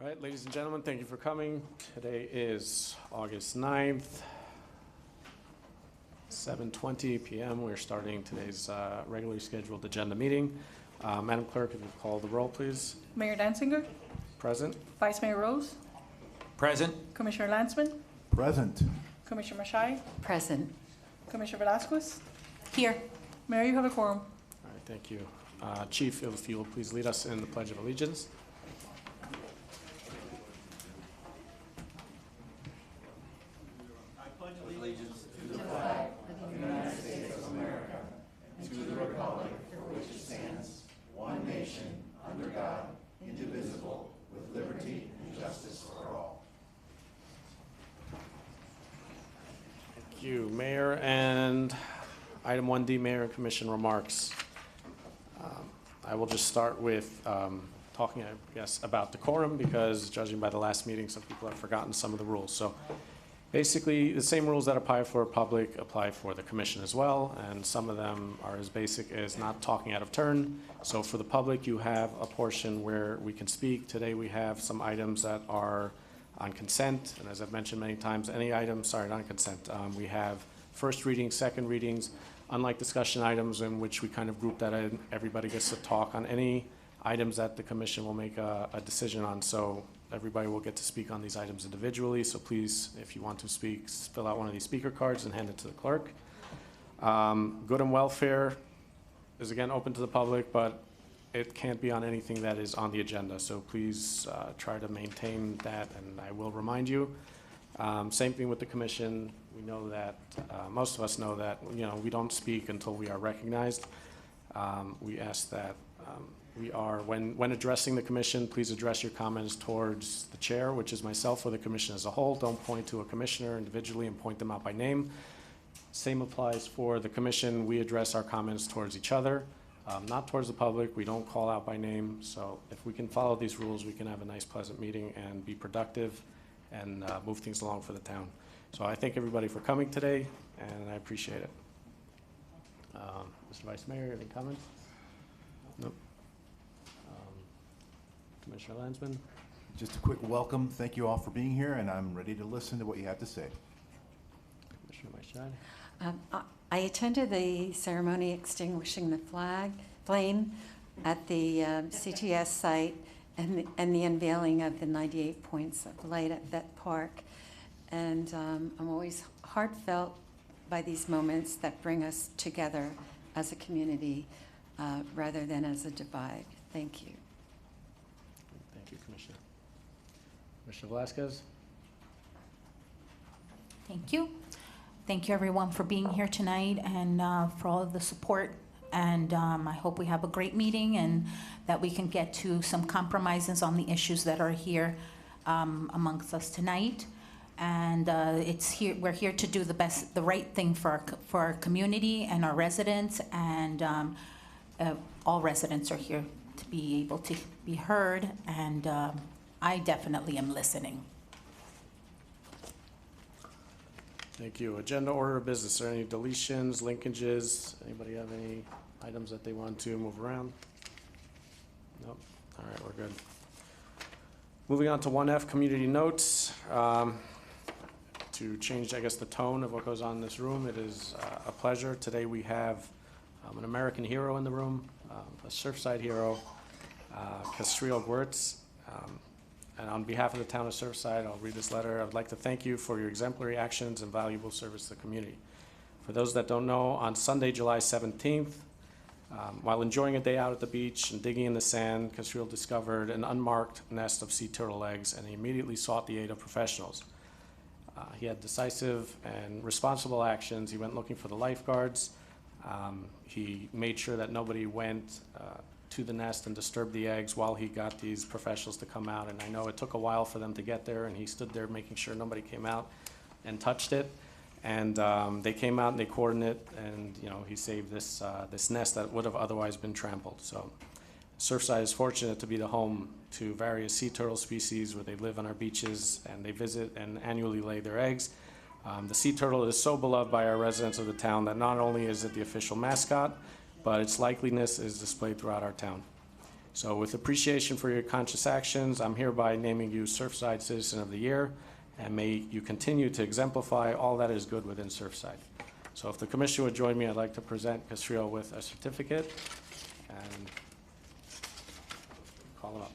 All right, ladies and gentlemen, thank you for coming. Today is August 9th, 7:20 p.m. We're starting today's regularly scheduled agenda meeting. Madam Clerk, if you call the roll, please. Mayor Danziger. Present. Vice Mayor Rose. Present. Commissioner Landsman. Present. Commissioner Mashai. Present. Commissioner Velasquez. Here. Mayor, you have a quorum. All right, thank you. Chief, if you will please lead us in the Pledge of Allegiance. Thank you, Mayor. And item 1D, Mayor and Commission remarks. I will just start with talking, I guess, about decorum, because judging by the last meeting, some people have forgotten some of the rules. So basically, the same rules that apply for public apply for the commission as well, and some of them are as basic as not talking out of turn. So for the public, you have a portion where we can speak. Today we have some items that are on consent, and as I've mentioned many times, any items, sorry, not on consent, we have first readings, second readings, unlike discussion items in which we kind of group that in, everybody gets to talk on any items that the commission will make a decision on. So everybody will get to speak on these items individually. So please, if you want to speak, fill out one of these speaker cards and hand it to the clerk. Good and welfare is again open to the public, but it can't be on anything that is on the agenda. So please try to maintain that, and I will remind you. Same thing with the commission. We know that, most of us know that, we don't speak until we are recognized. We ask that when addressing the commission, please address your comments towards the chair, which is myself, or the commission as a whole. Don't point to a commissioner individually and point them out by name. Same applies for the commission. We address our comments towards each other, not towards the public. We don't call out by name. So if we can follow these rules, we can have a nice, pleasant meeting and be productive and move things along for the town. So I thank everybody for coming today, and I appreciate it. Mr. Vice Mayor, any comments? Nope. Commissioner Landsman? Just a quick welcome. Thank you all for being here, and I'm ready to listen to what you have to say. Commissioner Mashai? I attended the ceremony extinguishing the flame at the CTS site and the unveiling of the 98 points of light at Vet Park. And I'm always heartfelt by these moments that bring us together as a community rather than as a divide. Thank you. Thank you, Commissioner. Commissioner Velasquez? Thank you. Thank you, everyone, for being here tonight and for all of the support. And I hope we have a great meeting and that we can get to some compromises on the issues that are here amongst us tonight. And we're here to do the right thing for our community and our residents. And all residents are here to be able to be heard. And I definitely am listening. Thank you. Agenda order of business. Are there any deletions, linkages? Anybody have any items that they want to move around? Nope. All right, we're good. Moving on to 1F, community notes. To change, I guess, the tone of what goes on in this room, it is a pleasure. Today we have an American hero in the room, a Surfside hero, Castriel Gwertz. And on behalf of the town of Surfside, I'll read this letter. I would like to thank you for your exemplary actions and valuable service to the community. For those that don't know, on Sunday, July 17th, while enjoying a day out at the beach and digging in the sand, Castriel discovered an unmarked nest of sea turtle eggs, and he immediately sought the aid of professionals. He had decisive and responsible actions. He went looking for the lifeguards. He made sure that nobody went to the nest and disturbed the eggs while he got these professionals to come out. And I know it took a while for them to get there, and he stood there making sure nobody came out and touched it. And they came out and they cordoned it, and he saved this nest that would have otherwise been trampled. So Surfside is fortunate to be the home to various sea turtle species where they live on our beaches and they visit and annually lay their eggs. The sea turtle is so beloved by our residents of the town that not only is it the official mascot, but its likeliness is displayed throughout our town. So with appreciation for your conscious actions, I'm hereby naming you Surfside Citizen of the Year, and may you continue to exemplify all that is good within Surfside. So if the commission would join me, I'd like to present Castrillo with a certificate and call him up.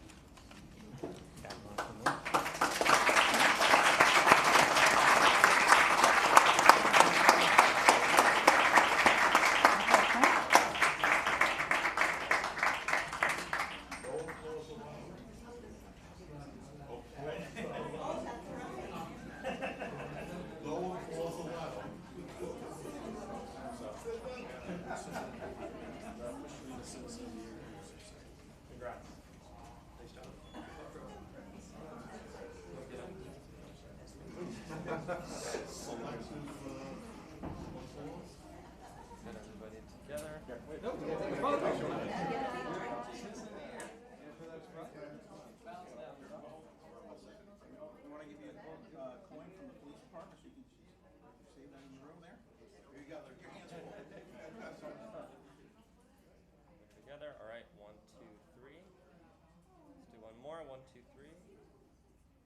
Together. All right, 1, 2, 3. Let's do one more. 1, 2, 3.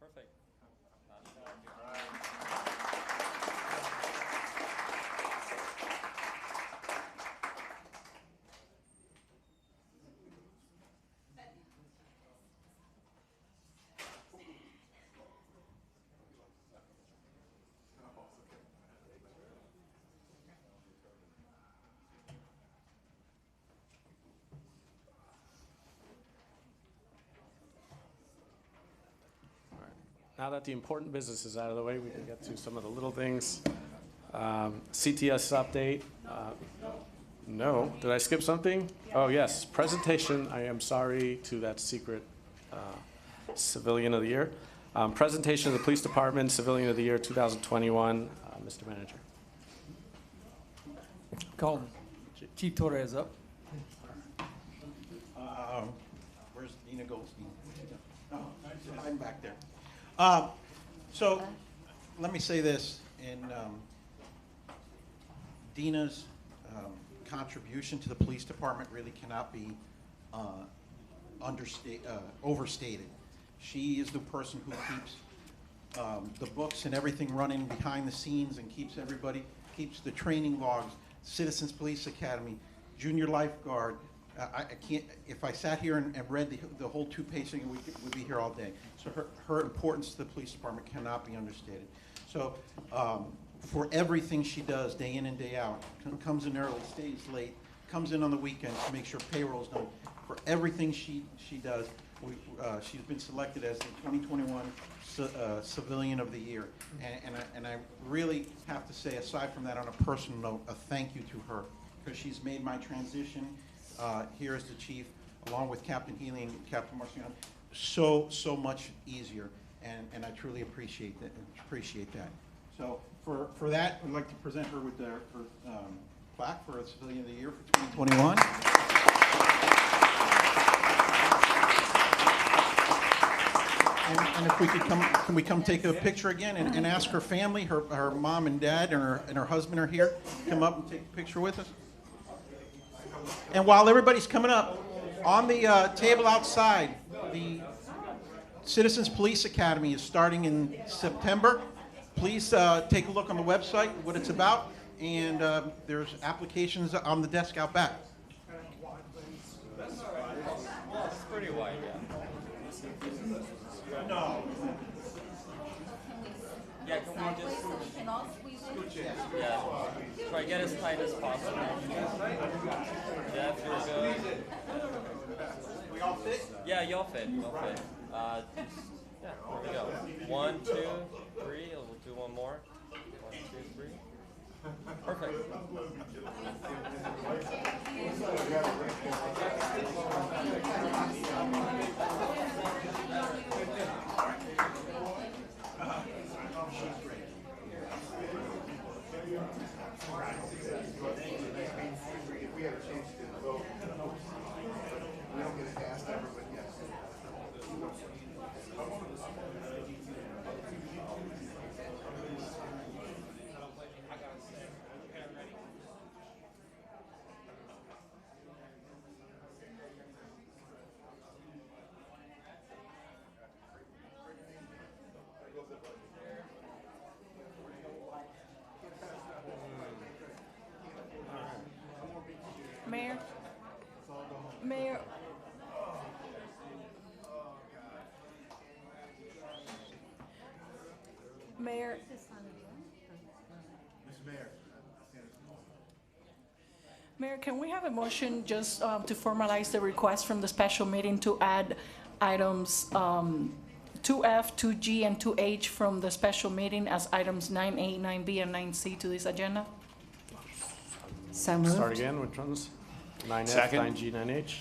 Perfect. Now that the important business is out of the way, we can get to some of the little things. CTS update. No, did I skip something? Oh, yes, presentation. I am sorry to that secret Civilian of the Year. Presentation of the Police Department Civilian of the Year 2021. Mr. Manager. Call Chief Torres up. Where's Dina Goldstein? Oh, I'm back there. So let me say this, in Dina's contribution to the police department really cannot be overstated. She is the person who keeps the books and everything running behind the scenes and keeps the training logs, Citizens Police Academy, Junior Lifeguard. I can't, if I sat here and read the whole 2-page thing, we'd be here all day. So her importance to the police department cannot be understated. So for everything she does, day in and day out, comes in early, stays late, comes in on the weekends to make sure payroll's done. For everything she does, she's been selected as the 2021 Civilian of the Year. And I really have to say, aside from that, on a personal note, a thank you to her, because she's made my transition here as the chief, along with Captain Healy and Captain Marciano, so much easier, and I truly appreciate that. So for that, I'd like to present her with her plaque for a Civilian of the Year for 2021. And if we could can we come take a picture again and ask her family, her mom and dad and her husband are here, come up and take a picture with us. And while everybody's coming up, on the table outside, the Citizens Police Academy is starting in September. Please take a look on the website, what it's about, and there's applications on the desk out back. It's pretty wide, yeah. No. Yeah, can we just... Yeah. Try to get as tight as possible. Jeff, you're good. We all fit? Yeah, you'll fit. You'll fit. Yeah, there we go. 1, 2, 3. We'll do one more. 1, 2, 3. Perfect. If we had a chance to vote, we don't get it passed ever, but yes. Mayor, Mayor, Mr. Mayor. Mayor, can we have a motion just to formalize the request from the special meeting to add items 2F, 2G, and 2H from the special meeting as items 9A, 9B, and 9C to this agenda? So moved. Start again, which ones? 9F, Second. 9G, 9H?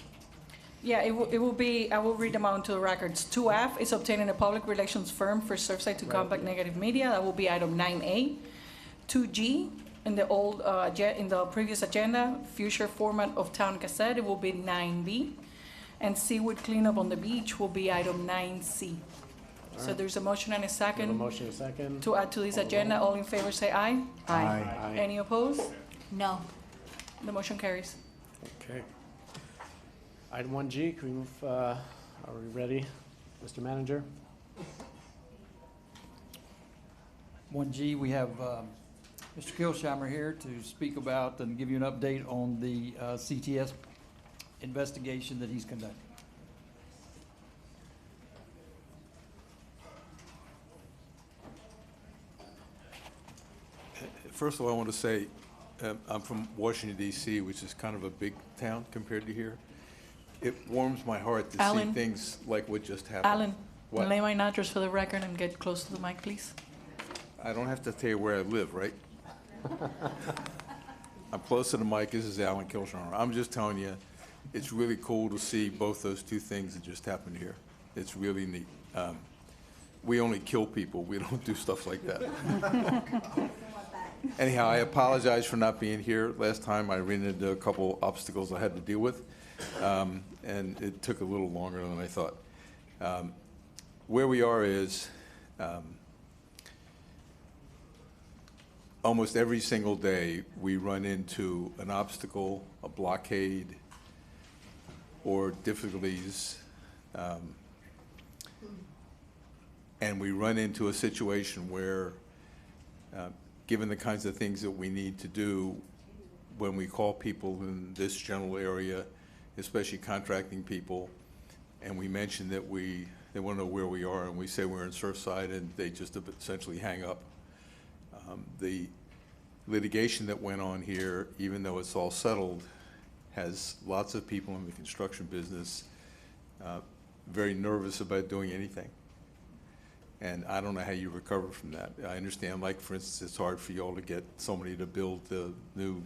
Yeah, it will be, I will read them out into the records. 2F is obtaining a public relations firm for Surfside to combat negative media. That will be item 9A. 2G, in the in the previous agenda, future format of Town Gazette, it will be 9B. And seaweed cleanup on the beach will be item 9C. So there's a motion and a We have a second motion and a second. to add to this agenda. All in favor say aye. Aye. Any opposed? No. The motion carries. Okay. Item 1G, can we move, are we ready, Mr. Manager? 1G, we have Mr. Kilsheimer here to speak about and give you an update on the CTS investigation that he's conducting. First of all, I want to say, I'm from Washington DC, which is kind of a big town compared to here. It warms my heart to see Allyn. things like what just happened. Alan, What? lay my address for the record and get close to the mic, please. I don't have to tell you where I live, right? I'm close to the mic. This is Allyn Kilsheimer. I'm just telling you, it's really cool to see both those two things that just happened here. It's really neat. We only kill people. We don't do stuff like that. Anyhow, I apologize for not being here. Last time I ran into a couple obstacles I had to deal with, and it took a little longer than I thought. Where we are is almost every single day we run into an obstacle, a blockade, or difficulties, and we run into a situation where given the kinds of things that we need to do when we call people in this general area, especially contracting people, and we mention that they want to know where we are, and we say we're in Surfside, and they just essentially hang up. The litigation that went on here, even though it's all settled, has lots of people in the construction business very nervous about doing anything. And I don't know how you recover from that. I understand, like, for instance, it's hard for y'all to get somebody to build the new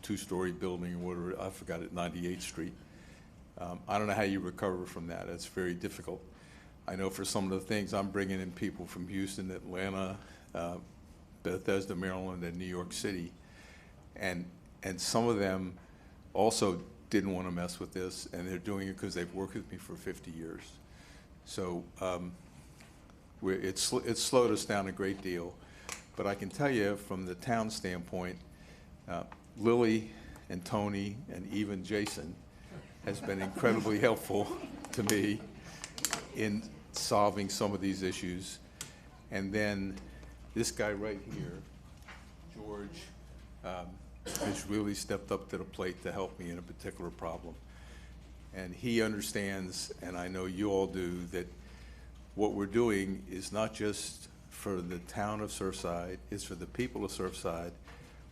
two-story building or whatever, I forgot it, 98th Street. I don't know how you recover from that. It's very difficult. I know for some of the things, I'm bringing in people from Houston, Atlanta, Bethesda, Maryland, and New York City. And some of them also didn't want to mess with this, and they're doing it because they've worked with me for 50 years. So it's slowed us down a great deal. But I can tell you from the town standpoint, Lily and Tony and even Jason has been incredibly helpful to me in solving some of these issues. And then this guy right here, George, has really stepped up to the plate to help me in a particular problem. And he understands, and I know you all do, that what we're doing is not just for the town of Surfside, it's for the people of Surfside,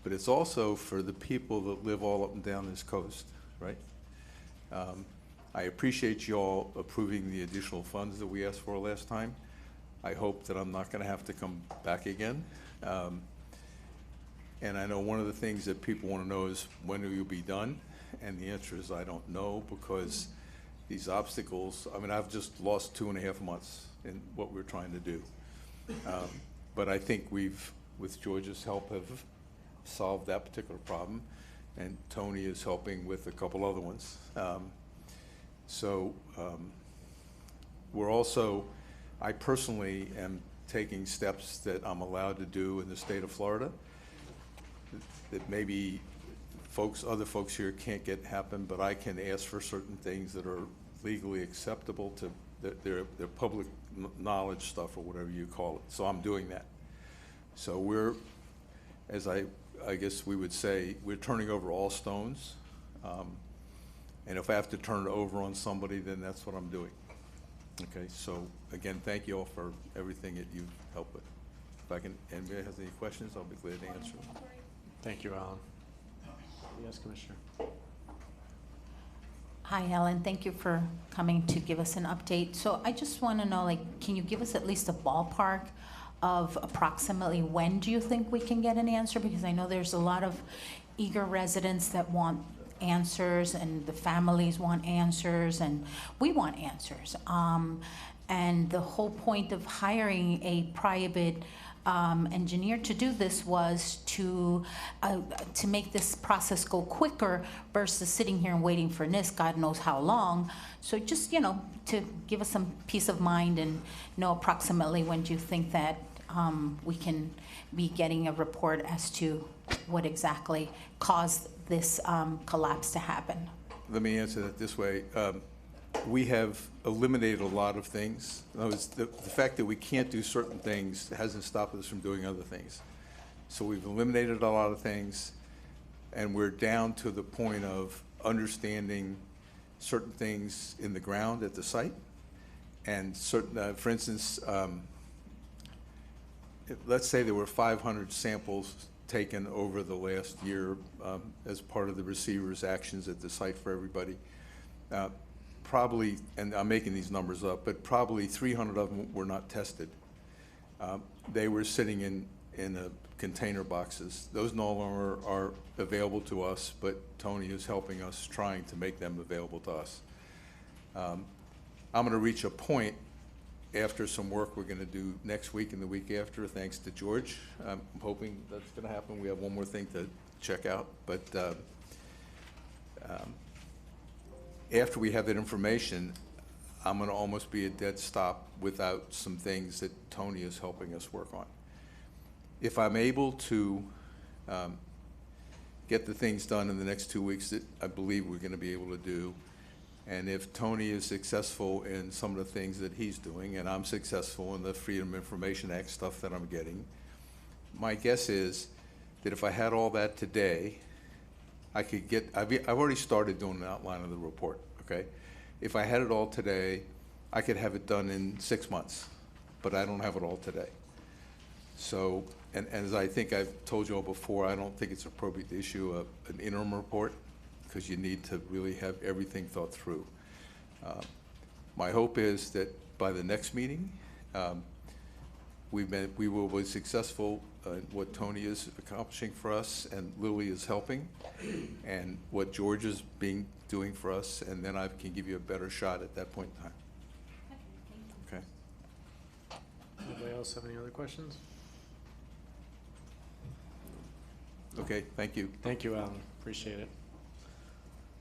but it's also for the people that live all up and down this coast, right? I appreciate you all approving the additional funds that we asked for last time. I hope that I'm not going to have to come back again. And I know one of the things that people want to know is, when will you be done? And the answer is, I don't know, because these obstacles, I mean, I've just lost 2.5 months in what we're trying to do. But I think we've, with George's help, have solved that particular problem, and Tony is helping with a couple other ones. We're also, I personally am taking steps that I'm allowed to do in the state of Florida that maybe other folks here can't get happen, but I can ask for certain things that are legally acceptable to their public knowledge stuff, or whatever you call it. So I'm doing that. So we're, as I guess we would say, we're turning over all stones. And if I have to turn it over on somebody, then that's what I'm doing. Okay, so again, thank you all for everything that you've helped with. If anybody has any questions, I'll be glad to answer them. Thank you, Alan. Yes, Commissioner. Hi, Ellen. Thank you for coming to give us an update. So I just want to know, like, can you give us at least a ballpark of approximately when do you think we can get an answer? Because I know there's a lot of eager residents that want answers, and the families want answers, and we want answers. And the whole point of hiring a private engineer to do this was to make this process go quicker versus sitting here and waiting for NIST, God knows how long. So just, to give us some peace of mind and know approximately when do you think that we can be getting a report as to what exactly caused this collapse to happen? Let me answer that this way. We have eliminated a lot of things. In other words, the fact that we can't do certain things hasn't stopped us from doing other things. So we've eliminated a lot of things, and we're down to the point of understanding certain things in the ground at the site. And certain, for instance, let's say there were 500 samples taken over the last year as part of the receiver's actions at the site for everybody. Probably, and I'm making these numbers up, but probably 300 of them were not tested. They were sitting in container boxes. Those no longer are available to us, but Tony is helping us trying to make them available to us. I'm going to reach a point after some work we're going to do next week and the week after, thanks to George. I'm hoping that's going to happen. We have one more thing to check out, but after we have that information, I'm going to almost be a dead stop without some things that Tony is helping us work on. If I'm able to get the things done in the next 2 weeks that I believe we're going to be able to do, and if Tony is successful in some of the things that he's doing, and I'm successful in the Freedom of Information Act stuff that I'm getting, my guess is that if I had all that today, I could get, I've already started doing an outline of the report, okay? If I had it all today, I could have it done in 6 months, but I don't have it all today. So, and as I think I've told you all before, I don't think it's appropriate to issue an interim report because you need to really have everything thought through. My hope is that by the next meeting, we will be successful in what Tony is accomplishing for us, and Lily is helping, and what George is doing for us, and then I can give you a better shot at that point in time. Okay. Anybody else have any other questions? Okay, thank you. Thank you, Alan. Appreciate it.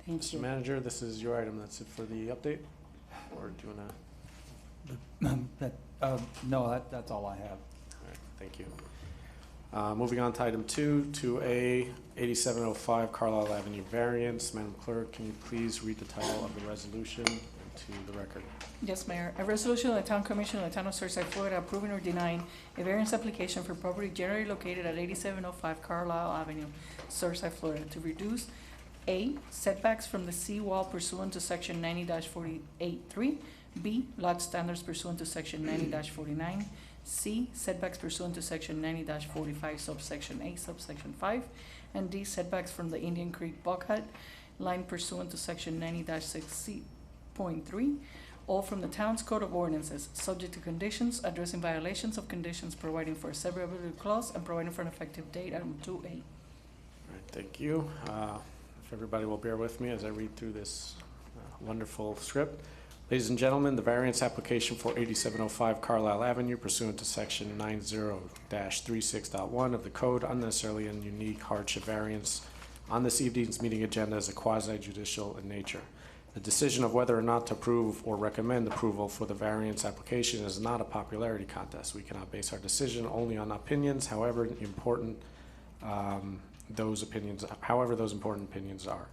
Thank Mr. you. Manager, this is your item. That's it for the update? Or do you want to? No, that's all I have. All right, thank you. Moving on to item 2A, 8705 Carlisle Avenue variance. Madam Clerk, can you please read the title of the resolution into the record? Yes, Mayor. A resolution of the Town Commission of the Town of Surfside, Florida, approving or denying a variance application for property generally located at 8705 Carlisle Avenue, Surfside, Florida, to reduce A, setbacks from the seawall pursuant to section 90-48(3), B, lot standards pursuant to section 90-49, C, setbacks pursuant to section 90-45, subsection A, subsection 5, and D, setbacks from the Indian Creek bulkhead line pursuant to section 90-6C.3, all from the town's code of ordinances, subject to conditions, addressing violations of conditions, providing for a severability clause, and providing for an effective date, item 2A. All right, thank you. If everybody will bear with me as I read through this wonderful script. Ladies and gentlemen, the variance application for 8705 Carlisle Avenue pursuant to section 90-36.1 of the code, unnecessarily and unique hardship variance on this evening's meeting agenda is a quasi-judicial in nature. The decision of whether or not to approve or recommend approval for the variance application is not a popularity contest. We cannot base our decision only on opinions, however important those important opinions are.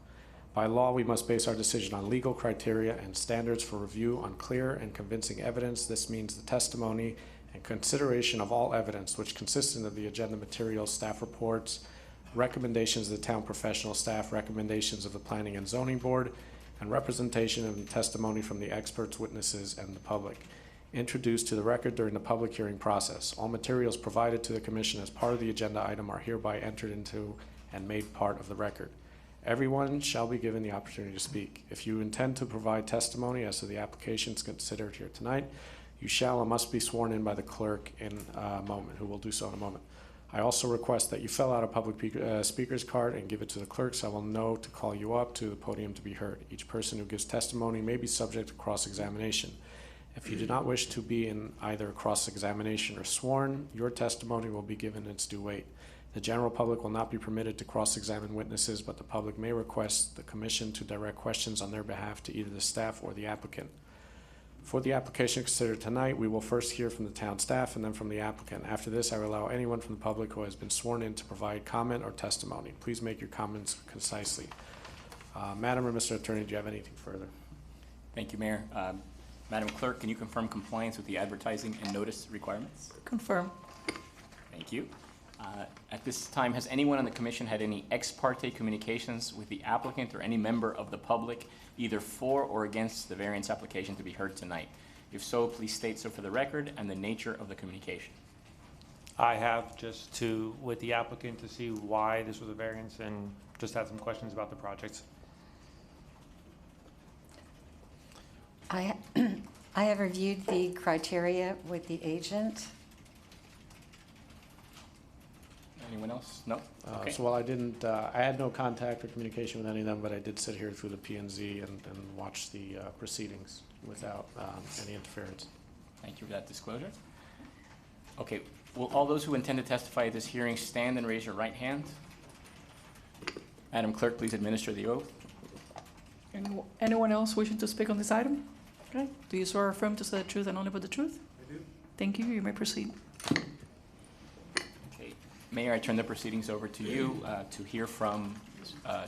By law, we must base our decision on legal criteria and standards for review on clear and convincing evidence. This means the testimony and consideration of all evidence, which consistent of the agenda materials, staff reports, recommendations of the town professional staff, recommendations of the Planning and Zoning Board, and representation and testimony from the experts, witnesses, and the public introduced to the record during the public hearing process. All materials provided to the commission as part of the agenda item are hereby entered into and made part of the record. Everyone shall be given the opportunity to speak. If you intend to provide testimony as to the applications considered here tonight, you shall and must be sworn in by the clerk in a moment, who will do so in a moment. I also request that you fill out a public speaker's card and give it to the clerk so I will know to call you up to the podium to be heard. Each person who gives testimony may be subject to cross-examination. If you do not wish to be in either cross-examination or sworn, your testimony will be given its due weight. The general public will not be permitted to cross-examine witnesses, but the public may request the commission to direct questions on their behalf to either the staff or the applicant. For the application considered tonight, we will first hear from the town staff and then from the applicant. After this, I will allow anyone from the public who has been sworn in to provide comment or testimony. Please make your comments concisely. Madam or Mr. Attorney, do you have anything further? Thank you, Mayor. Madam Clerk, can you confirm compliance with the advertising and notice requirements? Confirm. Thank you. At this time, has anyone on the commission had any ex parte communications with the applicant or any member of the public, either for or against the variance application to be heard tonight? If so, please state so for the record and the nature of the communication. I have, just with the applicant to see why this was a variance and just had some questions about the projects. I have reviewed the criteria with the agent. Anyone else? No? Okay. So while I didn't, I had no contact or communication with any of them, but I did sit here through the P&Z and watch the proceedings without any interference. Thank you for that disclosure. Okay, will all those who intend to testify at this hearing stand and raise your right hand? Madam Clerk, please administer the oath. Anyone else wishing to speak on this item? Okay. Do you swear or affirm to say the truth and only but the truth? I do. Thank you. You may proceed. Okay, Mayor, I turn the proceedings over to you to hear from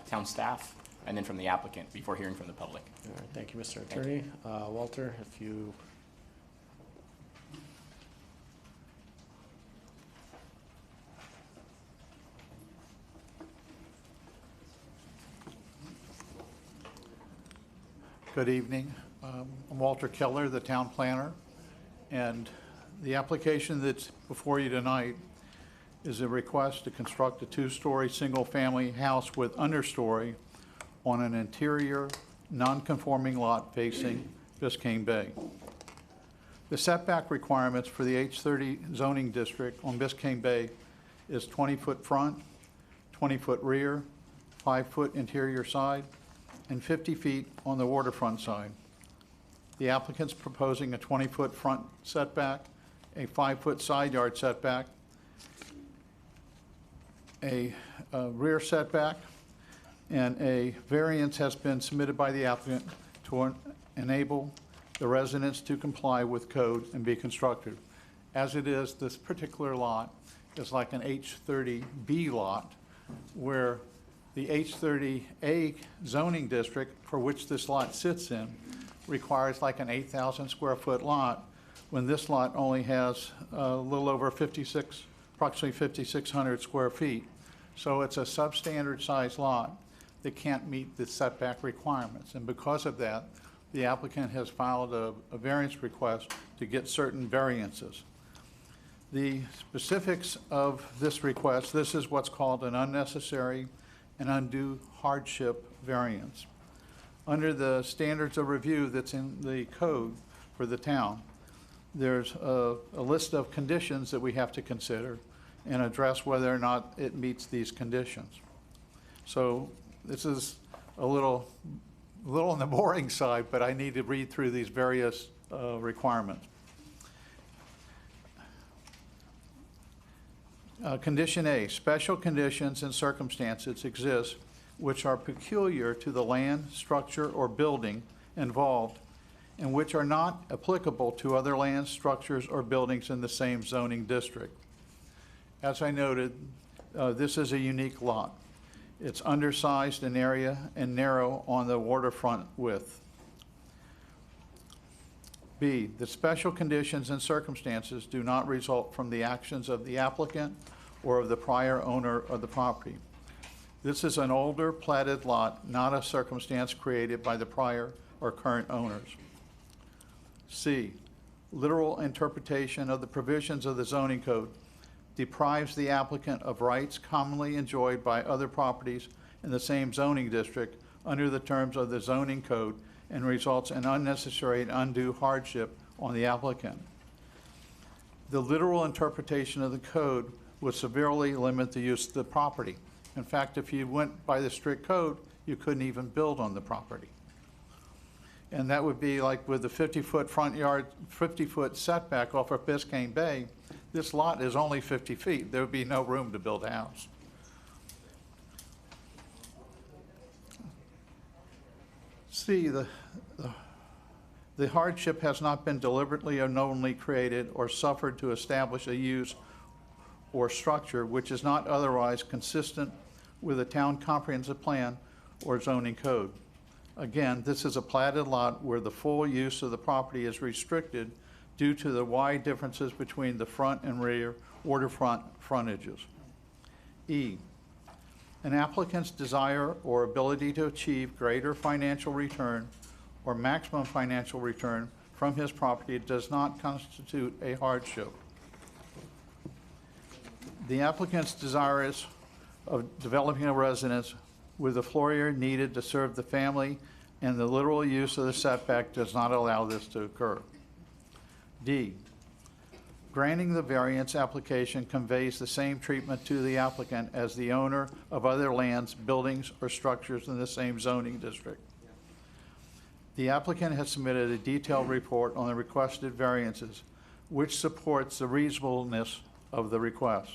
town staff and then from the applicant before hearing from the public. All right, thank you, Mr. Attorney. Walter, if you... Good evening. I'm Walter Keller, the town planner, and the application that's before you tonight is a request to construct a two-story single-family house with understory on an interior, non-conforming lot facing Biscayne Bay. The setback requirements for the H30 zoning district on Biscayne Bay is 20-foot front, 20-foot rear, 5-foot interior side, and 50 feet on the waterfront side. The applicant's proposing a 20-foot front setback, a 5-foot side yard setback, a rear setback, and a variance has been submitted by the applicant to enable the residents to comply with code and be constructed. As it is, this particular lot is like an H30B lot, where the H30A zoning district, for which this lot sits in, requires like an 8,000 square foot lot, when this lot only has a little over approximately 5,600 square feet. So it's a substandard size lot that can't meet the setback requirements. And because of that, the applicant has filed a variance request to get certain variances. The specifics of this request, this is what's called an unnecessary and undue hardship variance. Under the standards of review that's in the code for the town, there's a list of conditions that we have to consider and address whether or not it meets these conditions. So this is a little on the boring side, but I need to read through these various requirements. Condition A, special conditions and circumstances exist which are peculiar to the land, structure, or building involved and which are not applicable to other lands, structures, or buildings in the same zoning district. As I noted, this is a unique lot. It's undersized in area and narrow on the waterfront width. B, the special conditions and circumstances do not result from the actions of the applicant or of the prior owner of the property. This is an older platted lot, not a circumstance created by the prior or current owners. C, literal interpretation of the provisions of the zoning code deprives the applicant of rights commonly enjoyed by other properties in the same zoning district under the terms of the zoning code and results in unnecessary and undue hardship on the applicant. The literal interpretation of the code would severely limit the use of the property. In fact, if you went by the strict code, you couldn't even build on the property. And that would be like with the 50-foot front yard, 50-foot setback off of Biscayne Bay, this lot is only 50 feet. There would be no room to build a house. C, the hardship has not been deliberately or knowingly created or suffered to establish a use or structure which is not otherwise consistent with a town comprehensive plan or zoning code. Again, this is a platted lot where the full use of the property is restricted due to the wide differences between the front and rear waterfront frontages. E, an applicant's desire or ability to achieve greater financial return or maximum financial return from his property does not constitute a hardship. The applicant's desirous of developing a residence with the floor area needed to serve the family and the literal use of the setback does not allow this to occur. D, granting the variance application conveys the same treatment to the applicant as the owner of other lands, buildings, or structures in the same zoning district. The applicant has submitted a detailed report on the requested variances, which supports the reasonableness of the request.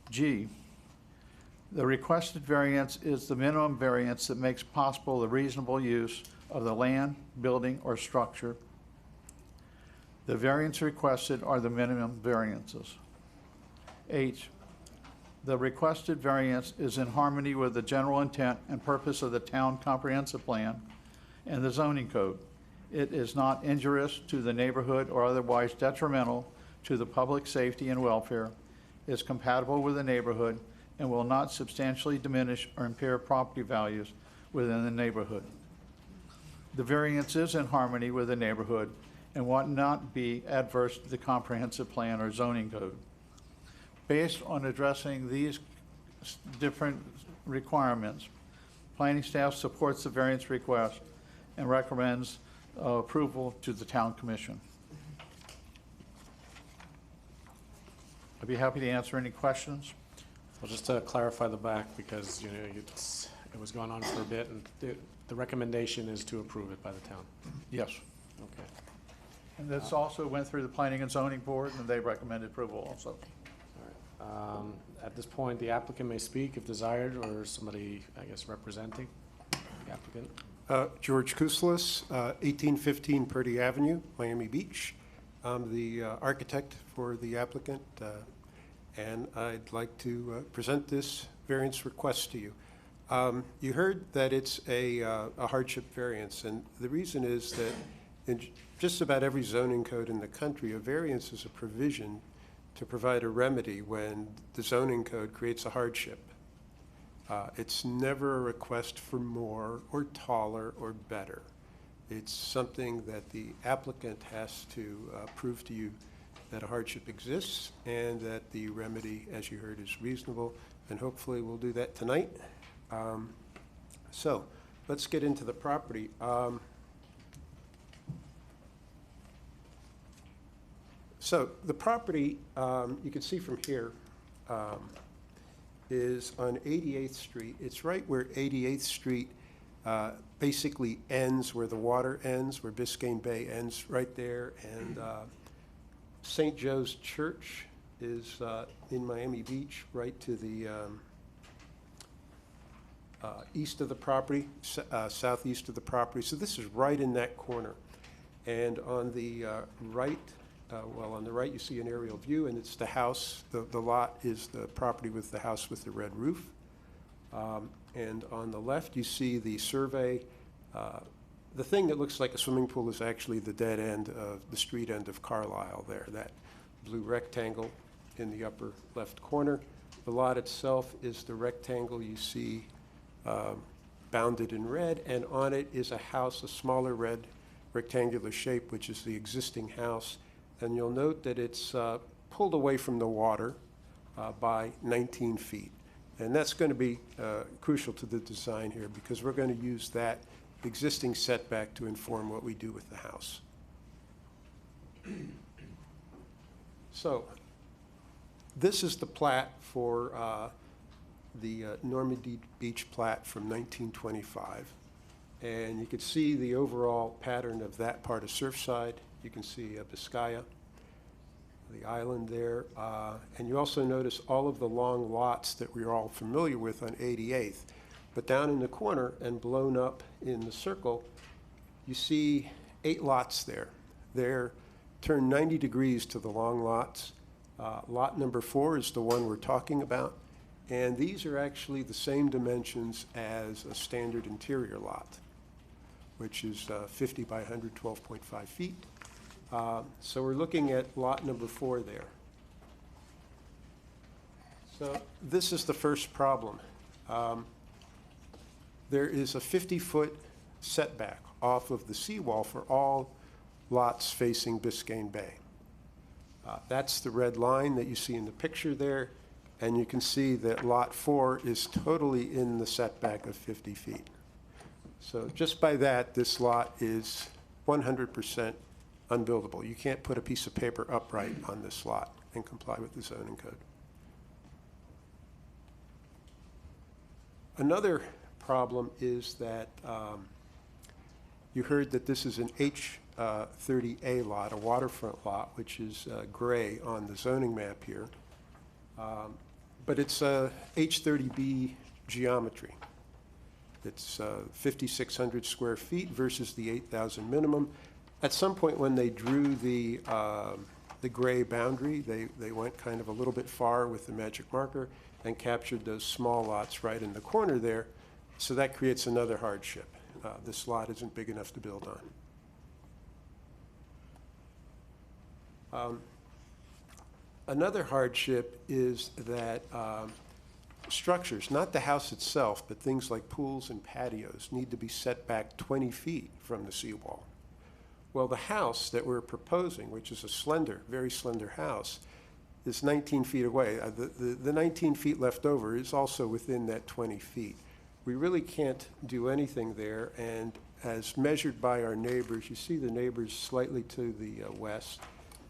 G, the requested variance is the minimum variance that makes possible the reasonable use of the land, building, or structure. The variance requested are the minimum variances. H, the requested variance is in harmony with the general intent and purpose of the town comprehensive plan and the zoning code. It is not injurious to the neighborhood or otherwise detrimental to the public safety and welfare, is compatible with the neighborhood, and will not substantially diminish or impair property values within the neighborhood. The variance is in harmony with the neighborhood and will not be adverse to the comprehensive plan or zoning code. Based on addressing these different requirements, planning staff supports the variance request and recommends approval to the town commission. I'd be happy to answer any questions. Well, just to clarify the back, because, you know, it was going on for a bit, and the recommendation is to approve it by the town. Yes. Okay. And this also went through the planning and zoning board, and they recommended approval also. All right. At this point, the applicant may speak if desired, or somebody, I guess, representing the applicant. George Kouslis, 1815 Purdy Avenue, Miami Beach. I'm the architect for the applicant, and I'd like to present this variance request to you. You heard that it's a hardship variance, and the reason is that in just about every zoning code in the country, a variance is a provision to provide a remedy when the zoning code creates a hardship. It's never a request for more or taller or better. It's something that the applicant has to prove to you that a hardship exists and that the remedy, as you heard, is reasonable, and hopefully we'll do that tonight. So let's get into the property. So the property, you can see from here, is on 88th Street. It's right where 88th Street basically ends, where the water ends, where Biscayne Bay ends, right there. And St. Joe's Church is in Miami Beach, right to the east of the property, southeast of the property. So this is right in that corner. And on the right, on the right you see an aerial view, and it's the house. The lot is the property with the house with the red roof. And on the left you see the survey. The thing that looks like a swimming pool is actually the dead end of the street end of Carlisle there, that blue rectangle in the upper left corner. The lot itself is the rectangle you see bounded in red, and on it is a house, a smaller red rectangular shape, which is the existing house. And you'll note that it's pulled away from the water by 19 feet. And that's going to be crucial to the design here, because we're going to use that existing setback to inform what we do with the house. So this is the plat for the Normandy Beach plat from 1925. And you can see the overall pattern of that part of Surfside. You can see Biscaya, the island there. And you also notice all of the long lots that we're all familiar with on 88th. But down in the corner and blown up in the circle, you see 8 lots there. They're turned 90 degrees to the long lots. Lot number 4 is the one we're talking about. And these are actually the same dimensions as a standard interior lot, which is 50 by 112.5 feet. So we're looking at lot number 4 there. So this is the first problem. There is a 50-foot setback off of the seawall for all lots facing Biscayne Bay. That's the red line that you see in the picture there, and you can see that lot 4 is totally in the setback of 50 feet. So just by that, this lot is 100% unbuildable. You can't put a piece of paper upright on this lot and comply with the zoning code. Another problem is that you heard that this is an H30A lot, a waterfront lot, which is gray on the zoning map here. But it's a H30B geometry. It's 5,600 square feet versus the 8,000 minimum. At some point when they drew the gray boundary, they went kind of a little bit far with the magic marker and captured those small lots right in the corner there. So that creates another hardship. This lot isn't big enough to build on. Another hardship is that structures, not the house itself, but things like pools and patios, need to be set back 20 feet from the seawall. Well, the house that we're proposing, which is a slender, very slender house, is 19 feet away. The 19 feet left over is also within that 20 feet. We really can't do anything there, and as measured by our neighbors, you see the neighbors slightly to the west.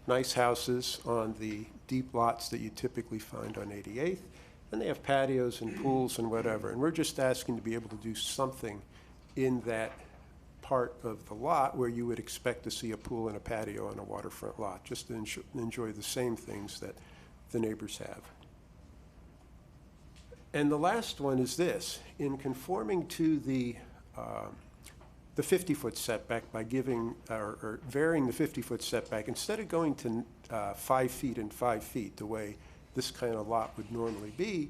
Nice houses on the deep lots that you typically find on 88th, and they have patios and pools and whatever. And we're just asking to be able to do something in that part of the lot where you would expect to see a pool and a patio on a waterfront lot, just to enjoy the same things that the neighbors have. And the last one is this. In conforming to the 50-foot setback by giving, or varying the 50-foot setback, instead of going to 5 feet and 5 feet, the way this kind of lot would normally be,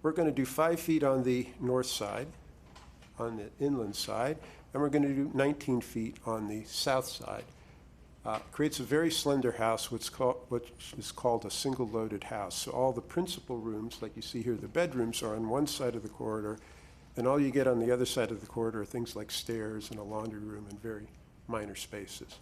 we're going to do 5 feet on the north side, on the inland side, and we're going to do 19 feet on the south side. Creates a very slender house, which is called a single-loaded house. So all the principal rooms, like you see here, the bedrooms are on one side of the corridor, and all you get on the other side of the corridor are things like stairs and a laundry room and very minor spaces.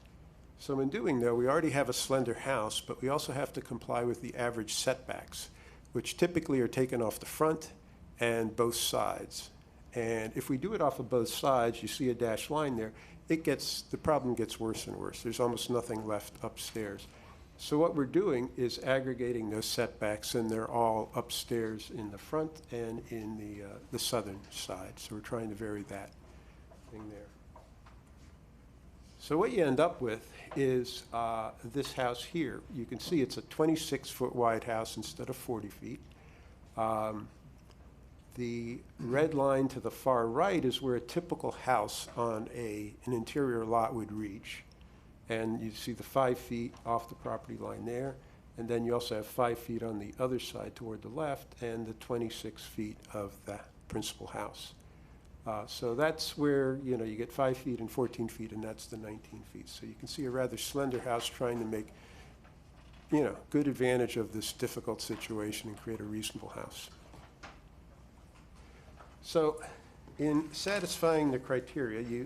So in doing that, we already have a slender house, but we also have to comply with the average setbacks, which typically are taken off the front and both sides. And if we do it off of both sides, you see a dashed line there, the problem gets worse and worse. There's almost nothing left upstairs. So what we're doing is aggregating those setbacks, and they're all upstairs in the front and in the southern side. So we're trying to vary that thing there. So what you end up with is this house here. You can see it's a 26-foot wide house instead of 40 feet. The red line to the far right is where a typical house on an interior lot would reach. And you see the 5 feet off the property line there. And then you also have 5 feet on the other side toward the left and the 26 feet of the principal house. So that's where, you get 5 feet and 14 feet, and that's the 19 feet. So you can see a rather slender house trying to make good advantage of this difficult situation and create a reasonable house. So in satisfying the criteria,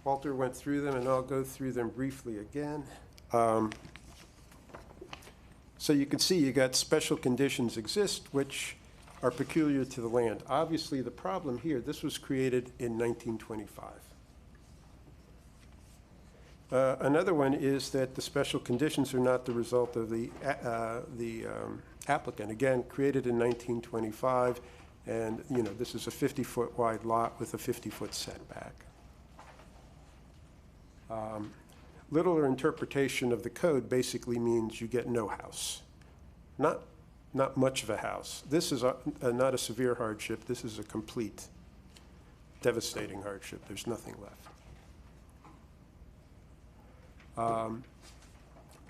Walter went through them, and I'll go through them briefly again. So you can see you got special conditions exist, which are peculiar to the land. Obviously, the problem here, this was created in 1925. Another one is that the special conditions are not the result of the applicant. Again, created in 1925, and this is a 50-foot wide lot with a 50-foot setback. Littler interpretation of the code basically means you get no house. Not much of a house. This is not a severe hardship. This is a complete, devastating hardship. There's nothing left.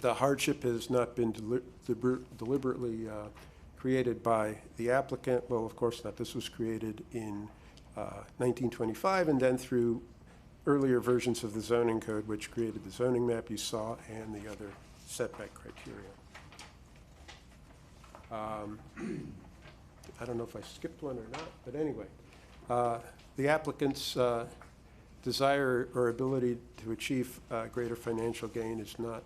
The hardship has not been deliberately created by the applicant. Well, of course not. This was created in 1925, and then through earlier versions of the zoning code, which created the zoning map you saw and the other setback criteria. I don't know if I skipped one or not, but anyway, the applicant's desire or ability to achieve greater financial gain is not,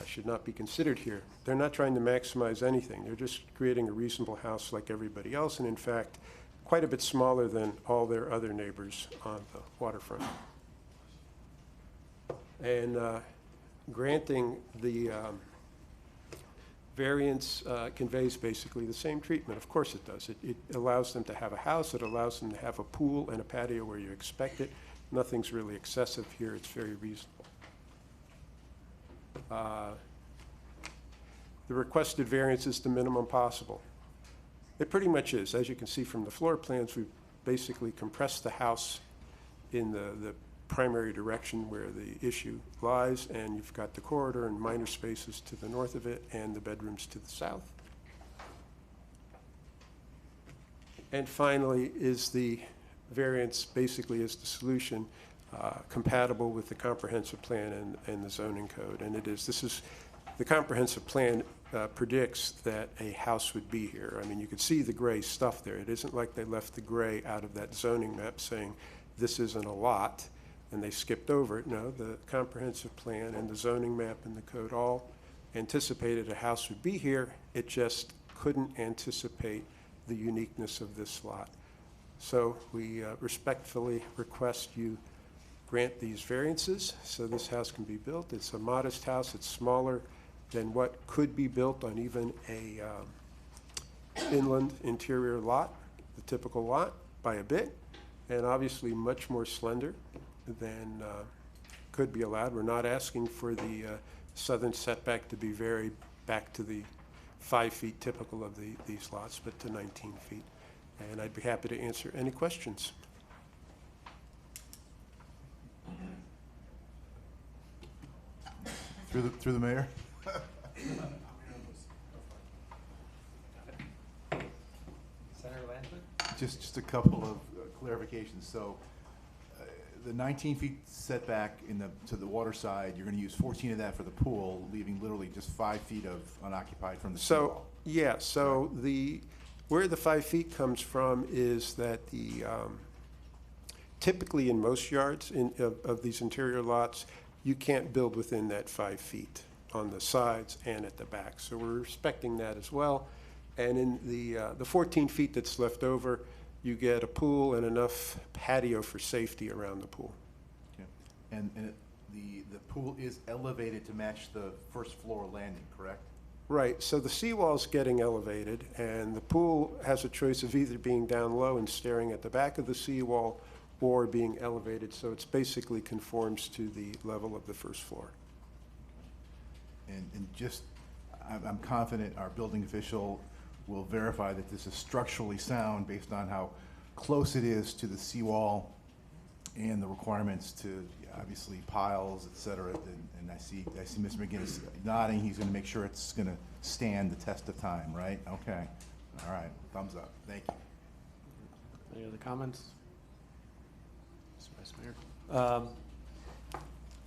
should not be considered here. They're not trying to maximize anything. They're just creating a reasonable house like everybody else, and in fact, quite a bit smaller than all their other neighbors on the waterfront. And granting the variance conveys basically the same treatment. Of course it does. It allows them to have a house. It allows them to have a pool and a patio where you expect it. Nothing's really excessive here. It's very reasonable. The requested variance is the minimum possible. It pretty much is. As you can see from the floor plans, we've basically compressed the house in the primary direction where the issue lies, and you've got the corridor and minor spaces to the north of it and the bedrooms to the south. And finally, is the variance basically is the solution compatible with the comprehensive plan and the zoning code. And it is. This is the comprehensive plan predicts that a house would be here. I mean, you can see the gray stuff there. It isn't like they left the gray out of that zoning map saying this isn't a lot and they skipped over it. No, the comprehensive plan and the zoning map and the code all anticipated a house would be here. It just couldn't anticipate the uniqueness of this lot. So we respectfully request you grant these variances so this house can be built. It's a modest house. It's smaller than what could be built on even a inland interior lot, the typical lot, by a bit, and obviously much more slender than could be allowed. We're not asking for the southern setback to be varied back to the 5 feet typical of these lots, but to 19 feet. And I'd be happy to answer any questions. Through the mayor. Senator Lanford? Just a couple of clarifications. So the 19 feet setback to the water side, you're going to use 14 of that for the pool, leaving literally just 5 feet of unoccupied from the seawall. Yeah, so where the 5 feet comes from is that typically in most yards of these interior lots, you can't build within that 5 feet on the sides and at the back. So we're respecting that as well. And in the 14 feet that's left over, you get a pool and enough patio for safety around the pool. Okay. And the pool is elevated to match the first floor landing, correct? Right, so the seawall's getting elevated, and the pool has a choice of either being down low and staring at the back of the seawall or being elevated, so it's basically conforms to the level of the first floor. And just, I'm confident our building official will verify that this is structurally sound based on how close it is to the seawall and the requirements to, obviously, piles, et cetera. And I see Mr. McGinnis nodding. He's going to make sure it's going to stand the test of time, right? Okay. All right. Thumbs up. Thank you. Any other comments? Mr. Vice Mayor.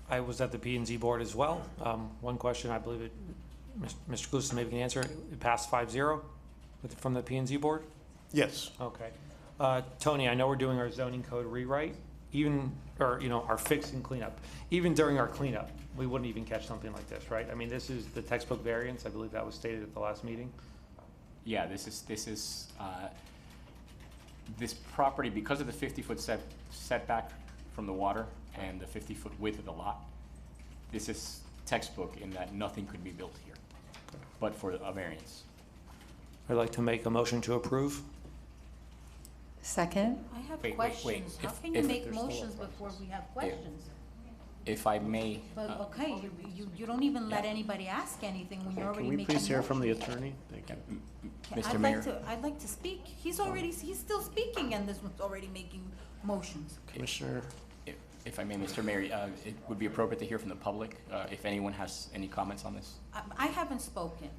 I was at the P&Z board as well. One question, I believe it Mr. Clusis, maybe can answer. It passed 5-0 from the P and Z board? Yes. Okay. Tony, I know we're doing our zoning code rewrite, our fix and cleanup. Even during our cleanup, we wouldn't even catch something like this, right? I mean, this is the textbook variance. I believe that was stated at the last meeting. Yeah, this property, because of the 50-foot setback from the water and the 50-foot width of the lot, this is textbook in that nothing could be built here, but for a variance. I'd like to make a motion to approve. Second? I have Wait. questions. How can you If- make motions before we have questions? If I may, But, okay, you don't even let anybody ask anything when you're already Can making we please hear from the motions. attorney? Thank you. Mr. Mayor. I'd like to speak. He's still speaking, and this one's already making motions. Commissioner, if I may, Mr. Mayor, it would be appropriate to hear from the public, if anyone has any comments on this. I haven't spoken,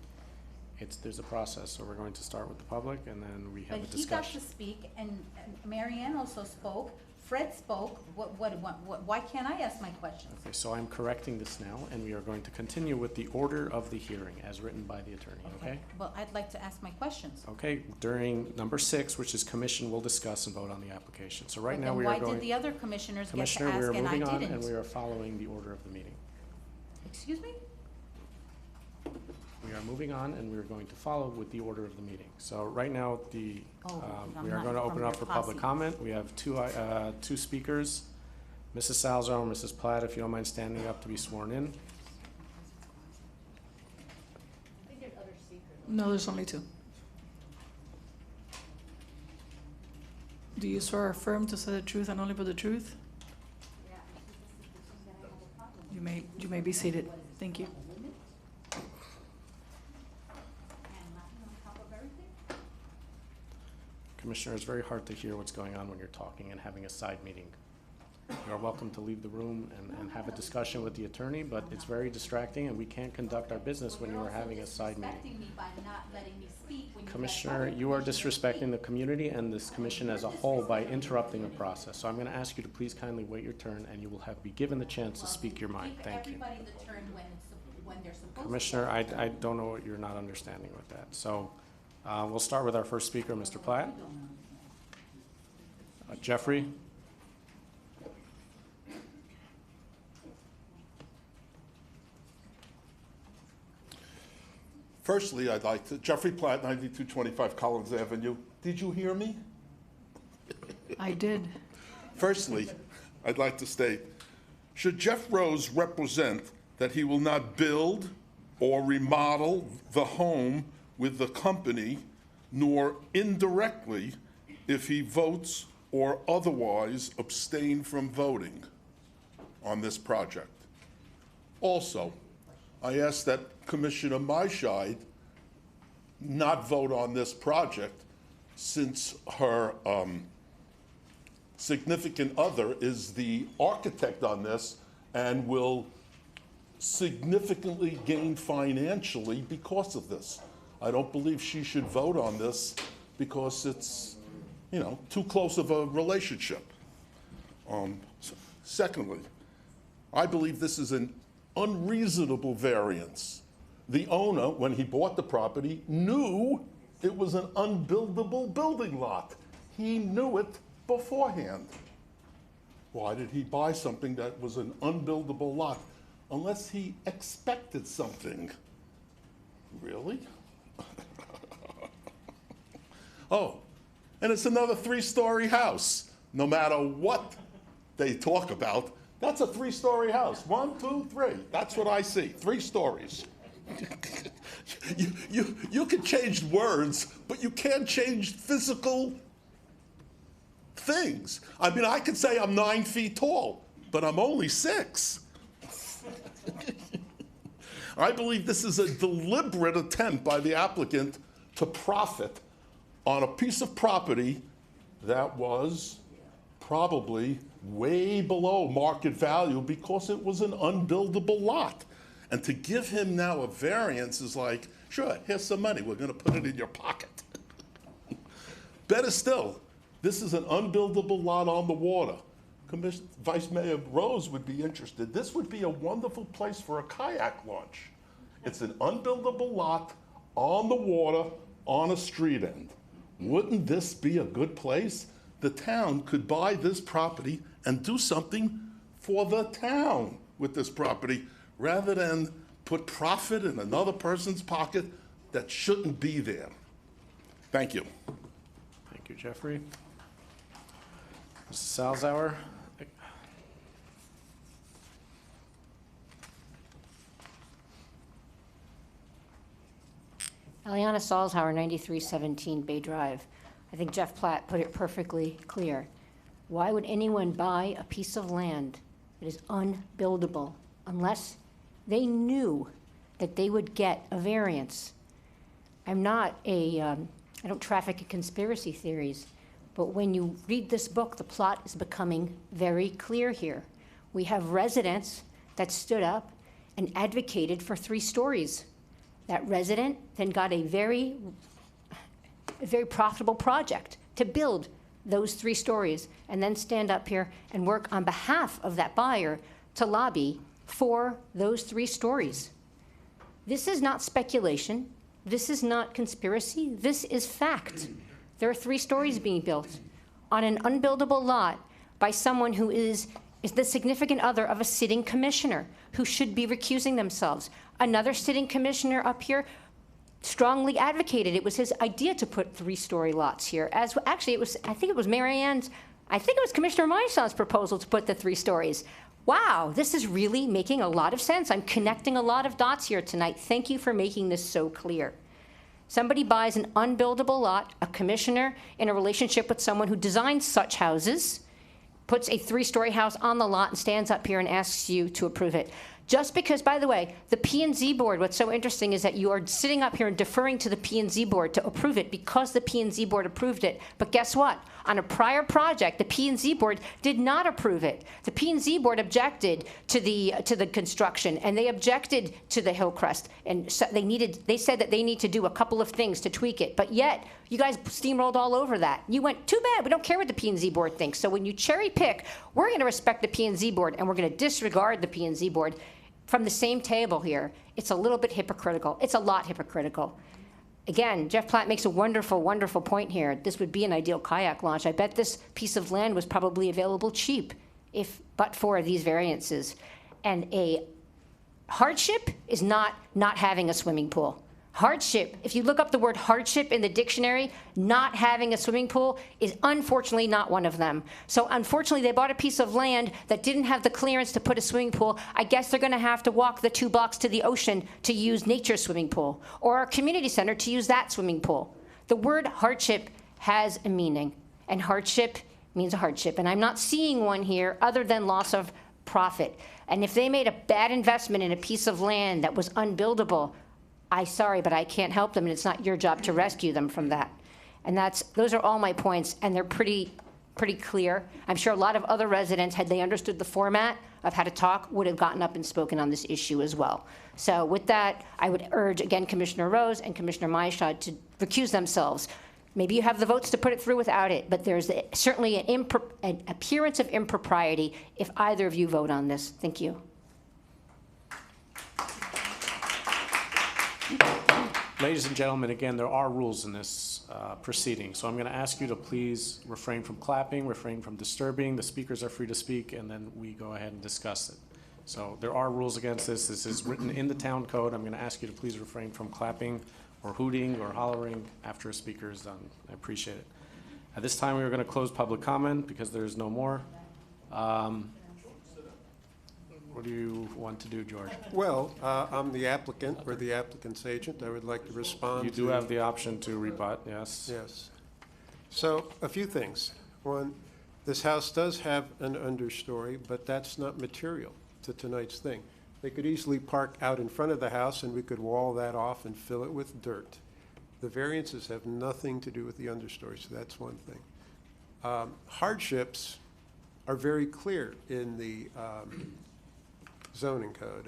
there's a process, so we're going to start with the public, and then we have but a he got to discussion. speak, and Mary Ann also spoke. Fred spoke. Why can't I ask my questions? Okay, so I'm correcting this now, and we are going to continue with the order of the hearing as written by the attorney, okay? Well, I'd like to ask my questions. Okay, during number 6, which is commission, will discuss and vote on the application. So right But now then we are why going. did the other commissioners get to Commissioner, we ask are and I moving on, and didn't? we are following the order of the meeting. Excuse me? We are moving on, and we are going to follow with the order of the meeting. So right now, I'm we are not going to from open your up for public posse. comment. We have two speakers, Mrs. Salzar and Mrs. Platt, if you don't mind standing up to be sworn in. No, there's only 2. Do you swear or affirm to say the truth and only but the truth? You may be seated. Thank you. Commissioner, it's very hard to hear what's going on when you're talking and having a side meeting. You are welcome to leave the room and have a discussion with the attorney, but it's very distracting, and we can't conduct our business when you are having a side meeting. Disrespecting me by not letting me speak when you Commissioner, you are disrespecting the community and this commission as a whole by interrupting the process. So I'm going to ask you to please kindly wait your turn, and you will be given the chance to speak your mind. Give Thank you. everybody the turn when they're supposed to. Commissioner, I don't know what you're not understanding with that. So we'll start with our first speaker, Mr. Platt. Jeffrey? Firstly, I'd like to, Jeffrey Platt, 9225 Collins Avenue. Did you hear me? I did. Firstly, I'd like to state, should Jeff Rose represent that he will not build or remodel the home with the company, nor indirectly if he votes or otherwise abstain from voting on this project? Also, I ask that Commissioner Maishide not vote on this project since her significant other is the architect on this and will significantly gain financially because of this. I don't believe she should vote on this because it's, too close of a relationship. Secondly, I believe this is an unreasonable variance. The owner, when he bought the property, knew it was an unbuildable building lot. He knew it beforehand. Why did he buy something that was an unbuildable lot? Unless he expected something. Really? Oh, and it's another 3-story house. No matter what they talk about, that's a 3-story house. 1, 2, 3. That's what I see. 3 stories. You can change words, but you can't change physical things. I mean, I could say I'm 9 feet tall, but I'm only 6. I believe this is a deliberate attempt by the applicant to profit on a piece of property that was probably way below market value because it was an unbuildable lot. And to give him now a variance is like, sure, here's some money, we're gonna put it in your pocket. Better still, this is an unbuildable lot on the water. Vice Mayor Rose would be interested. This would be a wonderful place for a kayak launch. It's an unbuildable lot on the water on a street end. Wouldn't this be a good place? The town could buy this property and do something for the town with this property rather than put profit in another person's pocket that shouldn't be there. Thank you. Thank you, Jeffrey. Mrs. Salzauer? Aliana Salzhauer, 9317 Bay Drive. I think Jeff Platt put it perfectly clear. Why would anyone buy a piece of land that is unbuildable unless they knew that they would get a variance? I don't traffic in conspiracy theories, but when you read this book, the plot is becoming very clear here. We have residents that stood up and advocated for 3 stories. That resident then got a very profitable project to build those 3 stories and then stand up here and work on behalf of that buyer to lobby for those 3 stories. This is not speculation. This is not conspiracy. This is fact. There are 3 stories being built on an unbuildable lot by someone who is the significant other of a sitting commissioner who should be recusing themselves. Another sitting commissioner up here strongly advocated. It was his idea to put 3-story lots here. Actually, I think it was Commissioner Maison's proposal to put the 3 stories. Wow, this is really making a lot of sense. I'm connecting a lot of dots here tonight. Thank you for making this so clear. Somebody buys an unbuildable lot, a commissioner in a relationship with someone who designs such houses, puts a 3-story house on the lot and stands up here and asks you to approve it. Just because, by the way, the P&Z board, what's so interesting is that you are sitting up here and deferring to the P&Z board to approve it because the P&Z board approved it. But guess what? On a prior project, the P&Z board did not approve it. The P&Z board objected to the construction, and they objected to the Hillcrest, and so they said that they need to do a couple of things to tweak it. But yet, you guys steamrolled all over that. You went, too bad, we don't care what the P&Z board thinks. So when you cherry pick, we're going to respect the P&Z board, and we're going to disregard the P&Z board. From the same table here, it's a little bit hypocritical. It's a lot hypocritical. Again, Jeff Platt makes a wonderful, wonderful point here. This would be an ideal kayak launch. I bet this piece of land was probably available cheap, but for these variances. And a hardship is not having a swimming pool. Hardship, if you look up the word hardship in the dictionary, not having a swimming pool is unfortunately not one of them. So unfortunately, they bought a piece of land that didn't have the clearance to put a swimming pool. I guess they're going to have to walk the 2 blocks to the ocean to use nature's swimming pool, or our community center to use that swimming pool. The word hardship has a meaning, and hardship means a hardship. And I'm not seeing one here other than loss of profit. And if they made a bad investment in a piece of land that was unbuildable, sorry, but I can't help them, and it's not your job to rescue them from that. And those are all my points, and they're pretty clear. I'm sure a lot of other residents, had they understood the format of how to talk, would have gotten up and spoken on this issue as well. So with that, I would urge, again, Commissioner Rose and Commissioner Maisha to recuse themselves. Maybe you have the votes to put it through without it, but there's certainly an appearance of impropriety if either of you vote on this. Thank you. Ladies and gentlemen, again, there are rules in this proceeding, so I'm going to ask you to please refrain from clapping, refrain from disturbing. The speakers are free to speak, and then we go ahead and discuss it. So there are rules against this. This is written in the town code. I'm going to ask you to please refrain from clapping or hooting or hollering after a speaker is done. I appreciate it. At this time, we are going to close public comment because there is no more. What do you want to do, George? Well, I'm the applicant or the applicant's agent. I would like to respond. You do have the option to rebut, yes. Yes. So a few things. One, this house does have an understory, but that's not material to tonight's thing. They could easily park out in front of the house and we could wall that off and fill it with dirt. The variances have nothing to do with the understory, so that's one thing. Hardships are very clear in the zoning code.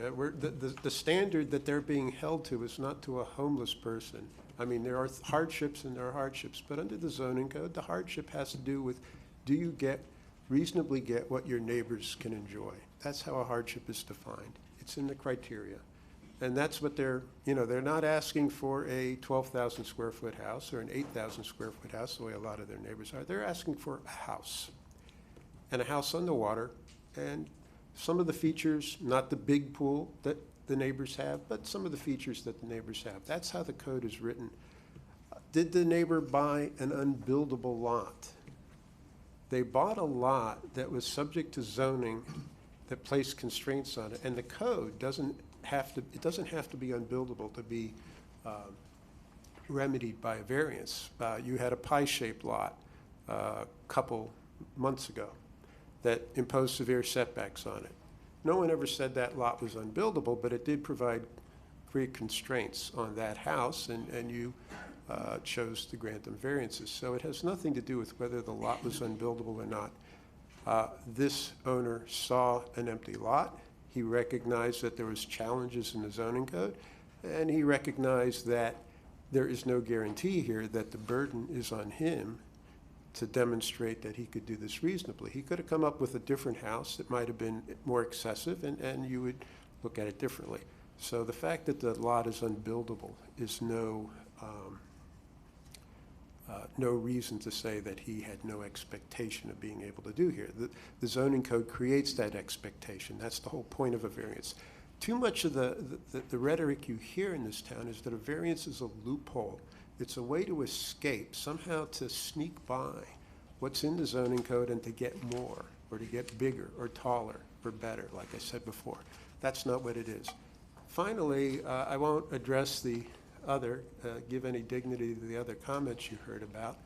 The standard that they're being held to is not to a homeless person. I mean, there are hardships and there are hardships, but under the zoning code, the hardship has to do with, do you reasonably get what your neighbors can enjoy? That's how a hardship is defined. It's in the criteria. And that's what they're not asking for a 12,000 square foot house or an 8,000 square foot house, the way a lot of their neighbors are. They're asking for a house, and a house on the water, and some of the features, not the big pool that the neighbors have, but some of the features that the neighbors have. That's how the code is written. Did the neighbor buy an unbuildable lot? They bought a lot that was subject to zoning that placed constraints on it, and the code doesn't have to be unbuildable to be remedied by a variance. You had a pie-shaped lot a couple months ago that imposed severe setbacks on it. No one ever said that lot was unbuildable, but it did provide great constraints on that house, and you chose to grant them variances. So it has nothing to do with whether the lot was unbuildable or not. This owner saw an empty lot. He recognized that there was challenges in the zoning code, and he recognized that there is no guarantee here that the burden is on him to demonstrate that he could do this reasonably. He could have come up with a different house that might have been more excessive, and you would look at it differently. So the fact that the lot is unbuildable is no reason to say that he had no expectation of being able to do here. The zoning code creates that expectation. That's the whole point of a variance. Too much of the rhetoric you hear in this town is that a variance is a loophole. It's a way to escape, somehow to sneak by what's in the zoning code and to get more, or to get bigger, or taller, or better, like I said before. That's not what it is. Finally, I won't address the give any dignity to the other comments you heard about.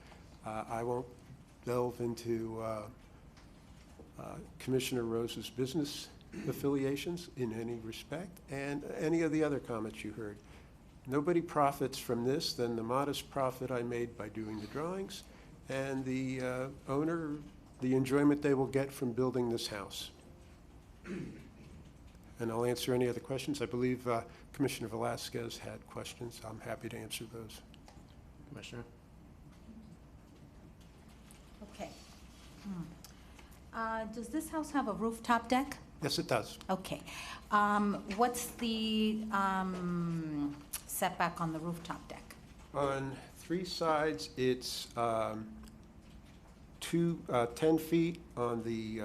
I won't delve into Commissioner Rose's business affiliations in any respect, and any of the other comments you heard. Nobody profits from this than the modest profit I made by doing the drawings, and the owner, the enjoyment they will get from building this house. And I'll answer any other questions. I believe Commissioner Velasquez had questions. I'm happy to answer those. Commissioner? Okay. Does this house have a rooftop deck? Yes, it does. Okay. What's the setback on the rooftop deck? On three sides, it's 10 feet on the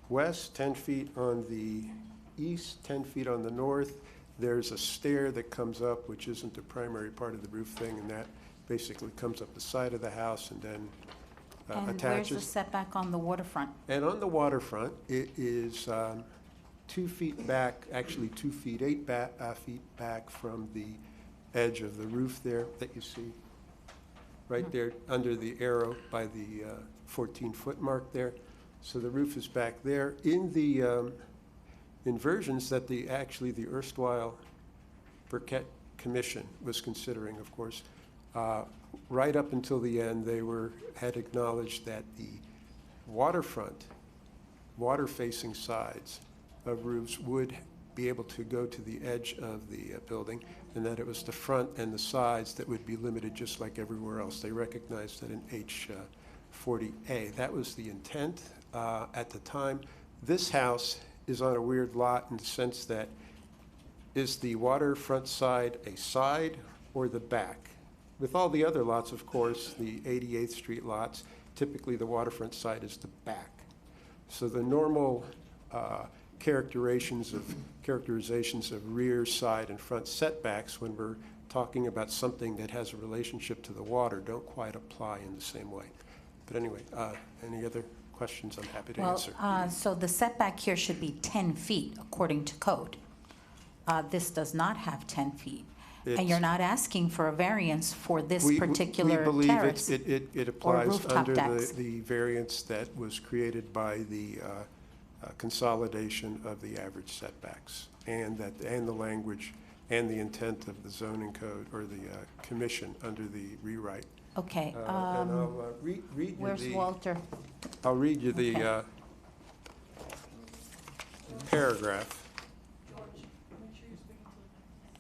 west, 10 feet on the east, 10 feet on the north. There's a stair that comes up, which isn't the primary part of the roof thing, and that basically comes up the side of the house and then And attaches. where's the setback on the waterfront? And on the waterfront, it is 2 feet back, actually 2 feet, 8 feet back from the edge of the roof there that you see, right there under the arrow by the 14-foot mark there. So the roof is back there. In the inversions that the erstwhile Burkett Commission was considering, of course, right up until the end, they had acknowledged that the waterfront, water-facing sides of roofs would be able to go to the edge of the building, and that it was the front and the sides that would be limited just like everywhere else. They recognized that in H40A. That was the intent at the time. This house is on a weird lot in the sense that, is the waterfront side a side or the back? With all the other lots, of course, the 88th Street lots, typically the waterfront side is the back. So the normal characterizations of rear, side, and front setbacks when we're talking about something that has a relationship to the water don't quite apply in the same way. But anyway, any other questions? I'm happy to answer. So the setback here should be 10 feet according to code. This does not have 10 feet. And you're not asking for a variance for this particular terrace We believe it applies under the variance that was created by the consolidation of the average setbacks, and the language and the intent of the zoning code or the commission under the rewrite. Okay. And I'll read you Where's Walter? I'll read you the paragraph.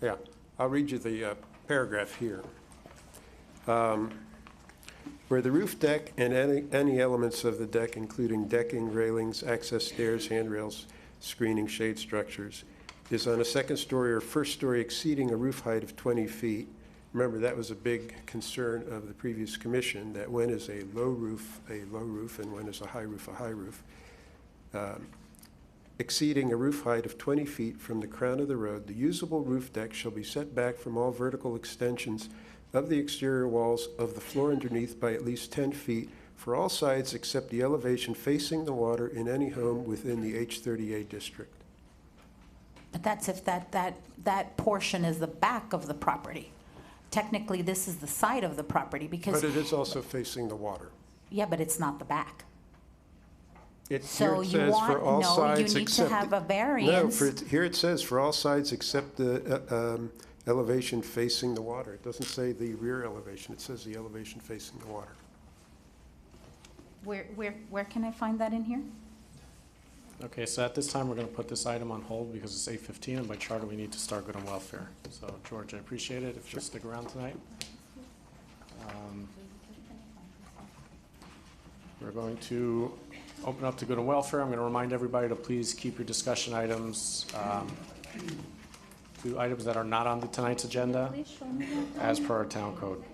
Yeah. I'll read you the paragraph here. Where the roof deck and any elements of the deck, including decking, railings, access stairs, handrails, screening, shade structures, is on a second story or first story exceeding a roof height of 20 feet. Remember, that was a big concern of the previous commission, that when is a low roof, and when is a high roof, a high roof. Exceeding a roof height of 20 feet from the crown of the road, the usable roof deck shall be set back from all vertical extensions of the exterior walls of the floor underneath by at least 10 feet for all sides except the elevation facing the water in any home within the H30A district. But that's if that portion is the back of the property. Technically, this is the side of the property because. But it is also facing the water. Yeah, but it's not the back. Here So it you says want, for all no, sides you need to except have a No, variance. here it says for all sides except the elevation facing the water. It doesn't say the rear elevation, it says the elevation facing the water. Where can I find that in here? Okay, so at this time, we're going to put this item on hold because it's 8:15, and by charter, we need to start good on welfare. So, George, I appreciate it if you'll stick around tonight. We're going to open up to good and welfare. I'm going to remind everybody to please keep your discussion items to items that are not on tonight's agenda as per our town code.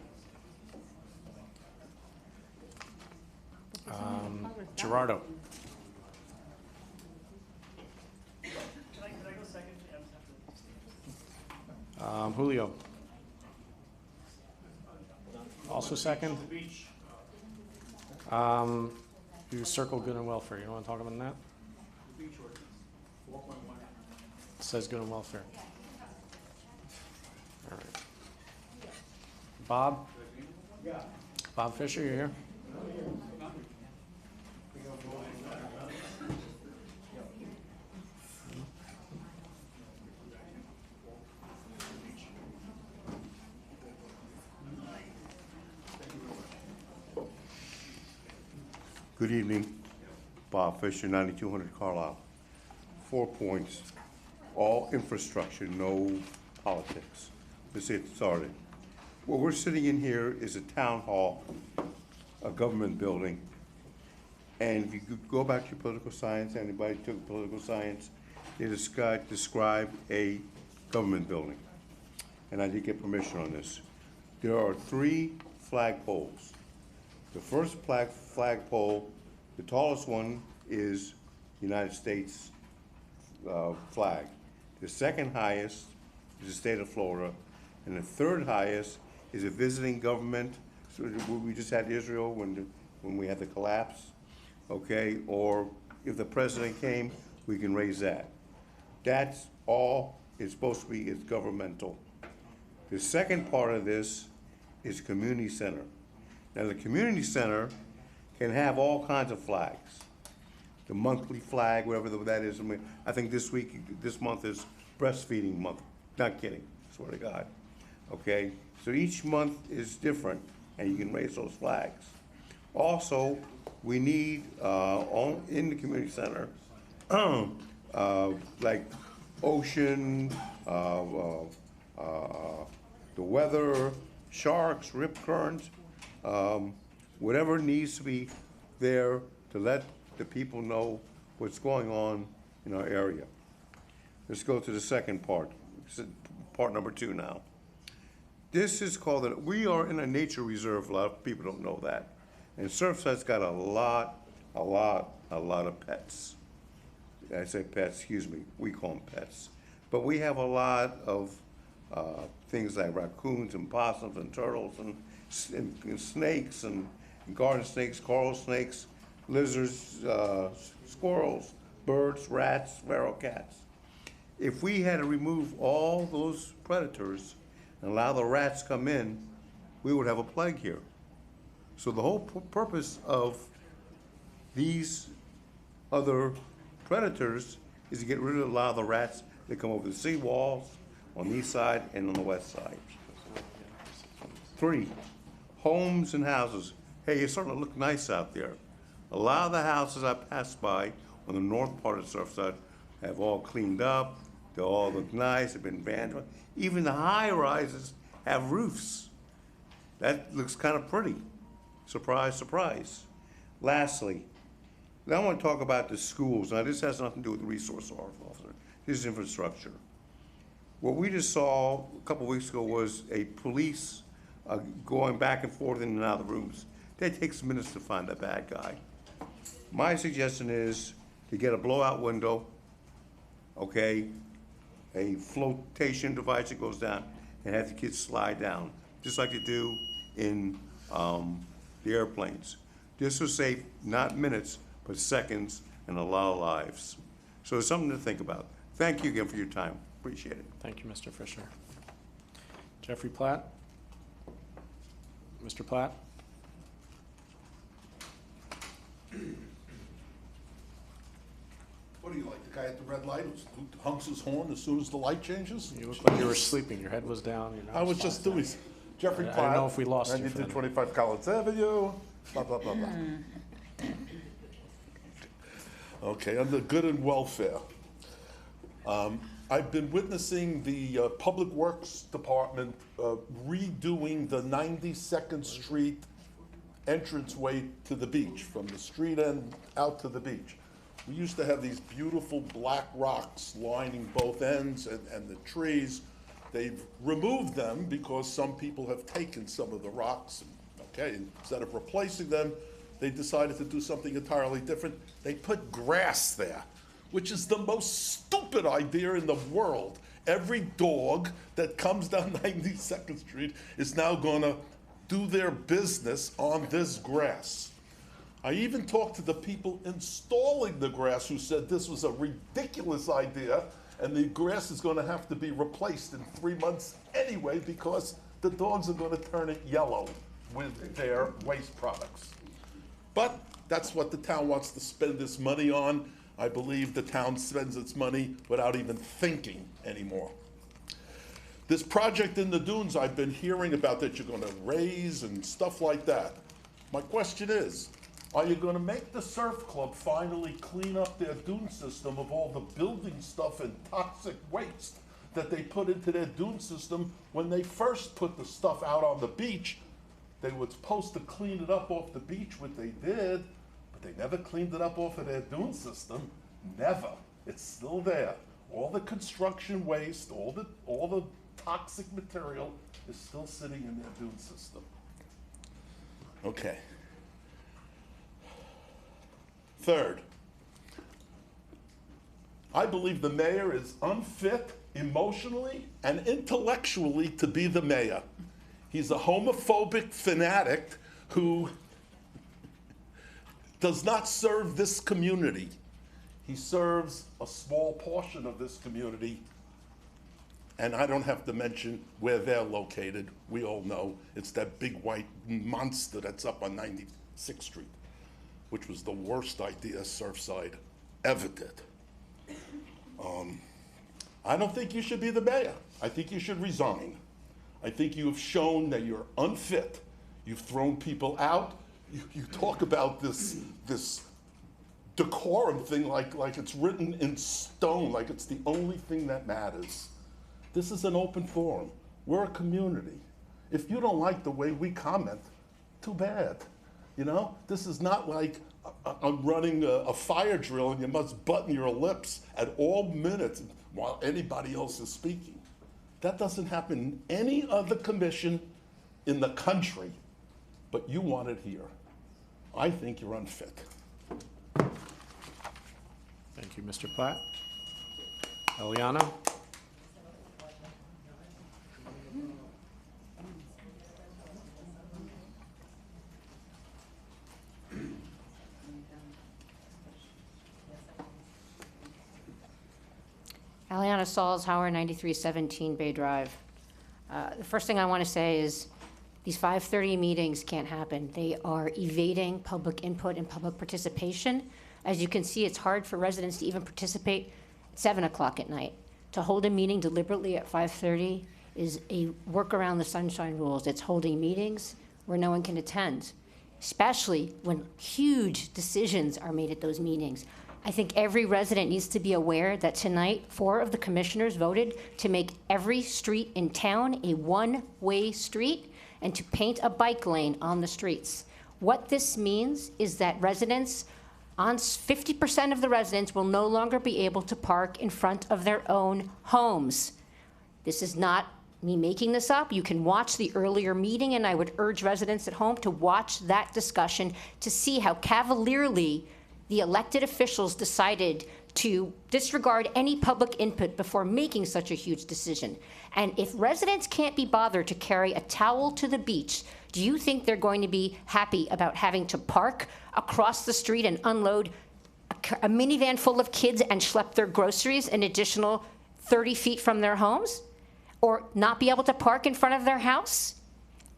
Gerardo. Julio. Also second? You circle good and welfare. You don't want to talk about that? It says good and welfare. All right. Bob? Bob Fisher, you here? Good evening. Bob Fisher, 9200 Carlisle. 4 points. All infrastructure, no politics. Let's get started. What we're sitting in here is a town hall, a government building. And if you could go back to your political science, anybody took political science, they describe a government building. And I did get permission on this. There are 3 flagpoles. The first flagpole, the tallest one, is United States flag. The second highest is the state of Florida, and the third highest is a visiting government. So we just had Israel when we had the collapse, okay? Or if the president came, we can raise that. That's all it's supposed to be. It's governmental. The second part of this is community center. Now, the community center can have all kinds of flags. The monthly flag, whatever that is. I mean, I think this month is breastfeeding month. Not kidding, swear to God. Okay, so each month is different, and you can raise those flags. Also, we need in the community center, like ocean, the weather, sharks, rip currents. Whatever needs to be there to let the people know what's going on in our area. Let's go to the second part, part number 2 now. This is called, we are in a nature reserve. A lot of people don't know that. And Surfside's got a lot of pets. I say pets, excuse me, we call them pets. But we have a lot of things like raccoons and possums and turtles and snakes and garden snakes, coral snakes, lizards, squirrels, birds, rats, feral cats. If we had to remove all those predators and allow the rats come in, we would have a plague here. So the whole purpose of these other predators is to get rid of a lot of the rats that come over the seawalls on the east side and on the west side. 3, homes and houses. Hey, it's starting to look nice out there. A lot of the houses I passed by on the north part of Surfside have all cleaned up. They all look nice, they've been vandalized. Even the high rises have roofs. That looks kind of pretty. Surprise, surprise. Lastly, now I want to talk about the schools. Now this has nothing to do with the resource officer. his infrastructure. What we just saw a couple weeks ago was a police going back and forth in and out of the rooms. That takes minutes to find that bad guy. My suggestion is to get a blowout window, okay, a flotation device that goes down, and have the kids slide down, just like you do in the airplanes. This will save not minutes, but seconds and a lot of lives. So it's something to think about. Thank you again for your time. Appreciate it. Thank you, Mr. Fisher. Jeffrey Platt? Mr. Platt? What do you like, the guy at the red light who honks his horn as soon as the light changes? You look like you were sleeping. Your head was down. You're not I was just doing, Jeffrey Platt. I don't know if we lost you for the 1925 Collins Avenue, blah, blah, blah, blah. Okay, under good and welfare. I've been witnessing the Public Works Department redoing the 92nd Street entranceway to the beach, from the street end out to the beach. We used to have these beautiful black rocks lining both ends and the trees. They've removed them because some people have taken some of the rocks. Okay, instead of replacing them, they decided to do something entirely different. They put grass there, which is the most stupid idea in the world. Every dog that comes down 92nd Street is now gonna do their business on this grass. I even talked to the people installing the grass who said this was a ridiculous idea and the grass is gonna have to be replaced in 3 months anyway because the dogs are gonna turn it yellow with their waste products. But that's what the town wants to spend this money on. I believe the town spends its money without even thinking anymore. This project in the dunes I've been hearing about that you're gonna raise and stuff like that. My question is, are you gonna make the surf club finally clean up their dune system of all the building stuff and toxic waste that they put into their dune system when they first put the stuff out on the beach? They were supposed to clean it up off the beach, what they did, but they never cleaned it up off of their dune system. Never. It's still there. All the construction waste, all the toxic material is still sitting in their dune system. Okay. Third, I believe the mayor is unfit emotionally and intellectually to be the mayor. He's a homophobic fanatic who does not serve this community. He serves a small portion of this community, and I don't have to mention where they're located. We all know it's that big white monster that's up on 96th Street, which was the worst idea Surfside ever did. I don't think you should be the mayor. I think you should resign. I think you have shown that you're unfit. You've thrown people out. You talk about this decorum thing like it's written in stone, like it's the only thing that matters. This is an open forum. We're a community. If you don't like the way we comment, too bad. You know, this is not like I'm running a fire drill and you must button your lips at all minutes while anybody else is speaking. That doesn't happen in any other commission in the country, but you want it here. I think you're unfit. Thank you, Mr. Platt. Eliana? Aliana Salzhauer, 9317 Bay Drive. The first thing I want to say is these 5:30 meetings can't happen. They are evading public input and public participation. As you can see, it's hard for residents to even participate at 7 o'clock at night. To hold a meeting deliberately at 5:30 is a work around the sunshine rules. It's holding meetings where no one can attend, especially when huge decisions are made at those meetings. I think every resident needs to be aware that tonight, 4 of the commissioners voted to make every street in town a one-way street and to paint a bike lane on the streets. What this means is that residents on 50% of the residents will no longer be able to park in front of their own homes. This is not me making this up. You can watch the earlier meeting, and I would urge residents at home to watch that discussion to see how cavalierly the elected officials decided to disregard any public input before making such a huge decision. And if residents can't be bothered to carry a towel to the beach, do you think they're going to be happy about having to park across the street and unload a minivan full of kids and schlep their groceries an additional 30 feet from their homes? Or not be able to park in front of their house?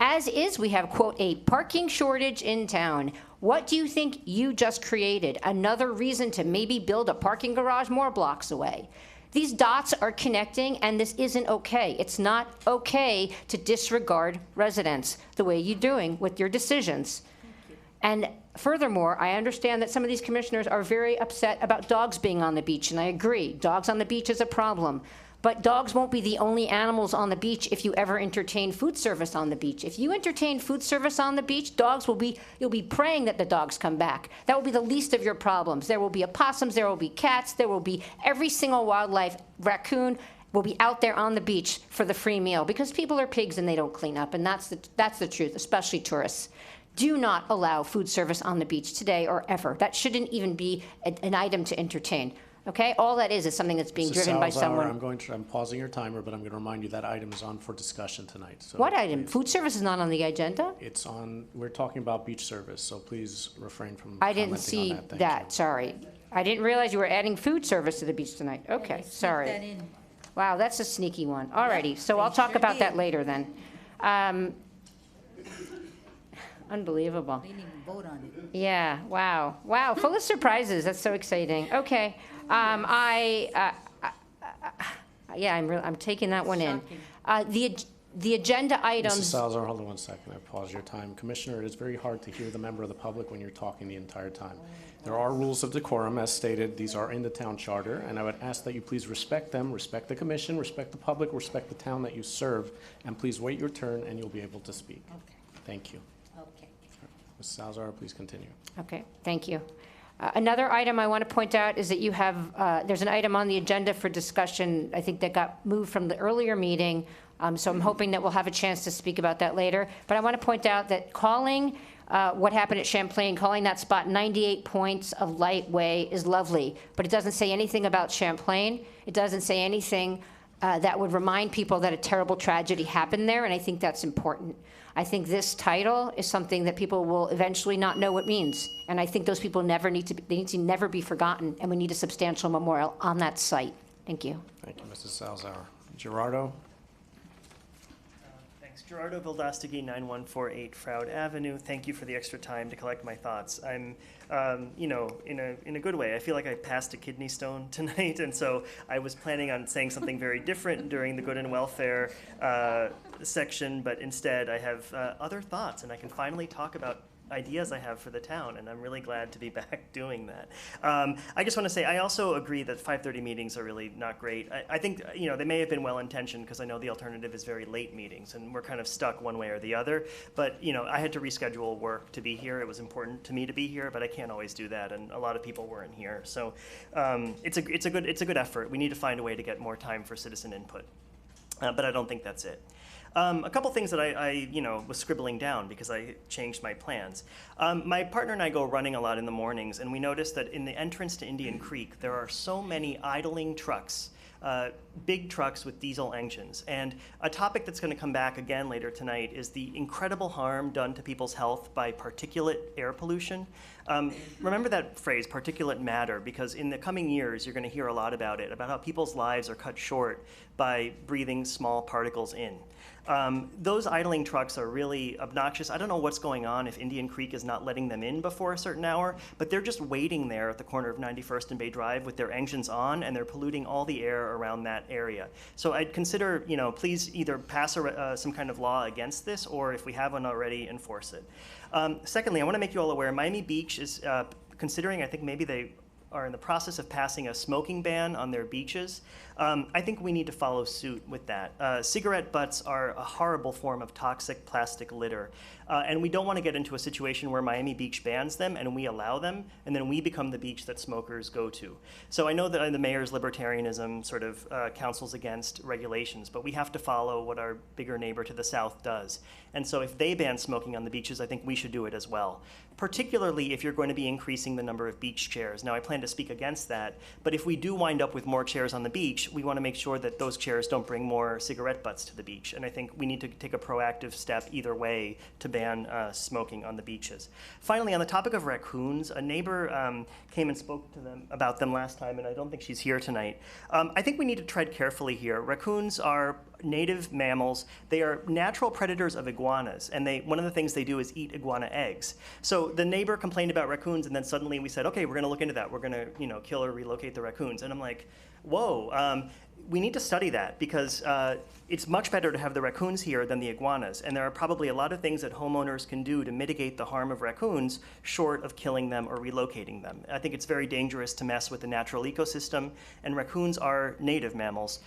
As is, we have, quote, a parking shortage in town. What do you think you just created? Another reason to maybe build a parking garage more blocks away. These dots are connecting, and this isn't okay. It's not okay to disregard residents the way you're doing with your decisions. And furthermore, I understand that some of these commissioners are very upset about dogs being on the beach, and I agree. Dogs on the beach is a problem. But dogs won't be the only animals on the beach if you ever entertain food service on the beach. If you entertain food service on the beach, you'll be praying that the dogs come back. That will be the least of your problems. There will be opossums, there will be cats, there will be every single wildlife. Raccoon will be out there on the beach for the free meal because people are pigs and they don't clean up, and that's the truth, especially tourists. Do not allow food service on the beach today or ever. That shouldn't even be an item to entertain. Okay, all that is something that's being driven by someone. I'm pausing your timer, but I'm going to remind you that item is on for discussion tonight. So what item? Food service is not on the agenda? It's on, we're talking about beach service, so please refrain from I didn't commenting see on that. Thank that, you. sorry. I didn't realize you were adding food service to the beach tonight. Okay, sorry. Wow, that's a sneaky one. Alrighty, so I'll talk about that later then. Unbelievable. They didn't even vote on it. Yeah, wow. Wow, full of surprises. That's so exciting. Okay. I'm taking that one in. The agenda items. Mrs. Salazar, hold on one second. I pause your time. Commissioner, it is very hard to hear the member of the public when you're talking the entire time. There are rules of decorum, as stated. These are in the town charter, and I would ask that you please respect them, respect the commission, respect the public, respect the town that you serve, and please wait your turn and you'll be able to speak. Okay. Thank you. Okay. Mrs. Salazar, please continue. Okay, thank you. Another item I want to point out is that you have, there's an item on the agenda for discussion, I think that got moved from the earlier meeting, so I'm hoping that we'll have a chance to speak about that later. But I want to point out that calling what happened at Champlain, calling that spot 98 points of light way is lovely, but it doesn't say anything about Champlain. It doesn't say anything that would remind people that a terrible tragedy happened there, and I think that's important. I think this title is something that people will eventually not know what means, and I think those people need to never be forgotten, and we need a substantial memorial on that site. Thank you. Thank you, Mrs. Salazar. Gerardo? Thanks. Gerardo Vildostegui, 9148 Froud Avenue. Thank you for the extra time to collect my thoughts. I'm, in a good way. I feel like I passed a kidney stone tonight, and so I was planning on saying something very different during the good and welfare section, but instead I have other thoughts, and I can finally talk about ideas I have for the town, and I'm really glad to be back doing that. I just want to say I also agree that 5:30 meetings are really not great. I think they may have been well-intentioned because I know the alternative is very late meetings, and we're kind of stuck one way or the other. But I had to reschedule work to be here. It was important to me to be here, but I can't always do that, and a lot of people weren't here. So it's a good effort. We need to find a way to get more time for citizen input, but I don't think that's it. A couple things that I was scribbling down because I changed my plans. My partner and I go running a lot in the mornings, and we noticed that in the entrance to Indian Creek, there are so many idling trucks, big trucks with diesel engines. And a topic that's going to come back again later tonight is the incredible harm done to people's health by particulate air pollution. Remember that phrase, particulate matter, because in the coming years, you're going to hear a lot about it, about how people's lives are cut short by breathing small particles in. Those idling trucks are really obnoxious. I don't know what's going on if Indian Creek is not letting them in before a certain hour, but they're just waiting there at the corner of 91st and Bay Drive with their engines on, and they're polluting all the air around that area. So I'd consider, please either pass some kind of law against this, or if we have one already, enforce it. Secondly, I want to make you all aware, Miami Beach is considering, I think maybe they are in the process of passing a smoking ban on their beaches. I think we need to follow suit with that. Cigarette butts are a horrible form of toxic plastic litter. And we don't want to get into a situation where Miami Beach bans them and we allow them, and then we become the beach that smokers go to. So I know that the mayor's libertarianism sort of counsels against regulations, but we have to follow what our bigger neighbor to the south does. And so if they ban smoking on the beaches, I think we should do it as well, particularly if you're going to be increasing the number of beach chairs. Now, I plan to speak against that, but if we do wind up with more chairs on the beach, we want to make sure that those chairs don't bring more cigarette butts to the beach. And I think we need to take a proactive step either way to ban smoking on the beaches. Finally, on the topic of raccoons, a neighbor came and spoke to them about them last time, and I don't think she's here tonight. I think we need to tread carefully here. Raccoons are native mammals. They are natural predators of iguanas, and one of the things they do is eat iguana eggs. So the neighbor complained about raccoons, and then suddenly we said, okay, we're going to look into that. We're going to, kill or relocate the raccoons. And I'm like, whoa. We need to study that because it's much better to have the raccoons here than the iguanas. And there are probably a lot of things that homeowners can do to mitigate the harm of raccoons short of killing them or relocating them. I think it's very dangerous to mess with the natural ecosystem, and raccoons are native mammals.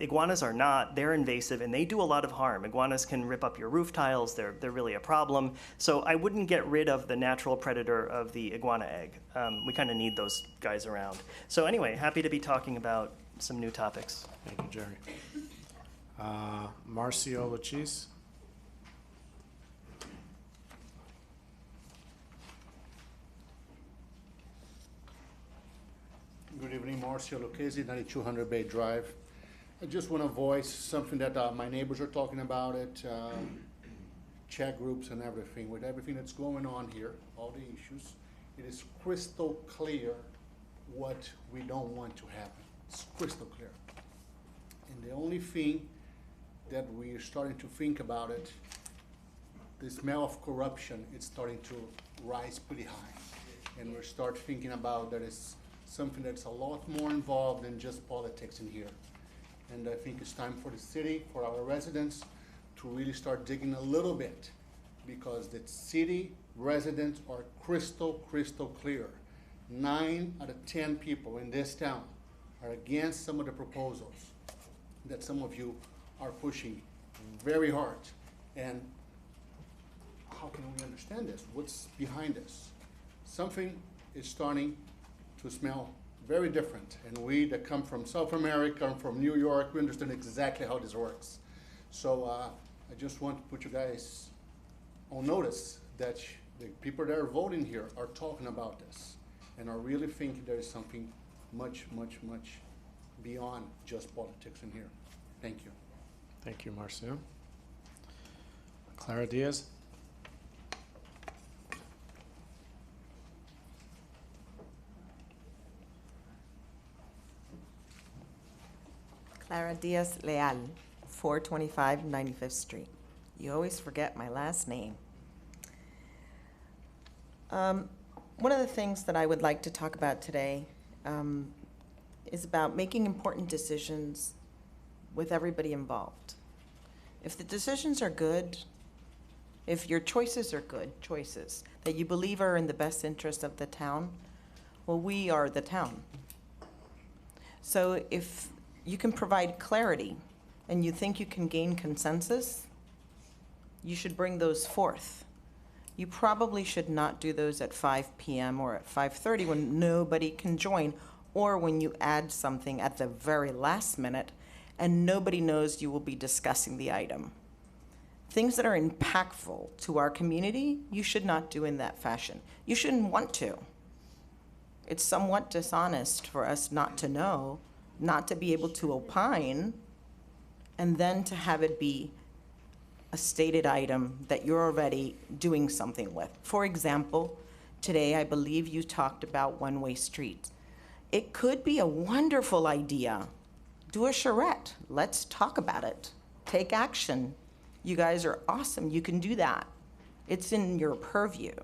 Iguanas are not. They're invasive, and they do a lot of harm. Iguanas can rip up your roof tiles. They're really a problem. So I wouldn't get rid of the natural predator of the iguana egg. We kind of need those guys around. So anyway, happy to be talking about some new topics. Thank you, Jerry. Marcio Luchis. Good evening, Marcio Lucchesi, 9200 Bay Drive. I just want to voice something that my neighbors are talking about it, chat groups and everything. With everything that's going on here, all the issues, it is crystal clear what we don't want to happen. It's crystal clear. And the only thing that we're starting to think about it, the smell of corruption is starting to rise pretty high. And we start thinking about that it's something that's a lot more involved than just politics in here. And I think it's time for the city, for our residents, to really start digging a little bit, because the city residents are crystal clear. 9 out of 10 people in this town are against some of the proposals that some of you are pushing very hard. And how can we understand this? What's behind this? Something is starting to smell very different. And we that come from South America and from New York, we understand exactly how this works. So I just want to put you guys on notice that the people that are voting here are talking about this and are really thinking there is something much beyond just politics in here. Thank you. Thank you, Marcio. Clara Diaz. Clara Diaz Leal, 425 95th Street. You always forget my last name. One of the things that I would like to talk about today is about making important decisions with everybody involved. If the decisions are good, if your choices are good choices that you believe are in the best interest of the town, well, we are the town. So if you can provide clarity and you think you can gain consensus, you should bring those forth. You probably should not do those at 5 p.m. or at 5:30 when nobody can join, or when you add something at the very last minute and nobody knows you will be discussing the item. Things that are impactful to our community, you should not do in that fashion. You shouldn't want to. It's somewhat dishonest for us not to know, not to be able to opine, and then to have it be a stated item that you're already doing something with. For example, today I believe you talked about one-way streets. It could be a wonderful idea. Do a charrette. Let's talk about it. Take action. You guys are awesome. You can do that. It's in your purview.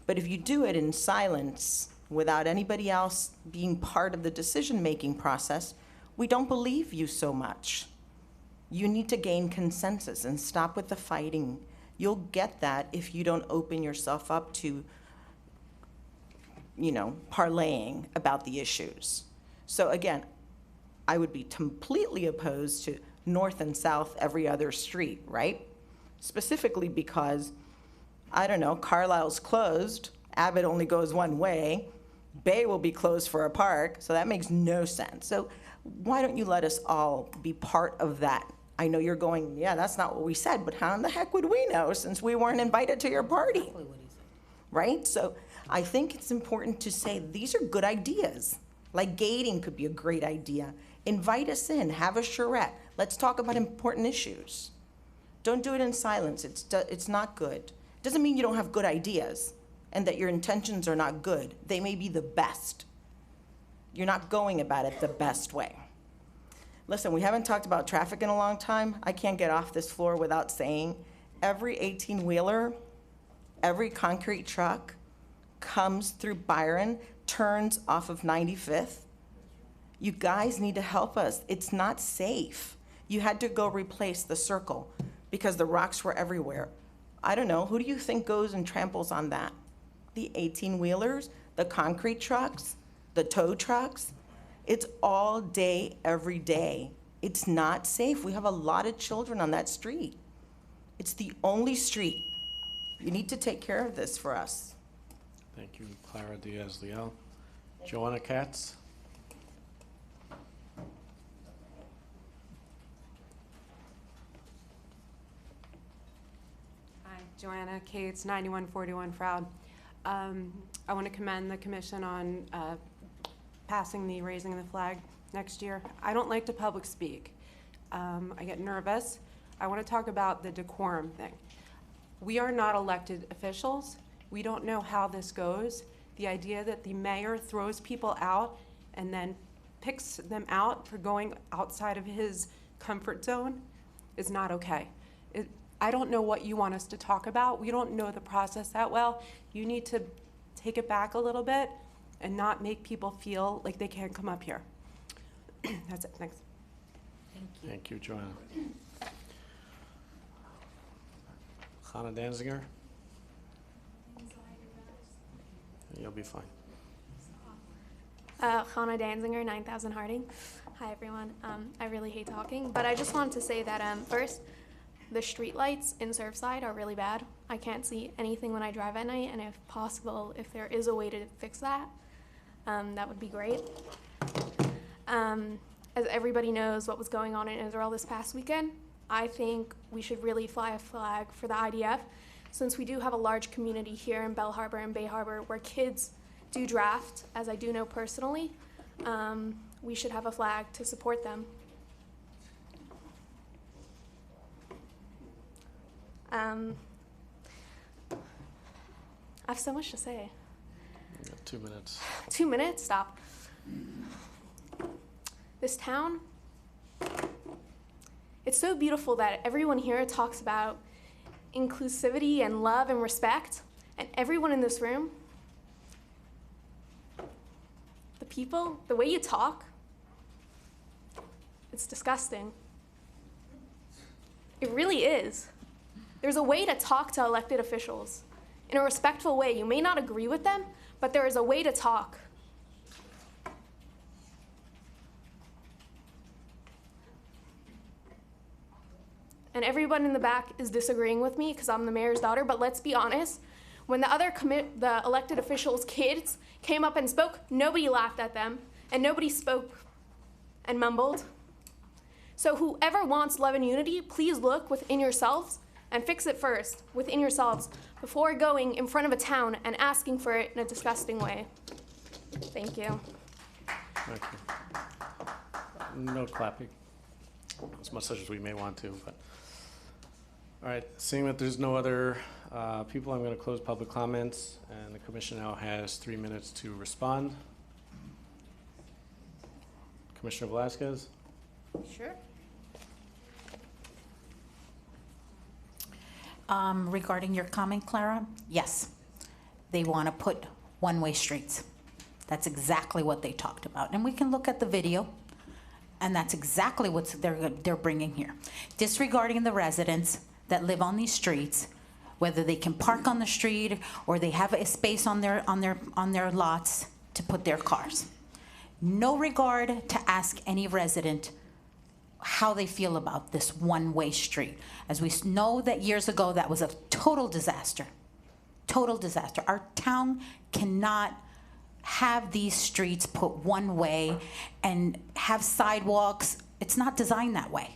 But if you do it in silence, without anybody else being part of the decision-making process, we don't believe you so much. You need to gain consensus and stop with the fighting. You'll get that if you don't open yourself up to parlaying about the issues. So again, I would be completely opposed to north and south every other street, right? Specifically because, I don't know, Carlisle's closed, Abbott only goes one way, Bay will be closed for a park, so that makes no sense. So why don't you let us all be part of that? I know you're going, yeah, that's not what we said, but how in the heck would we know since we weren't invited to your party? Right? So I think it's important to say these are good ideas. Like gating could be a great idea. Invite us in, have a charrette. Let's talk about important issues. Don't do it in silence. It's not good. Doesn't mean you don't have good ideas and that your intentions are not good. They may be the best. You're not going about it the best way. Listen, we haven't talked about traffic in a long time. I can't get off this floor without saying every 18-wheeler, every concrete truck comes through Byron, turns off of 95th. You guys need to help us. It's not safe. You had to go replace the circle because the rocks were everywhere. I don't know, who do you think goes and tramples on that? The 18-wheelers, the concrete trucks, the tow trucks? It's all day, every day. It's not safe. We have a lot of children on that street. It's the only street. You need to take care of this for us. Thank you, Clara Diaz-Leal. Joanna Katz? Hi, Joanna Cates, 9141 Froud. I want to commend the commission on passing the raising the flag next year. I don't like to public speak. I get nervous. I want to talk about the decorum thing. We are not elected officials. We don't know how this goes. The idea that the mayor throws people out and then picks them out for going outside of his comfort zone is not okay. I don't know what you want us to talk about. We don't know the process that well. You need to take it back a little bit and not make people feel like they can't come up here. That's it, thanks. Thank you. Thank you, Joanna. Hannah Danziger? You'll be fine. Hannah Danziger, 9000 Harding. Hi, everyone. I really hate talking, but I just wanted to say that first, the street lights in Surfside are really bad. I can't see anything when I drive at night, and if possible, if there is a way to fix that, that would be great. As everybody knows what was going on in Israel this past weekend, I think we should really fly a flag for the IDF, since we do have a large community here in Bell Harbor and Bay Harbor where kids do draft, as I do know personally. We should have a flag to support them. I have so much to say. You got 2 minutes. 2 minutes? Stop. This town, it's so beautiful that everyone here talks about inclusivity and love and respect, and everyone in this room, the people, the way you talk, it's disgusting. It really is. There's a way to talk to elected officials in a respectful way. You may not agree with them, but there is a way to talk. And everyone in the back is disagreeing with me because I'm the mayor's daughter, but let's be honest. When the elected officials' kids came up and spoke, nobody laughed at them, and nobody spoke and mumbled. So whoever wants love and unity, please look within yourselves and fix it first within yourselves before going in front of a town and asking for it in a disgusting way. Thank you. Thank you. No clapping, as much as we may want to, but. All right, seeing that there's no other people, I'm going to close public comments, and the commission now has 3 minutes to respond. Commissioner Velasquez? Sure. Regarding your comment, Clara, yes, they want to put one-way streets. That's exactly what they talked about. And we can look at the video, and that's exactly what they're bringing here. Disregarding the residents that live on these streets, whether they can park on the street or they have a space on their lots to put their cars. No regard to ask any resident how they feel about this one-way street. As we know that years ago, that was a total disaster. Total disaster. Our town cannot have these streets put one way and have sidewalks. It's not designed that way.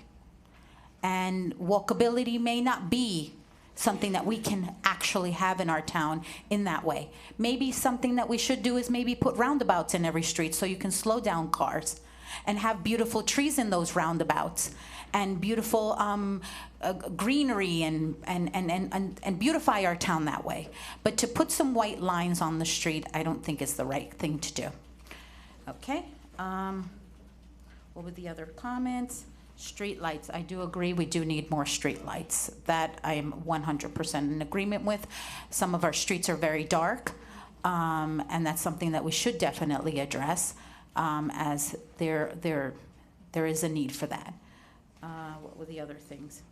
And walkability may not be something that we can actually have in our town in that way. Maybe something that we should do is maybe put roundabouts in every street so you can slow down cars and have beautiful trees in those roundabouts and beautiful greenery and beautify our town that way. But to put some white lines on the street, I don't think is the right thing to do. Okay. What were the other comments? Street lights, I do agree, we do need more street lights. That I am 100% in agreement with. Some of our streets are very dark, and that's something that we should definitely address, as there is a need for that. What were the other things?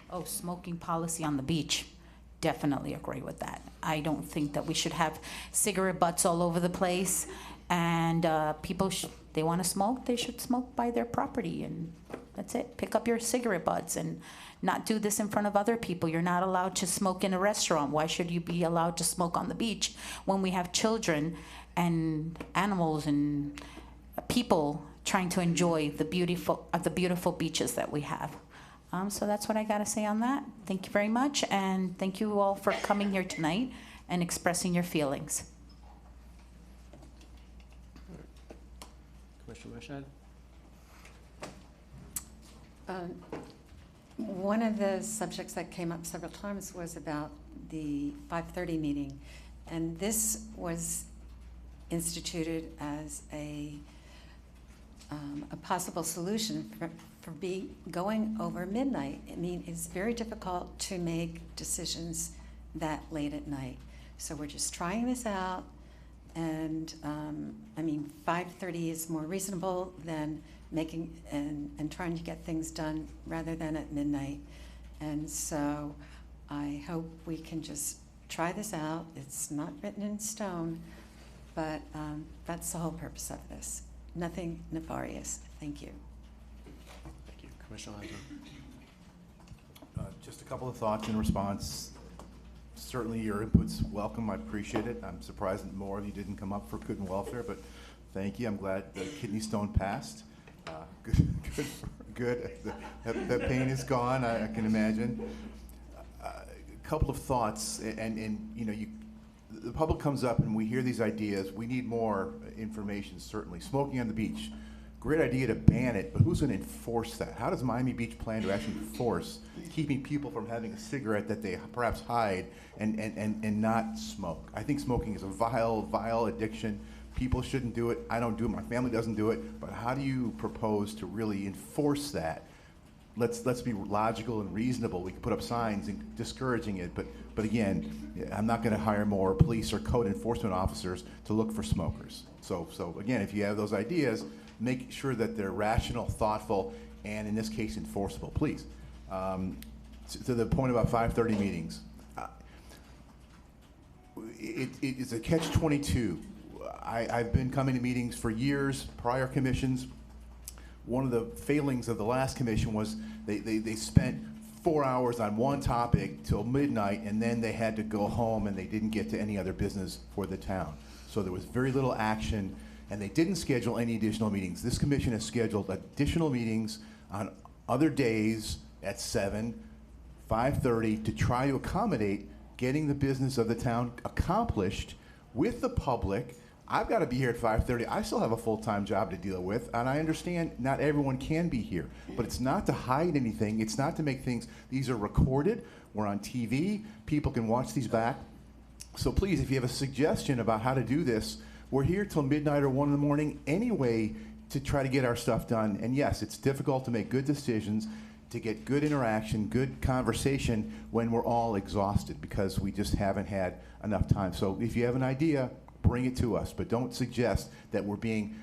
Oh, smoking policy on the beach. Definitely agree with that. I don't think that we should have cigarette butts all over the place, and people, they want to smoke, they should smoke by their property, and that's it. Pick up your cigarette butts and not do this in front of other people. You're not allowed to smoke in a restaurant. Why should you be allowed to smoke on the beach when we have children and animals and people trying to enjoy the beautiful beaches that we have? So that's what I got to say on that. Thank you very much, and thank you all for coming here tonight and expressing your feelings. Commissioner Mashed? One of the subjects that came up several times was about the 5:30 meeting, and this was instituted as a possible solution for going over midnight. I mean, it's very difficult to make decisions that late at night. So we're just trying this out, and I mean, 5:30 is more reasonable than making and trying to get things done rather than at midnight. And so I hope we can just try this out. It's not written in stone, but that's the whole purpose of this. Nothing nefarious. Thank you. Thank you. Commissioner Lanza? Just a couple of thoughts in response. Certainly your input's welcome. I appreciate it. I'm surprised that more of you didn't come up for good and welfare, but thank you. I'm glad the kidney stone passed. Good. The pain is gone, I can imagine. A couple of thoughts, and you know, the public comes up and we hear these ideas. We need more information, certainly. Smoking on the beach, great idea to ban it, but who's going to enforce that? How does Miami Beach plan to actually enforce keeping people from having a cigarette that they perhaps hide and not smoke? I think smoking is a vile addiction. People shouldn't do it. I don't do it. My family doesn't do it. But how do you propose to really enforce that? Let's be logical and reasonable. We can put up signs and discouraging it, but again, I'm not going to hire more police or code enforcement officers to look for smokers. So again, if you have those ideas, make sure that they're rational, thoughtful, and in this case, enforceable. Please. To the point about 5:30 meetings, it's a catch-22. I've been coming to meetings for years, prior commissions. One of the failings of the last commission was they spent 4 hours on one topic till midnight, and then they had to go home and they didn't get to any other business for the town. So there was very little action, and they didn't schedule any additional meetings. This commission has scheduled additional meetings on other days at 7, 5:30 to try to accommodate getting the business of the town accomplished with the public. I've got to be here at 5:30. I still have a full-time job to deal with, and I understand not everyone can be here. But it's not to hide anything. It's not to make things. These are recorded. We're on TV. People can watch these back. So please, if you have a suggestion about how to do this, we're here till midnight or 1 in the morning anyway to try to get our stuff done. And yes, it's difficult to make good decisions, to get good interaction, good conversation when we're all exhausted because we just haven't had enough time. So if you have an idea, bring it to us, but don't suggest that we're being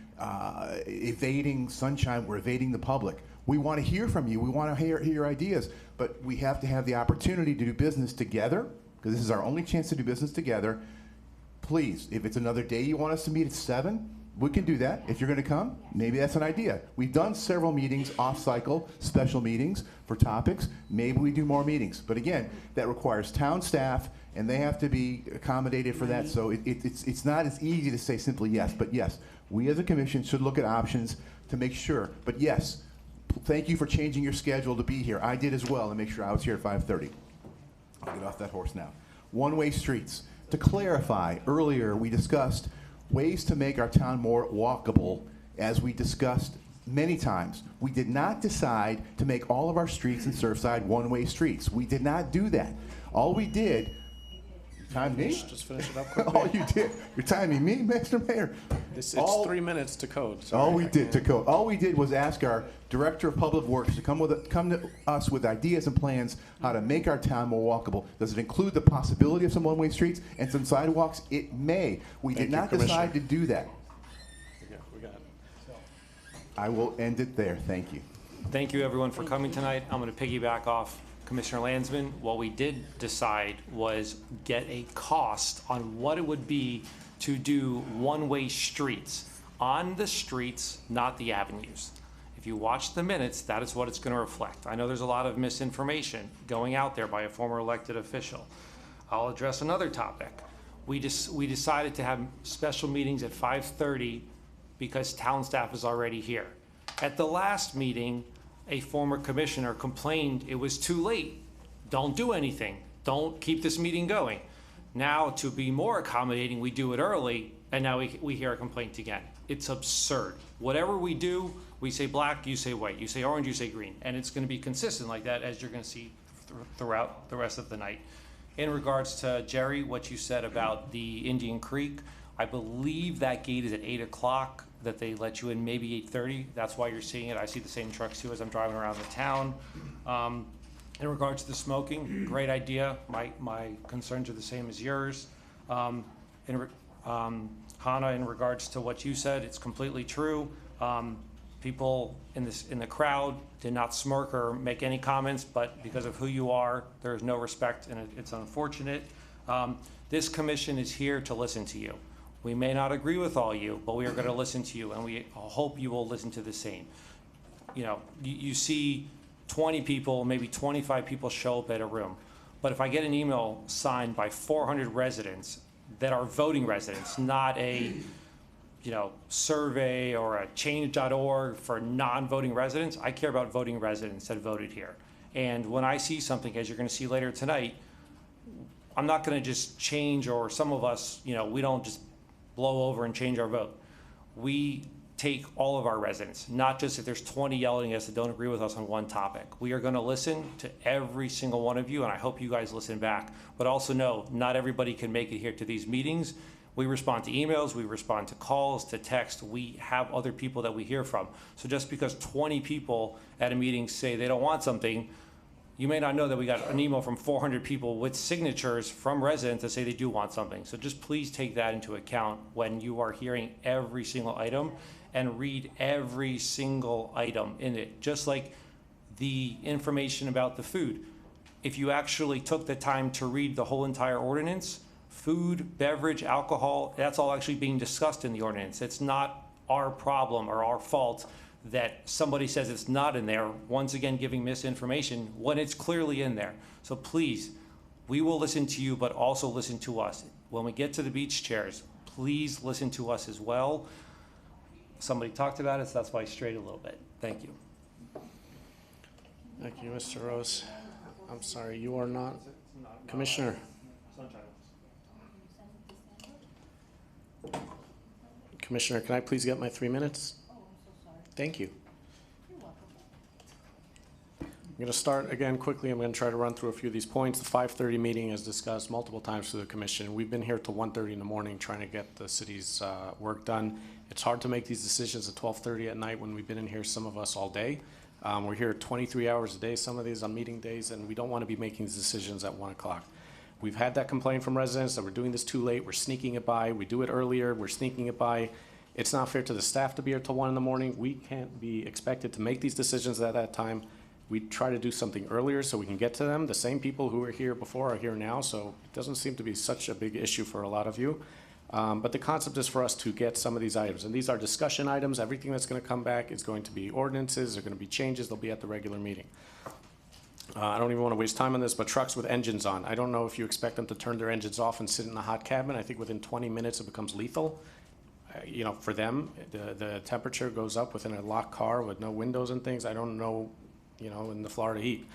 evading sunshine, we're evading the public. We want to hear from you. We want to hear your ideas. But we have to have the opportunity to do business together, because this is our only chance to do business together. Please, if it's another day you want us to meet at 7, we can do that. If you're going to come, maybe that's an idea. We've done several meetings off-cycle, special meetings for topics. Maybe we do more meetings. But again, that requires town staff, and they have to be accommodated for that. So it's not as easy to say simply yes. But yes, we as a commission should look at options to make sure. But yes, thank you for changing your schedule to be here. I did as well, to make sure I was here at 5:30. I'll get off that horse now. One-way streets. To clarify, earlier we discussed ways to make our town more walkable, as we discussed many times. We did not decide to make all of our streets in Surfside one-way streets. We did not do that. All we did, time me? Just finish it up quickly. All you did, you're timing me, Mr. Mayor. It's 3 minutes to code. Sorry, All we did was ask our Director of Public Works to come to us with ideas and plans how to make our town more walkable. Does it include the possibility of some one-way streets and some sidewalks? It may. We did not decide to do that. Yeah, we got it. I will end it there. Thank you. Thank you, everyone, for coming tonight. I'm going to piggyback off Commissioner Landsman. What we did decide was get a cost on what it would be to do one-way streets on the streets, not the avenues. If you watch the minutes, that is what it's going to reflect. I know there's a lot of misinformation going out there by a former elected official. I'll address another topic. We decided to have special meetings at 5:30 because town staff is already here. At the last meeting, a former commissioner complained it was too late. Don't do anything. Don't keep this meeting going. Now, to be more accommodating, we do it early, and now we hear a complaint again. It's absurd. Whatever we do, we say black, you say white. You say orange, you say green. And it's going to be consistent like that, as you're going to see throughout the rest of the night. In regards to, Jerry, what you said about the Indian Creek, I believe that gate is at 8 o'clock, that they let you in maybe 8:30. That's why you're seeing it. I see the same trucks too as I'm driving around the town. In regards to the smoking, great idea. My concerns are the same as yours. Hannah, in regards to what you said, it's completely true. People in the crowd did not smirk or make any comments, but because of who you are, there is no respect, and it's unfortunate. This commission is here to listen to you. We may not agree with all you, but we are going to listen to you, and we hope you will listen to the same. You know, you see 20 people, maybe 25 people show up at a room. But if I get an email signed by 400 residents that are voting residents, not a survey or a change.org for non-voting residents, I care about voting residents that voted here. And when I see something, as you're going to see later tonight, I'm not going to just change, or some of us, we don't just blow over and change our vote. We take all of our residents, not just if there's 20 yelling at us that don't agree with us on one topic. We are going to listen to every single one of you, and I hope you guys listen back. But also know, not everybody can make it here to these meetings. We respond to emails, we respond to calls, to text. We have other people that we hear from. So just because 20 people at a meeting say they don't want something, you may not know that we got an email from 400 people with signatures from residents that say they do want something. So just please take that into account when you are hearing every single item, and read every single item in it. Just like the information about the food. If you actually took the time to read the whole entire ordinance, food, beverage, alcohol, that's all actually being discussed in the ordinance. It's not our problem or our fault that somebody says it's not in there, once again giving misinformation when it's clearly in there. So please, we will listen to you, but also listen to us. When we get to the beach chairs, please listen to us as well. Somebody talked about it, so that's why I strayed a little bit. Thank you. Thank you, Mr. Rose. I'm sorry, you are not Commissioner. Commissioner, can I please get my 3 minutes? Thank you. I'm going to start again quickly. I'm going to try to run through a few of these points. The 5:30 meeting is discussed multiple times through the commission. We've been here till 1:30 in the morning trying to get the city's work done. It's hard to make these decisions at 12:30 at night when we've been in here, some of us, all day. We're here 23 hours a day, some of these on meeting days, and we don't want to be making these decisions at 1 o'clock. We've had that complaint from residents that we're doing this too late, we're sneaking it by, we do it earlier, we're sneaking it by. It's not fair to the staff to be here till 1 in the morning. We can't be expected to make these decisions at that time. We try to do something earlier so we can get to them. The same people who were here before are here now, so it doesn't seem to be such a big issue for a lot of you. But the concept is for us to get some of these items. And these are discussion items. Everything that's going to come back is going to be ordinances. There are going to be changes. They'll be at the regular meeting. I don't even want to waste time on this, but trucks with engines on. I don't know if you expect them to turn their engines off and sit in the hot cabin. I think within 20 minutes it becomes lethal. You know, for them, the temperature goes up within a locked car with no windows and things. I don't know, you know, in the Florida heat.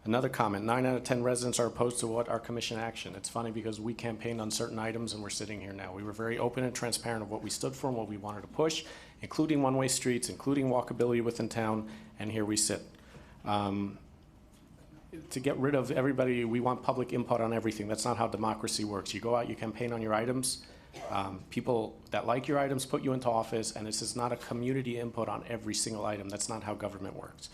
Another comment, 9 out of 10 residents are opposed to what our commission action. It's funny because we campaigned on certain items and we're sitting here now. We were very open and transparent of what we stood for and what we wanted to push, including one-way streets, including walkability within town, and here we sit. To get rid of everybody, we want public input on everything. That's not how democracy works. You go out, you campaign on your items. People that like your items put you into office, and this is not a community input on every single item. That's not how government works.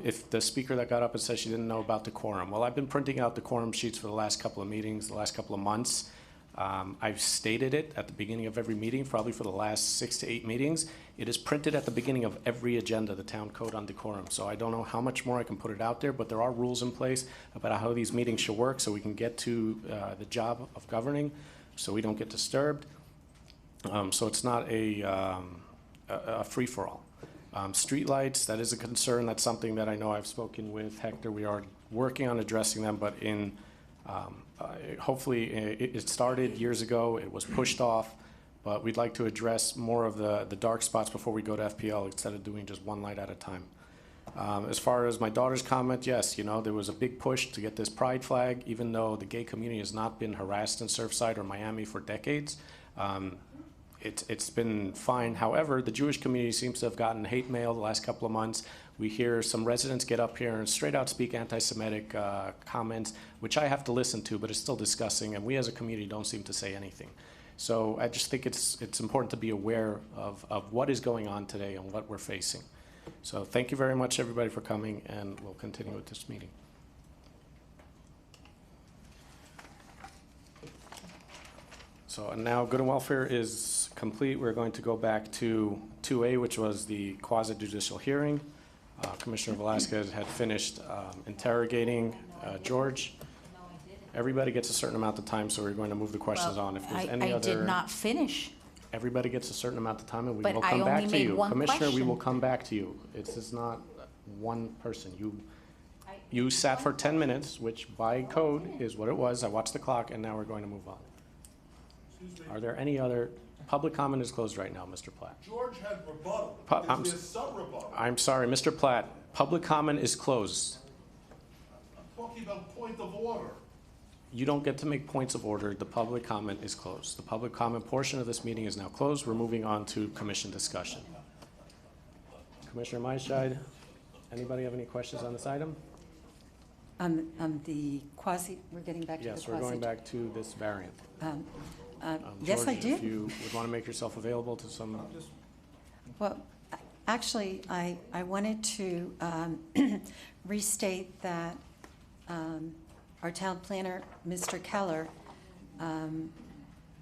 If the speaker that got up and said she didn't know about decorum, well, I've been printing out decorum sheets for the last couple of meetings, the last couple of months. I've stated it at the beginning of every meeting, probably for the last 6 to 8 meetings. It is printed at the beginning of every agenda, the town code on decorum. So I don't know how much more I can put it out there, but there are rules in place about how these meetings should work so we can get to the job of governing, so we don't get disturbed. So it's not a free-for-all. Streetlights, that is a concern. That's something that I know I've spoken with Hector. We are working on addressing them, but in hopefully it started years ago. It was pushed off, but we'd like to address more of the dark spots before we go to FPL instead of doing just one light at a time. As far as my daughter's comment, yes, you know, there was a big push to get this pride flag, even though the gay community has not been harassed in Surfside or Miami for decades. It's been fine. However, the Jewish community seems to have gotten hate mail the last couple of months. We hear some residents get up here and straight out speak anti-Semitic comments, which I have to listen to, but it's still disgusting, and we as a community don't seem to say anything. So I just think it's important to be aware of what is going on today and what we're facing. So thank you very much, everybody, for coming, and we'll continue with this meeting. So and now good and welfare is complete. We're going to go back to 2A, which was the quasi-judicial hearing. Commissioner Velasquez had finished interrogating George. Everybody gets a certain amount of time, so we're going to move the questions on. If there's any other, I did not finish. Everybody gets a certain amount of time, and we But will I come back only to made you. one Commissioner, we question. will come back to you. It's not one person. You sat for 10 minutes, which by code is what it was. I watched the clock, and now we're going to move on. Are there any other? Public comment is closed right now, Mr. Platt. George had rebuttal. Is there some rebuttal? I'm sorry, Mr. Platt. Public comment is closed. I'm talking about point of order. You don't get to make points of order. The public comment is closed. The public comment portion of this meeting is now closed. We're moving on to commission discussion. Commissioner Meischeid, anybody have any questions on this item? On the quasi, we're getting back to the quasi. Yes, we're going back to this variant. Yes, I George, do. if you would want to make yourself available to some. Well, actually, I wanted to restate that our town planner, Mr. Keller,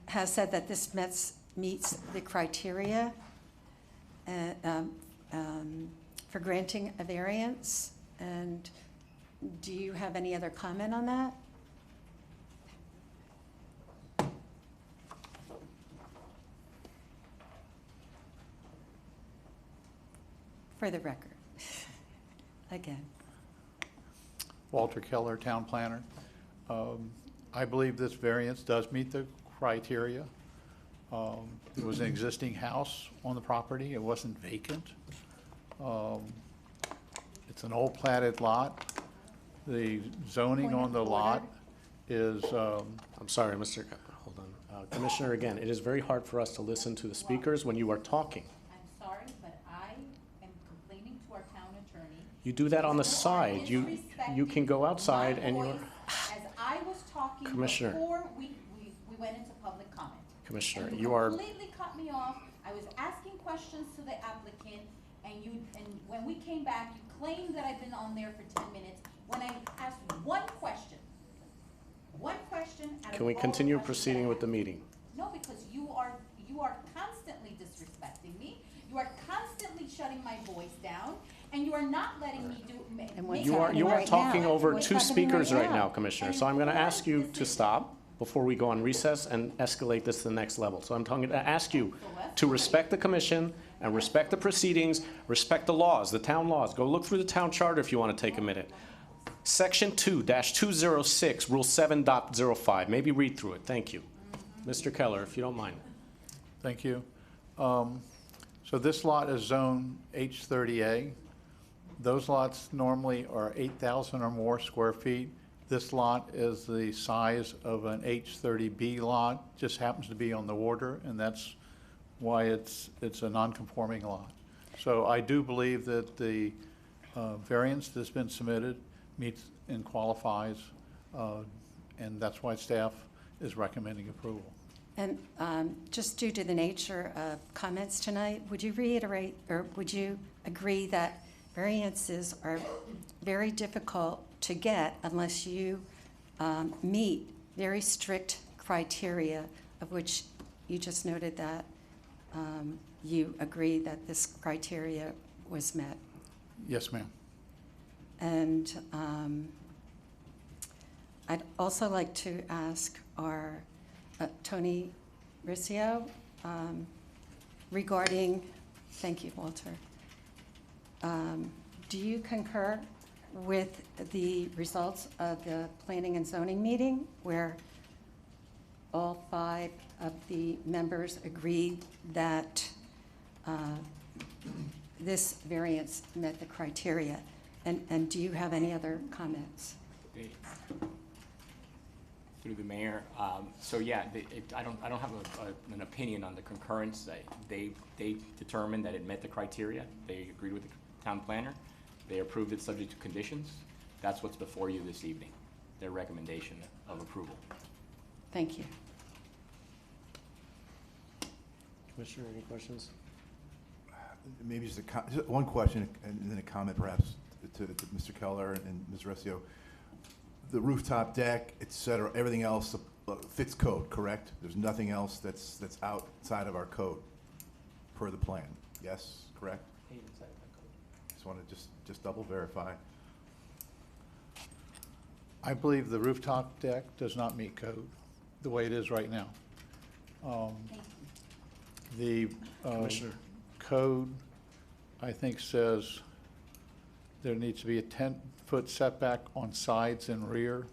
has said that this meets the criteria for granting a variance. And do you have any other comment on that? For the record, again. Walter Keller, Town Planner. I believe this variance does meet the criteria. There was an existing house on the property. It wasn't vacant. It's an old platted lot. The zoning on the lot is... I'm sorry, Mr. Hold on. Commissioner, again, it is very hard for us to listen to the speakers when you are talking. I'm sorry, but I am complaining to our town attorney. You do that on the side. You can go outside and you're... As I was talking Commissioner. before we went into public comment. Commissioner, And you are... completely cut me off. I was asking questions to the applicant, and when we came back, you claimed that I've been on there for 10 minutes when I asked one question. One question out of Can we all the continue questions proceeding that I with the asked. meeting? No, because you are constantly You are constantly shutting my voice down, and you are not letting me do. You are talking over two speakers right now, Commissioner, so I'm going to ask you to stop before we go on recess and escalate this to the next level. So I'm going to ask you to respect the commission and respect the proceedings, respect the laws, the town laws. Go look through the town charter if you want to take a minute. Section 2-206, Rule 7.05. Maybe read through it. Thank you. Mr. Keller, if you don't mind. Thank you. So this lot is zone H30A. Those lots normally are 8,000 or more square feet. This lot is the size of an H30B lot, just happens to be on the water, and that's why it's a non-conforming lot. So I do believe that the variance that's been submitted meets and qualifies, and that's why staff is recommending approval. And just due to the nature of comments tonight, would you reiterate, or would you agree that variances are very difficult to get unless you meet very strict criteria, of which you just noted that you agree that this criteria was met? Yes, ma'am. And I'd also like to ask our Tony Riccio regarding, thank you, Walter. Do you concur with the results of the planning and zoning meeting where all 5 of the members agreed that this variance met the criteria? And do you have any other comments? Through the mayor, so yeah, I don't have an opinion on the concurrence. They determined that it met the criteria. They agreed with the town planner. They approved it subject to conditions. That's what's before you this evening, their recommendation of approval. Thank you. Commissioner, any questions? Maybe just one question and then a comment perhaps to Mr. Keller and Ms. Riccio. The rooftop deck, et cetera, everything else fits code, correct? There's nothing else that's outside of our code per the plan. Yes, correct? Just want to just double verify. I believe the rooftop deck does not meet code the way it is right now. The code, I think, says there needs to be a 10-foot setback on sides and rear.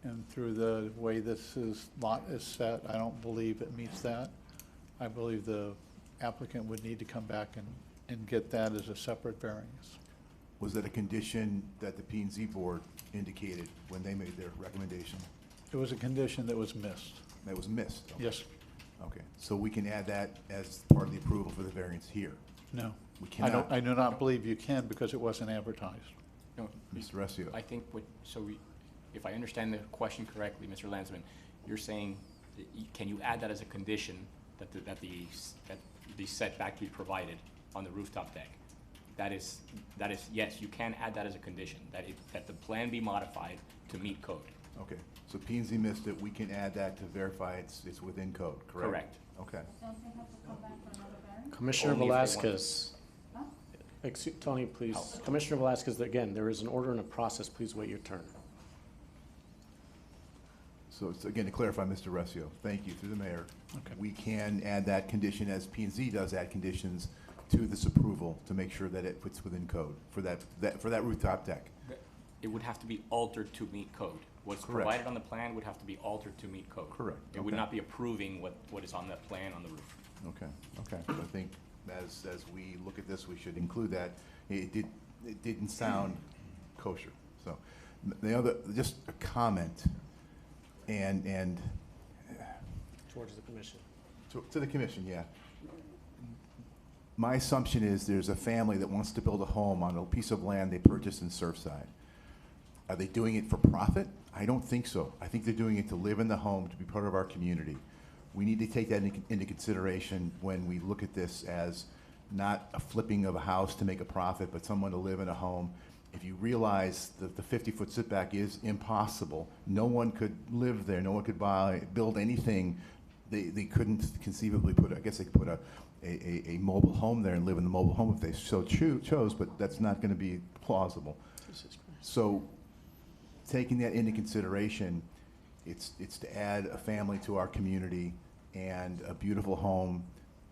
And through the way this lot is set, I don't believe it meets that. I believe the applicant would need to come back and get that as a separate variance. Was that a condition that the P&Z board indicated when they made their recommendation? It was a condition that was missed. That was missed? Okay. Yes. Okay, so we can add that as part of the approval for the variance here? No. We cannot? I do not believe you can because it wasn't advertised. No, Mr. Riccio. I think if I understand the question correctly, Mr. Landsman, you're saying, can you add that as a condition that the setback be provided on the rooftop deck? That is yes, you can add that as a condition, that the plan be modified to meet code. Okay, so P&Z missed it, we can add that to verify it's within code, correct? Correct. Okay. Commissioner Velasquez. Tony, please. Commissioner Velasquez, again, there is an order and a process. Please wait your turn. So it's, again, to clarify, Mr. Riccio, thank you, through the mayor. Okay. We can add that condition as P&Z does add conditions to this approval to make sure that it fits within code for that rooftop deck. It would have to be altered to meet code. What's Correct. provided on the plan would have to be altered to meet code. Correct. It would Okay. not be approving what is on the plan on the roof. Okay, okay. So I think as we look at this, we should include that. It didn't sound kosher. So the other, just a comment and Towards the commission. to the commission, yeah. My assumption is there's a family that wants to build a home on a piece of land they purchased in Surfside. Are they doing it for profit? I don't think so. I think they're doing it to live in the home, to be part of our community. We need to take that into consideration when we look at this as not a flipping of a house to make a profit, but someone to live in a home. If you realize that the 50-foot setback is impossible, no one could live there, no one could build anything. They couldn't conceivably I guess they could put a mobile home there and live in the mobile home if they so chose, but that's not going to be plausible. So taking that into consideration, it's to add a family to our community and a beautiful home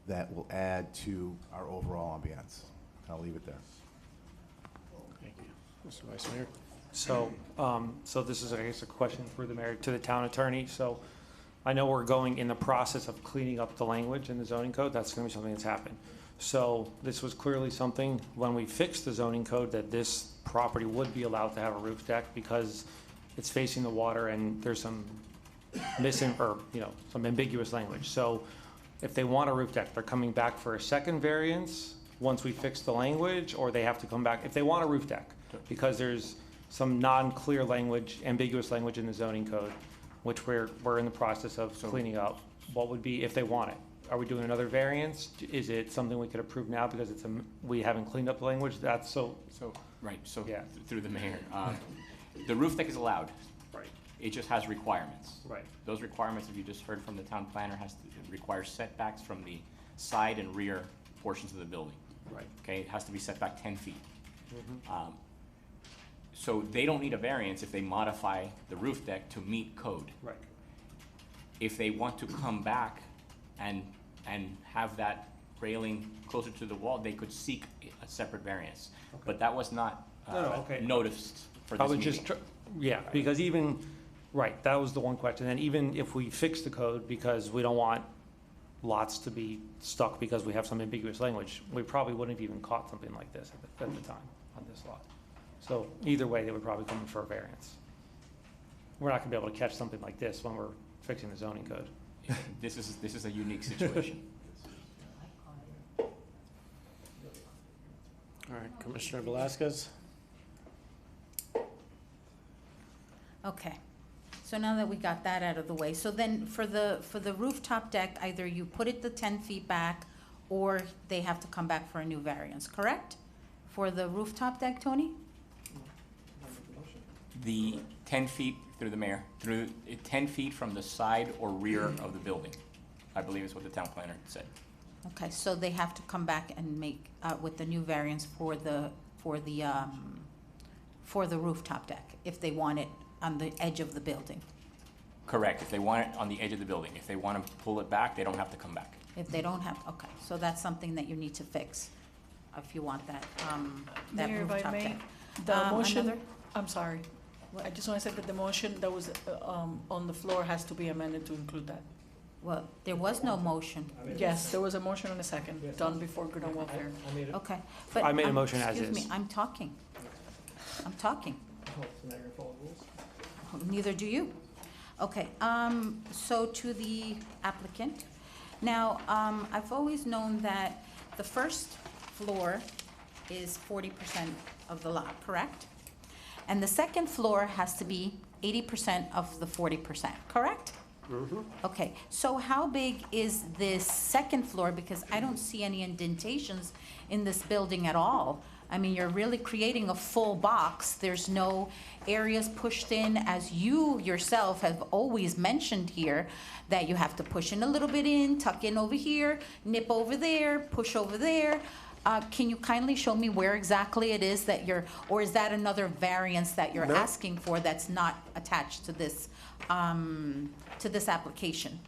that will add to our overall ambiance. I'll leave it there. Thank you. Mr. Vice Mayor? So, so this is, I guess, a question for the mayor to the town attorney. So I know we're going in the process of cleaning up the language in the zoning code. That's going to be something that's happened. So this was clearly something, when we fixed the zoning code, that this property would be allowed to have a roof deck because it's facing the water and there's some some ambiguous language. So if they want a roof deck, they're coming back for a second variance once we fix the language, or they have to come back if they want a roof deck, because there's some non-clear language, ambiguous language in the zoning code, which we're in the process of cleaning up. What would be if they want it? Are we doing another variance? Is it something we could approve now because we haven't cleaned up the language? That's Right, so Yeah. through the mayor, the roof deck is allowed. Right. It just has requirements. Right. Those requirements, if you just heard from the town planner, requires setbacks from the side and rear portions of the building. Right. Okay, it has to be set back 10 feet. Mhm. So they don't need a variance if they modify the roof deck to meet code. Right. If they want to come back and have that railing closer to the wall, they could seek a separate variance. But that was not okay. noticed for I this was meeting. just, yeah, because even, right, that was the one question. And even if we fix the code, because we don't want lots to be stuck because we have some ambiguous language, we probably wouldn't have even caught something like this at the time on this lot. So either way, they would probably come in for a variance. We're not gonna be able to catch something like this when we're fixing the zoning code. This is a unique situation. All right, Commissioner Velasquez? Okay, so now that we got that out of the way, so then for the rooftop deck, either you put it the 10 feet back or they have to come back for a new variance, correct? For the rooftop deck, Tony? The 10 feet, through the mayor, 10 feet from the side or rear of the building, I believe is what the town planner said. Okay, so they have to come back and make, with the new variance for the rooftop deck, if they want it on the edge of the building. Correct, if they want it on the edge of the building. If they want to pull it back, they don't have to come back. If they don't have, okay, so that's something that you need to fix, if you want that Mayor, if I rooftop may, deck. the motion, Another? I'm sorry. I just want to say that the motion that was on the floor has to be amended to include that. Well, there was no motion. Yes, there was a motion and a second, done before good and welfare. Okay. I made a motion as Excuse is. me, I'm talking. Neither do you. Okay, so to the applicant. Now, I've always known that the first floor is 40% of the lot, correct? And the second floor has to be 80% of the 40%, correct? Okay, so how big is this second floor? Because I don't see any indentations in this building at all. I mean, you're really creating a full box. There's no areas pushed in, as you yourself have always mentioned here, that you have to push in a little bit in, tuck in over here, nip over there, push over there. Can you kindly show me where exactly it is that you're, or is that another variance that you're No. asking for that's not attached to this application?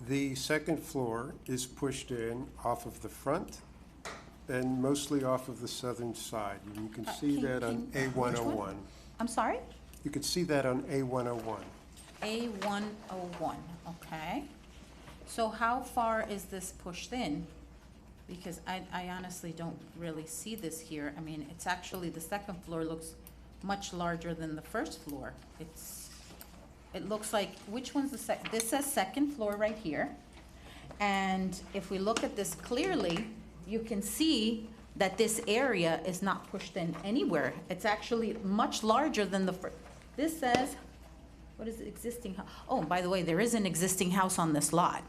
The second floor is pushed in off of the front and mostly off of the southern side. And you can see that on A101. I'm sorry? You can see that on A101. A101, okay. So how far is this pushed in? Because I honestly don't really see this here. I mean, it's actually, the second floor looks much larger than the first floor. It looks like, which one's the this says second floor right here. And if we look at this clearly, you can see that this area is not pushed in anywhere. It's actually much larger than the first. This says, what is the existing house? Oh, by the way, there is an existing house on this lot,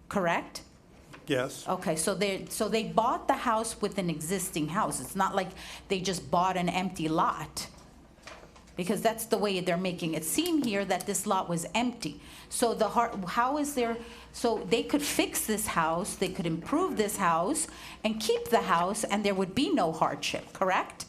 correct? Yes. Okay, so they bought the house with an existing house. It's not like they just bought an empty lot. Because that's the way they're making it seem here, that this lot was empty. So how is there, so they could fix this house, they could improve this house and keep the house, and there would be no hardship, correct?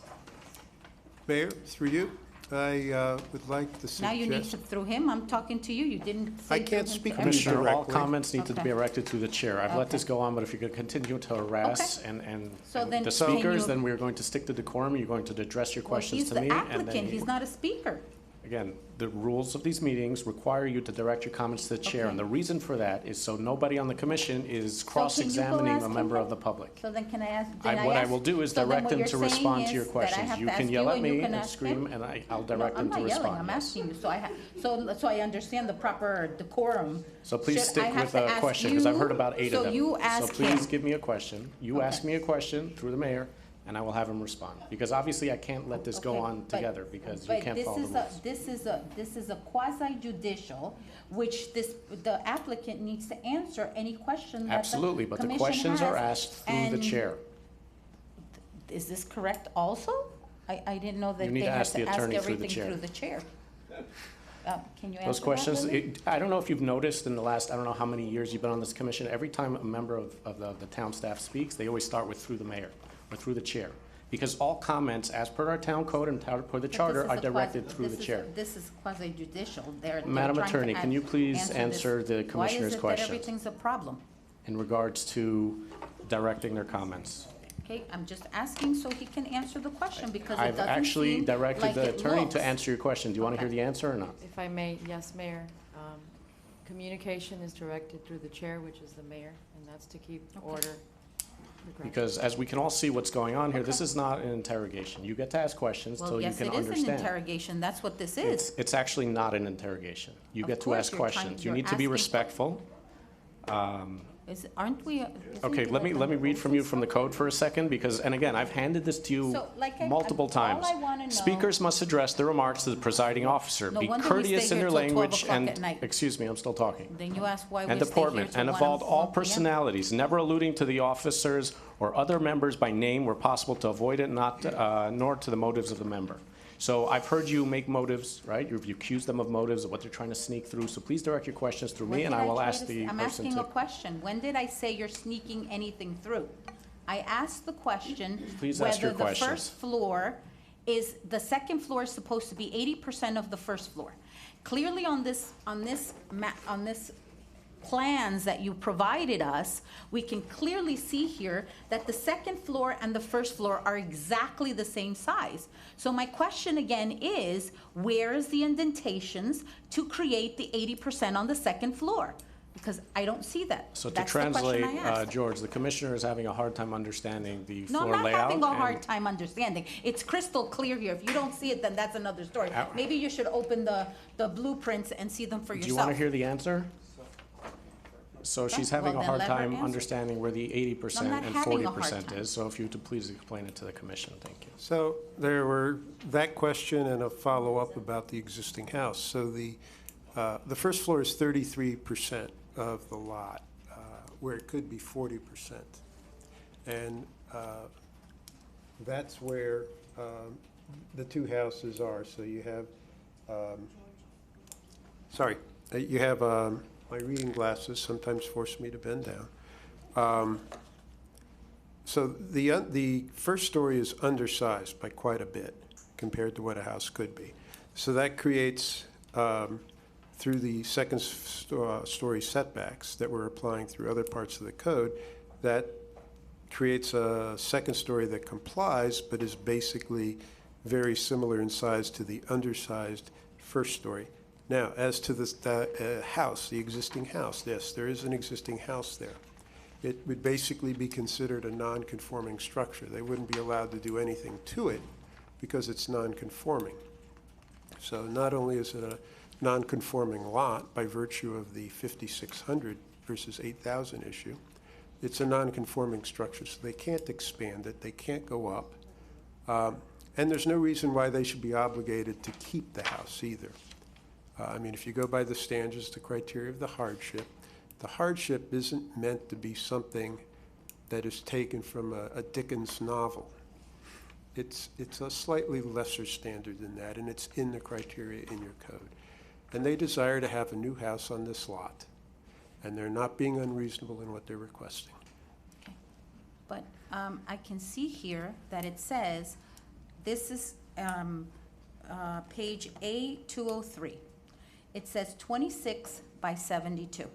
Mayor, through you, I would like to suggest. Now you need to, through him, I'm talking to you, you didn't say. I can't through him speak to to you Commissioner, all directly. comments need to Okay. be directed to the chair. I've let Okay. this go on, but if you're going to continue to harass Okay. and So then the can speakers, you- then we're going to stick to decorum. You're going to address your Well, questions he's to the me. and then applicant, he's not a speaker. Again, the rules of these meetings require you to direct your comments to the chair, Okay. and the reason for that is so nobody on the commission is So can you go cross-examining ask a him member that? of the public. So then can I ask, What I will do is so then direct what him you're to saying respond to your is that I questions. have You to can ask yell you at and you me can and ask scream, him? and I'll direct him to I'm not yelling, respond. I'm yes. asking you, so I understand the proper decorum. So please Should I stick have with to a ask question, because I've you? heard about 8 of them. So you ask So please him. give me a question. You Okay. ask me a question through the mayor, and I will have him respond. Because obviously I can't let this go Okay, on but- together, because you but can't this follow the is rules. This is a quasi judicial, which the applicant needs to answer any question that the Absolutely, but the commission questions are has. asked through the And chair. Is this correct also? I didn't know that You need they to had ask the to ask attorney through the everything chair. through the chair. Can you answer Those that, questions, Lily? I don't know if you've noticed in the last, I don't know how many years you've been on this commission, every time a member of the town staff speaks, they always start with through the mayor or through the chair. Because all comments, as per our town code and per the But this charter, is are a quasi- directed through this the is chair. This is quasi judicial. They're Madam trying to Attorney, can you please this. answer the commissioner's Why is it that questions everything's a problem? in regards to directing their comments? Okay, I'm just asking so he can answer the question because it I've doesn't actually seem directed like the it attorney looks. to answer your question. Do you want to hear the answer or not? If I may, yes, Mayor. Communication is directed through the chair, which is the mayor, and that's to keep order. Because as we can all see what's going on here, this is not an interrogation. You get to ask questions Well, till you yes, can it is an understand. interrogation. That's what this is. It's actually not an interrogation. You Of get to course ask you're trying- questions. You you're need to be asking- respectful. Aren't we? Okay, let me read from you from the code for a second, because, and again, I've handed this to you So, like multiple all times. I wanna know- Speakers must address their remarks to the presiding officer. No Be wonder we courteous stay in here your till 12 language o'clock and, at night. excuse me, I'm still talking. Then you ask why we And stay here deportment, till and 1 involved all 1 p.m. personalities, never alluding to the officers or other members by name where possible to avoid it, nor to the motives of the member. So I've heard you make motives, right? You've accused them of motives, of what they're trying to sneak through. So please direct your questions through When me, and did I will try ask to the I'm person asking a to. question. When did I say you're sneaking anything through? I asked the question Please ask your whether the questions. first floor is, the second floor is supposed to be 80% of the first floor. Clearly on this plans that you provided us, we can clearly see here that the second floor and the first floor are exactly the same size. So my question again is, where is the indentations to create the 80% on the second floor? Because I don't see that. So to That's the question translate, I asked. George, the commissioner is having a hard time understanding the No, I'm floor not layout. having a and- hard time understanding. It's crystal clear here. If you don't see it, then that's another story. Maybe you should open the blueprints and see them for Do yourself. you want to hear the answer? So she's Okay, having well, a then hard let her time answer. understanding where the 80% not and having a hard 40% time. is. So if you would please explain it to the commission, thank you. So there were that question and a follow-up about the existing house. So the first floor is 33% of the lot, where it could be 40%. And that's where the two houses are. So you have, you have, my reading glasses sometimes force me to bend down. So the first story is undersized by quite a bit compared to what a house could be. So that creates, through the second story setbacks that we're applying through other parts of the code, that creates a second story that complies, but is basically very similar in size to the undersized first story. Now, as to the house, the existing house, yes, there is an existing house there. It would basically be considered a non-conforming structure. They wouldn't be allowed to do anything to it because it's non-conforming. So not only is it a non-conforming lot by virtue of the 5,600 versus 8,000 issue, it's a non-conforming structure, so they can't expand it, they can't go up, and there's no reason why they should be obligated to keep the house either. I mean, if you go by the standards, the criteria of the hardship isn't meant to be something that is taken from a Dickens novel. it's a slightly lesser standard than that, and it's in the criteria in your code. And they desire to have a new house on this lot, and they're not being unreasonable in what they're requesting. But I can see here that it says, this is page A203. It says 26 by 72.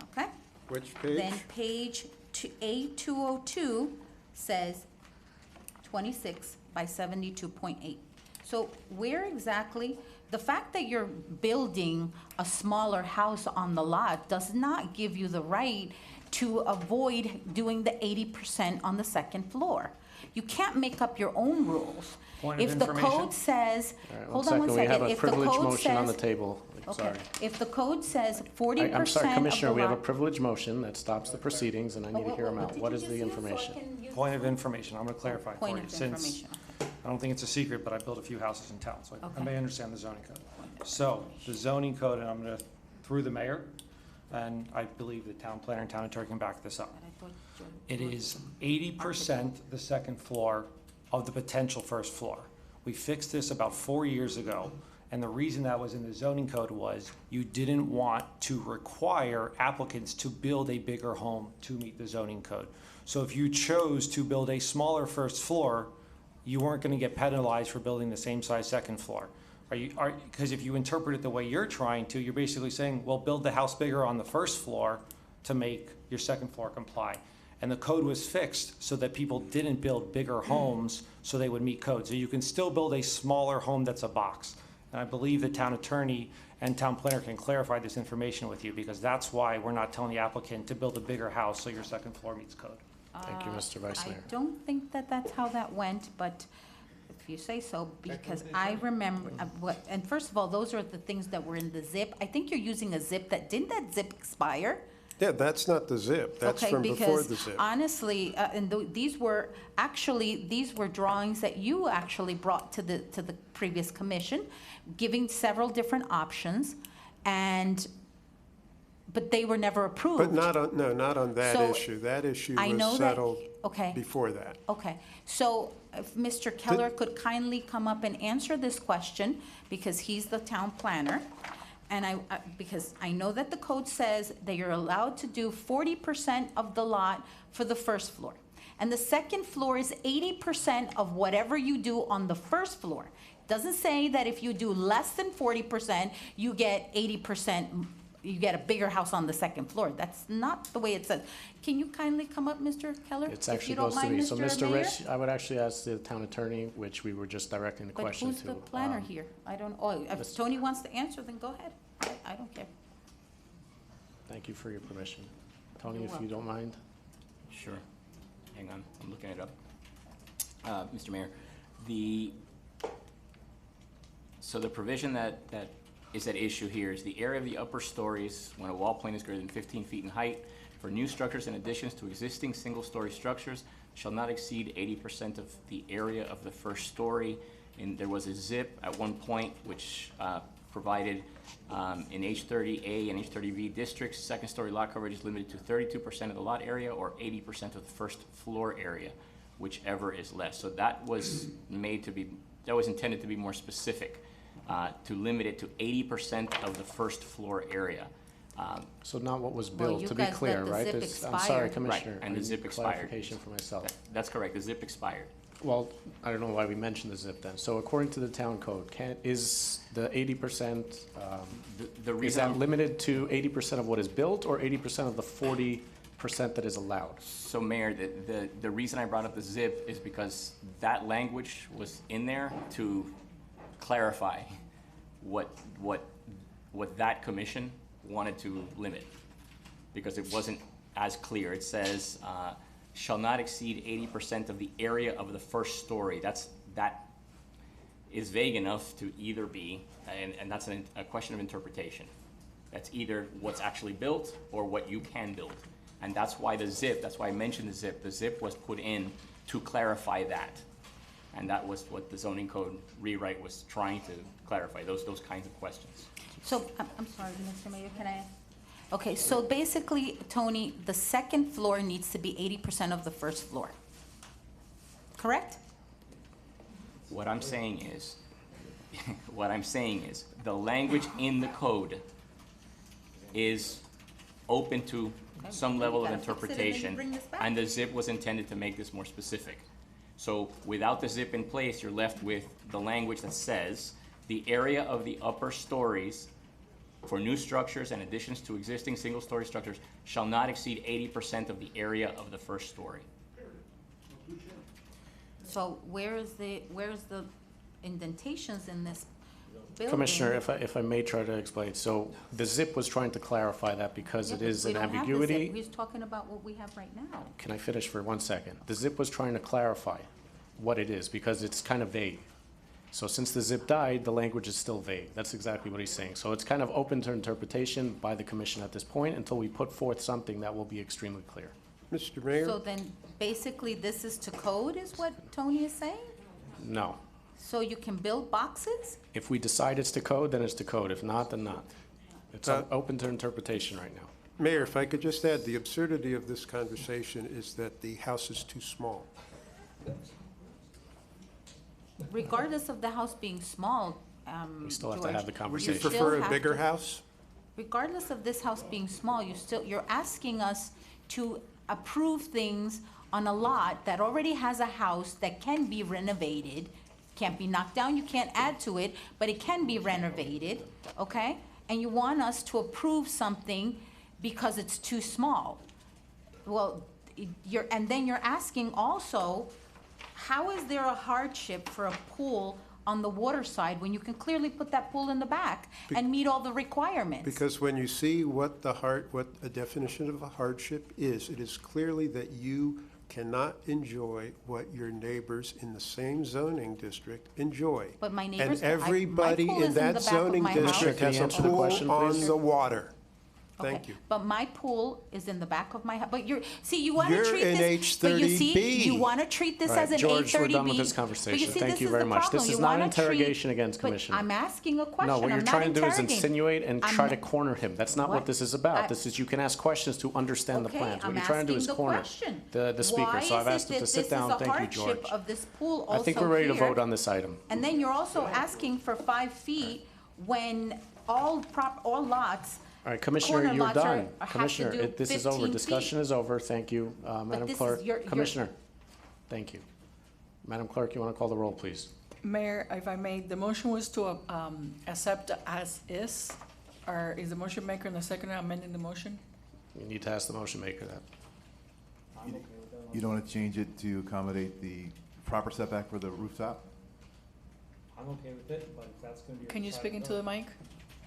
Okay? Which page? Then page A202 says 26 by 72.8. So where exactly, the fact that you're building a smaller house on the lot does not give you the right to avoid doing the 80% on the second floor. You can't make up your own rules. Point of If the information. code says, All right, hold on one We second. have a If the privilege code motion on the says, table. okay, Sorry. if the code says 40% I'm sorry, of the Commissioner, we have a lot. privilege motion that stops the proceedings, and I need to hear him out. What is the information? Point of information, I'm gonna clarify for Point you. of Since information. I don't think it's a secret, but I built a few houses in town, so I Okay. may understand the zoning code. So, the zoning code, and I'm gonna, through the mayor, and I believe the town planner and town attorney can back this up. It is 80% the second floor of the potential first floor. We fixed this about 4 years ago, and the reason that was in the zoning code was you didn't want to require applicants to build a bigger home to meet the zoning code. So if you chose to build a smaller first floor, you weren't gonna get penalized for building the same size second floor. Because if you interpret it the way you're trying to, you're basically saying, well, build the house bigger on the first floor to make your second floor comply. And the code was fixed so that people didn't build bigger homes so they would meet code. So you can still build a smaller home that's a box. And I believe the town attorney and town planner can clarify this information with you, because that's why we're not telling the applicant to build a bigger house so your second floor meets code. Thank you, Mr. Vice Mayor. I don't think that that's how that went, but if you say so, because I remember, and first of all, those are the things that were in the zip. I think you're using a zip didn't that zip expire? Yeah, that's not the zip. That's Okay, from before the because zip. honestly, these were drawings that you actually brought to the previous commission, giving several different options, but they were never approved. But not on that So, issue. That issue I know was that- settled okay. before that. Okay, so if Mr. Keller could kindly come up and answer this question, because he's the town planner, and because I know that the code says that you're allowed to do 40% of the lot for the first floor. And the second floor is 80% of whatever you do on the first floor. Doesn't say that if you do less than 40%, you get 80%, you get a bigger house on the second floor. That's not the way it says. Can you kindly come up, Mr. Keller? It if you actually don't goes to mind, me. So, Mr. Mayor? Rich, I would actually ask the town attorney, which we were just directing the question to. But who's the planner here? I don't, if Tony wants to answer, then go ahead. I don't care. Thank you for your permission. Tony, You're if you don't mind. Sure. Hang on, I'm looking it up. Mr. Mayor, so the provision that is at issue here is the area of the upper stories when a wall plane is greater than 15 feet in height for new structures and additions to existing single-story structures shall not exceed 80% of the area of the first story. And there was a zip at one point which provided in H30A and H30B districts, second-story lot coverage is limited to 32% of the lot area or 80% of the first floor area, whichever is less. So that was intended to be more specific, to limit it to 80% of the first floor area. So not what was Well, built, you to be guys clear, let the right? zip I'm sorry, expire. Commissioner. Right, and the I need zip expired. Clarification for myself. That's correct, the zip expired. Well, I don't know why we mentioned the zip then. So according to the town code, is the 80%, is reason that limited to 80% of what is built or 80% of the 40% that is allowed? So Mayor, the reason I brought up the zip is because that language was in there to clarify what that commission wanted to limit, because it wasn't as clear. It says, shall not exceed 80% of the area of the first story. That is vague enough to either be, and that's a question of interpretation. That's either what's actually built or what you can build. And that's why that's why I mentioned the zip. The zip was put in to clarify that. And that was what the zoning code rewrite was trying to clarify, those kinds of questions. So, I'm sorry, Mr. Mayor, can I? Okay, so basically, Tony, the second floor needs to be 80% of the first floor, correct? What I'm saying is, the language in the code is open to some level of interpretation, and the zip was intended to make this more specific. So without the zip in place, you're left with the language that says, the area of the upper stories for new structures and additions to existing single-story structures shall not exceed 80% of the area of the first story. So where is the indentations in this building? Commissioner, if I may try to explain, so the zip was trying to clarify that because Yeah, it but is we an don't have the zip. ambiguity. He's talking about what we have right now. Can I finish for 1 second? The zip was trying to clarify what it is because it's kind of vague. So since the zip died, the language is still vague. That's exactly what he's saying. So it's kind of open to interpretation by the commission at this point until we put forth something that will be extremely clear. Mr. Mayor? So then, basically, this is to code, is what Tony is saying? No. So you can build boxes? If we decide it's to code, then it's to code. If not, then not. It's open to interpretation right now. Mayor, if I could just add, the absurdity of this conversation is that the house is too small. Regardless of the house being small, We still have to have the George, conversation. Would you prefer a bigger house? regardless of this house being small, you're asking us to approve things on a lot that already has a house that can be renovated, can't be knocked down, you can't add to it, but it can be renovated, okay? And you want us to approve something because it's too small. Well, and then you're asking also, how is there a hardship for a pool on the water side when you can clearly put that pool in the back and meet all the requirements? Because when you see what a definition of a hardship is, it is clearly that you cannot enjoy what your neighbors in the same zoning district enjoy. But my neighbors, And everybody my pool in is in the that back of zoning my house. district Can you has a answer the pool question, please? on the water. Okay, Thank you. but my pool is in the back of my house, but you wanna You're treat in this, but you see, H30B. you wanna treat this All right, as an George, we're done with H30B. this But you conversation. see, Thank this you is very the much. problem. This You is not wanna interrogation treat- against but Commissioner. I'm asking a question, No, what you're I'm not trying to do is interrogating. insinuate and try to I'm- corner him. That's not what What? this is about. I- This is, you can ask questions to understand the Okay, plans. What I'm you're trying to do is asking the corner question. the speaker. So I've asked him to sit down. Thank you, George. Why is it that this is a hardship of this pool I think we're also ready to here? vote on this item. And then you're also asking for 5 feet when all lots. All right, Commissioner, corner you're lots are- done. have to Commissioner, do this is over. 15 Discussion feet. is over. Thank you, Madam this is Clerk. your- Commissioner, thank you. Madam Clerk, you want to call the roll, please? Mayor, if I may, the motion was to accept as is, or is the motion maker and the seconder amending the motion? You need to ask the motion maker that. You don't want to change it to accommodate the proper setback for the rooftop? I'm okay with it, but if that's going to be. Can you speak into the mic?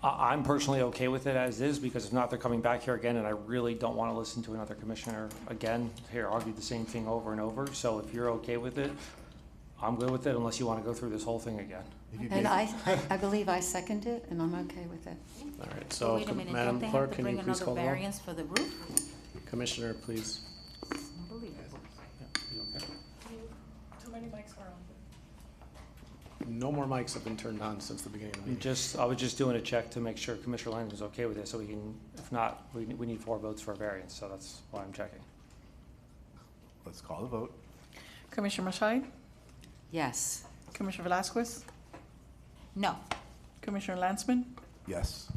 I'm personally okay with it as is, because if not, they're coming back here again, and I really don't want to listen to another commissioner again, here, argue the same thing over and over. So if you're okay with it, I'm good with it, unless you want to go through this whole thing again. And I believe I second it, and I'm okay with it. All right, So so wait a minute, Madam don't they have Clerk, to can bring you please another call the roll? variance for the roof? Commissioner, please. Unbelievable. Too many mics are on. No more mics have been turned on since the beginning of the meeting. I was just doing a check to make sure Commissioner Lang was okay with it, so we can, if not, we need 4 votes for a variance, so that's why I'm checking. Let's call the vote. Commissioner Mashai? Yes. Commissioner Velasquez? No. Commissioner Lansman? Yes.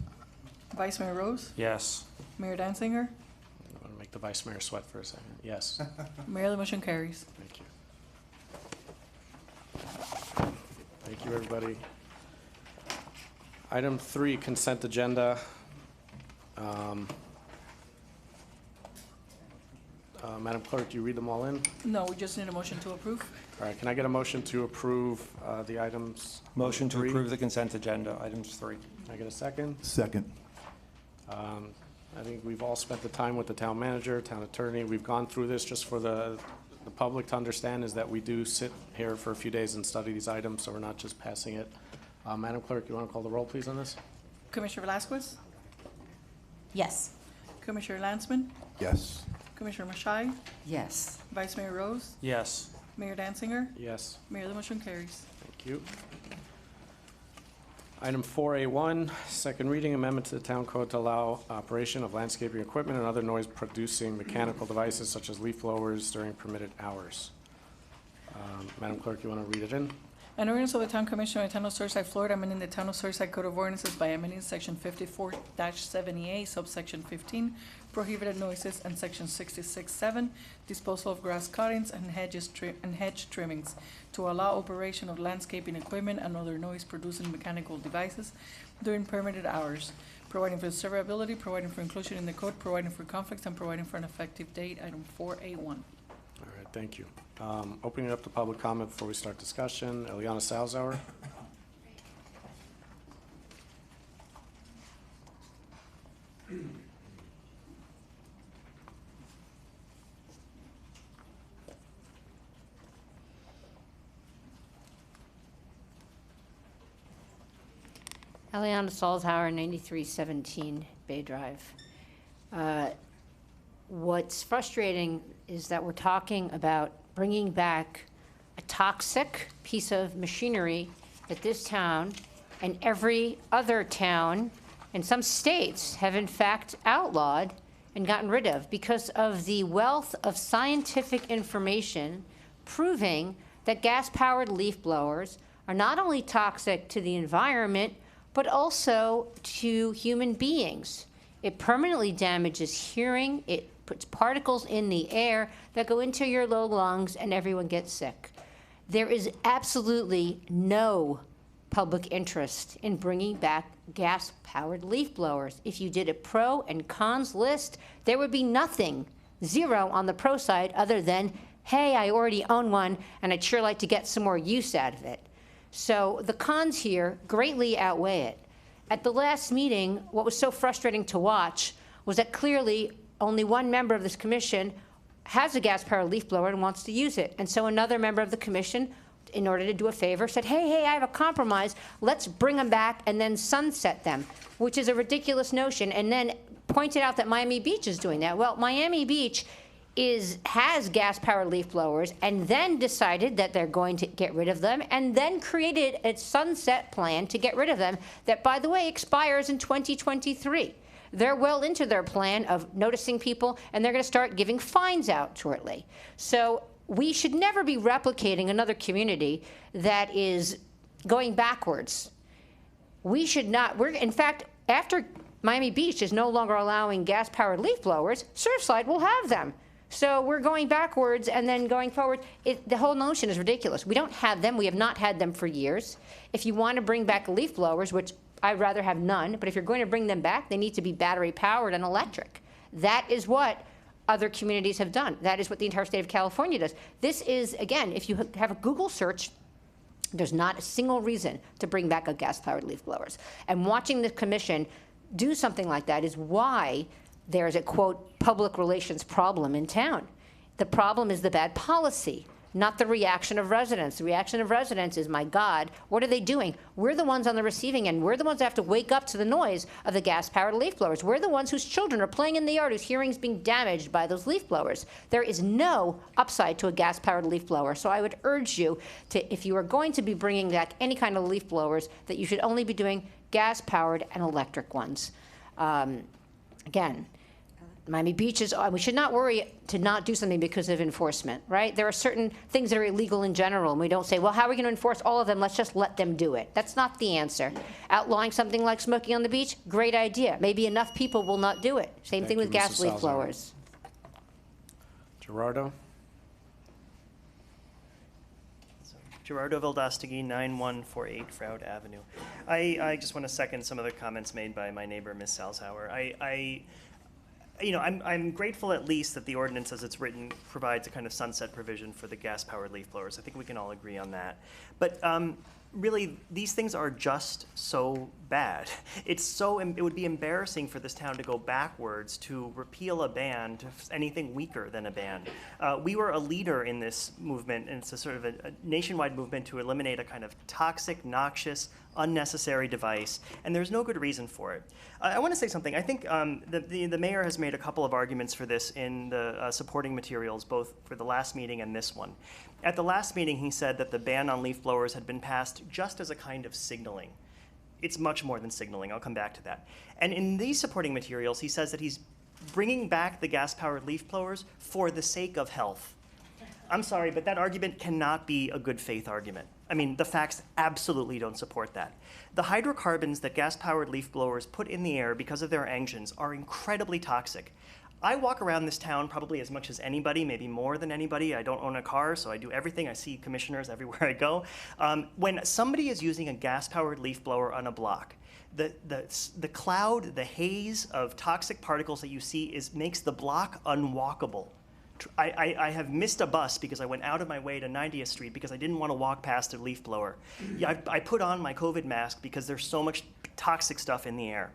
Vice Mayor Rose? Yes. Mayor Danziger? I want to make the Vice Mayor sweat for a second. Yes. Mayor, the motion carries. Thank you. Thank you, everybody. Item 3, consent agenda. Madam Clerk, do you read them all in? No, we just need a motion to approve. All right, can I get a motion to approve the items? Motion to 3? approve the consent agenda, items 3. Can I get a second? Second. I think we've all spent the time with the town manager, town attorney. We've gone through this just for the public to understand, is that we do sit here for a few days and study these items, so we're not just passing it. Madam Clerk, you want to call the roll, please, on this? Commissioner Velasquez? Yes. Commissioner Lansman? Yes. Commissioner Mashai? Yes. Vice Mayor Rose? Yes. Mayor Danziger? Yes. Mayor, the motion carries. Thank you. Item 4A1, second reading, amendment to the town code to allow operation of landscaping equipment and other noise-producing mechanical devices such as leaf blowers during permitted hours. Madam Clerk, you want to read it in? An ordinance of the Town Commission of the Town of Surfside, Florida, amending the Town of Surfside Code of Ordinances by amending Section 54-70A, subsection 15, prohibited noises, and Section 66-7, disposal of grass cuttings and hedge trimmings, to allow operation of landscaping equipment and other noise-producing mechanical devices during permitted hours, providing for severability, providing for inclusion in the code, providing for conflicts, and providing for an effective date. Item 4A1. All right, thank you. Opening it up to public comment before we start discussion. Eliana Salzauer. Eliana Salzhauer, 9317 Bay Drive. What's frustrating is that we're talking about bringing back a toxic piece of machinery that this town and every other town and some states have in fact outlawed and gotten rid of because of the wealth of scientific information proving that gas-powered leaf blowers are not only toxic to the environment, but also to human beings. It permanently damages hearing, it puts particles in the air that go into your low lungs, and everyone gets sick. There is absolutely no public interest in bringing back gas-powered leaf blowers. If you did a pro and cons list, there would be nothing, zero on the pro side, other than, hey, I already own one, and I'd sure like to get some more use out of it. So the cons here greatly outweigh it. At the last meeting, what was so frustrating to watch was that clearly only one member of this commission has a gas-powered leaf blower and wants to use it. And so another member of the commission, in order to do a favor, said, hey, I have a compromise. Let's bring them back and then sunset them, which is a ridiculous notion, and then pointed out that Miami Beach is doing that. Well, Miami Beach has gas-powered leaf blowers and then decided that they're going to get rid of them and then created a sunset plan to get rid of them that, by the way, expires in 2023. They're well into their plan of noticing people, and they're going to start giving fines out shortly. So we should never be replicating another community that is going backwards. We should not. In fact, after Miami Beach is no longer allowing gas-powered leaf blowers, Surfside will have them. So we're going backwards and then going forward. The whole notion is ridiculous. We don't have them. We have not had them for years. If you want to bring back leaf blowers, which I'd rather have none, but if you're going to bring them back, they need to be battery-powered and electric. That is what other communities have done. That is what the entire state of California does. This is, again, if you have a Google search, there's not a single reason to bring back a gas-powered leaf blowers. And watching the commission do something like that is why there's a, quote, public relations problem in town. The problem is the bad policy, not the reaction of residents. The reaction of residents is, my God, what are they doing? We're the ones on the receiving end. We're the ones that have to wake up to the noise of the gas-powered leaf blowers. We're the ones whose children are playing in the yard, whose hearing's being damaged by those leaf blowers. There is no upside to a gas-powered leaf blower. So I would urge you to, if you are going to be bringing back any kind of leaf blowers, that you should only be doing gas-powered and electric ones. Again, Miami Beach is, we should not worry to not do something because of enforcement, right? There are certain things that are illegal in general, and we don't say, well, how are we going to enforce all of them? Let's just let them do it. That's not the answer. Outlawing something like smoking on the beach, great idea. Maybe enough people will not do it. Same thing with gas leaf blowers. Gerardo? Gerardo Vildostigi, 9148 Froud Avenue. I just want to second some of the comments made by my neighbor, Ms. Salzhauer. I'm grateful at least that the ordinance as it's written provides a kind of sunset provision for the gas-powered leaf blowers. I think we can all agree on that. But really, these things are just so bad. It would be embarrassing for this town to go backwards to repeal a ban to anything weaker than a ban. We were a leader in this movement, and it's a sort of a nationwide movement to eliminate a kind of toxic, noxious, unnecessary device, and there's no good reason for it. I want to say something. I think the mayor has made a couple of arguments for this in the supporting materials, both for the last meeting and this one. At the last meeting, he said that the ban on leaf blowers had been passed just as a kind of signaling. It's much more than signaling. I'll come back to that. And in these supporting materials, he says that he's bringing back the gas-powered leaf blowers for the sake of health. I'm sorry, but that argument cannot be a good faith argument. I mean, the facts absolutely don't support that. The hydrocarbons that gas-powered leaf blowers put in the air because of their engines are incredibly toxic. I walk around this town probably as much as anybody, maybe more than anybody. I don't own a car, so I do everything. I see commissioners everywhere I go. When somebody is using a gas-powered leaf blower on a block, the cloud, the haze of toxic particles that you see makes the block unwalkable. I have missed a bus because I went out of my way to 90th Street because I didn't want to walk past a leaf blower. Yeah, I put on my COVID mask because there's so much toxic stuff in the air.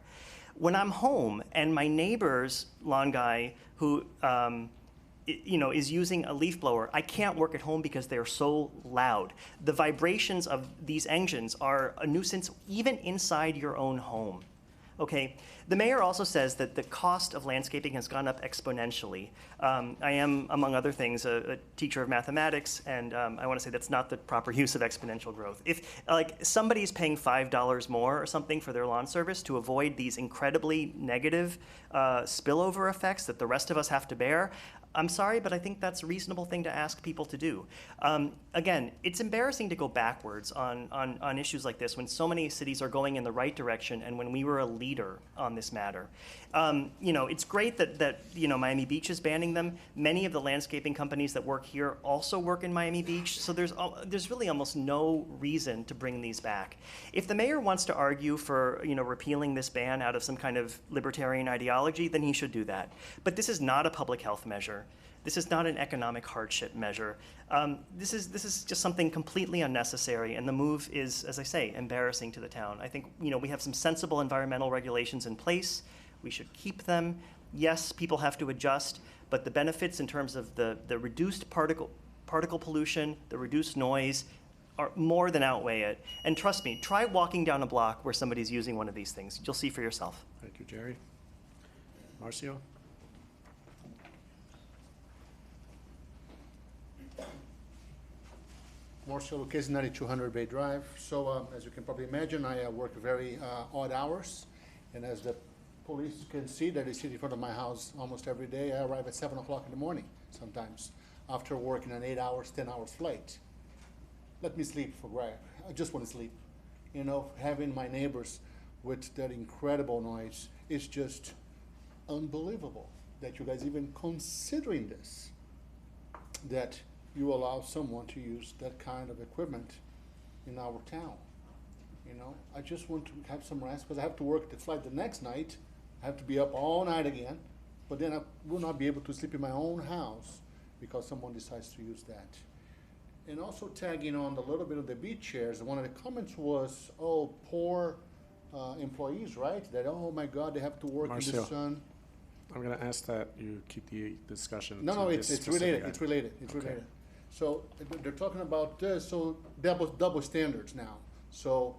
When I'm home and my neighbor's lawn guy who is using a leaf blower, I can't work at home because they're so loud. The vibrations of these engines are a nuisance even inside your own home. Okay, the mayor also says that the cost of landscaping has gone up exponentially. I am, among other things, a teacher of mathematics, and I want to say that's not the proper use of exponential growth. If somebody's paying $5 more or something for their lawn service to avoid these incredibly negative spillover effects that the rest of us have to bear, I'm sorry, but I think that's a reasonable thing to ask people to do. Again, it's embarrassing to go backwards on issues like this when so many cities are going in the right direction and when we were a leader on this matter. It's great that Miami Beach is banning them. Many of the landscaping companies that work here also work in Miami Beach, so there's really almost no reason to bring these back. If the mayor wants to argue for repealing this ban out of some kind of libertarian ideology, then he should do that. But this is not a public health measure. This is not an economic hardship measure. This is just something completely unnecessary, and the move is, as I say, embarrassing to the town. I think we have some sensible environmental regulations in place. We should keep them. Yes, people have to adjust, but the benefits in terms of the reduced particle pollution, the reduced noise, are more than outweigh it. And trust me, try walking down a block where somebody's using one of these things. You'll see for yourself. Thank you, Jerry. Marcio? Marcio Lucchese, 9200 Bay Drive. So as you can probably imagine, I work very odd hours. And as the police can see that they sit in front of my house almost every day, I arrive at 7 o'clock in the morning sometimes after working an 8 hours, 10 hours flight. Let me sleep for Greg. I just want to sleep. Having my neighbors with that incredible noise is just unbelievable that you guys even considering this, that you allow someone to use that kind of equipment in our town. I just want to have some rest because I have to work the flight the next night. I have to be up all night again, but then I will not be able to sleep in my own house because someone decides to use that. And also tagging on a little bit of the beach chairs, one of the comments was, oh, poor employees, right? That, oh my God, they have to work in the sun. I'm going to ask that you keep the discussion. No, to it's this related. specific It's related. It's Okay. related. So they're talking about this. So double standards now. So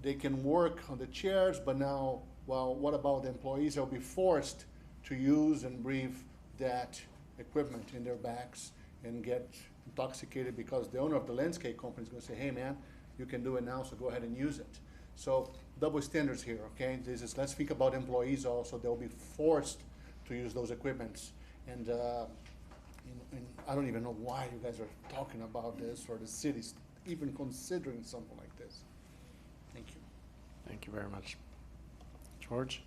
they can work on the chairs, but now, well, what about the employees? They'll be forced to use and breathe that equipment in their backs and get intoxicated because the owner of the landscape company is going to say, hey, man, you can do it now, so go ahead and use it. So double standards here, okay? Let's think about employees also. They'll be forced to use those equipments. And I don't even know why you guys are talking about this or the city's even considering something like this. Thank you. Thank you very much. George?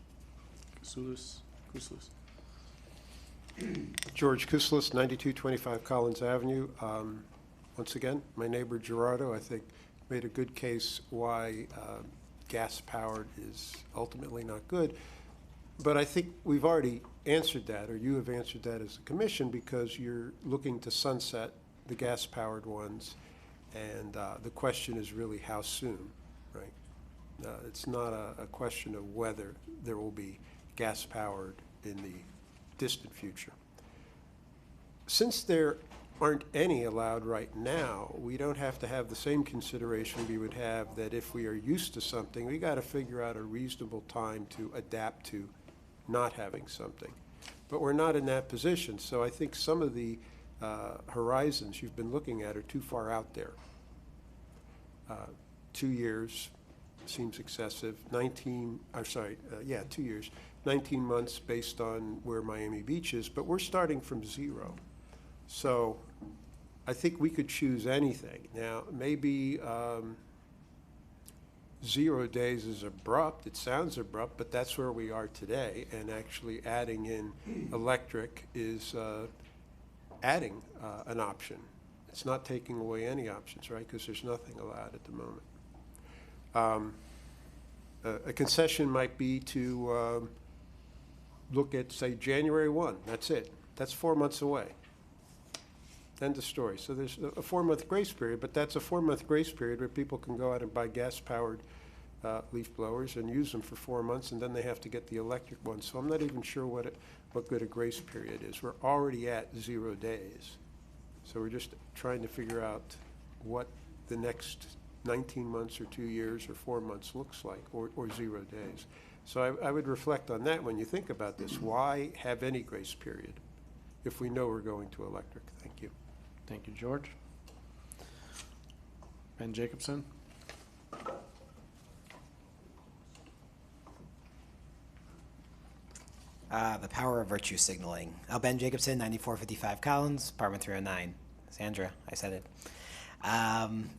Kousoulis? George Kousoulis, 9225 Collins Avenue. Once again, my neighbor Gerardo, I think, made a good case why gas-powered is ultimately not good. But I think we've already answered that, or you have answered that as a commission, because you're looking to sunset the gas-powered ones, and the question is really how soon, right? It's not a question of whether there will be gas-powered in the distant future. Since there aren't any allowed right now, we don't have to have the same consideration we would have that if we are used to something, we got to figure out a reasonable time to adapt to not having something. But we're not in that position, so I think some of the horizons you've been looking at are too far out there. 2 years seems excessive. 2 years. 19 months based on where Miami Beach is, but we're starting from zero. So I think we could choose anything. Now, maybe 0 days is abrupt, it sounds abrupt, but that's where we are today, and actually adding in electric is adding an option. It's not taking away any options, right, because there's nothing allowed at the moment. A concession might be to look at, say, January 1, that's it. That's 4 months away. End of story. So there's a 4-month grace period, but that's a 4-month grace period where people can go out and buy gas-powered leaf blowers and use them for 4 months, and then they have to get the electric one. So I'm not even sure what good a grace period is. We're already at 0 days. So we're just trying to figure out what the next 19 months or 2 years or 4 months looks like, or 0 days. So I would reflect on that when you think about this. Why have any grace period if we know we're going to electric? Thank you. Thank you, George. Ben Jacobson. The power of virtue signaling. Ben Jacobson, 9455 Collins, apartment 309. Sandra, I said it.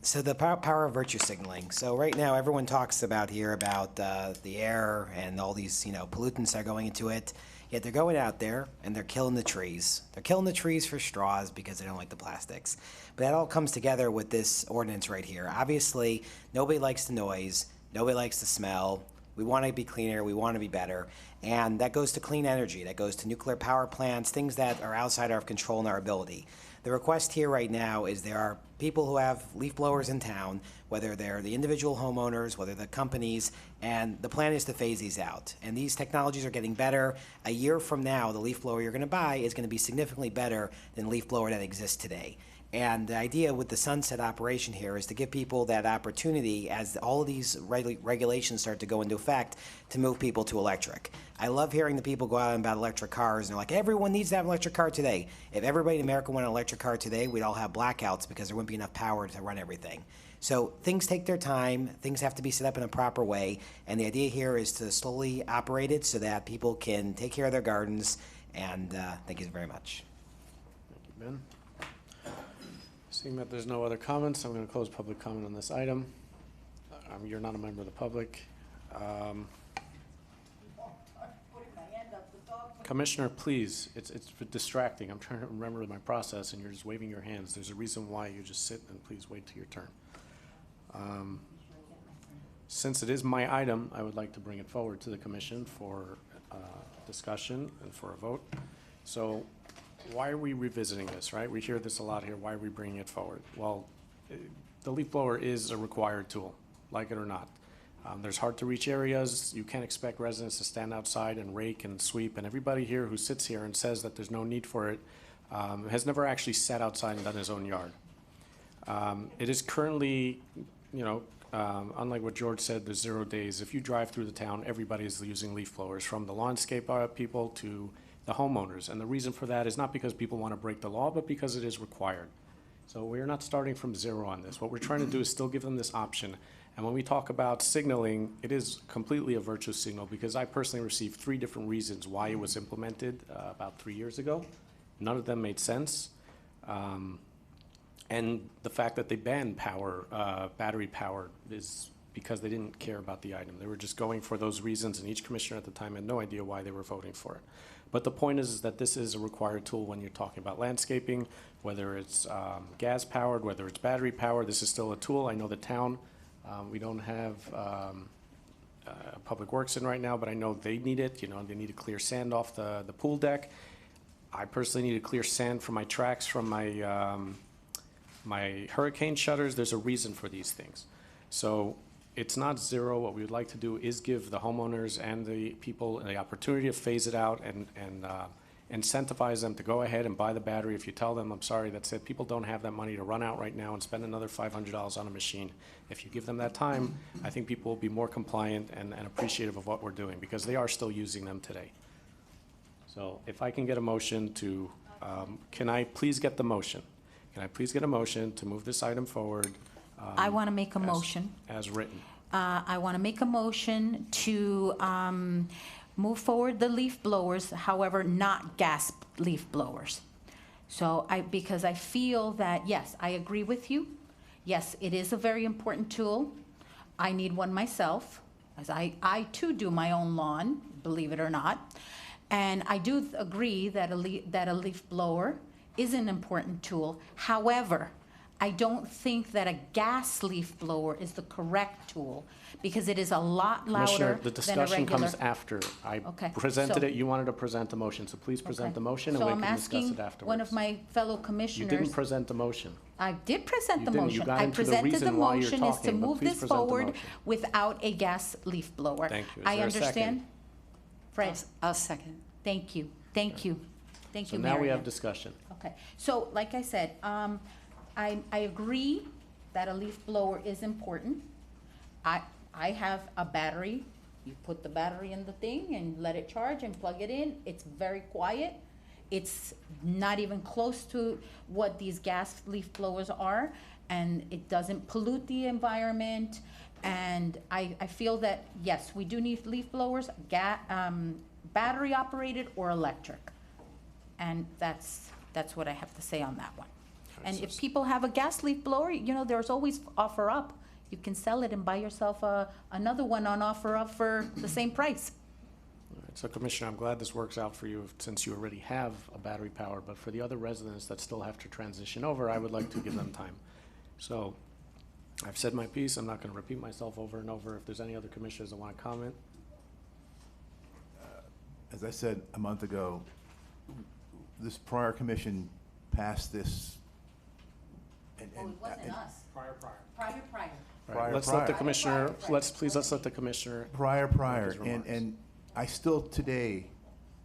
So the power of virtue signaling. So right now, everyone talks about here about the air and all these, pollutants that are going into it. Yet they're going out there and they're killing the trees. They're killing the trees for straws because they don't like the plastics. But that all comes together with this ordinance right here. Obviously, nobody likes the noise. Nobody likes the smell. We want to be cleaner. We want to be better. And that goes to clean energy. That goes to nuclear power plants, things that are outside our control and our ability. The request here right now is there are people who have leaf blowers in town, whether they're the individual homeowners, whether the companies, and the plan is to phase these out. And these technologies are getting better. A year from now, the leaf blower you're going to buy is going to be significantly better than the leaf blower that exists today. And the idea with the sunset operation here is to give people that opportunity as all of these regulations start to go into effect to move people to electric. I love hearing the people go out about electric cars and they're like, everyone needs to have an electric car today. If everybody in America wanted an electric car today, we'd all have blackouts because there wouldn't be enough power to run everything. So things take their time, things have to be set up in a proper way, and the idea here is to slowly operate it so that people can take care of their gardens, and thank you very much. Thank you, Ben. Seeing that there's no other comments, I'm going to close public comment on this item. You're not a member of the public. Commissioner, please, it's distracting. I'm trying to remember my process and you're just waving your hands. There's a reason why you just sit and please wait till your turn. Since it is my item, I would like to bring it forward to the commission for discussion and for a vote. So why are we revisiting this, right? We hear this a lot here. Why are we bringing it forward? Well, the leaf blower is a required tool, like it or not. There's hard to reach areas. You can't expect residents to stand outside and rake and sweep. And everybody here who sits here and says that there's no need for it has never actually sat outside and done his own yard. It is currently, unlike what George said, there's 0 days. If you drive through the town, everybody is using leaf blowers, from the landscape people to the homeowners. And the reason for that is not because people want to break the law, but because it is required. So we're not starting from zero on this. What we're trying to do is still give them this option. And when we talk about signaling, it is completely a virtue signal, because I personally received 3 different reasons why it was implemented about 3 years ago. None of them made sense. And the fact that they banned battery powered, is because they didn't care about the item. They were just going for those reasons, and each commissioner at the time had no idea why they were voting for it. But the point is that this is a required tool when you're talking about landscaping, whether it's gas powered, whether it's battery powered. This is still a tool. I know the town, we don't have Public Works in right now, but I know they need it. They need to clear sand off the pool deck. I personally need to clear sand from my tracks, from my my hurricane shutters. There's a reason for these things. So it's not zero. What we would like to do is give the homeowners and the people the opportunity to phase it out and incentivize them to go ahead and buy the battery. If you tell them, I'm sorry, that's it, people don't have that money to run out right now and spend another $500 on a machine. If you give them that time, I think people will be more compliant and appreciative of what we're doing, because they are still using them today. So if I can get a motion to, can I please get the motion? Can I please get a motion to move this item forward? I want to make a motion. As written. I want to make a motion to move forward the leaf blowers, however, not gas leaf blowers. So because I feel that, yes, I agree with you. Yes, it is a very important tool. I need one myself, as I too do my own lawn, believe it or not. And I do agree that a leaf blower is an important tool. However, I don't think that a gas leaf blower is the correct tool because it is a lot louder Commissioner, than the a discussion regular. comes after. I Okay, presented so- it, you wanted to present the motion, so please present Okay. the motion and So we I'm can discuss asking it afterwards. one of my fellow You commissioners. didn't present the motion. I did present You the didn't. You motion. got I into the presented the reason why you're motion is to talking, but move please this present the forward motion. without a gas leaf blower. Thank you. Is I there a second? understand. Fred, I'll second. thank you, thank you, thank So you, now we Marian. have discussion. Okay, so like I said, I agree that a leaf blower is important. I have a battery. You put the battery in the thing and let it charge and plug it in. It's very quiet. It's not even close to what these gas leaf blowers are, and it doesn't pollute the environment. And I feel that, yes, we do need leaf blowers, battery operated or electric. And that's what I have to say on that one. And if people have a gas leaf blower, you know, there's always offer up. You can sell it and buy yourself another one on offer up for the same price. All right, so Commissioner, I'm glad this works out for you since you already have a battery power, but for the other residents that still have to transition over, I would like to give them time. So I've said my piece. I'm not going to repeat myself over and over. If there's any other commissioners that want to comment. As I said a month ago, this prior commission passed this. Oh, it wasn't us. Prior. All right, let's let the commissioner, please let the commissioner. Prior, make his remarks. and I still today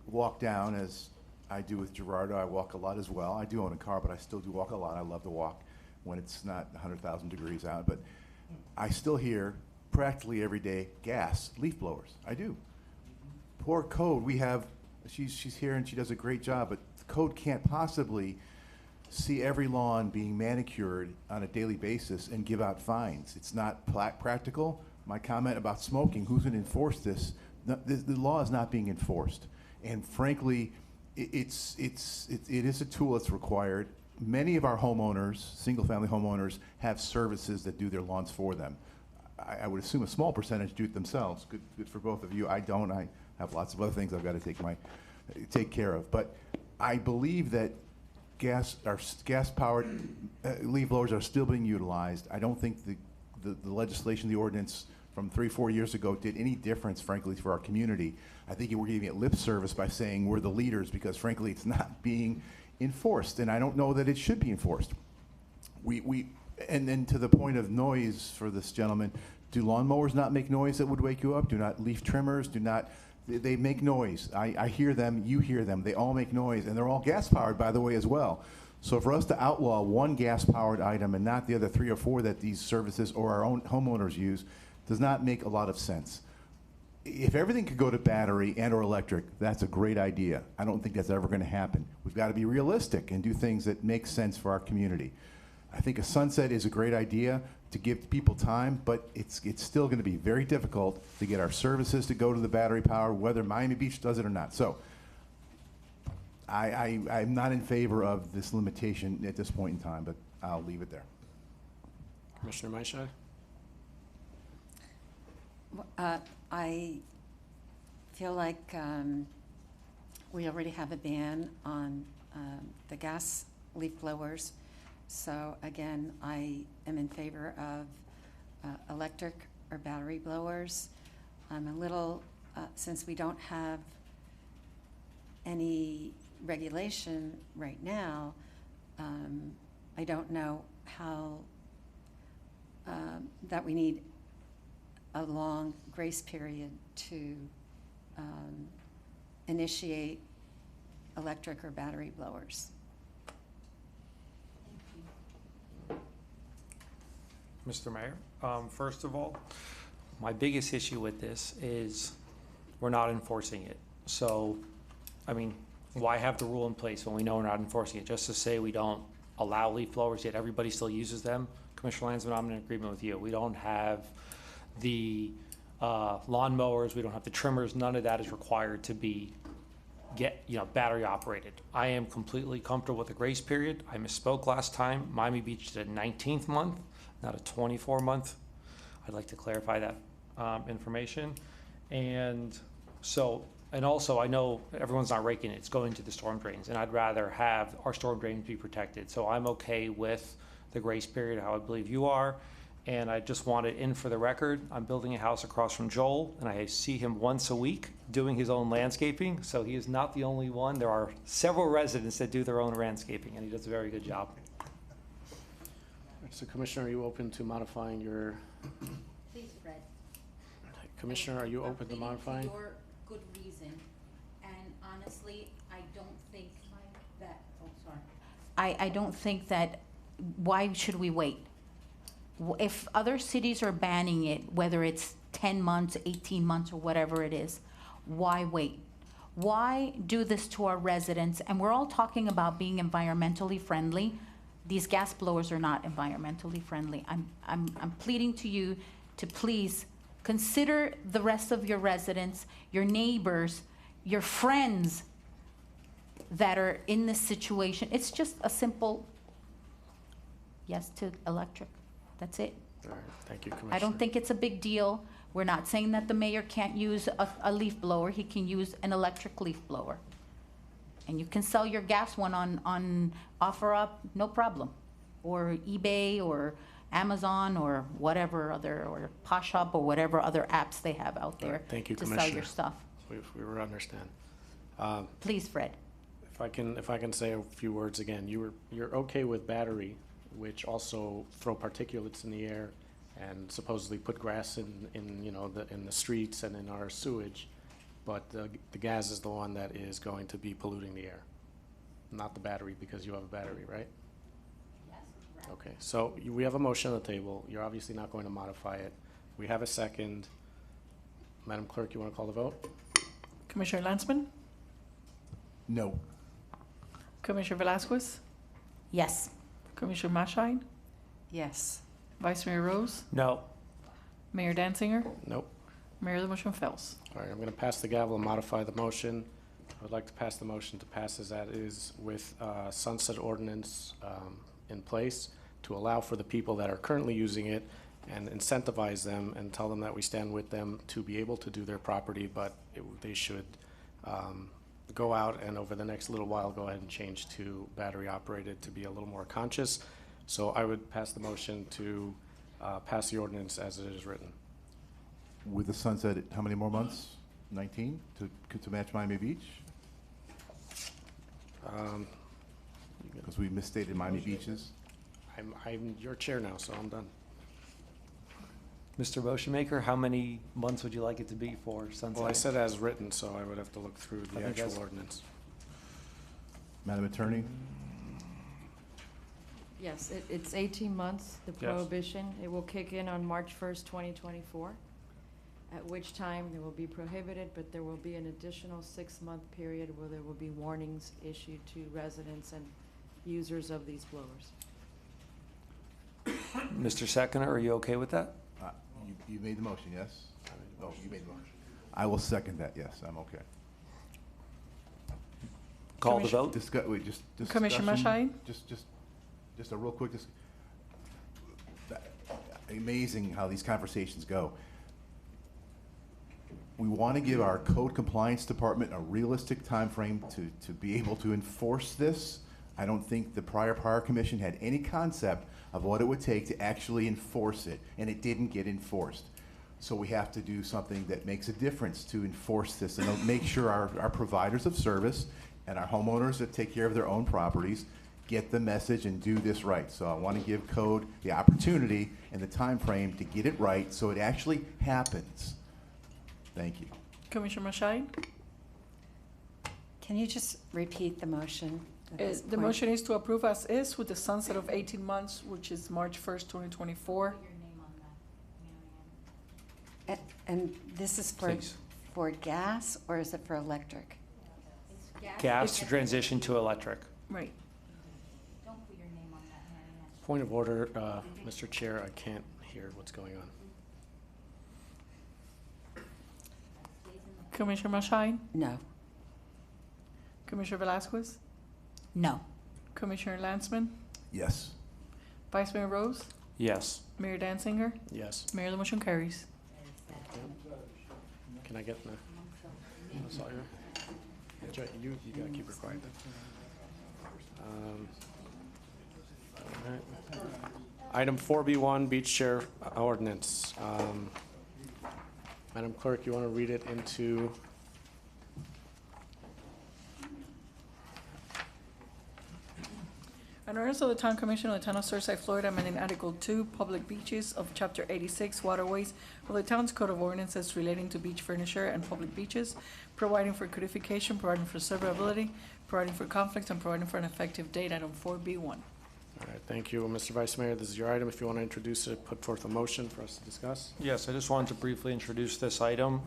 walk down as I do with Gerardo. I walk a lot as well. I do own a car, but I still do walk a lot. I love to walk when it's not 100,000 degrees out, but I still hear practically every day gas leaf blowers. I do. Poor code. We have, she's here and she does a great job, but the code can't possibly see every lawn being manicured on a daily basis and give out fines. It's not practical. My comment about smoking, who's going to enforce this? The law is not being enforced. And frankly, it is a tool that's required. Many of our homeowners, single-family homeowners, have services that do their lawns for them. I would assume a small percentage do it themselves. Good for both of you. I don't. I have lots of other things I've got to take care of. But I believe that gas-powered leaf blowers are still being utilized. I don't think the legislation, the ordinance from 3-4 years ago did any difference, frankly, for our community. I think we're giving it lip service by saying we're the leaders because, frankly, it's not being enforced, and I don't know that it should be enforced. And then to the point of noise for this gentleman, do lawnmowers not make noise that would wake you up? Do not leaf trimmers? They make noise. I hear them, you hear them. They all make noise, and they're all gas-powered, by the way, as well. So for us to outlaw one gas-powered item and not the other 3 or 4 that these services or our own homeowners use does not make a lot of sense. If everything could go to battery and or electric, that's a great idea. I don't think that's ever going to happen. We've got to be realistic and do things that make sense for our community. I think a sunset is a great idea to give people time, but it's still going to be very difficult to get our services to go to the battery power, whether Miami Beach does it or not. So I'm not in favor of this limitation at this point in time, but I'll leave it there. Commissioner Maishai? I feel like we already have a ban on the gas leaf blowers. So again, I am in favor of electric or battery blowers. I'm a little, since we don't have any regulation right now, I don't know how that we need a long grace period to initiate electric or battery blowers. Mr. Mayor, first of all, my biggest issue with this is we're not enforcing it. So, I mean, why have the rule in place when we know we're not enforcing it? Just to say we don't allow leaf blowers, yet everybody still uses them? Commissioner Landsman, I'm in agreement with you. We don't have the lawn mowers, we don't have the trimmers, none of that is required to be battery operated. I am completely comfortable with the grace period. I misspoke last time. Miami Beach is a 19th month, not a 24-month. I'd like to clarify that information. And also I know everyone's not raking it. It's going to the storm drains, and I'd rather have our storm drains be protected. So I'm okay with the grace period, how I believe you are. And I just want it in for the record. I'm building a house across from Joel, and I see him once a week doing his own landscaping. So he is not the only one. There are several residents that do their own landscaping, and he does a very good job. So Commissioner, are you open to modifying your, Please, Fred. Commissioner, are you open to modifying? For good reason, and honestly, I don't think that, oh, sorry. I don't think that, why should we wait? If other cities are banning it, whether it's 10 months, 18 months, or whatever it is, why wait? Why do this to our residents? And we're all talking about being environmentally friendly. These gas blowers are not environmentally friendly. I'm pleading to you to please consider the rest of your residents, your neighbors, your friends that are in this situation. It's just a simple yes to electric. That's it. All right, thank you, Commissioner. I don't think it's a big deal. We're not saying that the mayor can't use a leaf blower. He can use an electric leaf blower. And you can sell your gas one on OfferUp, no problem. Or eBay or Amazon or whatever other, or Poshop or whatever other apps they have out All there right, thank you, to Commissioner. sell your stuff. We were understand. Please, Fred. If I can say a few words again, you're okay with battery, which also throw particulates in the air and supposedly put grass in the streets and in our sewage, but the gas is the one that is going to be polluting the air, not the battery, because you have a battery, right? Yes, correct. Okay, so we have a motion on the table. You're obviously not going to modify it. We have a second. Madam Clerk, you want to call the vote? Commissioner Lansman? No. Commissioner Velasquez? Yes. Commissioner Maschein? Yes. Vice Mayor Rose? No. Mayor Danziger? Nope. Mayor, the motion fails. All right, I'm going to pass the gavel and modify the motion. I would like to pass the motion to pass as that is with sunset ordinance in place to allow for the people that are currently using it and incentivize them and tell them that we stand with them to be able to do their property, but they should go out and over the next little while go ahead and change to battery operated to be a little more conscious. So I would pass the motion to pass the ordinance as it is written. With the sunset, how many more months? 19 to match Miami Beach? Because we misstated Miami Beaches. I'm your chair now, so I'm done. Mr. Motion Maker, how many months would you like it to be for sunset? Well, I said as written, so I would have to look through I the think actual that's- ordinance. Madam Attorney? Yes, it's 18 months, the Yes. prohibition. It will kick in on March 1st, 2024, at which time there will be prohibited, but there will be an additional 6-month period where there will be warnings issued to residents and users of these blowers. Mr. Seconder, are you okay with that? You made the motion, yes? Oh, you made the motion. I will second that, yes, I'm okay. Call the vote? Wait, just Commissioner discussion. Just a real quick, amazing how these conversations go. We want to give our code compliance department a realistic time frame to be able to enforce this. I don't think the prior commission had any concept of what it would take to actually enforce it, and it didn't get enforced. So we have to do something that makes a difference to enforce this and make sure our providers of service and our homeowners that take care of their own properties get the message and do this right. So I want to give code the opportunity and the time frame to get it right so it actually happens. Thank you. Commissioner Maschein? Can you just repeat the motion? at this The point? motion is to approve as is with the sunset of 18 months, which is March 1st, 2024. And this is Please. for gas, or is it for electric? Gas to transition to electric. Right. Don't put your name on that, Mary Ann. Point of order, Mr. Chair, I can't hear what's going on. Commissioner Maschein? No. Commissioner Velasquez? No. Commissioner Lansman? Yes. Vice Mayor Rose? Yes. Mayor Danziger? Yes. Mayor, the motion carries. Can I get the, Sawyer? You gotta keep her quiet. All right. Item 4B1, beach chair ordinance. Madam Clerk, you want to read it into? An ordinance of the Town Commission of the Town of Surfside, Florida, amending Article 2, Public Beaches of Chapter 86, Waterways of the Town's Code of Ordinances relating to beach furniture and public beaches, providing for codification, providing for severability, providing for conflicts, and providing for an effective date. Item 4B1. All right, thank you. Mr. Vice Mayor, this is your item. If you want to introduce it, put forth a motion for us to discuss. Yes, I just wanted to briefly introduce this item.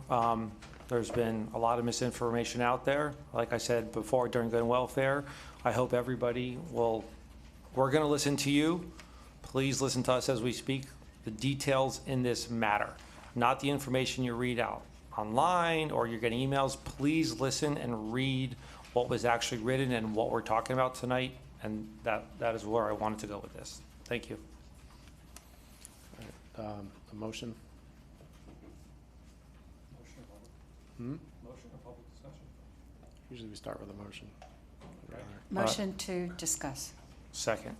There's been a lot of misinformation out there. Like I said before, during Good and Welfare, I hope everybody we're going to listen to you. Please listen to us as we speak. The details in this matter, not the information you read out online or you're getting emails. Please listen and read what was actually written and what we're talking about tonight. And that is where I wanted to go with this. Thank you. All right, a motion? Motion or public discussion? Usually we start with a motion. Motion to discuss. Second.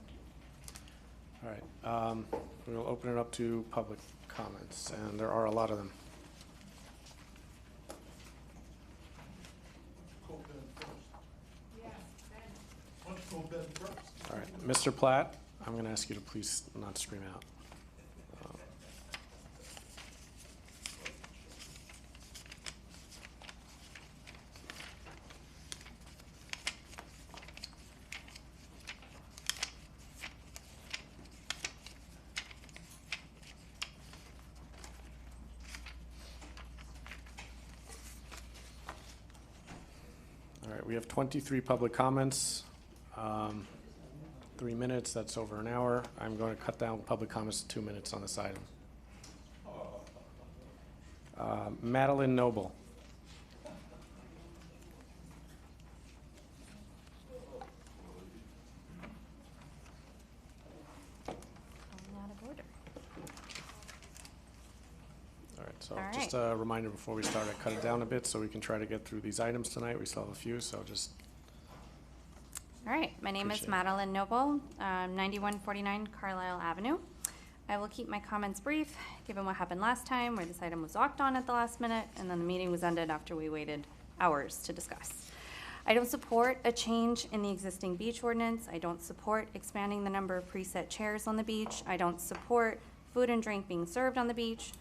All right, we'll open it up to public comments, and there are a lot of them. All right, Mr. Platt, I'm going to ask you to please not scream out. All right, we have 23 public comments. 3 minutes, that's over an hour. I'm going to cut down public comments to 2 minutes on this item. Madeline Noble. All right, so just a reminder before we start, I cut it down a bit so we can try to get through these items tonight. We still have a few, so just. All right, my name is Madeline Noble, 9149 Carlisle Avenue. I will keep my comments brief, given what happened last time, where this item was walked on at the last minute, and then the meeting was ended after we waited hours to discuss. I don't support a change in the existing beach ordinance. I don't support expanding the number of preset chairs on the beach. I don't support food and drink being served on the beach.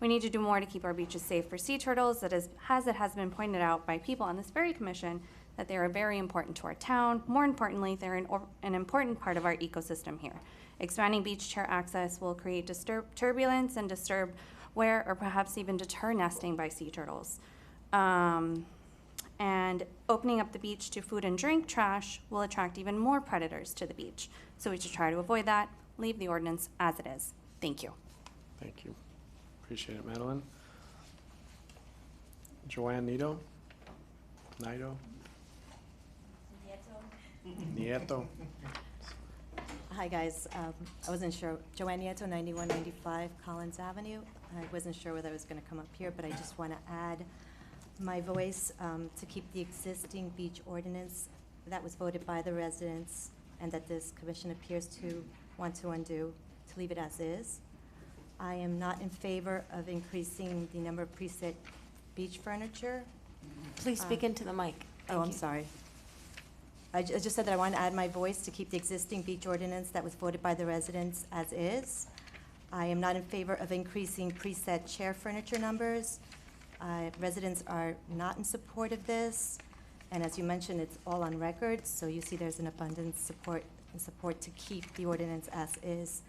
We need to do more to keep our beaches safe for sea turtles, as it has been pointed out by people on this very commission, that they are very important to our town. More importantly, they're an important part of our ecosystem here. Expanding beach chair access will create turbulence and disturb wear, or perhaps even deter nesting by sea turtles. And opening up the beach to food and drink trash will attract even more predators to the beach. So we should try to avoid that, leave the ordinance as it is. Thank you. Thank you. Appreciate it, Madeline. Joanne Nieto? Nieto. Hi, guys. I wasn't sure. Joanne Nieto, 9195 Collins Avenue. I wasn't sure whether I was going to come up here, but I just want to add my voice to keep the existing beach ordinance that was voted by the residents and that this commission appears to want to undo, to leave it as is. I am not in favor of increasing the number of preset beach furniture. Please speak into the mic. Oh, I'm sorry. I just said that I want to add my voice to keep the existing beach ordinance that was voted by the residents as is. I am not in favor of increasing preset chair furniture numbers. Residents are not in support of this, and as you mentioned, it's all on record, so you see there's an abundant support to keep the ordinance as is.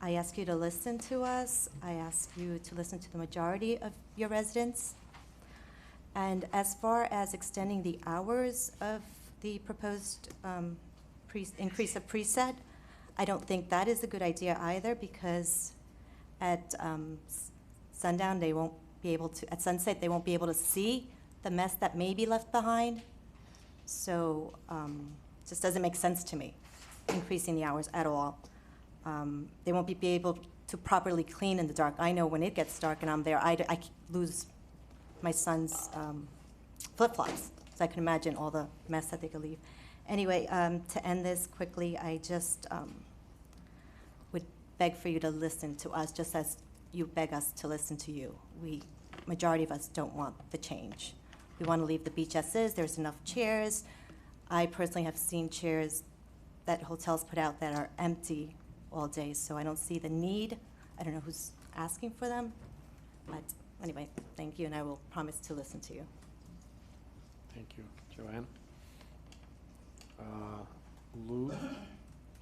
I ask you to listen to us. I ask you to listen to the majority of your residents. And as far as extending the hours of the proposed increase of preset, I don't think that is a good idea either, because at sundown they won't be able to, at sunset they won't be able to see the mess that may be left behind. So it just doesn't make sense to me, increasing the hours at all. They won't be able to properly clean in the dark. I know when it gets dark and I'm there, I lose my son's flip-flops. So I can imagine all the mess that they could leave. Anyway, to end this quickly, I just would beg for you to listen to us, just as you beg us to listen to you. Majority of us don't want the change. We want to leave the beach as is. There's enough chairs. I personally have seen chairs that hotels put out that are empty all day, so I don't see the need. I don't know who's asking for them, but anyway, thank you, and I will promise to listen to you. Thank you. Joanne?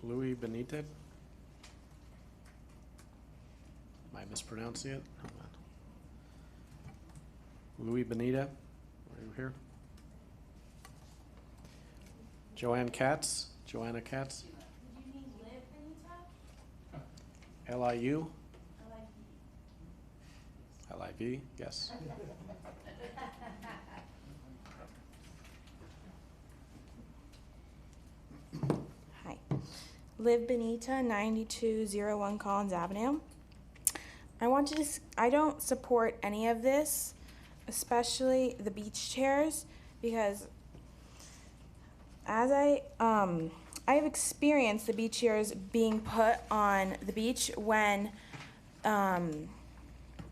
Louis Benitez? Am I mispronouncing it? Hold on. Louis Benitez, are you here? Joanne Katz? Joanna Katz? Liu? Liv, yes. Hi. Liv Benita, 9201 Collins Avenue. I don't support any of this, especially the beach chairs, because as I've experienced the beach chairs being put on the beach when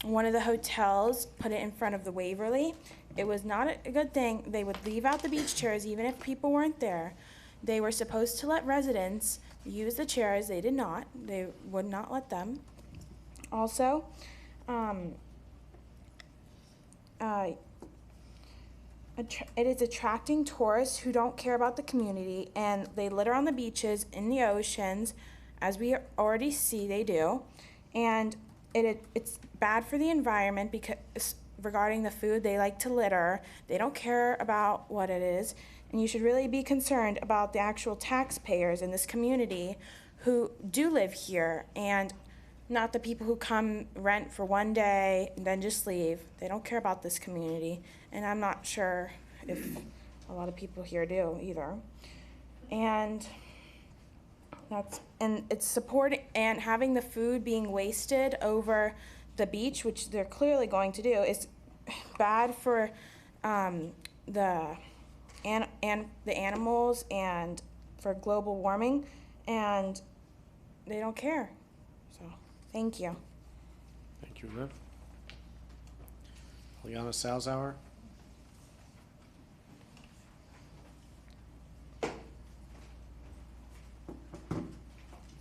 one of the hotels put it in front of the Waverly. It was not a good thing. They would leave out the beach chairs even if people weren't there. They were supposed to let residents use the chairs. They did not. They would not let them. Also, it is attracting tourists who don't care about the community, and they litter on the beaches, in the oceans, as we already see they do. And it's bad for the environment because regarding the food, they like to litter. They don't care about what it is. And you should really be concerned about the actual taxpayers in this community who do live here, and not the people who come rent for one day and then just leave. They don't care about this community, and I'm not sure if a lot of people here do either. And it's supporting and having the food being wasted over the beach, which they're clearly going to do, is bad for the animals and for global warming, and they don't care. So, thank you. Thank you, Liv. Liana Salzauer?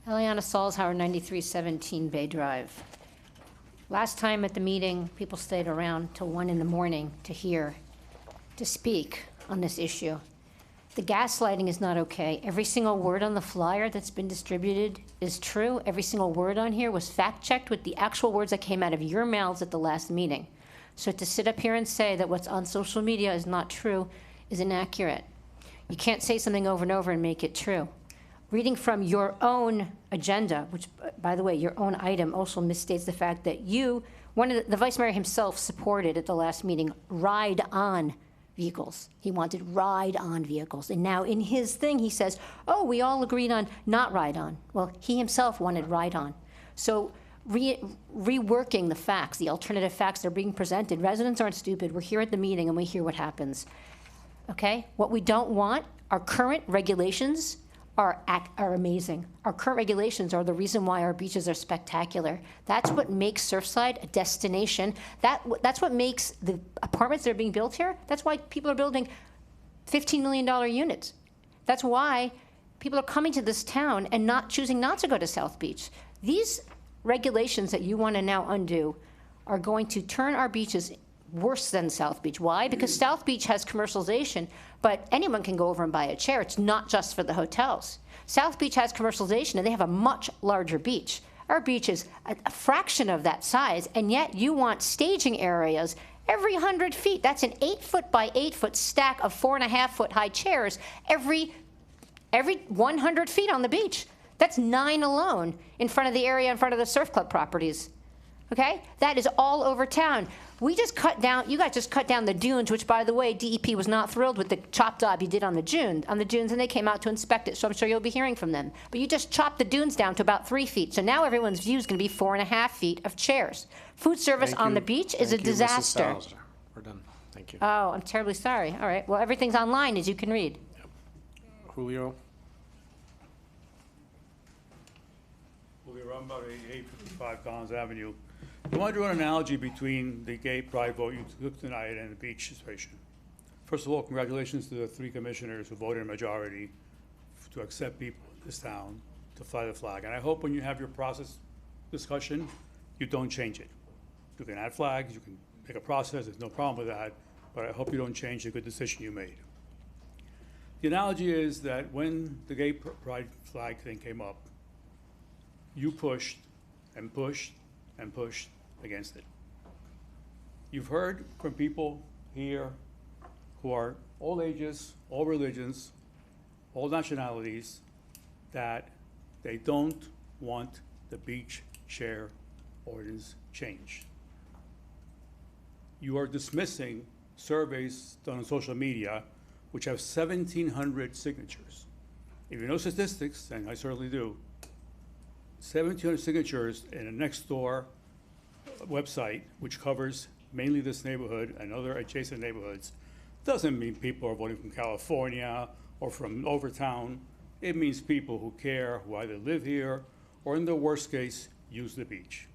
Eliana Salzhauer, 9317 Bay Drive. Last time at the meeting, people stayed around till 1 in the morning to speak on this issue. The gaslighting is not okay. Every single word on the flyer that's been distributed is true. Every single word on here was fact-checked with the actual words that came out of your mouths at the last meeting. So to sit up here and say that what's on social media is not true is inaccurate. You can't say something over and over and make it true. Reading from your own agenda, which, by the way, your own item also misstates the fact that the Vice Mayor himself supported at the last meeting ride-on vehicles. He wanted ride-on vehicles. And now in his thing, he says, oh, we all agreed on not ride-on. Well, he himself wanted ride-on. So reworking the facts, the alternative facts that are being presented, residents aren't stupid. We're here at the meeting and we hear what happens. Okay? What we don't want, our current regulations are amazing. Our current regulations are the reason why our beaches are spectacular. That's what makes Surfside a destination. That's what makes the apartments that are being built here, that's why people are building $15 million units. That's why people are coming to this town and choosing not to go to South Beach. These regulations that you want to now undo are going to turn our beaches worse than South Beach. Why? Because South Beach has commercialization, but anyone can go over and buy a chair. It's not just for the hotels. South Beach has commercialization, and they have a much larger beach. Our beach is a fraction of that size, and yet you want staging areas every 100 feet. That's an 8-foot by 8-foot stack of 4.5-foot high chairs every 100 feet on the beach. That's 9 alone in front of the area in front of the surf club properties. Okay? That is all over town. We just cut down, you guys just cut down the dunes, which, by the way, DEP was not thrilled with the chop job you did on the dunes, and they came out to inspect it, so I'm sure you'll be hearing from them. But you just chopped the dunes down to about 3 feet, so now everyone's view is going to be 4.5 feet of chairs. Food service Thank on you. the beach is a Thank you, Mrs. disaster. Salzer. We're done. Thank you. Oh, I'm terribly sorry. All right, well, everything's online, as you can read. Julio? Julio Rumba, 855 Collins Avenue. I want to draw an analogy between the gay pride vote you took tonight and the beach situation. First of all, congratulations to the 3 commissioners who voted in a majority to accept people in this town to fly the flag. And I hope when you have your process discussion, you don't change it. You can add flags, you can make a process, there's no problem with that, but I hope you don't change the good decision you made. The analogy is that when the gay pride flag thing came up, you pushed and pushed and pushed against it. You've heard from people here who are all ages, all religions, all nationalities, that they don't want the beach chair ordinance changed. You are dismissing surveys done on social media, which have 1,700 signatures. If you know statistics, and I certainly do, 1,700 signatures in a next door website, which covers mainly this neighborhood and other adjacent neighborhoods, doesn't mean people are voting from California or from over town. It means people who care, who either live here or, in the worst case, use the beach.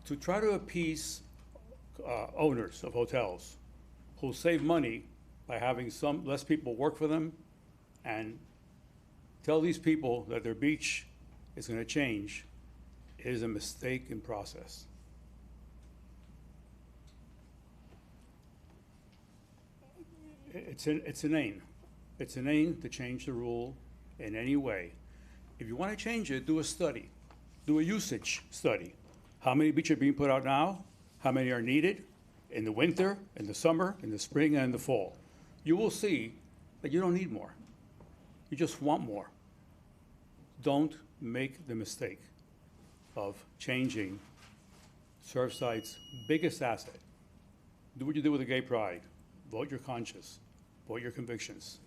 To try to appease owners of hotels who'll save money by having some less people work for them and tell these people that their beach is going to change is a mistake in process. It's inane. It's inane to change the rule in any way. If you want to change it, do a study. Do a usage study. How many beaches are being put out now? How many are needed in the winter, in the summer, in the spring, and in the fall? You will see that you don't need more. You just want more. Don't make the mistake of changing Surfside's biggest asset. Do what you do with the gay pride. Vote your conscience. Vote your convictions.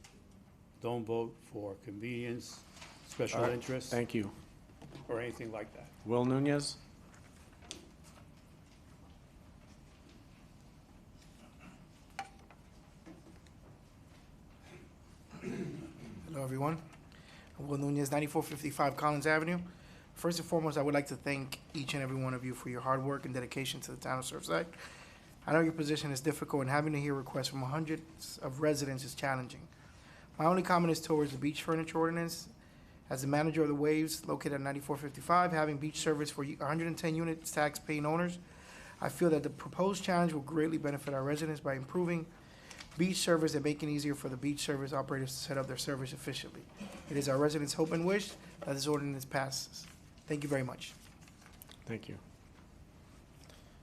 Don't vote for convenience, special All right. interests. Thank you. Or anything like that. Will Nunez? Hello, everyone. I'm Will Nunez, 9455 Collins Avenue. First and foremost, I would like to thank each and every one of you for your hard work and dedication to the town of Surfside. I know your position is difficult, and having to hear requests from hundreds of residents is challenging. My only comment is towards the beach furniture ordinance. As the manager of the Waves located at 9455, having beach service for 110 unit tax-paying owners, I feel that the proposed challenge will greatly benefit our residents by improving beach service and making it easier for the beach service operators to set up their service efficiently. It is our residents' hope and wish that this ordinance passes. Thank you very much. Thank you.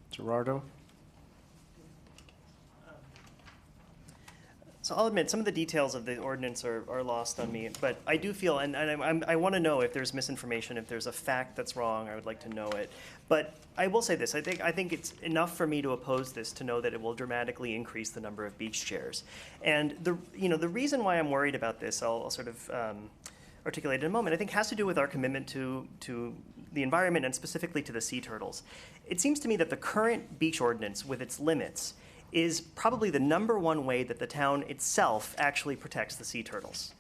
Gerardo? So I'll admit, some of the details of the ordinance are lost on me, but I do feel, and I want to know if there's misinformation, if there's a fact that's wrong, I would like to know it. But I will say this, I think it's enough for me to oppose this to know that it will dramatically increase the number of beach chairs. And the reason why I'm worried about this, I'll sort of articulate in a moment, I think has to do with our commitment to the environment and specifically to the sea turtles. It seems to me that the current beach ordinance with its limits is probably the #1 way that the town itself actually protects the sea turtles.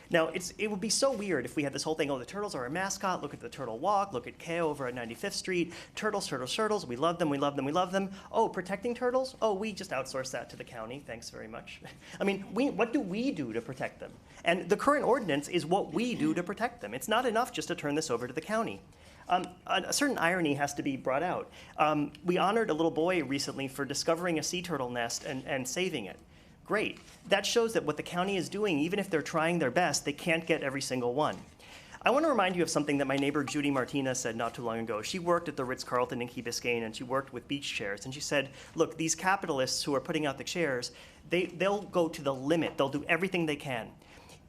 Now, it would be so weird if we had this whole thing, oh, the turtles are our mascot, look at the turtle walk, look at Keo over at 95th Street, turtles, turtles, turtles, we love them, we love them, we love them. Oh, protecting turtles? Oh, we just outsource that to the county, thanks very much. I mean, what do we do to protect them? And the current ordinance is what we do to protect them. It's not enough just to turn this over to the county. A certain irony has to be brought out. We honored a little boy recently for discovering a sea turtle nest and saving it. Great. That shows that what the county is doing, even if they're trying their best, they can't get every single one. I want to remind you of something that my neighbor Judy Martinez said not too long ago. She worked at the Ritz-Carlton in Key Biscayne, and she worked with beach chairs. And she said, look, these capitalists who are putting out the chairs, they'll go to the limit. They'll do everything they can.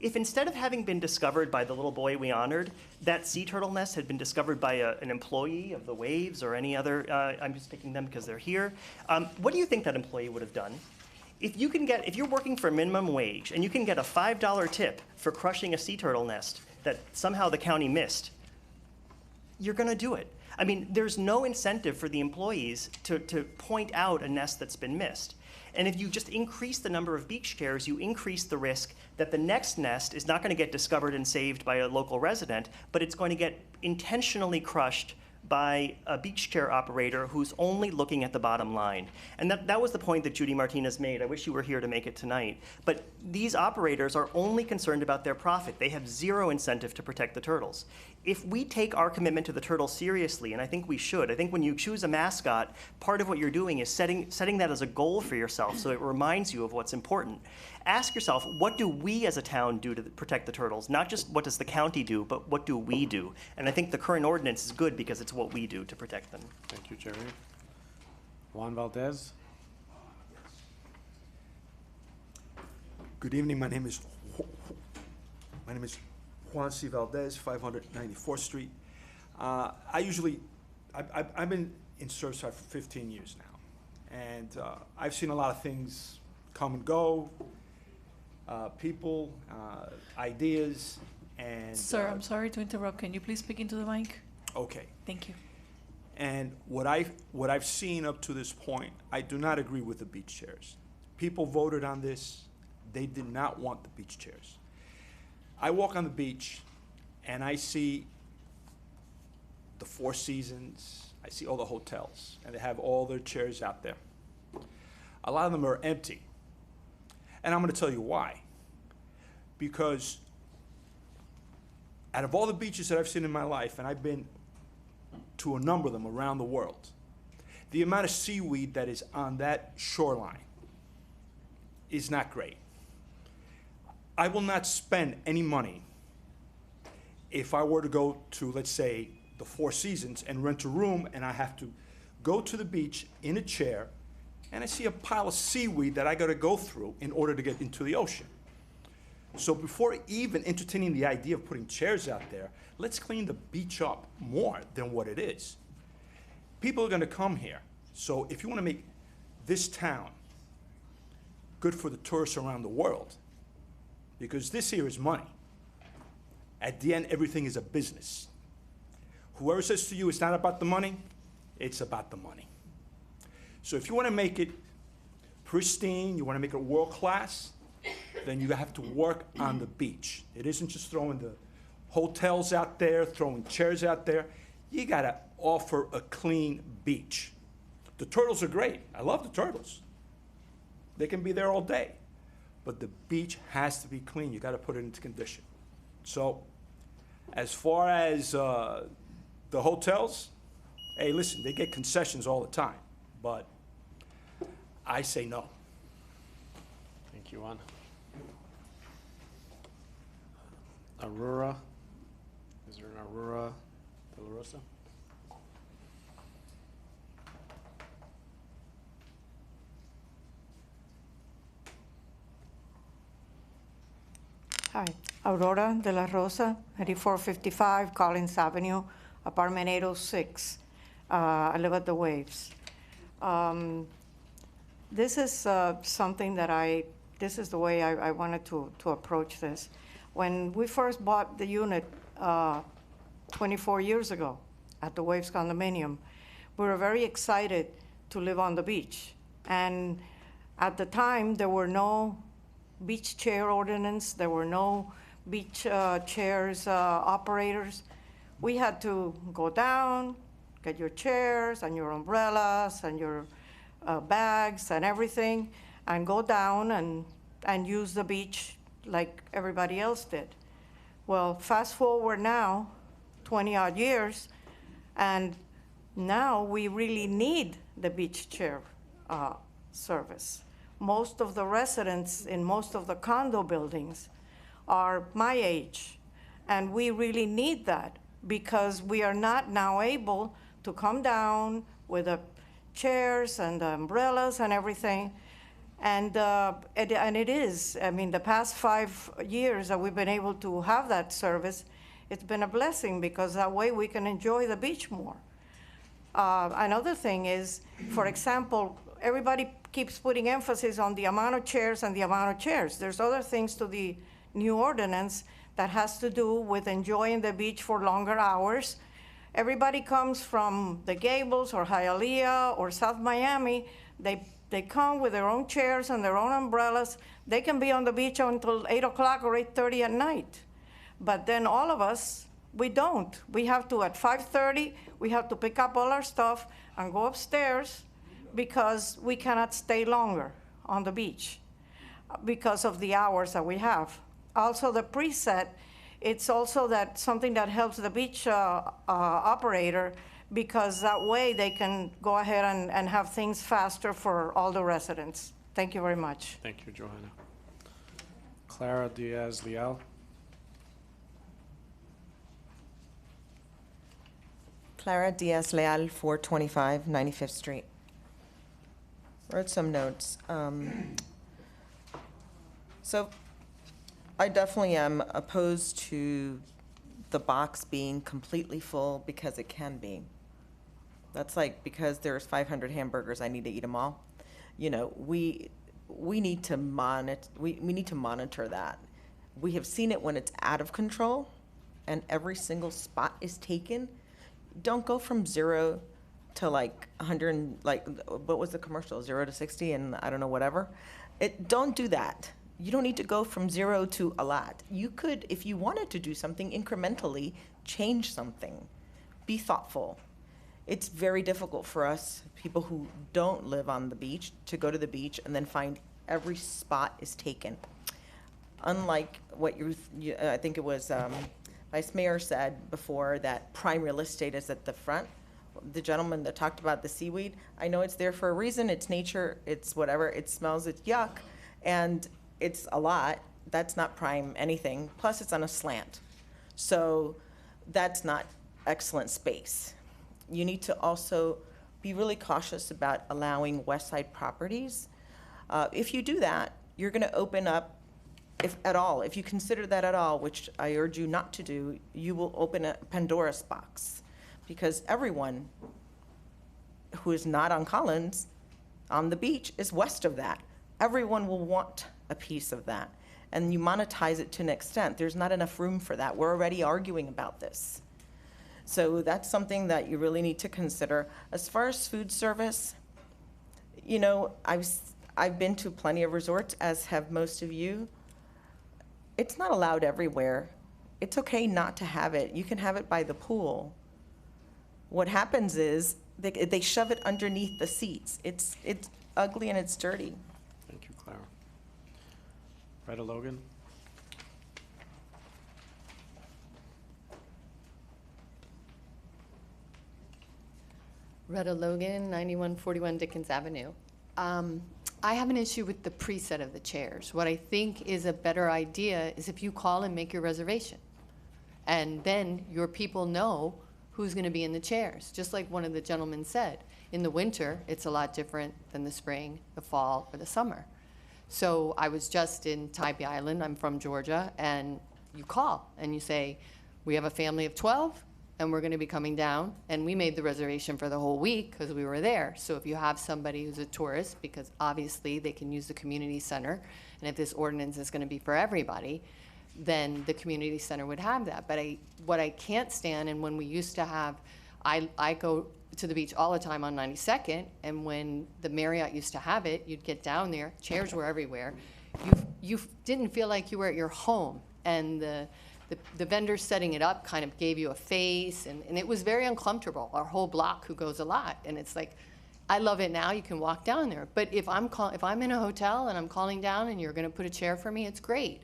If instead of having been discovered by the little boy we honored, that sea turtle nest had been discovered by an employee of the Waves or any other, I'm just picking them because they're here, what do you think that employee would have done? If you're working for minimum wage and you can get a $5 tip for crushing a sea turtle nest that somehow the county missed, you're gonna do it. I mean, there's no incentive for the employees to point out a nest that's been missed. And if you just increase the number of beach chairs, you increase the risk that the next nest is not going to get discovered and saved by a local resident, but it's going to get intentionally crushed by a beach chair operator who's only looking at the bottom line. And that was the point that Judy Martinez made. I wish you were here to make it tonight. But these operators are only concerned about their profit. They have zero incentive to protect the turtles. If we take our commitment to the turtles seriously, and I think we should, I think when you choose a mascot, part of what you're doing is setting that as a goal for yourself so it reminds you of what's important. Ask yourself, what do we as a town do to protect the turtles? Not just what does the county do, but what do we do? And I think the current ordinance is good because it's what we do to protect them. Thank you, Jerry. Juan Valdez? Good evening. My name is Juan C. Valdez, 594th Street. I've been in Surfside for 15 years now, and I've seen a lot of things come and go, people, ideas, and... Sir, I'm sorry to interrupt. Can you please speak into the mic? Okay. Thank you. And what I've seen up to this point, I do not agree with the beach chairs. People voted on this. They did not want the beach chairs. I walk on the beach and I see the Four Seasons, I see all the hotels, and they have all their chairs out there. A lot of them are empty. And I'm gonna tell you why. Because out of all the beaches that I've seen in my life, and I've been to a number of them around the world, the amount of seaweed that is on that shoreline is not great. I will not spend any money if I were to go to, let's say, the Four Seasons and rent a room, and I have to go to the beach in a chair, and I see a pile of seaweed that I gotta go through in order to get into the ocean. So before even entertaining the idea of putting chairs out there, let's clean the beach up more than what it is. People are gonna come here. So if you wanna make this town good for the tourists around the world, because this here is money. At the end, everything is a business. Whoever says to you it's not about the money, it's about the money. So if you want to make it pristine, you want to make it world class, then you have to work on the beach. It isn't just throwing the hotels out there, throwing chairs out there. You got to offer a clean beach. The turtles are great. I love the turtles. They can be there all day. But the beach has to be clean. You got to put it into condition. So as far as the hotels, hey, listen, they get concessions all the time, but I say no. Thank you, Juan. Aurora? Is there an Aurora de la Rosa? Hi, Aurora de la Rosa, 8455 Collins Avenue, apartment 806. I live at the Waves. This is something that this is the way I wanted to approach this. When we first bought the unit 24 years ago at the Waves condominium, we were very excited to live on the beach. And at the time, there were no beach chair ordinance, there were no beach chairs operators. We had to go down, get your chairs and your umbrellas and your bags and everything, and go down and use the beach like everybody else did. Well, fast forward now, 20-odd years, and now we really need the beach chair service. Most of the residents in most of the condo buildings are my age, and we really need that because we are not now able to come down with the chairs and the umbrellas and everything And it is, I mean, the past 5 years that we've been able to have that service, it's been a blessing because that way we can enjoy the beach more. Another thing is, for example, everybody keeps putting emphasis on the amount of chairs and the amount of chairs. There's other things to the new ordinance that has to do with enjoying the beach for longer hours. Everybody comes from the Gables or Hialeah or South Miami. They come with their own chairs and their own umbrellas. They can be on the beach until 8 o'clock or 8:30 at night. But then all of us, we don't. We have to, at 5:30, we have to pick up all our stuff and go upstairs because we cannot stay longer on the beach because of the hours that we have. Also, the preset, it's also that something that helps the beach operator, because that way they can go ahead and have things faster for all the residents. Thank you very much. Thank you, Johanna. Clara Diaz-Leal. Clara Diaz-Leal, 425 95th Street. Wrote some notes. So I definitely am opposed to the box being completely full because it can be. That's like, because there's 500 hamburgers, I need to eat them all. You know, we need to monitor that. We have seen it when it's out of control and every single spot is taken. Don't go from 0 to like 100, and like, what was the commercial? 0 to 60 and I don't know, whatever. Don't do that. You don't need to go from 0 to a lot. You could, if you wanted to do something incrementally, change something. Be thoughtful. It's very difficult for us, people who don't live on the beach, to go to the beach and then find every spot is taken. Unlike what I think it was Vice Mayor said before, that prime real estate is at the front. The gentleman that talked about the seaweed, I know it's there for a reason. It's nature, it's whatever, it smells, it's yuck, and it's a lot. That's not prime anything. Plus, it's on a slant. So that's not excellent space. You need to also be really cautious about allowing West Side properties. If you do that, you're going to open up, if at all, if you consider that at all, which I urge you not to do, you will open a Pandora's box, because everyone who is not on Collins, on the beach, is west of that. Everyone will want a piece of that, and you monetize it to an extent. There's not enough room for that. We're already arguing about this. So that's something that you really need to consider. As far as food service, you know, I've been to plenty of resorts, as have most of you. It's not allowed everywhere. It's okay not to have it. You can have it by the pool. What happens is they shove it underneath the seats. It's ugly and it's dirty. Thank you, Clara. Retta Logan. Retta Logan, 9141 Dickens Avenue. I have an issue with the preset of the chairs. What I think is a better idea is if you call and make your reservation, and then your people know who's going to be in the chairs. Just like one of the gentlemen said, in the winter, it's a lot different than the spring, the fall, or the summer. So I was just in Tybee Island, I'm from Georgia, and you call and you say, we have a family of 12, and we're going to be coming down, and we made the reservation for the whole week because we were there. So if you have somebody who's a tourist, because obviously they can use the community center, and if this ordinance is going to be for everybody, then the community center would have that. But what I can't stand, and when we used to have, I go to the beach all the time on 92nd, and when the Marriott used to have it, you'd get down there, chairs were everywhere. You didn't feel like you were at your home, and the vendors setting it up kind of gave you a face, and it was very uncomfortable. Our whole block, who goes a lot, and it's like, I love it now, you can walk down there. But if I'm in a hotel and I'm calling down and you're gonna put a chair for me, it's great.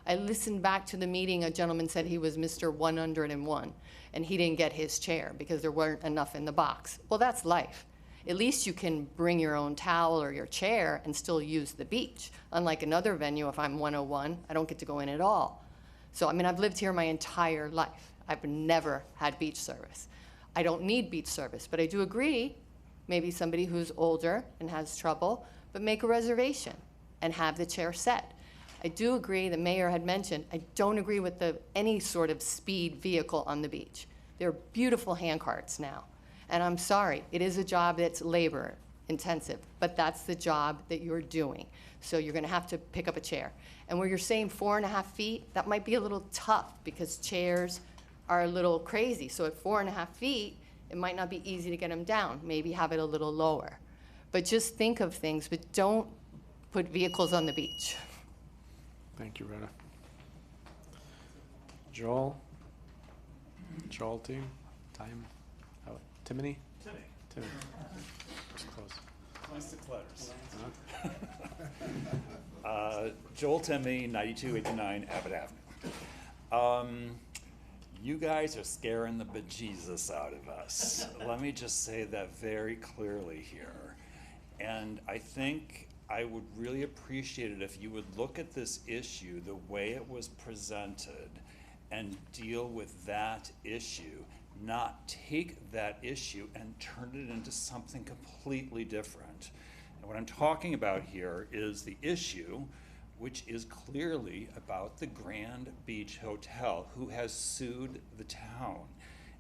I listened back to the meeting, a gentleman said he was Mr. 101, and he didn't get his chair because there weren't enough in the box. Well, that's life. At least you can bring your own towel or your chair and still use the beach. Unlike another venue, if I'm 101, I don't get to go in at all. So, I mean, I've lived here my entire life. I've never had beach service. I don't need beach service, but I do agree, maybe somebody who's older and has trouble, but make a reservation and have the chair set. I do agree, the mayor had mentioned, I don't agree with any sort of speed vehicle on the beach. They're beautiful hand carts now. And I'm sorry, it is a job that's labor intensive, but that's the job that you're doing. So you're gonna have to pick up a chair. And where you're saying 4.5 feet, that might be a little tough because chairs are a little crazy. So at 4.5 feet, it might not be easy to get them down. Maybe have it a little lower. But just think of things, but don't put vehicles on the beach. Thank you, Retta. Joel? Joel team? Time? Oh, Timony? Timmy. It's close. Nice declares. Joel Timmy, 9289 Abbott Avenue. You guys are scaring the bejesus out of us. Let me just say that very clearly here. And I think I would really appreciate it if you would look at this issue the way it was presented and deal with that issue, not take that issue and turn it into something completely different. And what I'm talking about here is the issue, which is clearly about the Grand Beach Hotel, who has sued the town.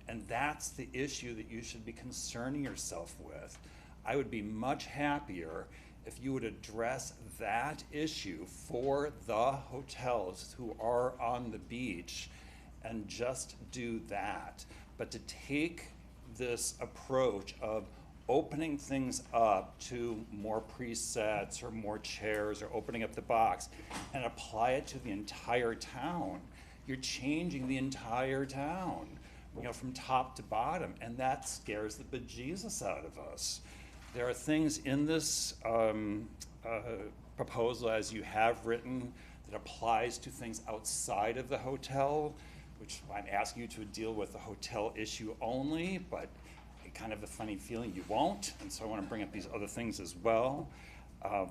And that's the issue that you should be concerning yourself with. I would be much happier if you would address that issue for the hotels who are on the beach and just do that. But to take this approach of opening things up to more presets or more chairs or opening up the box and apply it to the entire town, you're changing the entire town, from top to bottom, and that scares the bejesus out of us. There are things in this proposal, as you have written, that applies to things outside of the hotel, which I'm asking you to deal with the hotel issue only, but kind of a funny feeling you won't, and so I want to bring up these other things as well.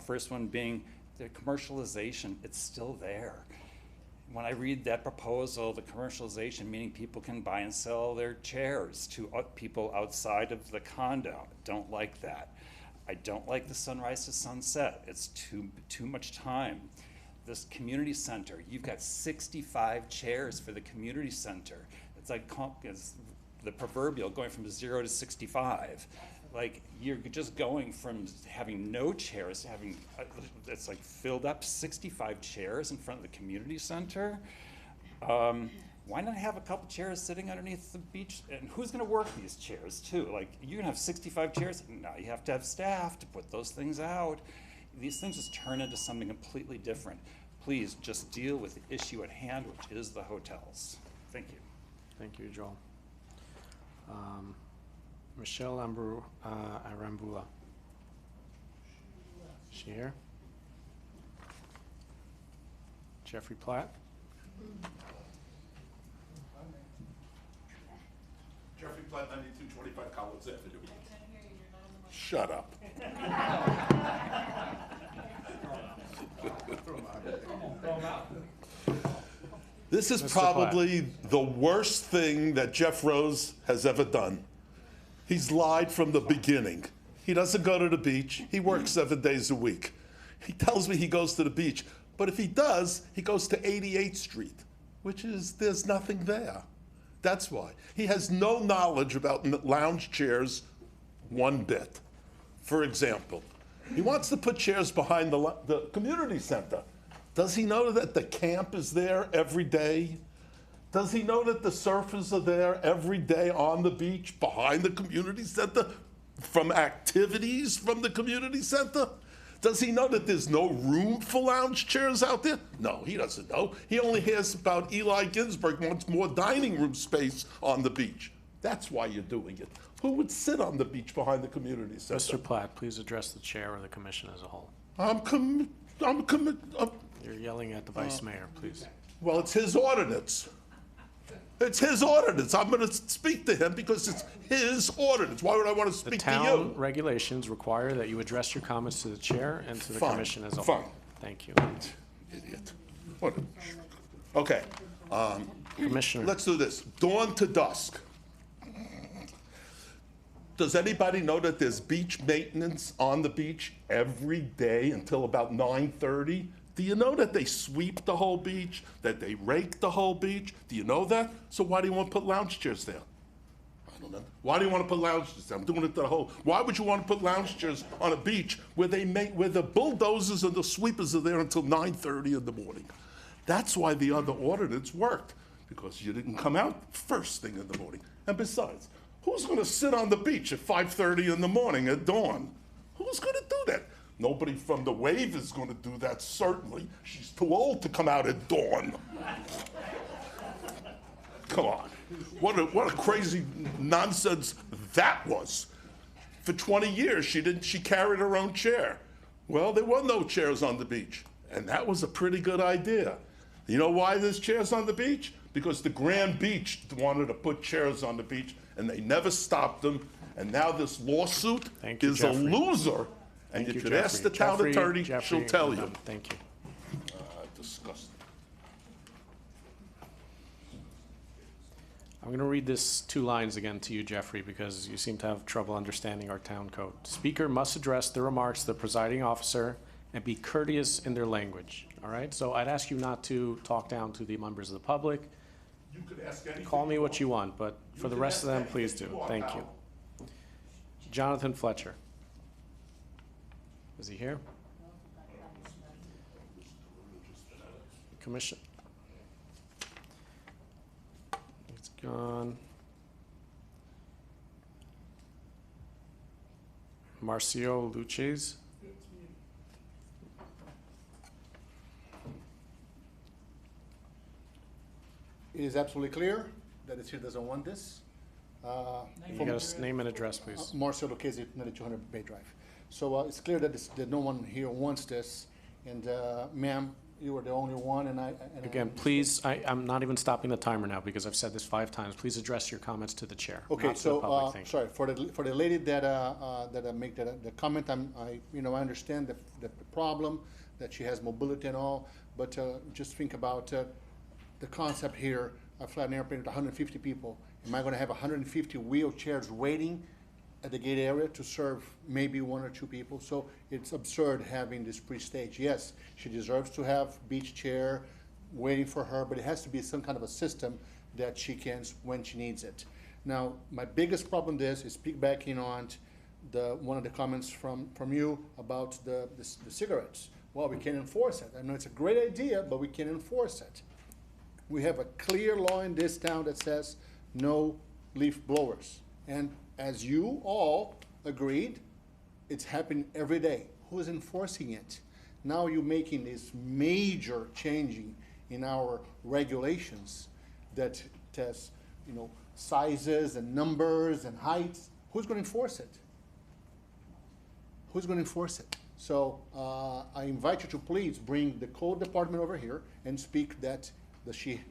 First one being the commercialization, it's still there. When I read that proposal, the commercialization, meaning people can buy and sell their chairs to people outside of the condo. Don't like that. I don't like the sunrise to sunset. It's too much time. This community center, you've got 65 chairs for the community center. It's like it's the proverbial going from 0 to 65. Like, you're just going from having no chairs to having, it's like filled up 65 chairs in front of the community center. Why not have a couple chairs sitting underneath the beach? And who's gonna work these chairs too? Like, you're gonna have 65 chairs? Now you have to have staff to put those things out. These things just turn into something completely different. Please just deal with the issue at hand, which is the hotels. Thank you. Thank you, Joel. Michelle Arambula. She here? Jeffrey Platt? Jeffrey Platt, 9225 Collins Avenue. Shut up. This is probably the worst thing that Jeff Rose has ever done. He's lied from the beginning. He doesn't go to the beach. He works 7 days a week. He tells me he goes to the beach, but if he does, he goes to 88th Street, which is, there's nothing there. That's why. He has no knowledge about lounge chairs one bit. For example, he wants to put chairs behind the community center. Does he know that the camp is there every day? Does he know that the surfers are there every day on the beach behind the community center from activities from the community center? Does he know that there's no room for lounge chairs out there? No, he doesn't know. He only hears about Eli Ginsberg wants more dining room space on the beach. That's why you're doing it. Who would sit on the beach behind the community center? Mr. Platt, please address the chair or the commission as a whole. You're yelling at the vice mayor, please. Well, it's his ordinance. It's his ordinance. I'm going to speak to him because it's his ordinance. Why would I want to speak to you? The town regulations require that you address your comments to the chair and to the commission as a whole. Fine. Thank you. Idiot. What okay. Commissioner. Let's do this. Dawn to dusk. Does anybody know that there's beach maintenance on the beach every day until about 9:30? Do you know that they sweep the whole beach, that they rake the whole beach? Do you know that? So why do you want to put lounge chairs there? I don't know. Why do you want to put lounge chairs there? I'm doing it to the whole. Why would you want to put lounge chairs on a beach where where the bulldozers and the sweepers are there until 9:30 in the morning? That's why the other ordinance worked, because you didn't come out first thing in the morning. And besides, who's going to sit on the beach at 5:30 in the morning at dawn? Who's going to do that? Nobody from the Wave is going to do that, certainly. She's too old to come out at dawn. Come on. What a crazy nonsense that was. For 20 years, she carried her own chair. Well, there were no chairs on the beach. And that was a pretty good idea. You know why there's chairs on the beach? Because the Grand Beach wanted to put chairs on the beach, and they never stopped them. And now this lawsuit is a loser. And you could ask the town attorney, she'll tell you. Thank you. Disgusting. I'm going to read this 2 lines again to you, Jeffrey, because you seem to have trouble understanding our town code. Speaker must address the remarks to the presiding officer and be courteous in their language. All right? So I'd ask you not to talk down to the members of the public. You could ask anything. Call me what you want, but for the rest of them, please do. Thank you. Jonathan Fletcher. Is he here? Commission. It's gone. Marcio Luces. It is absolutely clear that the city doesn't want this. You got to name and address, please. Marcelo Lucchesi, 9200 Bay Drive. So it's clear that, that no one here wants this. And ma'am, you were the only one, and Again, please, I'm not even stopping the timer now because I've said this 5 times. Please address your comments to the chair. Okay, not to the public. Thank you. sorry for the lady that make the comment. I understand the problem that she has mobility and all, but just think about the concept here. A flat airplane with 150 people. Am I going to have 150 wheelchairs waiting at the gate area to serve maybe 1 or 2 people? So it's absurd having this pre-stage. Yes, she deserves to have beach chair waiting for her, but it has to be some kind of a system that she can when she needs it. Now, my biggest problem is piggybacking on one of the comments from you about the cigarettes. Well, we can't enforce it. I know it's a great idea, but we can't enforce it. We have a clear law in this town that says no leaf blowers. And as you all agreed, it's happening every day. Who is enforcing it? Now you're making this major changing in our regulations that test, sizes and numbers and heights. Who's going to enforce it? Who's going to enforce it? So I invite you to please bring the code department over here and speak that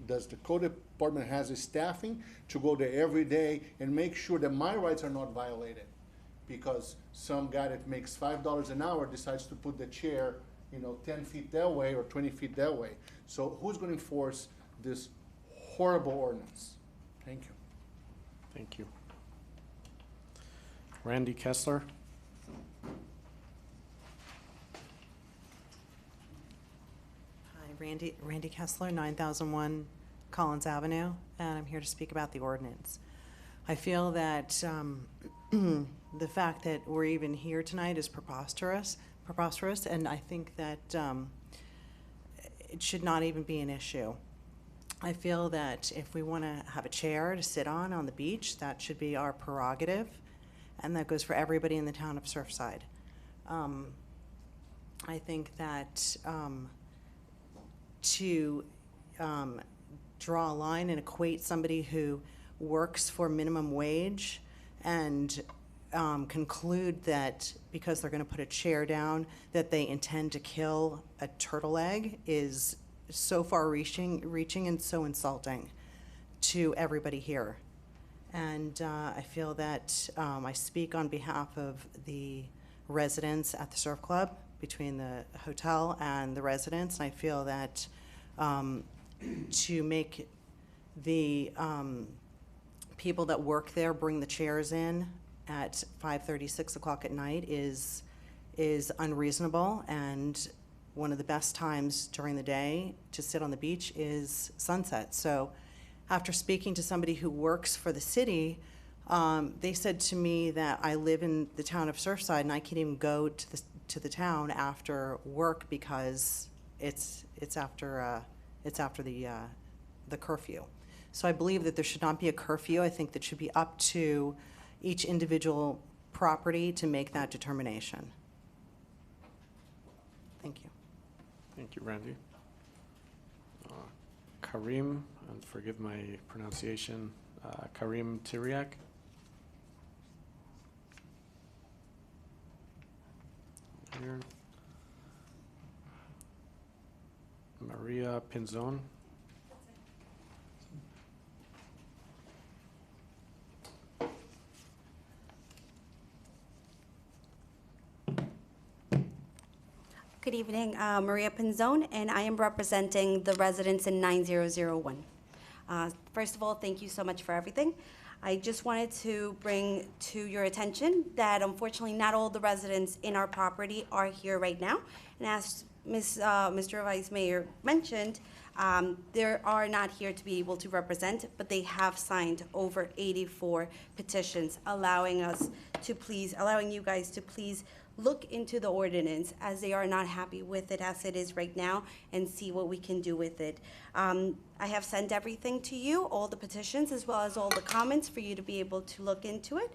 does the code department has the staffing to go there every day and make sure that my rights are not violated, because some guy that makes $5 an hour decides to put the chair 10 feet that way or 20 feet that way. So who's going to enforce this horrible ordinance? Thank you. Thank you. Randy Kessler. Randy Kessler, 9001 Collins Avenue, and I'm here to speak about the ordinance. I feel that the fact that we're even here tonight is preposterous, and I think that it should not even be an issue. I feel that if we want to have a chair to sit on the beach, that should be our prerogative, and that goes for everybody in the town of Surfside. I think that to draw a line and equate somebody who works for minimum wage and conclude that because they're going to put a chair down that they intend to kill a turtle egg is so far reaching and so insulting to everybody here. And I feel that I speak on behalf of the residents at the Surf Club, between the hotel and the residents. And I feel that to make the people that work there bring the chairs in at 5:30, 6 o'clock at night is unreasonable, and one of the best times during the day to sit on the beach is sunset. So after speaking to somebody who works for the city, they said to me that I live in the town of Surfside and I can't even go to the town after work because it's after the curfew. So I believe that there should not be a curfew. I think that should be up to each individual property to make that determination. Thank you. Thank you, Randy. Karim, and forgive my pronunciation, Karim Tiriak. Here. Maria Pinzon. Good evening, Maria Pinzon, and I am representing the residents in 9001. First of all, thank you so much for everything. I just wanted to bring to your attention that unfortunately not all the residents in our property are here right now. And as Mr. Vice Mayor mentioned, they are not here to be able to represent, but they have signed over 84 petitions allowing you guys to please look into the ordinance, as they are not happy with it as it is right now, and see what we can do with it. I have sent everything to you, all the petitions as well as all the comments, for you to be able to look into it.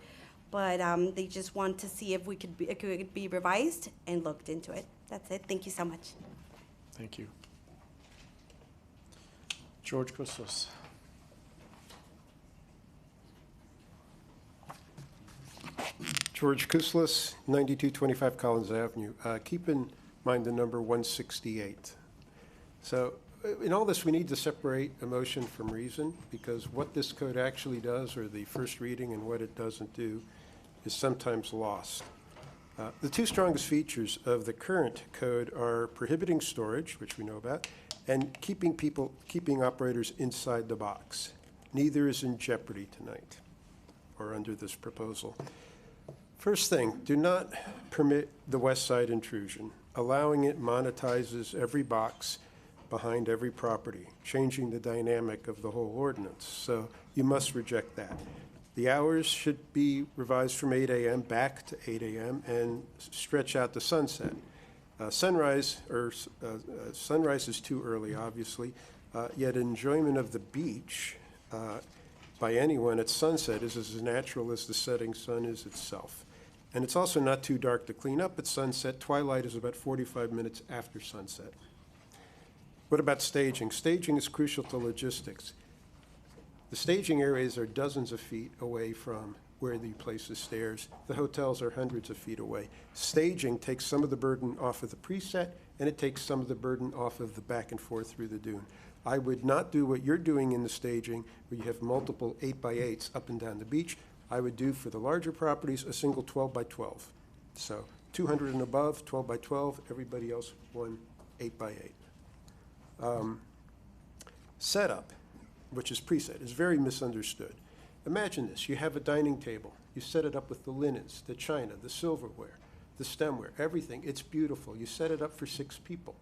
But they just want to see if it could be revised and looked into it. That's it. Thank you so much. Thank you. George Costos. George Kuslis, 9225 Collins Avenue. Keep in mind the number 168. So in all this, we need to separate emotion from reason, because what this code actually does, or the first reading, and what it doesn't do, is sometimes lost. The two strongest features of the current code are prohibiting storage, which we know about, and keeping operators inside the box. Neither is in jeopardy tonight or under this proposal. First thing, do not permit the west side intrusion. Allowing it monetizes every box behind every property, changing the dynamic of the whole ordinance. So you must reject that. The hours should be revised from 8 a.m. back to 8 a.m. and stretch out to sunset. Sunrise is too early, obviously, yet enjoyment of the beach by anyone at sunset is as natural as the setting sun is itself. And it's also not too dark to clean up at sunset. Twilight is about 45 minutes after sunset. What about staging? Staging is crucial to logistics. The staging areas are dozens of feet away from where you place the stairs. The hotels are hundreds of feet away. Staging takes some of the burden off of the preset, and it takes some of the burden off of the back and forth through the dune. I would not do what you're doing in the staging, where you have multiple 8x8s up and down the beach. I would do, for the larger properties, a single 12x12. So 200 and above, 12x12, everybody else, one 8x8. Setup, which is preset, is very misunderstood. Imagine this: you have a dining table. You set it up with the linens, the china, the silverware, the stemware, everything. It's beautiful. You set it up for 6 people.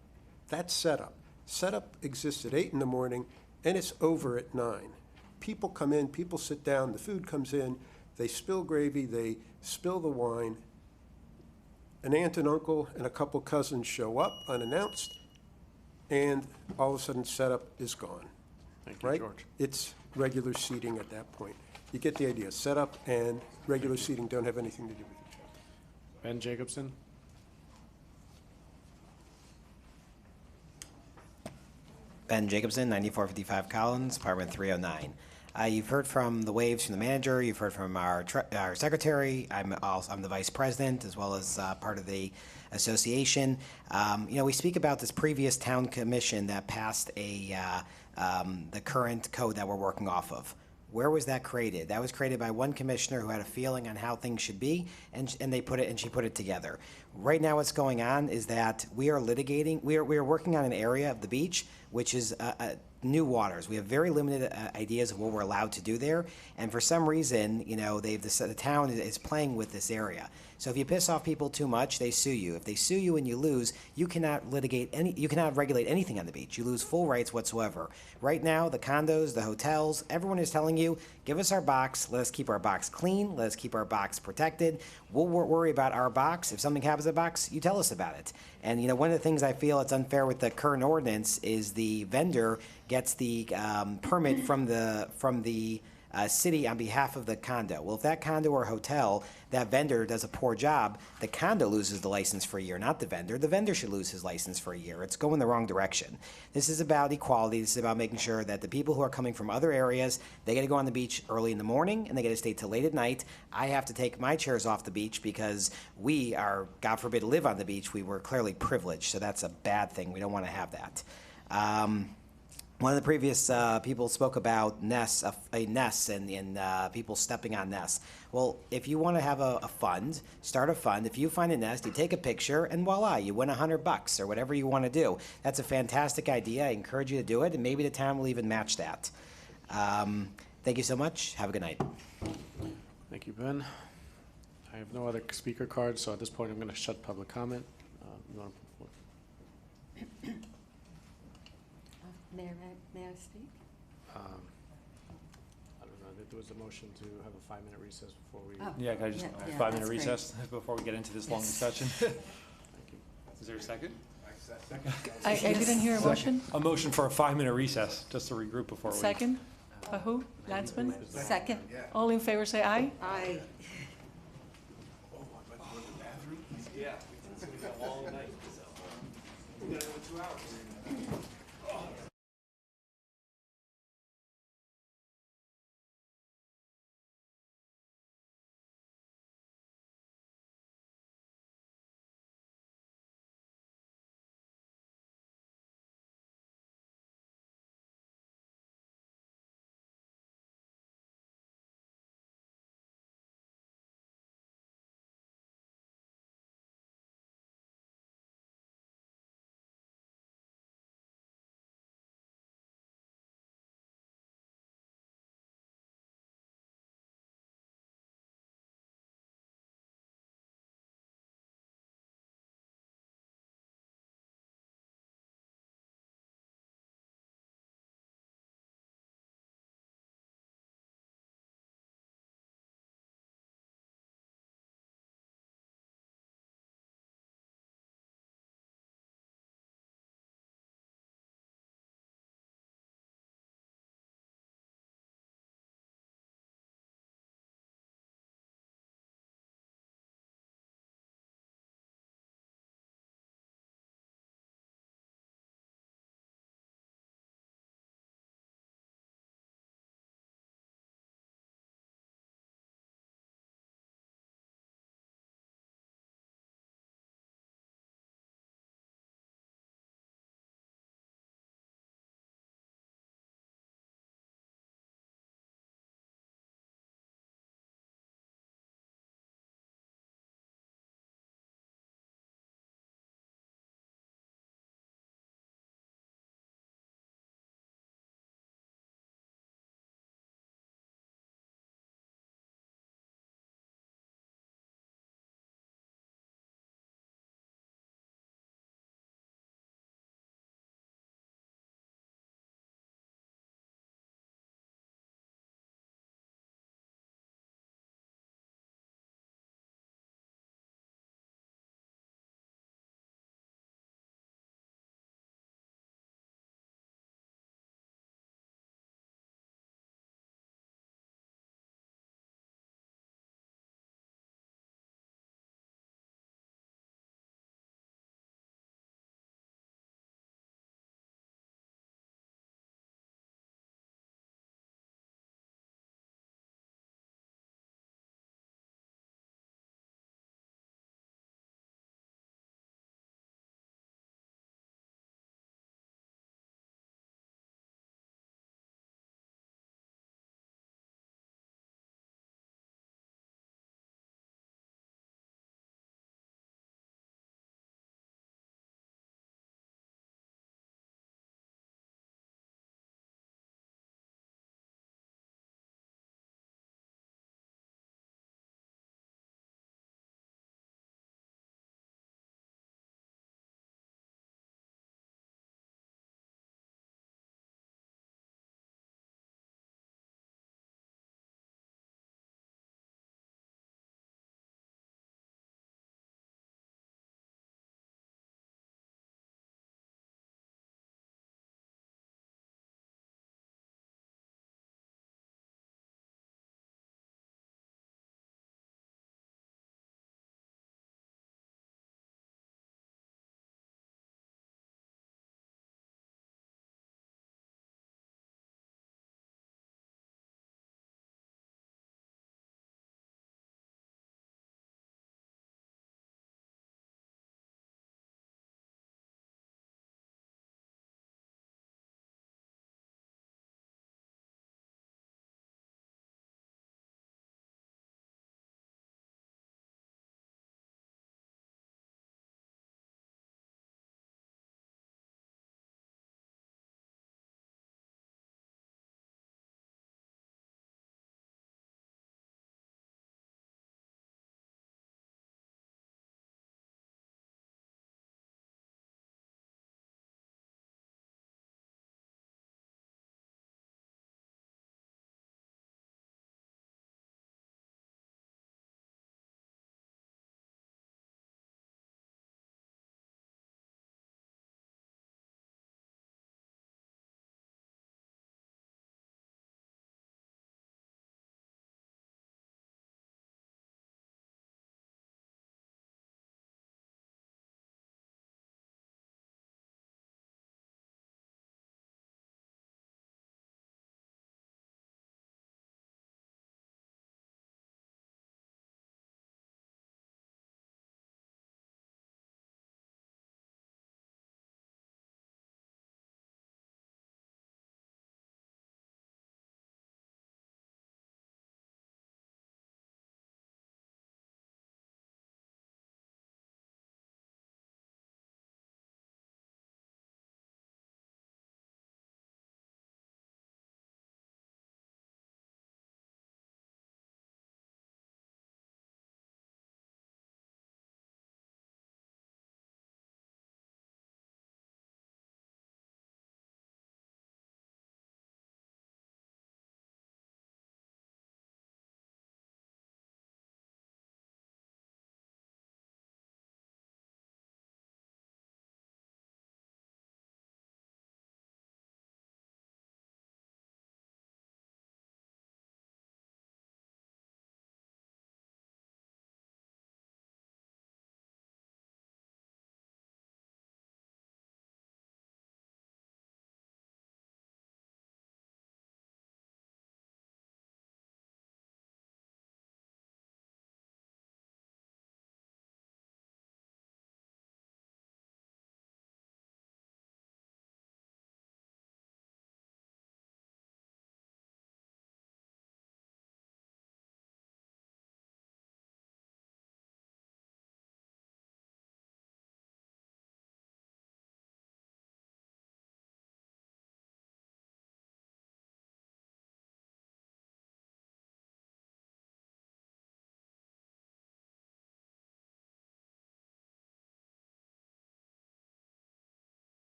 That's setup. Setup exists at 8 in the morning, and it's over at 9. People come in, people sit down, the food comes in, they spill gravy, they spill the wine. An aunt and uncle and a couple cousins show up unannounced, and all of a sudden setup is gone. Thank you, right? George. It's regular seating at that point. You get the idea. Setup and regular seating don't have anything to do with each other. Ben Jacobson. Ben Jacobson, 9455 Collins, apartment 309. You've heard from the waves from the manager. You've heard from our secretary. I'm the vice president, as well as part of the association. We speak about this previous town commission that passed the current code that we're working off of. Where was that created? That was created by one commissioner who had a feeling on how things should be, and she put it together. Right now, what's going on is that we are litigating. We are working on an area of the beach which is new waters. We have very limited ideas of what we're allowed to do there, and for some reason, you know, the town is playing with this area. So if you piss off people too much, they sue you. If they sue you and you lose, you cannot regulate anything on the beach. You lose full rights whatsoever. Right now, the condos, the hotels, everyone is telling you, give us our box, let us keep our box clean, let us keep our box protected. We'll worry about our box. If something happens to the box, you tell us about it. And you know, one of the things I feel it's unfair with the current ordinance is the vendor gets the permit from the city on behalf of the condo. Well, if that condo or hotel, that vendor does a poor job, the condo loses the license for a year, not the vendor. The vendor should lose his license for a year. It's going the wrong direction. This is about equality. This is about making sure that the people who are coming from other areas, they get to go on the beach early in the morning and they get to stay till late at night. I have to take my chairs off the beach because we are, God forbid, live on the beach. We were clearly privileged, so that's a bad thing. We don't want to have that. One of the previous people spoke about nests, a nest, and people stepping on nests. Well, if you want to have a fund, start a fund. If you find a nest, you take a picture, and voila, you win $100 or whatever you want to do. That's a fantastic idea. I encourage you to do it, and maybe the town will even match that. Thank you so much. Have a good night. Thank you, Ben. I have no other speaker cards, so at this point, I'm going to shut public comment. You want to? May I speak? I don't know, there was a motion to have a 5-minute recess before we. Oh. Yeah, can I just, Yeah, 5-minute that's great. recess before we get into this long discussion? Is there a second? I didn't hear a motion. A motion for a 5-minute recess, just to regroup before we. Second? By who? Landsman? Second. All in favor, say aye. Aye. Yeah, it's gonna be a long night, so. We gotta go 2 hours.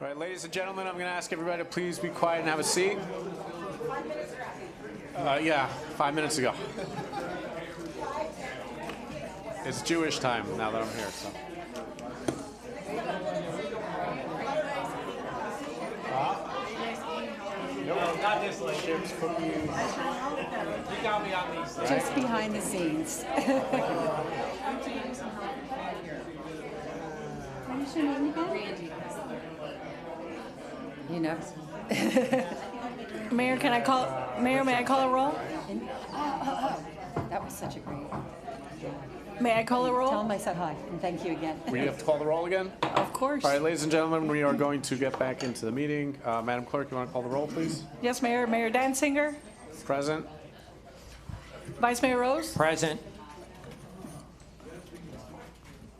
All right, ladies and gentlemen, I'm going to ask everybody to please be quiet and have a seat. Yeah, 5 minutes ago. It's Jewish time now that I'm here, so. No, not this late. Chips, cookies. You got me on these things. Just behind the scenes. You know. Mayor, may I call a roll? That was such a great. May I call a roll? Tell him I said hi, and thank you again. We have to call the roll again? Of course. All right, ladies and gentlemen, we are going to get back into the meeting. Madam Clerk, you want to call the roll, please? Yes, Mayor. Mayor Danziger? Present. Vice Mayor Rose? Present.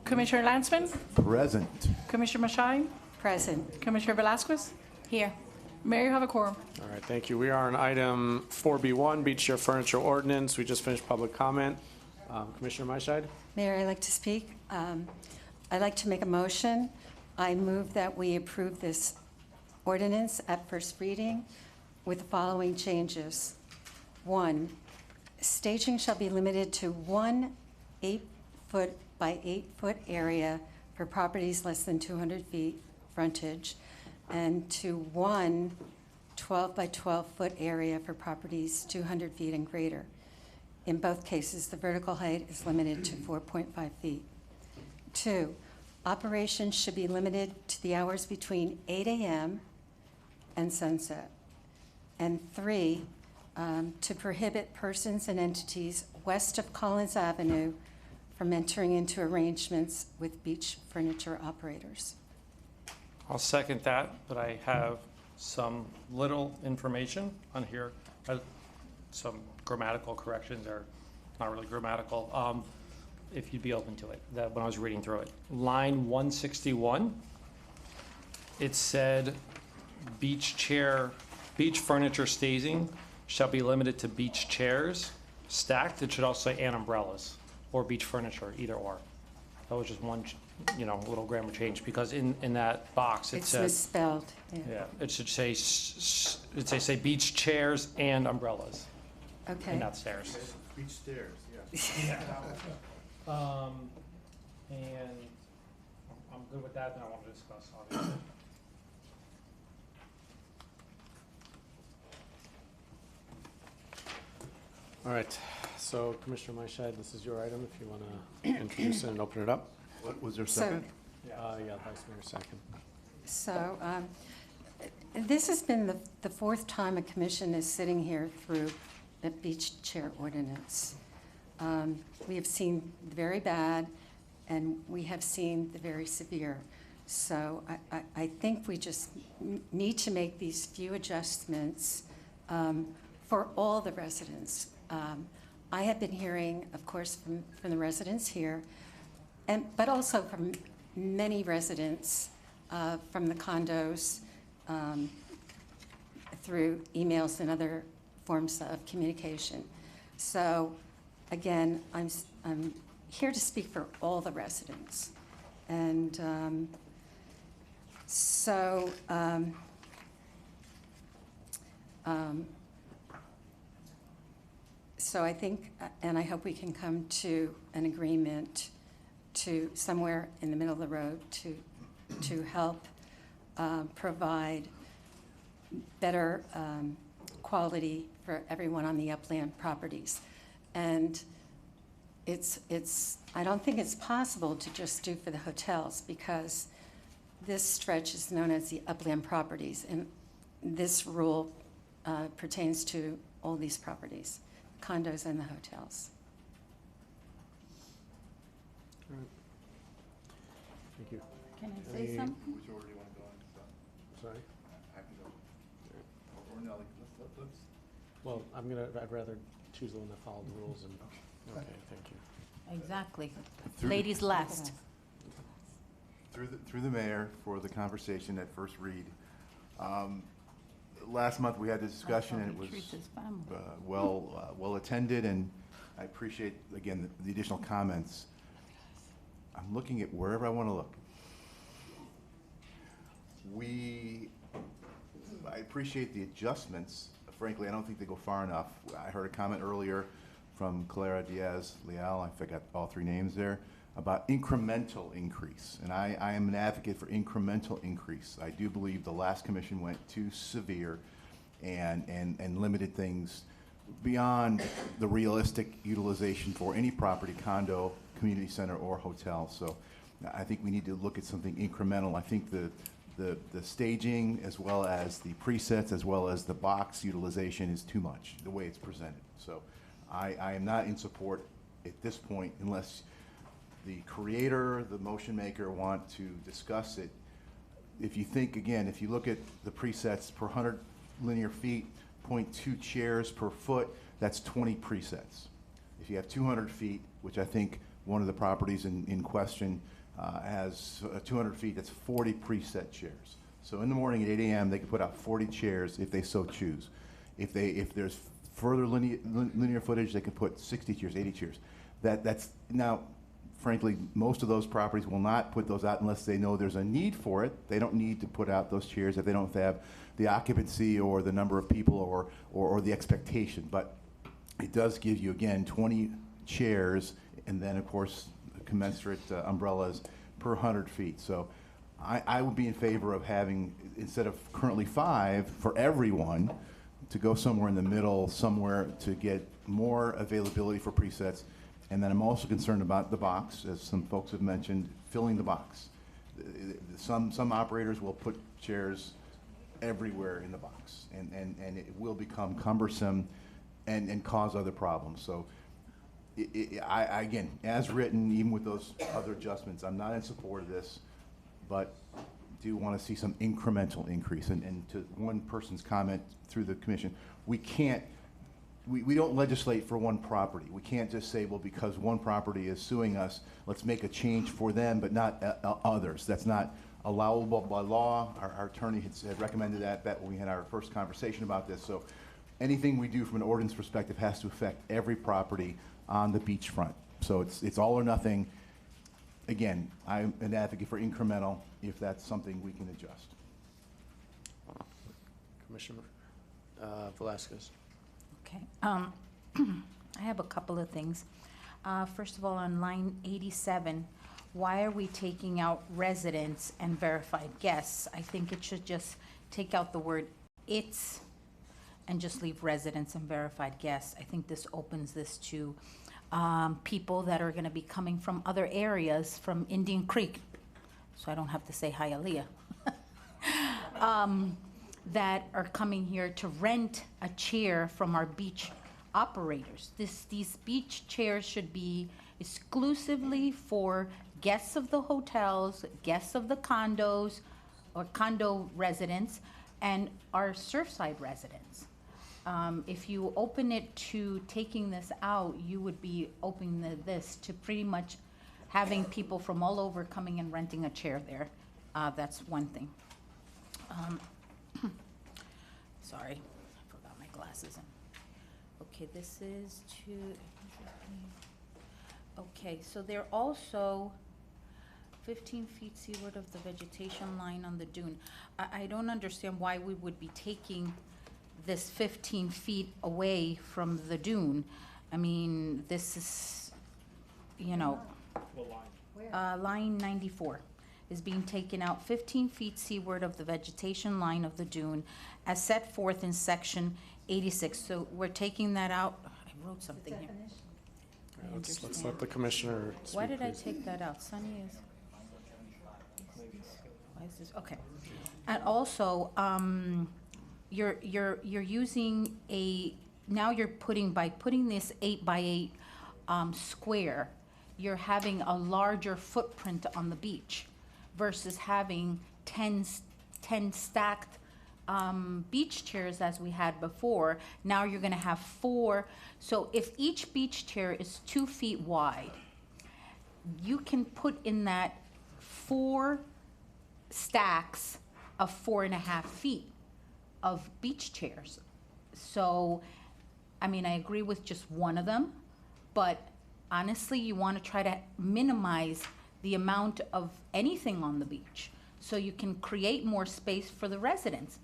Commissioner Landsman? Present. Commissioner Mashine? Present. Commissioner Velasquez? Here. Mayor, you have a quorum. All right, thank you. We are on item 4B1, Beach Chair Furniture Ordinance. We just finished public comment. Commissioner Mashide? Mayor, I'd like to speak. I'd like to make a motion. I move that we approve this ordinance at first reading with the following changes. 1, staging shall be limited to 1 8-foot by 8-foot area for properties less than 200 feet frontage, and to 1 12 by 12-foot area for properties 200 feet and greater. In both cases, the vertical height is limited to 4.5 feet. 2, operations should be limited to the hours between 8 a.m. and sunset. And 3, to prohibit persons and entities west of Collins Avenue from entering into arrangements with beach furniture operators. I'll second that, but I have some little information on here, some grammatical corrections, or not really grammatical, if you'd be open to it, that when I was reading through it. Line 161, it said beach furniture staging shall be limited to beach chairs stacked. It should also say and umbrellas, or beach furniture, either or. That was just one, little grammar change, because in that box it says. It's misspelled. Yeah, it should say beach chairs and umbrellas. Okay. And not stairs. Beach stairs, Yeah. And I'm good with that, and I want to discuss, obviously. All right, so Commissioner Mashide, this is your item if you want to introduce it and open it up. What was there, So- second? Yeah, Vice Mayor second. So this has been the 4th time a commission is sitting here through the beach chair ordinance. We have seen the very bad, and we have seen the very severe. So I think we just need to make these few adjustments for all the residents. I have been hearing, of course, from the residents here, but also from many residents from the condos through emails and other forms of communication. So again, I'm here to speak for all the residents. And so I think, and I hope we can come to an agreement to somewhere in the middle of the road to help provide better quality for everyone on the upland properties. And I don't think it's possible to just do for the hotels, because this stretch is known as the upland properties, and this rule pertains to all these properties, condos and the hotels. All right. Thank you. Can I say something? Which order do you want to go in? Sorry? I can go. Or no, let's. Well, I'd rather choose the one that followed the rules and, okay, thank you. Exactly. Through- Ladies last. Through the mayor for the conversation at first read. Last month, we had this discussion, and it was well attended, and I appreciate, again, the additional comments. I'm looking at wherever I want to look. I appreciate the adjustments. Frankly, I don't think they go far enough. I heard a comment earlier from Clara Diaz-Leal, I forgot all three names there, about incremental increase. And I am an advocate for incremental increase. I do believe the last commission went too severe and limited things beyond the realistic utilization for any property, condo, community center, or hotel. So I think we need to look at something incremental. I think the staging, as well as the presets, as well as the box utilization is too much, the way it's presented. So I am not in support at this point unless the creator, the motion maker want to discuss it. If you think, again, if you look at the presets per 100 linear feet, 0.2 chairs per foot, that's 20 presets. If you have 200 feet, which I think one of the properties in question has 200 feet, that's 40 preset chairs. So in the morning at 8 a.m., they can put out 40 chairs if they so choose. If there's further linear footage, they can put 60 chairs, 80 chairs. That's now, frankly, most of those properties will not put those out unless they know there's a need for it. They don't need to put out those chairs if they don't have the occupancy or the number of people or the expectation. But it does give you, again, 20 chairs, and then, of course, commensurate umbrellas per 100 feet. So I would be in favor of having, instead of currently 5 for everyone, to go somewhere in the middle, somewhere to get more availability for presets. And then I'm also concerned about the box, as some folks have mentioned, filling the box. Some operators will put chairs everywhere in the box, and it will become cumbersome and cause other problems. So I, again, as written, even with those other adjustments, I'm not in support of this, but do want to see some incremental increase. And to one person's comment through the commission, we don't legislate for one property. We can't just say, well, because one property is suing us, let's make a change for them, but not others. That's not allowable by law. Our attorney had recommended that when we had our first conversation about this. So anything we do from an ordinance perspective has to affect every property on the beachfront. So it's all or nothing. Again, I'm an advocate for incremental if that's something we can adjust. Commissioner Velasquez. Okay. I have a couple of things. First of all, on line 87, why are we taking out residents and verified guests? I think it should just take out the word "it's" and just leave residents and verified guests. I think this opens this to people that are going to be coming from other areas, from Indian Creek, so I don't have to say Hialeah, that are coming here to rent a chair from our beach operators. These beach chairs should be exclusively for guests of the hotels, guests of the condos or condo residents, and our Surfside residents. If you open it to taking this out, you would be opening this to pretty much having people from all over coming and renting a chair there. That's one thing. Sorry, I forgot my glasses. Okay, this is okay, so they're also 15 feet seaward of the vegetation line on the dune. I don't understand why we would be taking this 15 feet away from the dune. I mean, this is, you know, line 94 is being taken out 15 feet seaward of the vegetation line of the dune as set forth in section 86. So we're taking that out. I wrote something here. Let's let the commissioner speak. Why did I please. take that out? Sunny is, why is this, okay. And also, you're using now you're by putting this 8 by 8 square, you're having a larger footprint on the beach versus having 10 stacked beach chairs as we had before. Now you're gonna have 4. So if each beach chair is 2 feet wide, you can put in that 4 stacks of 4.5 feet of beach chairs. So, I mean, I agree with just one of them, but honestly, you want to try to minimize the amount of anything on the beach. so you can create more space for the residents.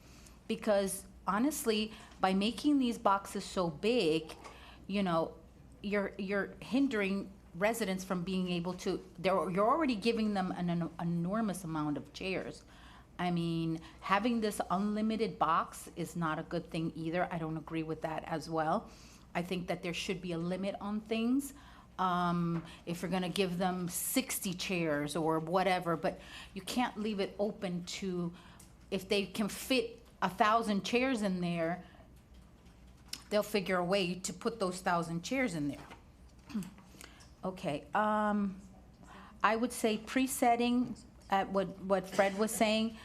Because honestly, by making these boxes so big, you know, you're hindering residents from being able to, you're already giving them an enormous amount of chairs. I mean, having this unlimited box is not a good thing either. I don't agree with that as well. I think that there should be a limit on things. If you're gonna give them 60 chairs or whatever, but you can't leave it open to, if they can fit 1,000 chairs in there, they'll figure a way to put those 1,000 chairs in there. Okay, I would say presetting at what Fred was saying,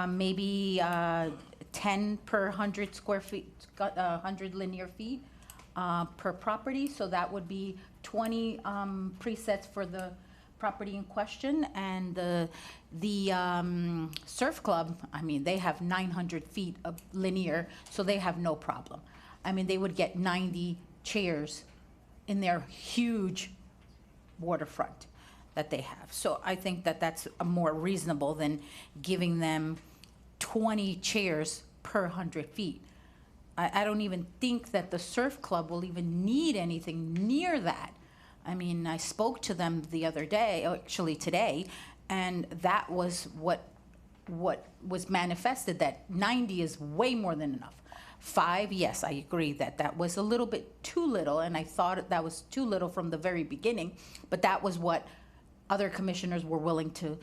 maybe 10 per 100 square feet, 100 linear feet per property. So that would be 20 presets for the property in question. And the surf club, I mean, they have 900 feet of linear, so they have no problem. I mean, they would get 90 chairs in their huge waterfront that they have. So I think that that's more reasonable than giving them 20 chairs per 100 feet. I don't even think that the surf club will even need anything near that. I mean, I spoke to them the other day, actually today, and that was what was manifested, that 90 is way more than enough. 5, yes, I agree that that was a little bit too little, and I thought that was too little from the very beginning, but that was what other commissioners were willing to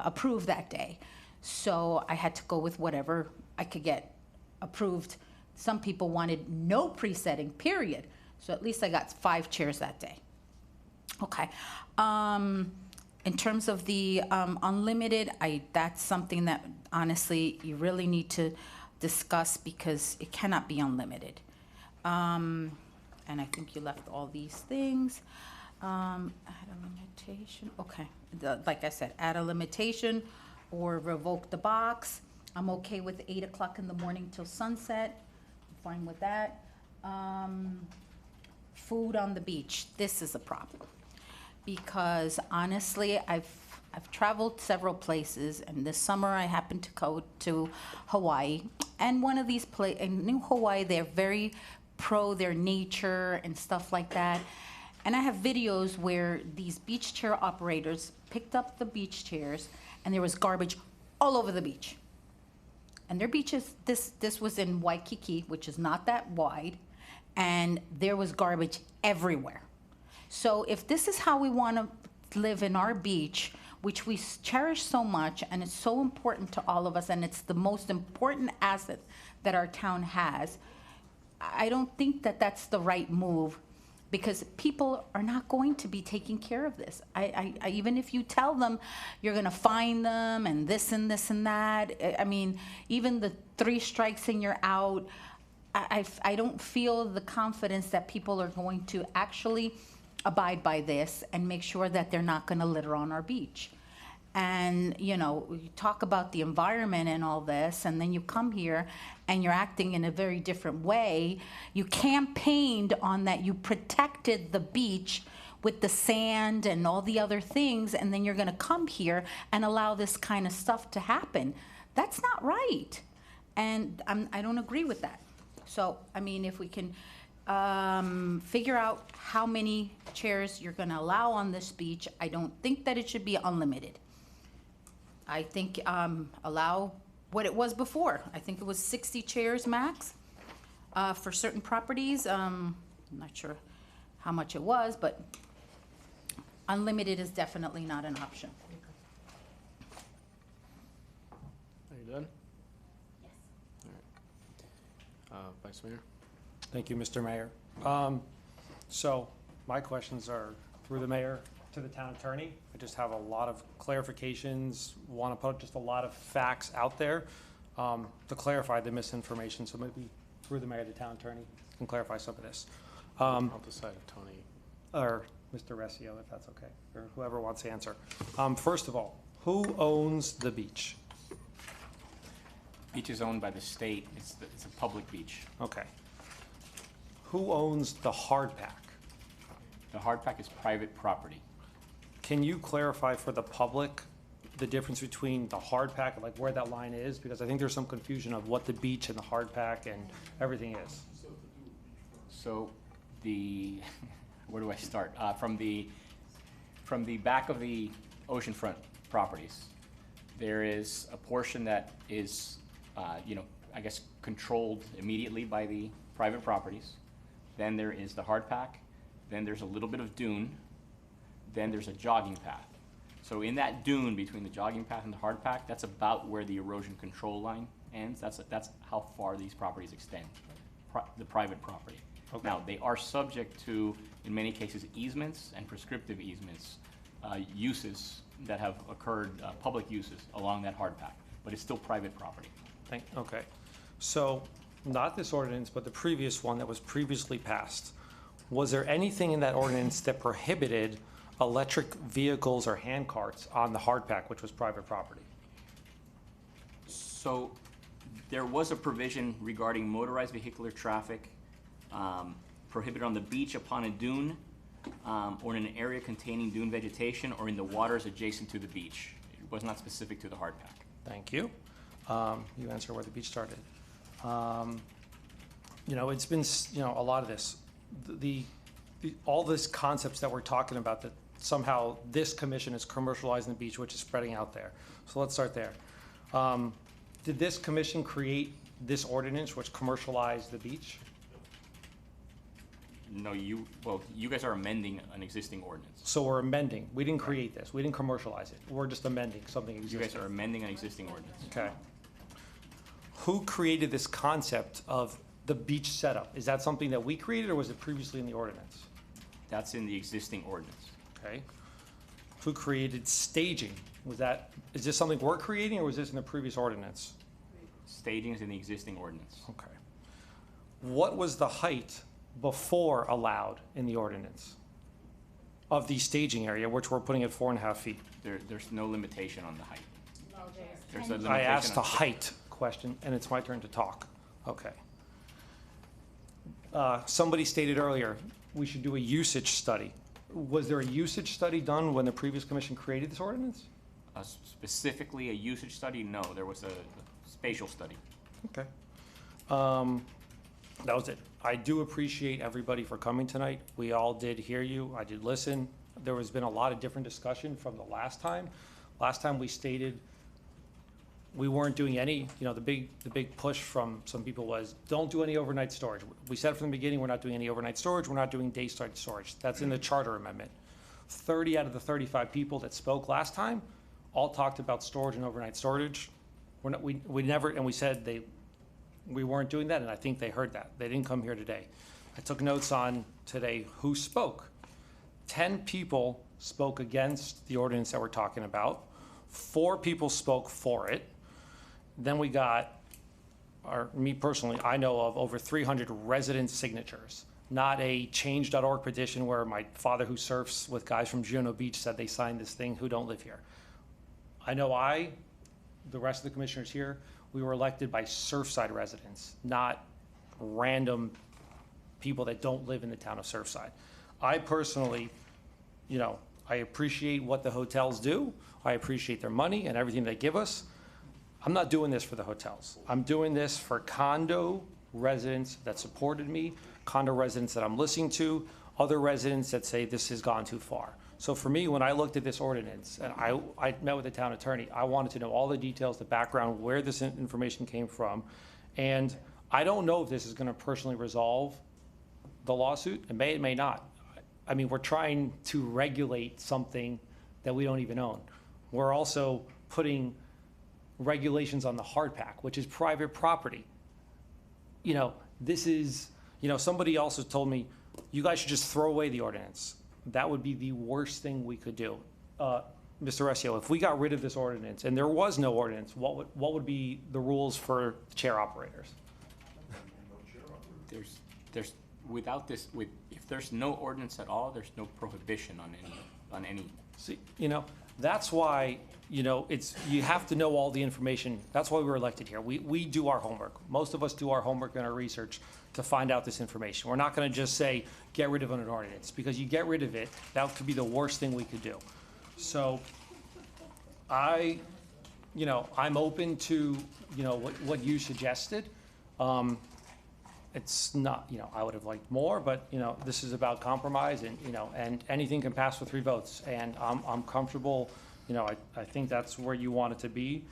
approve that day. So I had to go with whatever I could get approved. Some people wanted no presetting, period. So at least I got 5 chairs that day. Okay. In terms of the unlimited, that's something that honestly you really need to discuss because it cannot be unlimited. And I think you left all these things. Add a limitation. Okay. Like I said, add a limitation or revoke the box. I'm okay with 8 o'clock in the morning till sunset. I'm fine with that. Food on the beach. This is a problem. Because honestly, I've traveled several places, and this summer I happened to go to Hawaii. And one of these places, in New Hawaii, they're very pro their nature and stuff like that. And I have videos where these beach chair operators picked up the beach chairs, and there was garbage all over the beach. And their beaches, this was in Waikiki, which is not that wide, and there was garbage everywhere. So if this is how we want to live in our beach, which we cherish so much, and it's so important to all of us, and it's the most important asset that our town has, I don't think that that's the right move, because people are not going to be taking care of this. I even if you tell them you're going to fine them and this and this and that, I mean, even the 3 strikes and you're out, I don't feel the confidence that people are going to actually abide by this and make sure that they're not going to litter on our beach. And, you know, you talk about the environment and all this, and then you come here and you're acting in a very different way. You campaigned on that, you protected the beach with the sand and all the other things, and then you're going to come here and allow this kind of stuff to happen. That's not right. And I don't agree with that. So, I mean, if we can figure out how many chairs you're going to allow on this beach, I don't think that it should be unlimited. I think allow what it was before. I think it was 60 chairs max for certain properties. I'm not sure how much it was, but unlimited is definitely not an option. Are you done? Yes. All right. Vice Mayor? Thank you, Mr. Mayor. So my questions are through the mayor to the town attorney. I just have a lot of clarifications, want to put just a lot of facts out there to clarify the misinformation. So maybe through the mayor, the town attorney can clarify some of this. I'll decide if Tony. Or Mr. Rescio, if that's okay, or whoever wants to answer. First of all, who owns the beach? Beach is owned by the state. It's a public beach. Okay. Who owns the hard pack? The hard pack is private property. can you clarify for the public the difference between the hard pack and like where that line is? Because I think there's some confusion of what the beach and the hard pack and everything is. So where do I start? From the back of the oceanfront properties, there is a portion that is, I guess, controlled immediately by the private properties. Then there is the hard pack. Then there's a little bit of dune. Then there's a jogging path. So in that dune between the jogging path and the hard pack, that's about where the erosion control line ends. That's how far these properties extend, the private property. Okay. Now, they are subject to, in many cases, easements and prescriptive easements, uses that have occurred, public uses along that hard pack, but it's still private property. Okay. So not this ordinance, but the previous one that was previously passed. Was there anything in that ordinance that prohibited electric vehicles or hand carts on the hard pack, which was private property? So there was a provision regarding motorized vehicular traffic prohibited on the beach upon a dune or in an area containing dune vegetation or in the waters adjacent to the beach. It was not specific to the hard pack. Thank you. You answered where the beach started. It's been, a lot of this. All this concepts that we're talking about that somehow this commission is commercializing the beach, which is spreading out there. So let's start there. Did this commission create this ordinance which commercialized the beach? No, you guys are amending an existing ordinance. So we're amending. We didn't create this. We didn't commercialize it. We're just amending something existing. You guys are amending an existing ordinance. Okay. Who created this concept of the beach setup? Is that something that we created or was it previously in the ordinance? That's in the existing ordinance. Okay. Who created staging? Is this something we're creating or was this in the previous ordinance? Staging is in the existing ordinance. Okay. What was the height before allowed in the ordinance of the staging area, which we're putting at 4.5 feet? There's no limitation on the height. There's a limitation. I asked a height question, and it's my turn to talk. Okay. Somebody stated earlier, we should do a usage study. Was there a usage study done when the previous commission created this ordinance? Specifically a usage study? No, there was a spatial study. Okay. That was it. I do appreciate everybody for coming tonight. We all did hear you. I did listen. There has been a lot of different discussion from the last time. Last time we stated we weren't doing any, the big push from some people was don't do any overnight storage. We said from the beginning we're not doing any overnight storage. We're not doing day storage. That's in the charter amendment. 30 out of the 35 people that spoke last time all talked about storage and overnight storage. We never, and we said we weren't doing that, and I think they heard that. They didn't come here today. I took notes on today who spoke. 10 people spoke against the ordinance that we're talking about. 4 people spoke for it. Then we got, me personally, I know of over 300 resident signatures, not a change.org petition where my father who surfs with guys from Juno Beach said they signed this thing who don't live here. I know the rest of the commissioners here, we were elected by Surfside residents, not random people that don't live in the town of Surfside. I personally, I appreciate what the hotels do. I appreciate their money and everything they give us. I'm not doing this for the hotels. I'm doing this for condo residents that supported me, condo residents that I'm listening to, other residents that say this has gone too far. So for me, when I looked at this ordinance, and I met with the town attorney, I wanted to know all the details, the background, where this information came from. And I don't know if this is going to personally resolve the lawsuit. It may not. I mean, we're trying to regulate something that we don't even own. We're also putting regulations on the hard pack, which is private property. This is, somebody also told me, you guys should just throw away the ordinance. That would be the worst thing we could do. Mr. Resio, if we got rid of this ordinance and there was no ordinance, what would be the rules for chair operators? If there's no ordinance at all, there's no prohibition on any. See, that's why, you have to know all the information. That's why we were elected here. We do our homework. Most of us do our homework and our research to find out this information. We're not going to just say, get rid of an ordinance, because you get rid of it, that could be the worst thing we could do. So I'm open to, what you suggested. It's not, I would have liked more, but, this is about compromise and, and anything can pass with 3 votes. And I'm comfortable, I think that's where you want it to be.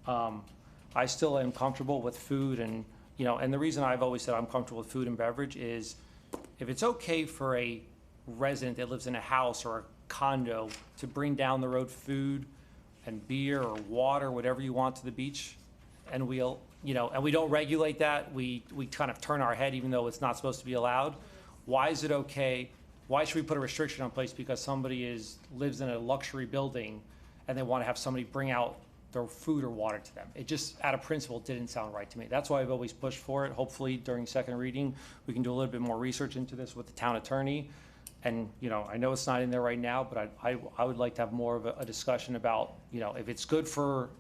I still am comfortable with food and, and the reason I've always said I'm comfortable with food and beverage is if it's okay for a resident that lives in a house or a condo to bring down the road food and beer or water, whatever you want to the beach, and we'll, and we don't regulate that, we kind of turn our head even though it's not supposed to be allowed. Why is it okay? Why should we put a restriction on place because somebody lives in a luxury building and they want to have somebody bring out their food or water to them? It just, out of principle, didn't sound right to me. That's why I've always pushed for it. Hopefully, during second reading, we can do a little bit more research into this with the town attorney. And, I know it's not in there right now, but I would like to have more of a discussion about, if it's good for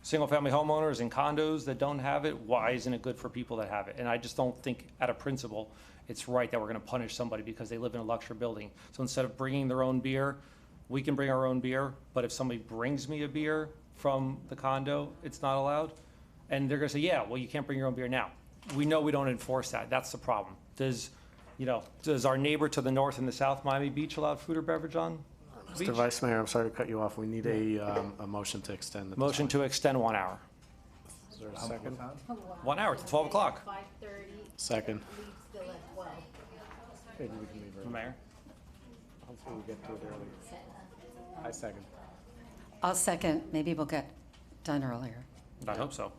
single-family homeowners and condos that don't have it, why isn't it good for people that have it? And I just don't think, out of principle, it's right that we're going to punish somebody because they live in a luxury building. So instead of bringing their own beer, we can bring our own beer, but if somebody brings me a beer from the condo, it's not allowed. And they're going to say, yeah, well, you can't bring your own beer now. We know we don't enforce that. That's the problem. Does our neighbor to the north and the south, Miami Beach, allow food or beverage on the beach? Mr. Vice Mayor, I'm sorry to cut you off. We need a motion to extend the. Motion to extend 1 hour. Is there a second? 1 hour to 12 o'clock. 5:30. Second. Still at 12. Maybe we can leave early. Mayor? Hopefully we'll get to it early. I second. I'll second. Maybe we'll get done earlier. I hope so.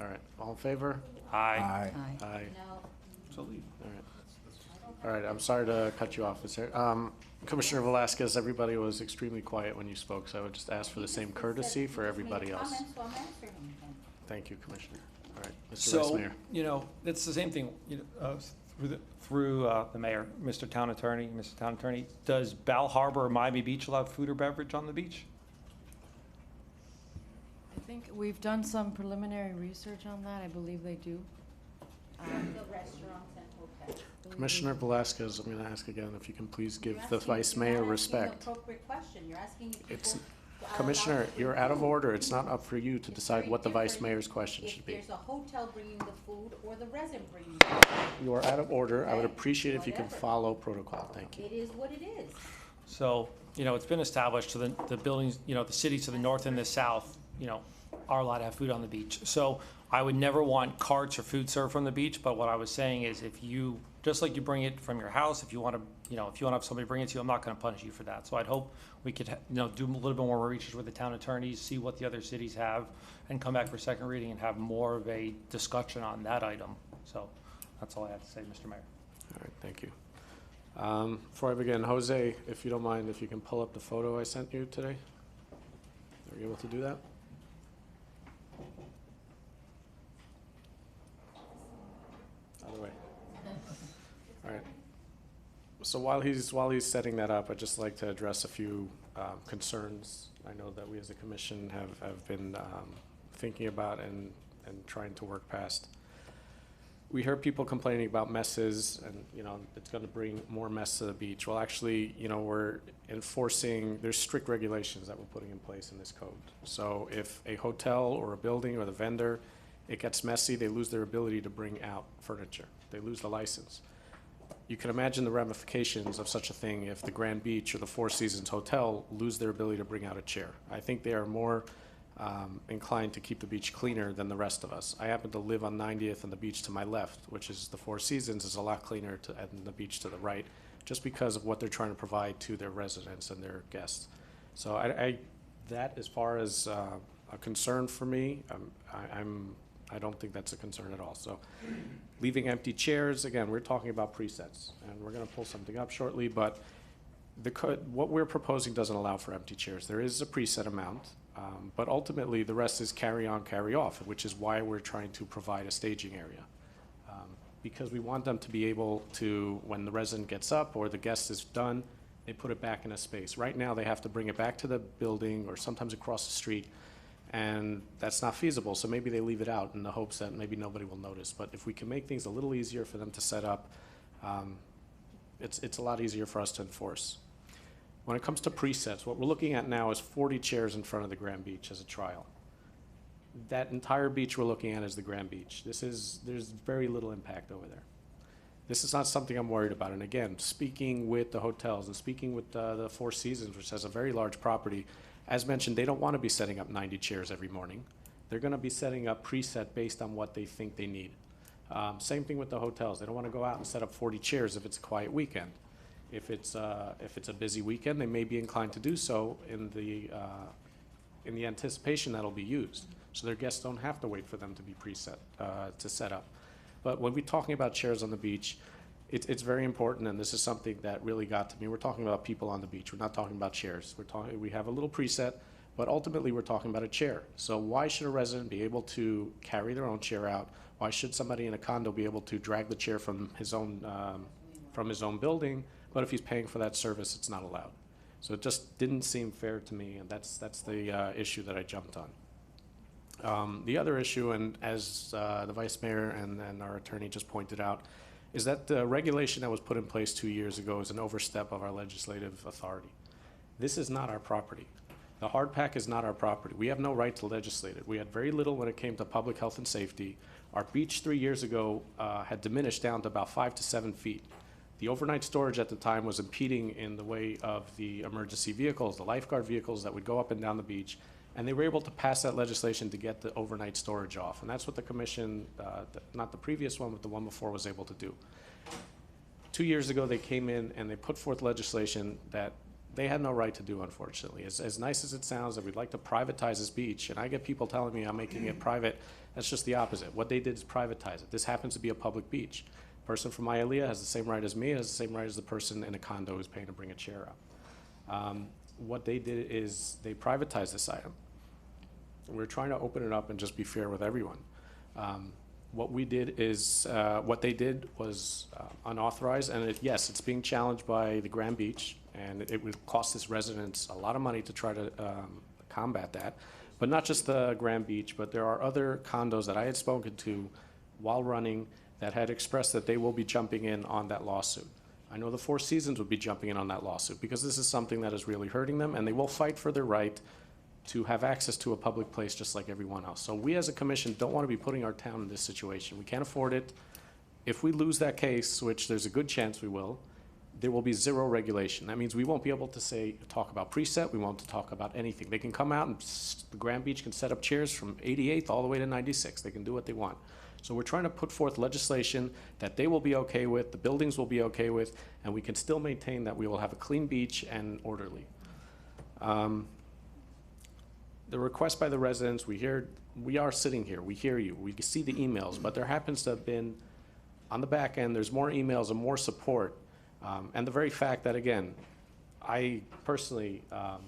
All right, all in favor? Aye. Aye. Aye. No. So leave. All right. All right, I'm sorry to cut you off. Commissioner Velasquez, everybody was extremely quiet when you spoke, so I would just ask for the same courtesy for everybody else. Thank you, Commissioner. All right, Mr. Vice Mayor. It's the same thing, through the mayor, Mr. Town Attorney, does Bal Harbor or Miami Beach allow food or beverage on the beach? I think we've done some preliminary research on that. I believe they do. The restaurants and hotels. Commissioner Velasquez, I'm going to ask again if you can please give You're the asking- Vice you're Mayor not asking an respect. appropriate question. You're asking if It's, people are Commissioner, allowed to you're out of order. It's not up for you to It's decide very what the Vice different Mayor's question should be. If there's a hotel bringing the food or the resident bringing the food. You are out of order. I would Okay, appreciate if you can whatever. follow protocol. Thank you. It is what it is. So, it's been established to the buildings, the cities to the north and the south, are allowed to have food on the beach. So I would never want carts or food served from the beach, but what I was saying is if you, just like you bring it from your house, if you want to, if you want to have somebody bring it to you, I'm not going to punish you for that. So I'd hope we could, do a little bit more research with the town attorneys, see what the other cities have, and come back for second reading and have more of a discussion on that item. So that's all I have to say, Mr. Mayor. All right, thank you. Before I begin, Jose, if you don't mind, if you can pull up the photo I sent you today? Are you able to do that? Other way. All right. So while he's setting that up, I'd just like to address a few concerns I know that we as a commission have been thinking about and trying to work past. We heard people complaining about messes and, it's going to bring more mess to the beach. Well, actually, we're enforcing, there's strict regulations that we're putting in place in this code. So if a hotel or a building or the vendor, it gets messy, they lose their ability to bring out furniture. They lose the license. You can imagine the ramifications of such a thing if the Grand Beach or the Four Seasons Hotel lose their ability to bring out a chair. I think they are more inclined to keep the beach cleaner than the rest of us. I happen to live on 90th and the beach to my left, which is the Four Seasons, is a lot cleaner than the beach to the right, just because of what they're trying to provide to their residents and their guests. So that as far as a concern for me, I don't think that's a concern at all. So leaving empty chairs, again, we're talking about presets, and we're going to pull something up shortly, but what we're proposing doesn't allow for empty chairs. There is a preset amount, but ultimately the rest is carry on, carry off, which is why we're trying to provide a staging area. Because we want them to be able to, when the resident gets up or the guest is done, they put it back in a space. Right now, they have to bring it back to the building or sometimes across the street, and that's not feasible. So maybe they leave it out in the hopes that maybe nobody will notice. But if we can make things a little easier for them to set up, it's a lot easier for us to enforce. When it comes to presets, what we're looking at now is 40 chairs in front of the Grand Beach as a trial. That entire beach we're looking at is the Grand Beach. There's very little impact over there. This is not something I'm worried about. And again, speaking with the hotels and speaking with the Four Seasons, which has a very large property, as mentioned, they don't want to be setting up 90 chairs every morning. They're going to be setting up preset based on what they think they need. Same thing with the hotels. They don't want to go out and set up 40 chairs if it's a quiet weekend. If it's a busy weekend, they may be inclined to do so in the anticipation that'll be used. So their guests don't have to wait for them to be preset to set up. But when we're talking about chairs on the beach, it's very important, and this is something that really got to me. We're talking about people on the beach. We're not talking about chairs. We have a little preset, but ultimately we're talking about a chair. So why should a resident be able to carry their own chair out? Why should somebody in a condo be able to drag the chair from his own building? But if he's paying for that service, it's not allowed. So it just didn't seem fair to me, and that's the issue that I jumped on. The other issue, and as the Vice Mayor and our attorney just pointed out, is that the regulation that was put in place 2 years ago is an overstep of our legislative authority. This is not our property. The hard pack is not our property. We have no right to legislate it. We had very little when it came to public health and safety. Our beach 3 years ago had diminished down to about 5 to 7 feet. The overnight storage at the time was impeding in the way of the emergency vehicles, the lifeguard vehicles that would go up and down the beach. And they were able to pass that legislation to get the overnight storage off. And that's what the commission, not the previous one, but the one before, was able to do. 2 years ago, they came in and they put forth legislation that they had no right to do, unfortunately. As nice as it sounds that we'd like to privatize this beach, and I get people telling me I'm making it private, that's just the opposite. What they did is privatize it. This happens to be a public beach. A person from Hialeah has the same right as me, has the same right as the person in a condo who's paying to bring a chair up. What they did is they privatized this item. We're trying to open it up and just be fair with everyone. What we did is, what they did was unauthorized, and yes, it's being challenged by the Grand Beach, and it would cost its residents a lot of money to try to combat that. But not just the Grand Beach, but there are other condos that I had spoken to while running that had expressed that they will be jumping in on that lawsuit. I know the Four Seasons would be jumping in on that lawsuit because this is something that is really hurting them, and they will fight for their right to have access to a public place just like everyone else. So we as a commission don't want to be putting our town in this situation. We can't afford it. If we lose that case, which there's a good chance we will, there will be zero regulation. That means we won't be able to talk about preset, we won't talk about anything. They can come out and the Grand Beach can set up chairs from 88th all the way to 96. They can do what they want. So we're trying to put forth legislation that they will be okay with, the buildings will be okay with, and we can still maintain that we will have a clean beach and orderly. The request by the residents, we are sitting here, we hear you, we see the emails, but there happens to have been, on the back end, there's more emails and more support. And the very fact that, again, I personally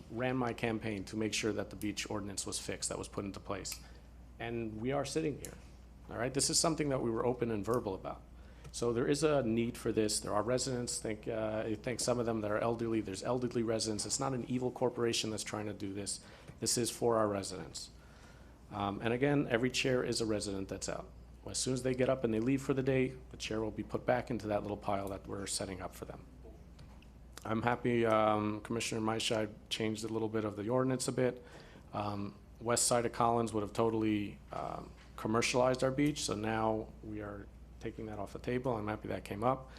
ran my campaign to make sure that the beach ordinance was fixed, that was put into place. And we are sitting here, all right? This is something that we were open and verbal about. So there is a need for this. There are residents, I think some of them that are elderly, there's elderly residents. It's not an evil corporation that's trying to do this. This is for our residents. And again, every chair is a resident that's out. As soon as they get up and they leave for the day, the chair will be put back into that little pile that we're setting up for them. I'm happy Commissioner Maisha changed a little bit of the ordinance a bit. West side of Collins would have totally commercialized our beach, so now we are taking that off the table. I'm happy that came up.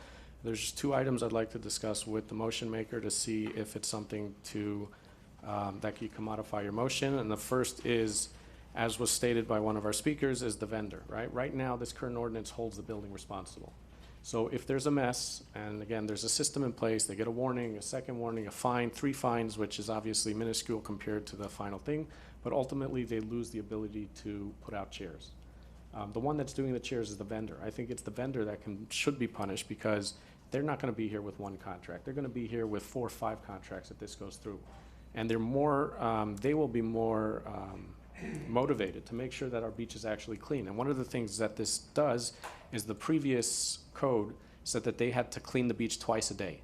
There's just two items I'd like to discuss with the motion maker to see if it's something to that you can modify your motion. And the first is, as was stated by one of our speakers, is the vendor, right? Right now, this current ordinance holds the building responsible. So if there's a mess, and again, there's a system in place, they get a warning, a second warning, a fine, 3 fines, which is obviously minuscule compared to the final thing, but ultimately they lose the ability to put out chairs. The one that's doing the chairs is the vendor. I think it's the vendor that should be punished because they're not gonna be here with one contract. They're gonna be here with 4 or 5 contracts if this goes through. And they're more, they will be more motivated to make sure that our beach is actually clean. And one of the things that this does is the previous code said that they had to clean the beach twice a day,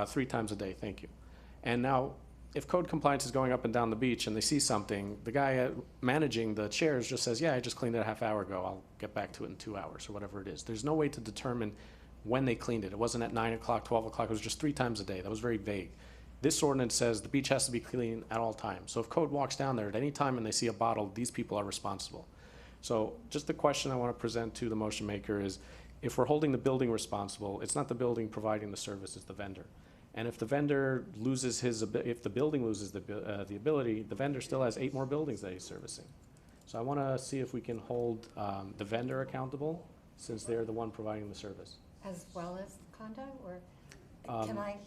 3 times a day, thank you. And now, if code compliance is going up and down the beach and they see something, the guy managing the chairs just says, yeah, I just cleaned it a half hour ago, I'll get back to it in 2 hours or whatever it is. There's no way to determine when they cleaned it. It wasn't at 9 o'clock, 12 o'clock, it was just 3 times a day. That was very vague. This ordinance says the beach has to be clean at all times. So if code walks down there at any time and they see a bottle, these people are responsible. So just the question I want to present to the motion maker is, if we're holding the building responsible, it's not the building providing the service, it's the vendor. And if the vendor loses if the building loses the ability, the vendor still has 8 more buildings that he's servicing. So I want to see if we can hold the vendor accountable, since they're the one providing the service. As well as the condo, or can I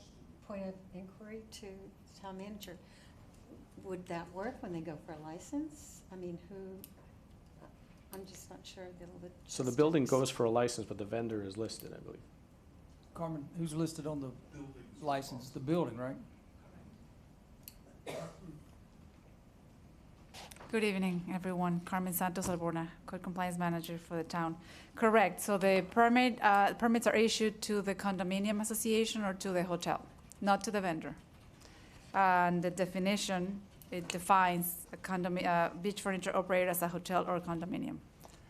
point of inquiry to the town manager? Would that work when they go for a license? I mean, I'm just not sure the logistics. So the building goes for a license, but the vendor is listed, I believe. Carmen, who's listed on the license? The building, right? Good evening, everyone. Carmen Santos Alborna, Code Compliance Manager for the town. Correct. So the permits are issued to the condominium association or to the hotel, not to the vendor. And the definition, it defines a beach furniture operator as a hotel or a condominium.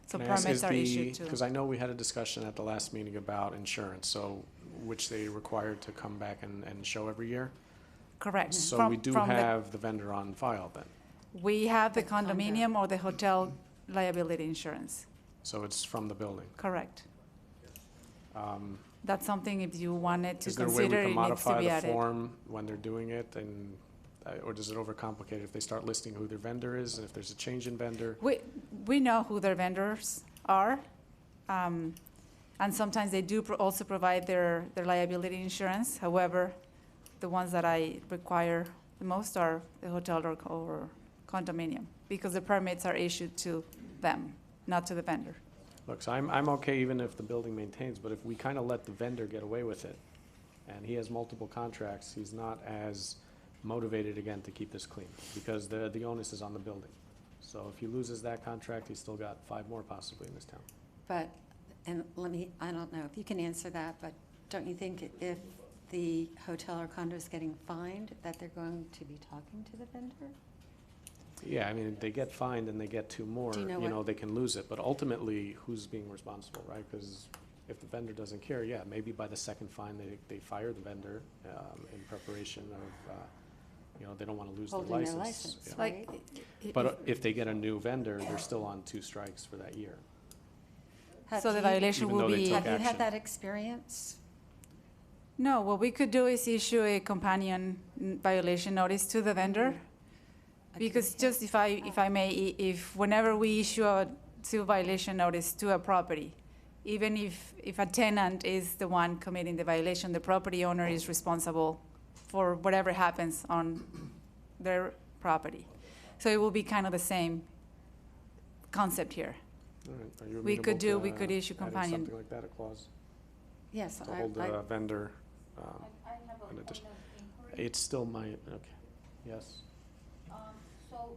So permits are issued to. Because I know we had a discussion at the last meeting about insurance, so which they required to come back and show every year. Correct. So we do have the vendor on file then. We have the condominium or the hotel liability insurance. So it's from the building. Correct. That's something, if you wanted to Is there a way consider, we it can needs to modify be the added. form when they're doing it, and or does it overcomplicate if they start listing who their vendor is, and if there's a change in vendor? We know who their vendors are, and sometimes they do also provide their liability insurance. However, the ones that I require the most are the hotel or condominium, because the permits are issued to them, not to the vendor. Look, so I'm okay even if the building maintains, but if we kind of let the vendor get away with it, and he has multiple contracts, he's not as motivated again to keep this clean, because the onus is on the building. So if he loses that contract, he's still got 5 more possibly in this town. But, and I don't know if you can answer that, but don't you think if the hotel or condo is getting fined, that they're going to be talking to the vendor? Yeah, I mean, if they get fined and they get 2 more, Do you know they can lose it. But ultimately, who's being responsible, right? Because if the vendor doesn't care, yeah, maybe by the second fine, they fire the vendor in preparation of, they don't want to lose their Holding their license. license, Yeah. right? But if they get a new vendor, they're still on 2 strikes for that year. So the violation Even will though they be. took Have you action. had that experience? No, what we could do is issue a companion violation notice to the vendor. Because just if I may, if whenever we issue a civil violation notice to a property, even if a tenant is the one committing the violation, the property owner is responsible for whatever happens on their property. So it will be kind of the same concept here. All right. Are you We could amenable we could to issue adding companion. something like that, a clause? Yes. To hold the vendor in addition. It's still okay, yes. So,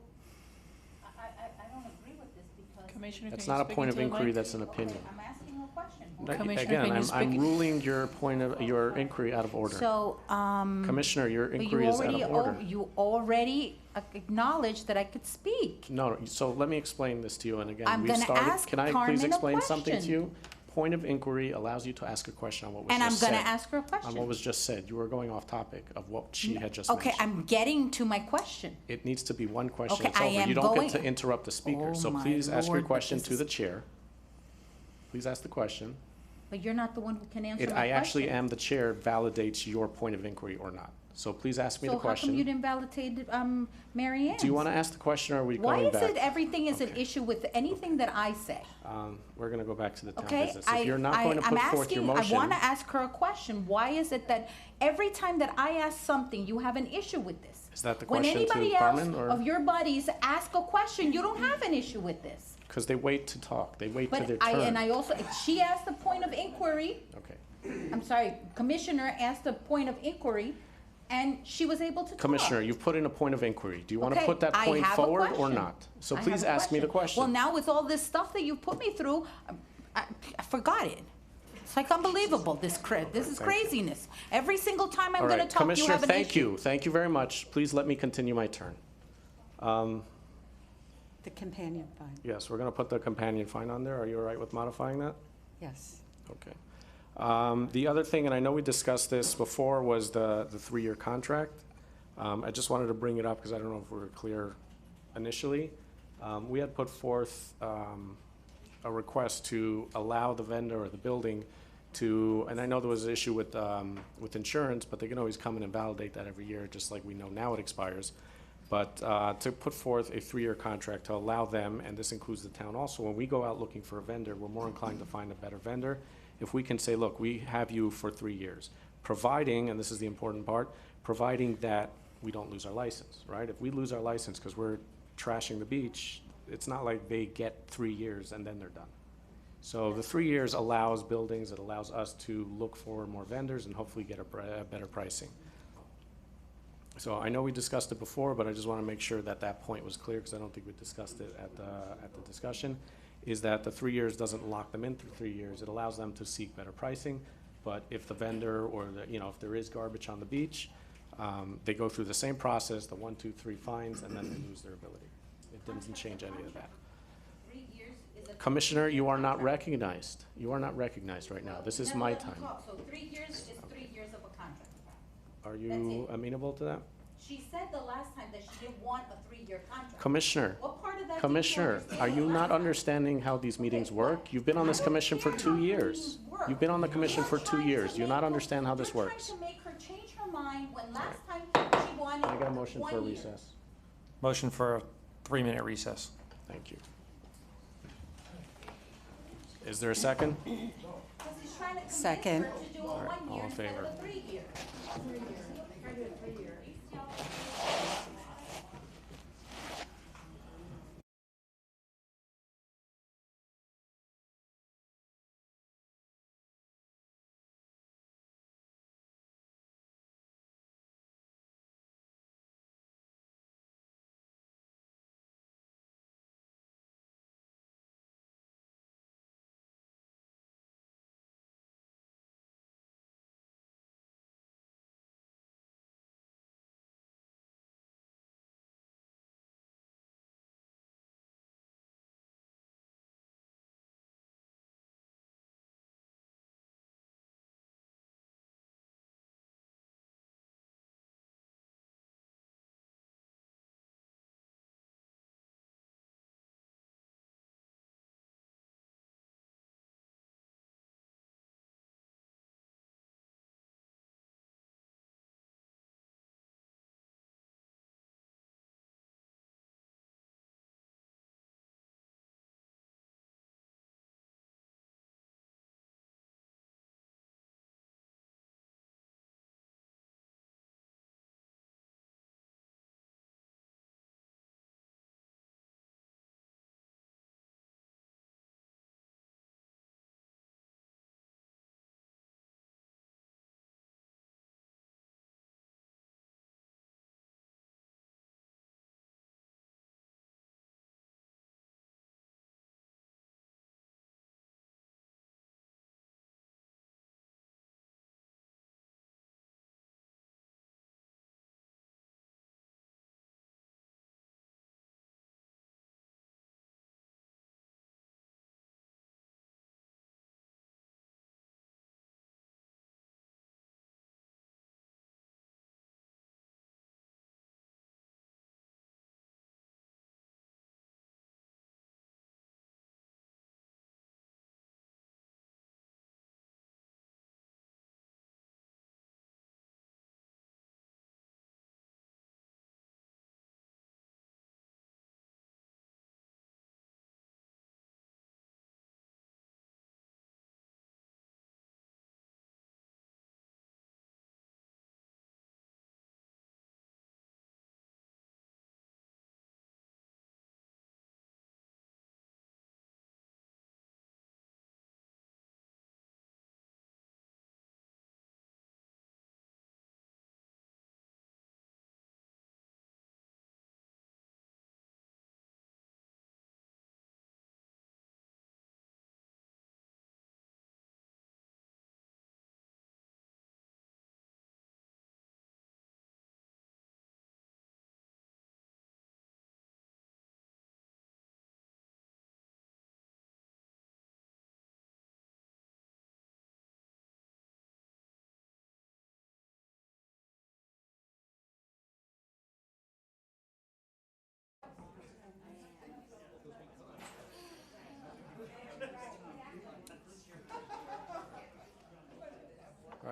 I don't agree with this because. Commissioner, That's can you not a speak point of into the inquiry, mic? that's an opinion. I'm asking a question. Commissioner, Again, can you I'm speak- ruling your inquiry out of order. So, Commissioner, your but inquiry is out of order. You already acknowledged that I could speak. No, so let me explain this to you, and again, I'm we gonna started, ask can I Carmen please a explain something to question. you? Point of inquiry allows you to ask a question on what was And I'm just said. gonna ask her a On question. what was just said. You were going off topic of what she had just Okay, mentioned. I'm getting to my question. It needs to be one question, Okay, it's I over. am You don't going- get to interrupt the speaker. Oh So my please ask your Lord, but question this to is- the chair. Please ask the question. But you're not the one who can answer my I question. actually am the chair, validates your point of inquiry or not. So please ask me the So how come you question. didn't validate Mary Ann's? Do you want to ask the question, or are we Why going is back? it everything is an issue with anything that I say? We're going to go back to the town Okay, business. If you're not going to I'm put forth your asking, I motion. want to ask her a question. Why is it that every time that I ask something, you have an issue with this? Is that the When question to anybody else Carmen, or? of your buddies ask a question, you don't have an issue with this. Because they wait to talk. They wait to But their I, turn. and I also, she asked a point of inquiry, Okay. I'm sorry, Commissioner asked a point of inquiry, and she was able to talk. Commissioner, you put in a point of inquiry. Do you want to Okay, put that I point have a forward or question. not? So I please have a ask me the question. Well, now with all this stuff that you put me through, I forgot it. It's like unbelievable, this is Thank you. craziness. Every single time I'm All gonna right, talk, you Commissioner, have an thank issue. you. Thank you very much. Please let me continue my turn. The companion fine, Yes, we're going to put the companion fine on there. Are you all right with modifying that? yes. Okay. The other thing, and I know we discussed this before, was the 3-year contract. I just wanted to bring it up because I don't know if we were clear initially. We had put forth a request to allow the vendor or the building to, and I know there was an issue with insurance, but they can always come in and validate that every year, just like we know now it expires. But to put forth a 3-year contract to allow them, and this includes the town also, when we go out looking for a vendor, we're more inclined to find a better vendor. If we can say, look, we have you for 3 years, providing, and this is the important part, providing that we don't lose our license, right? If we lose our license because we're trashing the beach, it's not like they get 3 years and then they're done. So the 3 years allows buildings, it allows us to look for more vendors and hopefully get a better pricing. So I know we discussed it before, but I just want to make sure that that point was clear because I don't think we discussed it at the discussion, is that the 3 years doesn't lock them in through 3 years. It allows them to seek better pricing. But if the vendor or if there is garbage on the beach, they go through the same process, the 1, 2, 3 fines, and then they lose their ability. It doesn't change any of that. 3 years is a. Commissioner, you are not recognized. You are not recognized right now. This is my time. So 3 years is 3 years of a contract. Are you amenable to that? She said the last time that she didn't want a 3-year contract. Commissioner, What part of that? Commissioner, are you not understanding how these meetings work? You've been on this commission for 2 years. You've been on the commission for 2 years. Do you not understand how this works? You're trying to make her change her mind when last time she wanted Can I get a motion for a 1 year. recess? Motion for a 3-minute recess. Thank you. Is there a second? Because he's trying to convince Second. her to do a All right, 1 all year in instead of favor? a 3 year.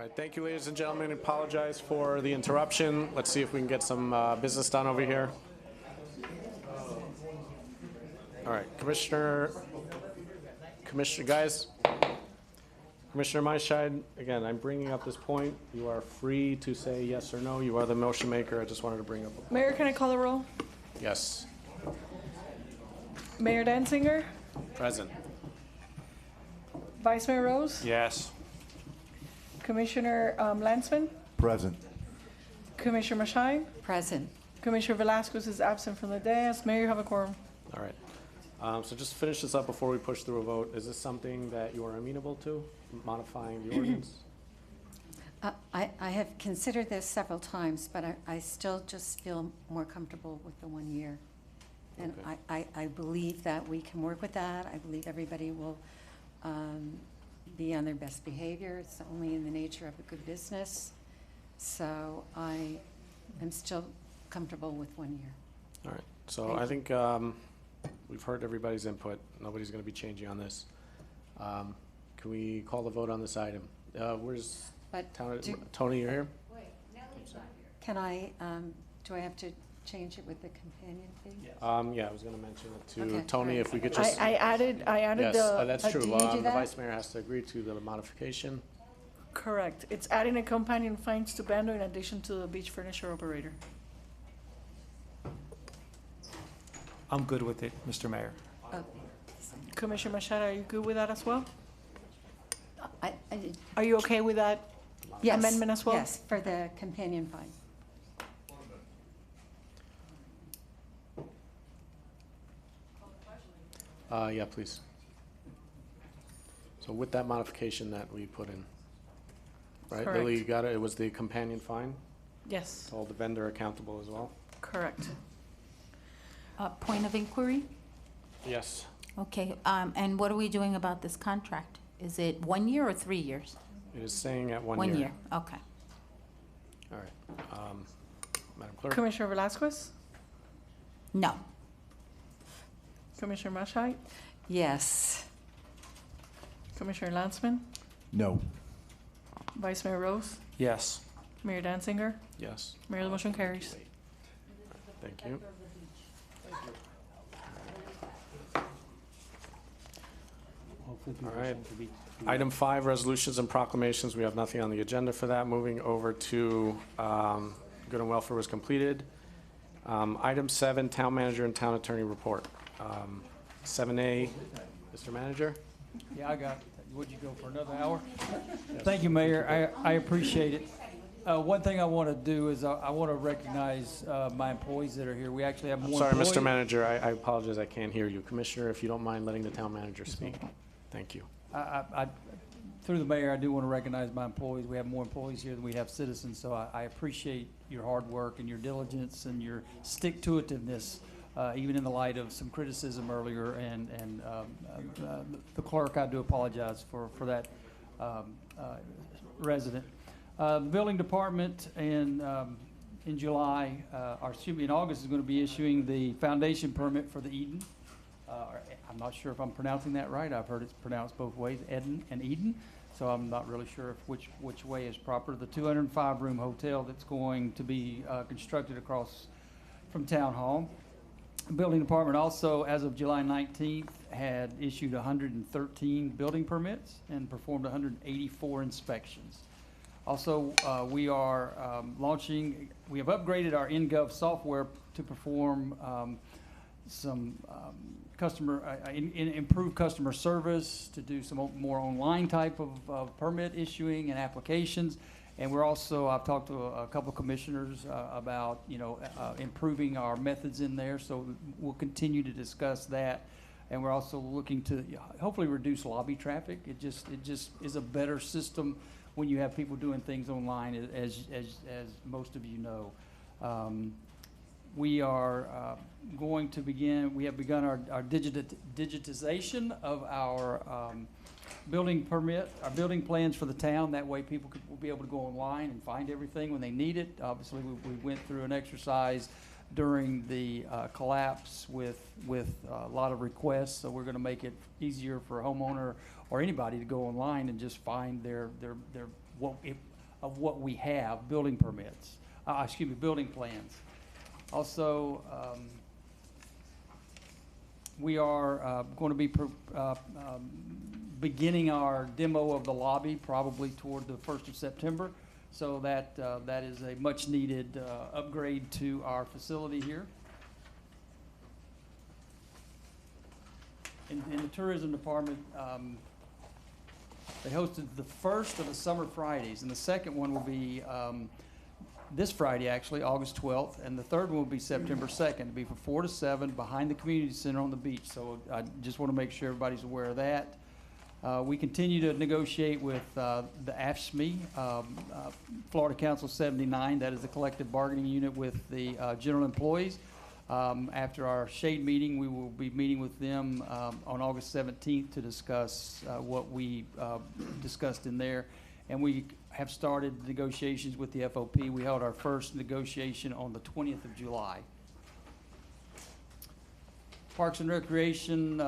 right, thank you, ladies and gentlemen. Apologize for the interruption. Let's see if we can get some business done over here. All right, Commissioner, guys. Commissioner Maischeid, again, I'm bringing up this point. You are free to say yes or no. You are the motion maker. I just wanted to bring up. Mayor, can I call the roll? Yes. Mayor Danziger, Present. Vice Mayor Rose, Yes. Commissioner Lansman, Present. Commissioner Mashai, Present. Commissioner Velasquez is absent from the dais. Mayor, you have a quorum. All right. So just to finish this up before we push through a vote, is this something that you are amenable to, modifying the ordinance? I have considered this several times, but I still just feel more comfortable with the 1 year. And Okay. I believe that we can work with that. I believe everybody will be on their best behavior. It's only in the nature of a good business. So I am still comfortable with 1 year. All right. So Thank I you. think we've heard everybody's input. Nobody's going to be changing on this. Can we call the vote on this item? Where's But Tony, you're here? Can I, do I have to change it with the companion fee? Yeah, I was going to mention it to Okay, Tony, all right. if we could just. I added Yes, the. that's do true. you do The that? vice mayor has to agree to the modification. Correct. It's adding a companion fines to Bando in addition to the beach furniture operator. I'm good with it, Mr. Mayor. Commissioner Machado, are you good with that as well? I- Are you okay with that Yes, amendment as well? Yes, for the companion fine. Yeah, please. So with that modification that we put in, right? Correct. Lily, you got it? It was the companion fine? Yes, Hold the vendor accountable as well? correct. Point of inquiry? Yes. Okay, and what are we doing about this contract? Is it 1 year or 3 years? It is saying at 1 year. 1 year, okay. All right. Madam Clerk? Commissioner Velasquez? No. Commissioner Mashai? Yes. Commissioner Lansman? No. Vice Mayor Rose? Yes. Mayor Danziger? Yes. Mayor, the motion carries. Thank you. All right. Item 5, resolutions and proclamations. We have nothing on the agenda for that. Moving over to good and welfare was completed. Item 7, town manager and town attorney report. 7A, Mr. Manager? Yeah, I got, would you go for another hour? Thank you, Mayor. I appreciate it. One thing I want to do is I want to recognize my employees that are here. We actually have more Sorry, employees. Mr. Manager, I apologize, I can't hear you. Commissioner, if you don't mind letting the town manager speak. Thank you. Through the mayor, I do want to recognize my employees. We have more employees here than we have citizens, so I appreciate your hard work and your diligence and your stick-to-itiveness, even in the light of some criticism earlier. And the clerk, I do apologize for that resident. The building department in July, or excuse me, in August, is going to be issuing the foundation permit for the Eden. I'm not sure if I'm pronouncing that right. I've heard it's pronounced both ways, Eden and Eden. So I'm not really sure if which way is proper. The 205-room hotel that's going to be constructed across from Town Hall. The building department also, as of July 19th, had issued 113 building permits and performed 184 inspections. Also, we are launching, we have upgraded our InGov software to perform some improve customer service, to do some more online type of permit issuing and applications. And we're also, I've talked to a couple of commissioners about, improving our methods in there. So we'll continue to discuss that. And we're also looking to hopefully reduce lobby traffic. It just is a better system when you have people doing things online, as most of you know. We are going to begin, we have begun our digitization of our building permit, our building plans for the town. That way people will be able to go online and find everything when they need it. Obviously, we went through an exercise during the collapse with a lot of requests, so we're going to make it easier for a homeowner or anybody to go online and just find their what we have, building permits, building plans. Also, we are going to be beginning our demo of the lobby probably toward the 1st of September. So that is a much needed upgrade to our facility here. In the tourism department, they hosted the first of the summer Fridays, and the second one will be this Friday, actually, August 12th, and the third one will be September 2nd. It'll be from 4 to 7 behind the community center on the beach. So I just want to make sure everybody's aware of that. We continue to negotiate with the AFSCME, Florida Council 79. That is the collective bargaining unit with the general employees. After our shade meeting, we will be meeting with them on August 17th to discuss what we discussed in there. And we have started negotiations with the FOP. We held our first negotiation on the 20th of July. Parks and Recreation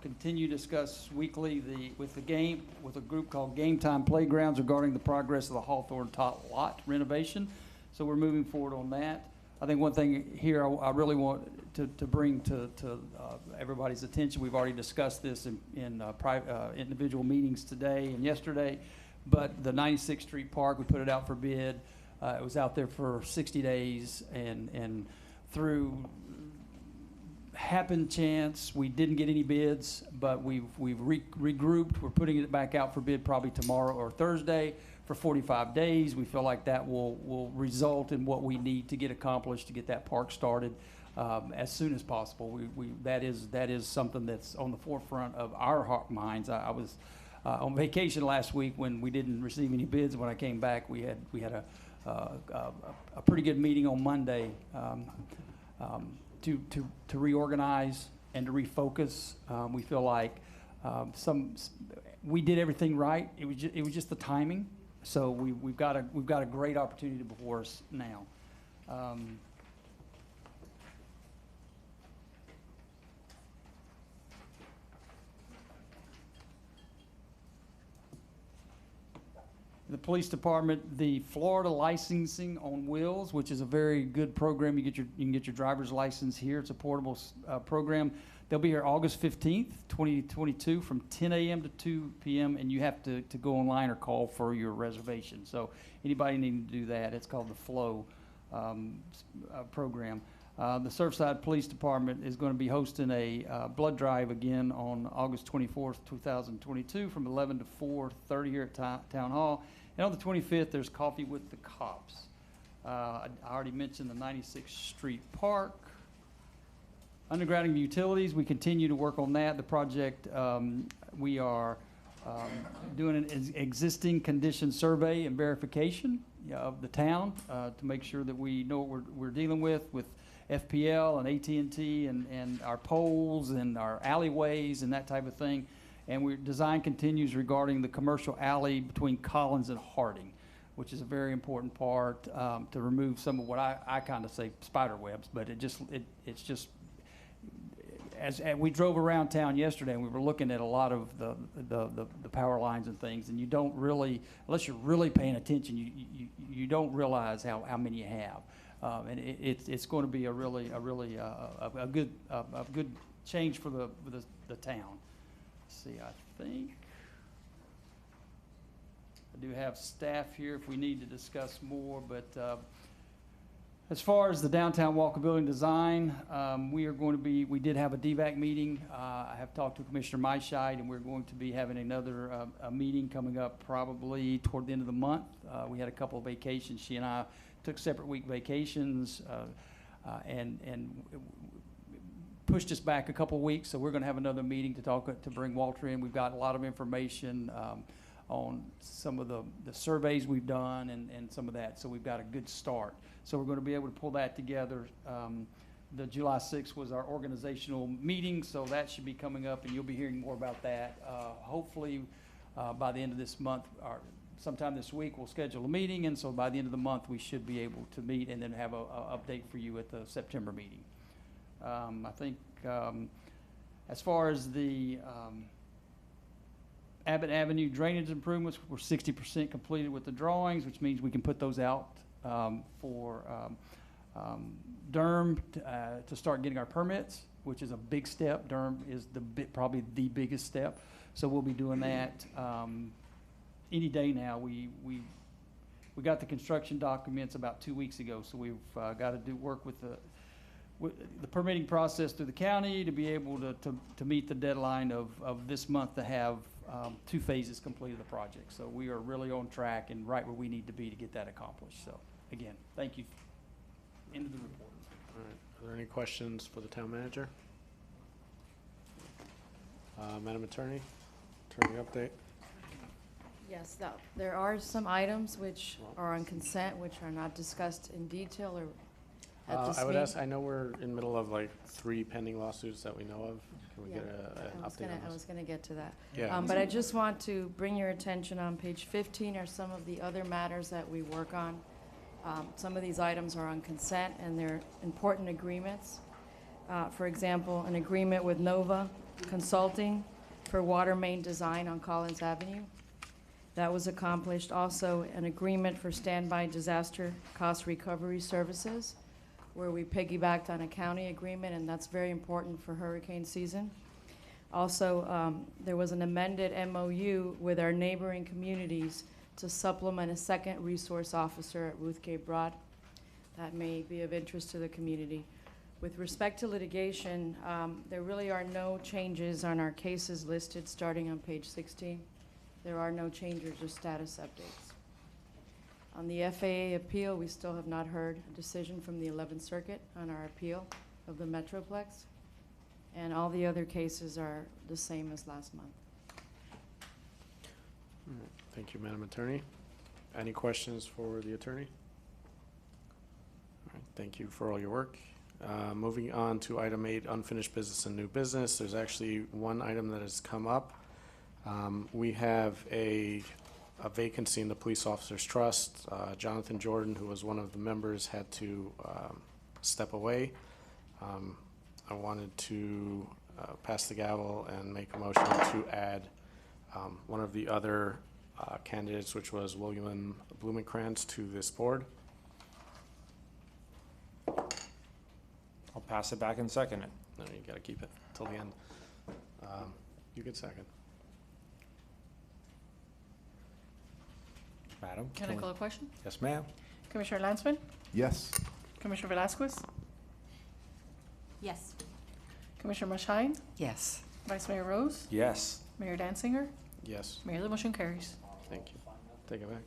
continue to discuss weekly with a group called Game Time Playgrounds regarding the progress of the Hawthorne Tot Lot renovation. So we're moving forward on that. I think one thing here I really want to bring to everybody's attention. We've already discussed this in private individual meetings today and yesterday. But the 96th Street Park, we put it out for bid. It was out there for 60 days, and through happened chance, we didn't get any bids, but we've regrouped. We're putting it back out for bid probably tomorrow or Thursday for 45 days. We feel like that will result in what we need to get accomplished to get that park started as soon as possible. That is something that's on the forefront of our minds. I was on vacation last week when we didn't receive any bids. When I came back, we had a pretty good meeting on Monday to reorganize and to refocus. We feel like we did everything right. It was just the timing. So we've got a great opportunity before us now. The police department, the Florida Licensing on Wheels, which is a very good program. You can get your driver's license here. It's a portable program. They'll be here August 15th, 2022 from 10 a.m. to 2 p.m. and you have to go online or call for your reservation. So anybody needing to do that, it's called the FLOW program. The Surfside Police Department is going to be hosting a blood drive again on August 24th, 2022 from 11 to 4:30 here at Town Hall. And on the 25th, there's Coffee with the Cops. I already mentioned the 96th Street Park. Undergrounding utilities, we continue to work on that. The project, we are doing an existing condition survey and verification of the town to make sure that we know what we're dealing with FPL and AT&T and our poles and our alleyways and that type of thing. And design continues regarding the commercial alley between Collins and Harding, which is a very important part to remove some of what I kind of say spider webs, but it's just as we drove around town yesterday and we were looking at a lot of the power lines and things, and you don't really, unless you're really paying attention, you don't realize how many you have. And it's going to be a good change for the town. Let's see, I think I do have staff here if we need to discuss more, but as far as the downtown walkability design, we did have a DVAC meeting. I have talked to Commissioner Myscheid, and we're going to be having another a meeting coming up probably toward the end of the month. We had a couple of vacations. She and I took separate week vacations and pushed us back a couple of weeks. So we're going to have another meeting to bring Walter in. We've got a lot of information on some of the surveys we've done and some of that. So we've got a good start. So we're going to be able to pull that together. The July 6th was our organizational meeting, so that should be coming up, and you'll be hearing more about that. Hopefully by the end of this month, or sometime this week, we'll schedule a meeting, and so by the end of the month, we should be able to meet and then have a update for you at the September meeting. I think as far as the Abbott Avenue drainage improvements, we're 60% completed with the drawings, which means we can put those out for Durham to start getting our permits, which is a big step. Durham is probably the biggest step. So we'll be doing that any day now. We got the construction documents about 2 weeks ago, so we've got to work with the permitting process through the county to be able to meet the deadline of this month to have 2 phases completed of the project. So we are really on track and right where we need to be to get that accomplished. So again, thank you. End of the report. All right. Are there any questions for the town manager? Madam Attorney, attorney update. Yes, there are some items which are on consent, which are not discussed in detail or at this I would meeting. ask, I know we're in the middle of like 3 pending lawsuits that we know of. Can we Yeah, get an update on I this? was gonna get to that. Yeah. But I just want to bring your attention on page 15 are some of the other matters that we work on. Some of these items are on consent and they're important agreements. For example, an agreement with Nova Consulting for water main design on Collins Avenue. That was accomplished. Also, an agreement for standby disaster cost recovery services, where we piggybacked on a county agreement, and that's very important for hurricane season. Also, there was an amended MOU with our neighboring communities to supplement a second resource officer at Ruth K. Broad. That may be of interest to the community. With respect to litigation, there really are no changes on our cases listed starting on page 16. There are no changes or status updates. On the FAA appeal, we still have not heard a decision from the 11th Circuit on our appeal of the Metroplex. And all the other cases are the same as last month. All right. Thank you, Madam Attorney. Any questions for the attorney? All right. Thank you for all your work. Moving on to item 8, unfinished business and new business. There's actually one item that has come up. We have a vacancy in the Police Officers Trust. Jonathan Jordan, who was one of the members, had to step away. I wanted to pass the gavel and make a motion to add one of the other candidates, which was William Blumenkrantz, to this board. I'll pass it back and second it. No, you gotta keep it till the end. You get second. Madam? Can I call a question? Yes, ma'am. Commissioner Lansman? Yes. Commissioner Velasquez? Yes. Commissioner Mashine? Yes. Vice Mayor Rose? Yes. Mayor Danziger? Yes, Mayor, the motion carries. thank you. Take it back.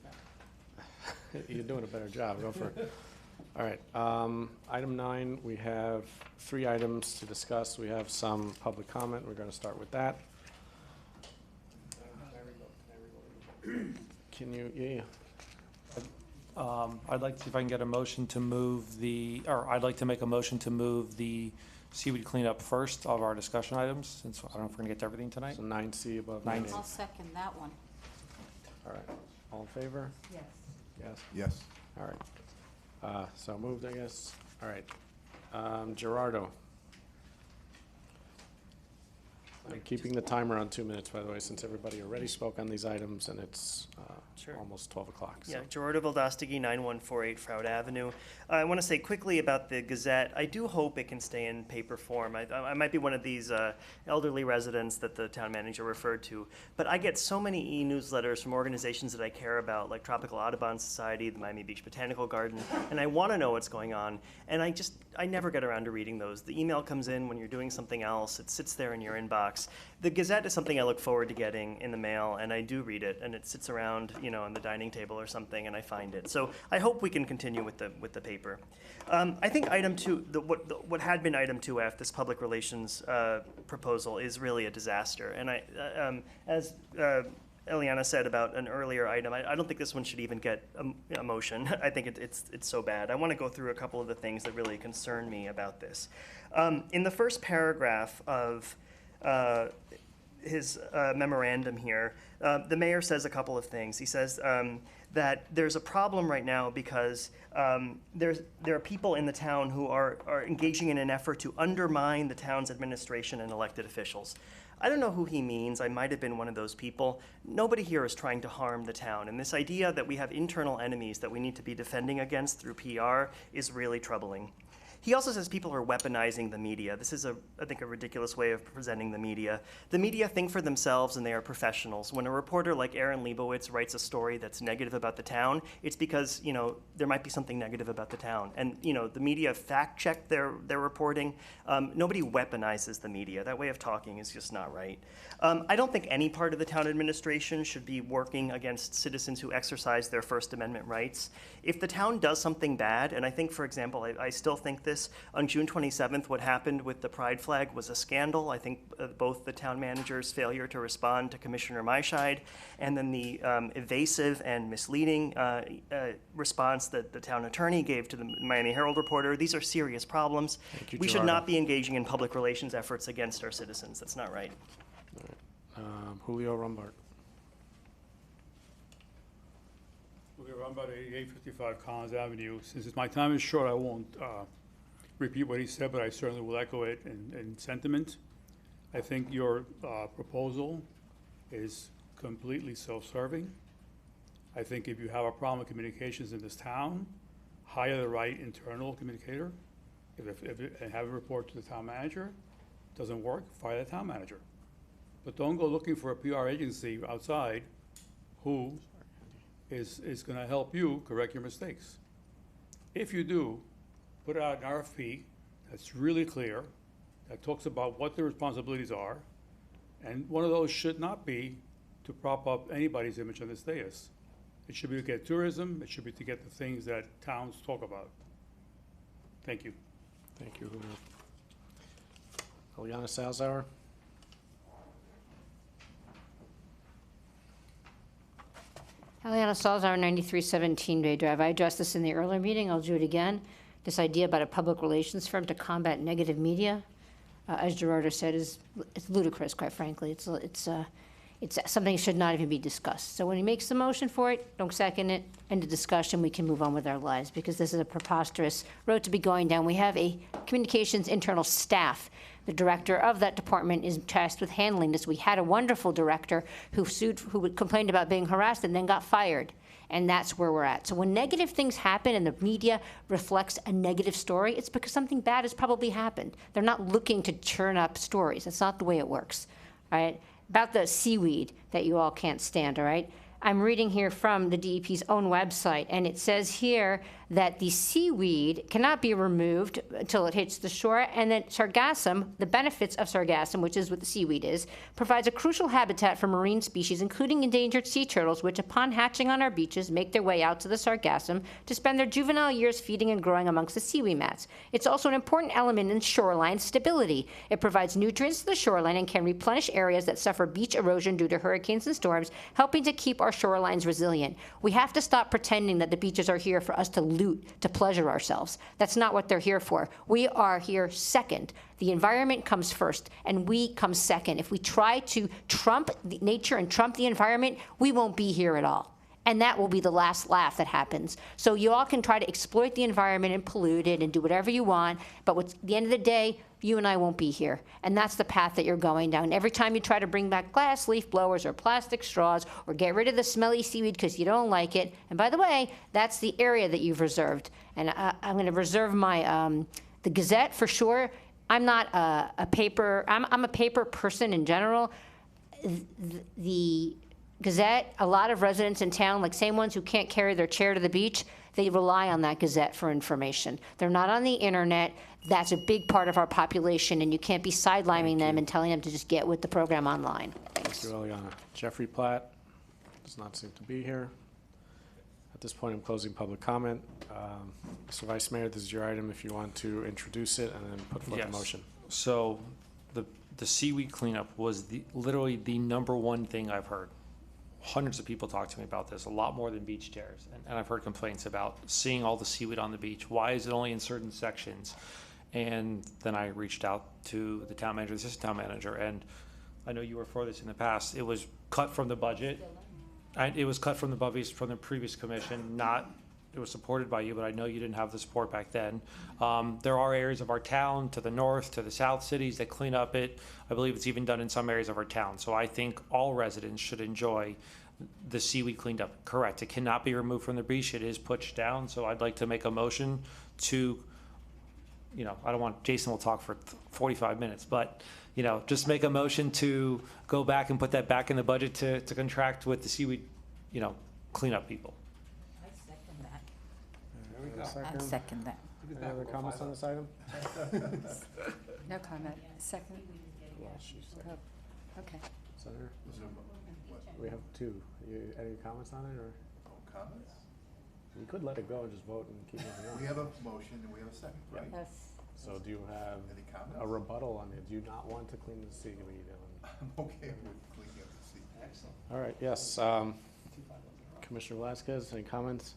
You're doing a better job, go for it. All right, item 9, we have 3 items to discuss. We have some public comment. We're gonna start with that. Can you, yeah. I'd like to see if I can get a motion to move I'd like to make a motion to move the seaweed cleanup first of our discussion items, since I don't know if we're gonna get to everything tonight. So 9C above 9C. 9A. I'll second that one. All right, all in favor? Yes. Yes, Yes. all right. So moved, I guess. All right. Gerardo. I'm keeping the timer on 2 minutes, by the way, since everybody already spoke on these items, and it's Sure. almost 12 o'clock. Yeah, Gerardo Valdostigi, 9148 Froud Avenue. I want to say quickly about the Gazette. I do hope it can stay in paper form. I might be one of these elderly residents that the town manager referred to, but I get so many e-newsletters from organizations that I care about, like Tropical Audubon Society, the Miami Beach Botanical Garden, and I want to know what's going on, and I never get around to reading those. The email comes in when you're doing something else. It sits there in your inbox. The Gazette is something I look forward to getting in the mail, and I do read it, and it sits around, on the dining table or something, and I find it. So I hope we can continue with the paper. I think item 2, what had been item 2F, this public relations proposal, is really a disaster. And as Eliana said about an earlier item, I don't think this one should even get a motion. I think it's so bad. I want to go through a couple of the things that really concern me about this. In the first paragraph of his memorandum here, the mayor says a couple of things. He says that there's a problem right now because there are people in the town who are engaging in an effort to undermine the town's administration and elected officials. I don't know who he means. I might have been one of those people. Nobody here is trying to harm the town. And this idea that we have internal enemies that we need to be defending against through PR is really troubling. He also says people are weaponizing the media. This is, I think, a ridiculous way of presenting the media. The media think for themselves and they are professionals. When a reporter like Aaron Leibowitz writes a story that's negative about the town, it's because, there might be something negative about the town. And, the media fact-check their reporting. Nobody weaponizes the media. That way of talking is just not right. I don't think any part of the town administration should be working against citizens who exercise their First Amendment rights. If the town does something bad, and I think, for example, I still think this, on June 27th, what happened with the pride flag was a scandal. I think both the town manager's failure to respond to Commissioner Myscheid and then the evasive and misleading response that the town attorney gave to the Miami Herald reporter, these are serious problems. We should not be engaging in public relations efforts against our citizens. That's not right. Julio Rombart. Julio Rombart, 8855 Collins Avenue. Since my time is short, I won't repeat what he said, but I certainly will echo it in sentiment. I think your proposal is completely self-serving. I think if you have a problem with communications in this town, hire the right internal communicator. And have a report to the town manager. Doesn't work, fire the town manager. But don't go looking for a PR agency outside who is going to help you correct your mistakes. If you do, put out an RFP that's really clear, that talks about what the responsibilities are, and one of those should not be to prop up anybody's image on this dais. It should be to get tourism, it should be to get the things that towns talk about. Thank you. Thank you, Julio. Eliana Salzauer. Eliana Salzauer, 9317 Bay Drive. I addressed this in the earlier meeting. I'll do it again. This idea about a public relations firm to combat negative media, as Gerardo said, it's ludicrous, quite frankly. It's something that should not even be discussed. So when he makes the motion for it, don't second it. End of discussion. We can move on with our lives because this is a preposterous road to be going down. We have a communications internal staff. The director of that department is tasked with handling this. We had a wonderful director who complained about being harassed and then got fired. And that's where we're at. So when negative things happen and the media reflects a negative story, it's because something bad has probably happened. They're not looking to churn up stories. That's not the way it works, all right? About the seaweed that you all can't stand, all right? I'm reading here from the DEP's own website, and it says here that the seaweed cannot be removed until it hits the shore, and that sargassum, the benefits of sargassum, which is what the seaweed is, provides a crucial habitat for marine species, including endangered sea turtles, which upon hatching on our beaches make their way out to the sargassum to spend their juvenile years feeding and growing amongst the seaweed mats. It's also an important element in shoreline stability. It provides nutrients to the shoreline and can replenish areas that suffer beach erosion due to hurricanes and storms, helping to keep our shorelines resilient. We have to stop pretending that the beaches are here for us to loot, to pleasure ourselves. That's not what they're here for. We are here second. The environment comes first, and we come second. If we try to trump nature and trump the environment, we won't be here at all. And that will be the last laugh that happens. So you all can try to exploit the environment and pollute it and do whatever you want, but at the end of the day, you and I won't be here. And that's the path that you're going down. Every time you try to bring back glass leaf blowers or plastic straws or get rid of the smelly seaweed because you don't like it, and by the way, that's the area that you've reserved. And I'm going to reserve my, the Gazette for sure. I'm not a paper, I'm a paper person in general. The Gazette, a lot of residents in town, like same ones who can't carry their chair to the beach, they rely on that Gazette for information. They're not on the internet. That's a big part of our population, and you can't be sidelining them and telling them to just get with the program online. Thanks. Thank you, Eliana. Jeffrey Platt does not seem to be here. At this point, I'm closing public comment. Mr. Vice Mayor, this is your item if you want to introduce it and then put forth the motion. So the seaweed cleanup was literally the #1 thing I've heard. Hundreds of people talk to me about this, a lot more than beach chairs. And I've heard complaints about seeing all the seaweed on the beach. Why is it only in certain sections? And then I reached out to the town manager, the assistant town manager, and I know you were for this in the past. It was cut from the budget. It was cut from the budget from the previous commission, not it was supported by you, but I know you didn't have the support back then. There are areas of our town to the north, to the south cities that clean up it. I believe it's even done in some areas of our town. So I think all residents should enjoy the seaweed cleaned up. Correct, it cannot be removed from the beach, it is pushed down, so I'd like to make a motion to, I don't want, Jason will talk for 45 minutes, but, just make a motion to go back and put that back in the budget to contract with the seaweed, cleanup people. I second that. There we go. I second that. Any other comments on this item? No comment. Second? Well, she said. Okay. Senator? We have two. Any comments on it, or? Comments? We could let it go and just vote and keep moving on. We have a motion and we have a second, right? Yes. So do you have Any comments? a rebuttal on it? Do you not want to clean the seaweed? I'm okay with cleaning up the seat. Excellent. All right, yes. Commissioner Velasquez, any comments?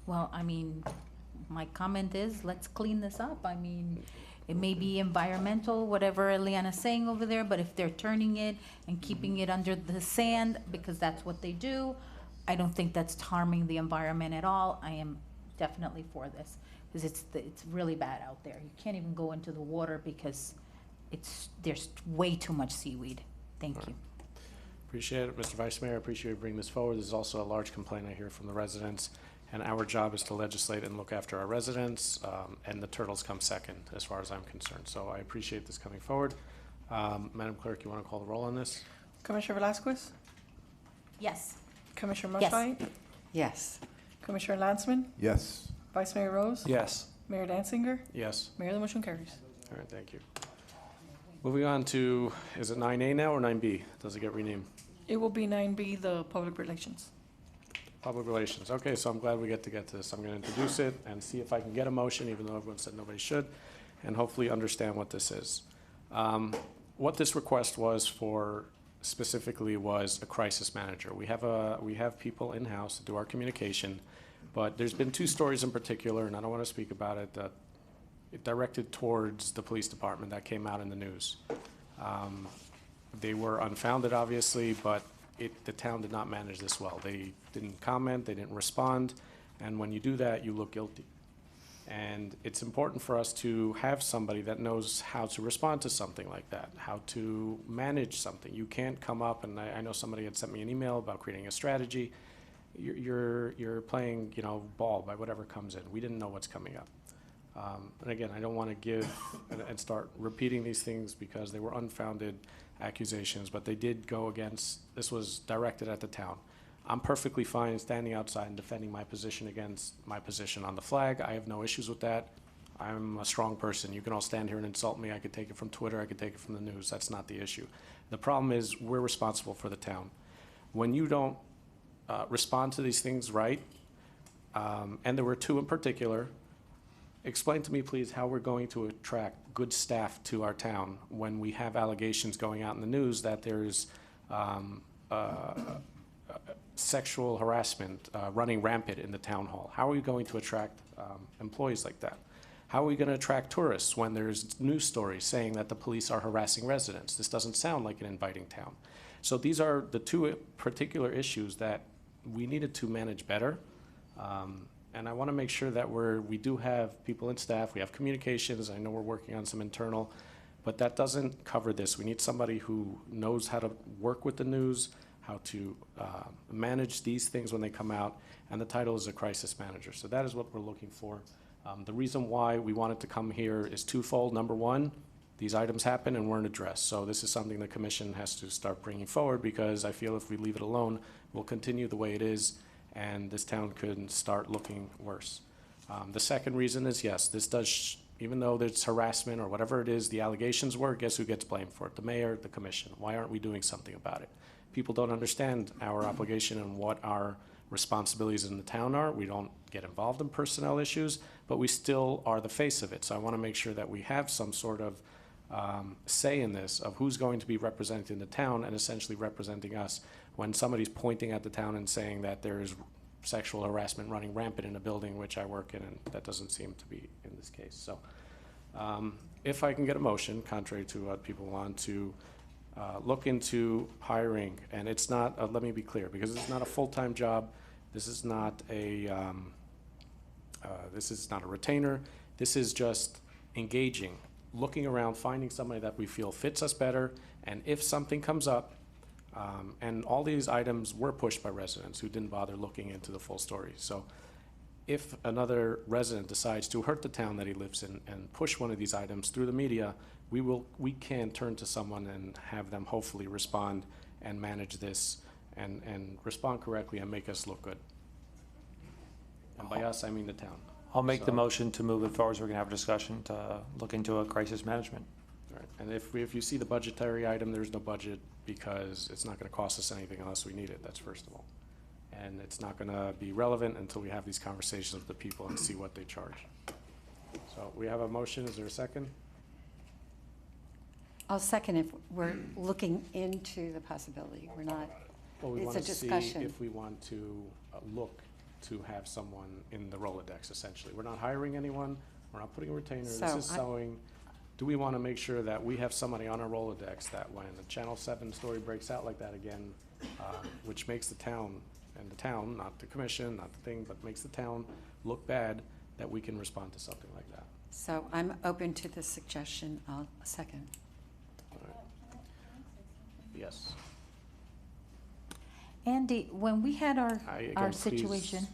Well, I mean, my comment is, let's clean this up. I mean, it may be environmental, whatever Leanna's saying over there, but if they're turning it and keeping it under the sand, because that's what they do, I don't think that's harming the environment at all. I am definitely for this, because it's really bad out there. You can't even go into the water because there's way too much seaweed. Thank you. Appreciate it, Mr. Vice Mayor. I appreciate you bringing this forward. This is also a large complaint I hear from the residents, and our job is to legislate and look after our residents, and the turtles come second, as far as I'm concerned. So I appreciate this coming forward. Madam Clerk, you want to call the roll on this? Commissioner Velasquez? Yes. Commissioner Yes. Monschweit? Yes. Commissioner Landsman? Yes. Vice Mayor Rose? Yes. Mayor Danziger? Yes. Mayor, the motion carries. All right, thank you. Moving on to, is it 9A now or 9B? Does it get renamed? It will be 9B, the public relations. Public relations. Okay, so I'm glad we get to this. I'm going to introduce it and see if I can get a motion, even though everyone said nobody should, and hopefully understand what this is. What this request was for specifically was a crisis manager. We have people in-house that do our communication, but there's been two stories in particular, and I don't want to speak about it, that it directed towards the police department that came out in the news. They were unfounded, obviously, but the town did not manage this well. They didn't comment, they didn't respond, and when you do that, you look guilty. And it's important for us to have somebody that knows how to respond to something like that, how to manage something. You can't come up, and I know somebody had sent me an email about creating a strategy. You're playing, ball by whatever comes in. We didn't know what's coming up. And again, I don't want to give and start repeating these things because they were unfounded accusations, but they did go against, this was directed at the town. I'm perfectly fine standing outside and defending my position against my position on the flag. I have no issues with that. I'm a strong person. You can all stand here and insult me. I could take it from Twitter. I could take it from the news. That's not the issue. The problem is we're responsible for the town. When you don't respond to these things right, and there were two in particular, explain to me, please, how we're going to attract good staff to our town when we have allegations going out in the news that there's sexual harassment running rampant in the town hall. How are we going to attract employees like that? How are we going to attract tourists when there's news stories saying that the police are harassing residents? This doesn't sound like an inviting town. So these are the two particular issues that we needed to manage better. And I want to make sure that we do have people in staff, we have communications, I know we're working on some internal, but that doesn't cover this. We need somebody who knows how to work with the news, how to manage these things when they come out, and the title is a crisis manager. So that is what we're looking for. The reason why we wanted to come here is twofold. Number one, these items happen and weren't addressed. So this is something the commission has to start bringing forward, because I feel if we leave it alone, we'll continue the way it is, and this town could start looking worse. The second reason is, yes, this does, even though there's harassment or whatever it is, the allegations were, guess who gets blamed for it? The mayor, the commission. Why aren't we doing something about it? People don't understand our obligation and what our responsibilities in the town are. We don't get involved in personnel issues, but we still are the face of it. So I want to make sure that we have some sort of say in this of who's going to be representing the town and essentially representing us when somebody's pointing at the town and saying that there is sexual harassment running rampant in a building which I work in, and that doesn't seem to be in this case. So if I can get a motion, contrary to what people want, to look into hiring, and it's not, let me be clear, because it's not a full-time job. This is not a retainer. This is just engaging, looking around, finding somebody that we feel fits us better, and if something comes up, and all these items were pushed by residents who didn't bother looking into the full story. So if another resident decides to hurt the town that he lives in and push one of these items through the media, we can turn to someone and have them hopefully respond and manage this and respond correctly and make us look good. And by us, I mean the town. I'll make the So- motion to move it forward so we can have a discussion to look into a crisis management. All right. And if you see the budgetary item, there's no budget because it's not gonna cost us anything unless we need it, that's first of all. And it's not gonna be relevant until we have these conversations with the people and see what they charge. So we have a motion, is there a second? I'll second if we're looking into the possibility. We're not, Well, we it's wanna a see discussion. if we want to look to have someone in the Rolodex, essentially. We're not hiring anyone, we're not putting a retainer, this So is I- sewing. Do we wanna make sure that we have somebody on our Rolodex that when the Channel 7 story breaks out like that again, which makes the town, and the town, not the commission, not the thing, but makes the town look bad, that we can respond to something like that? So I'm open to the suggestion. I'll second. Yes. Andy, when we had our Again, please, situation.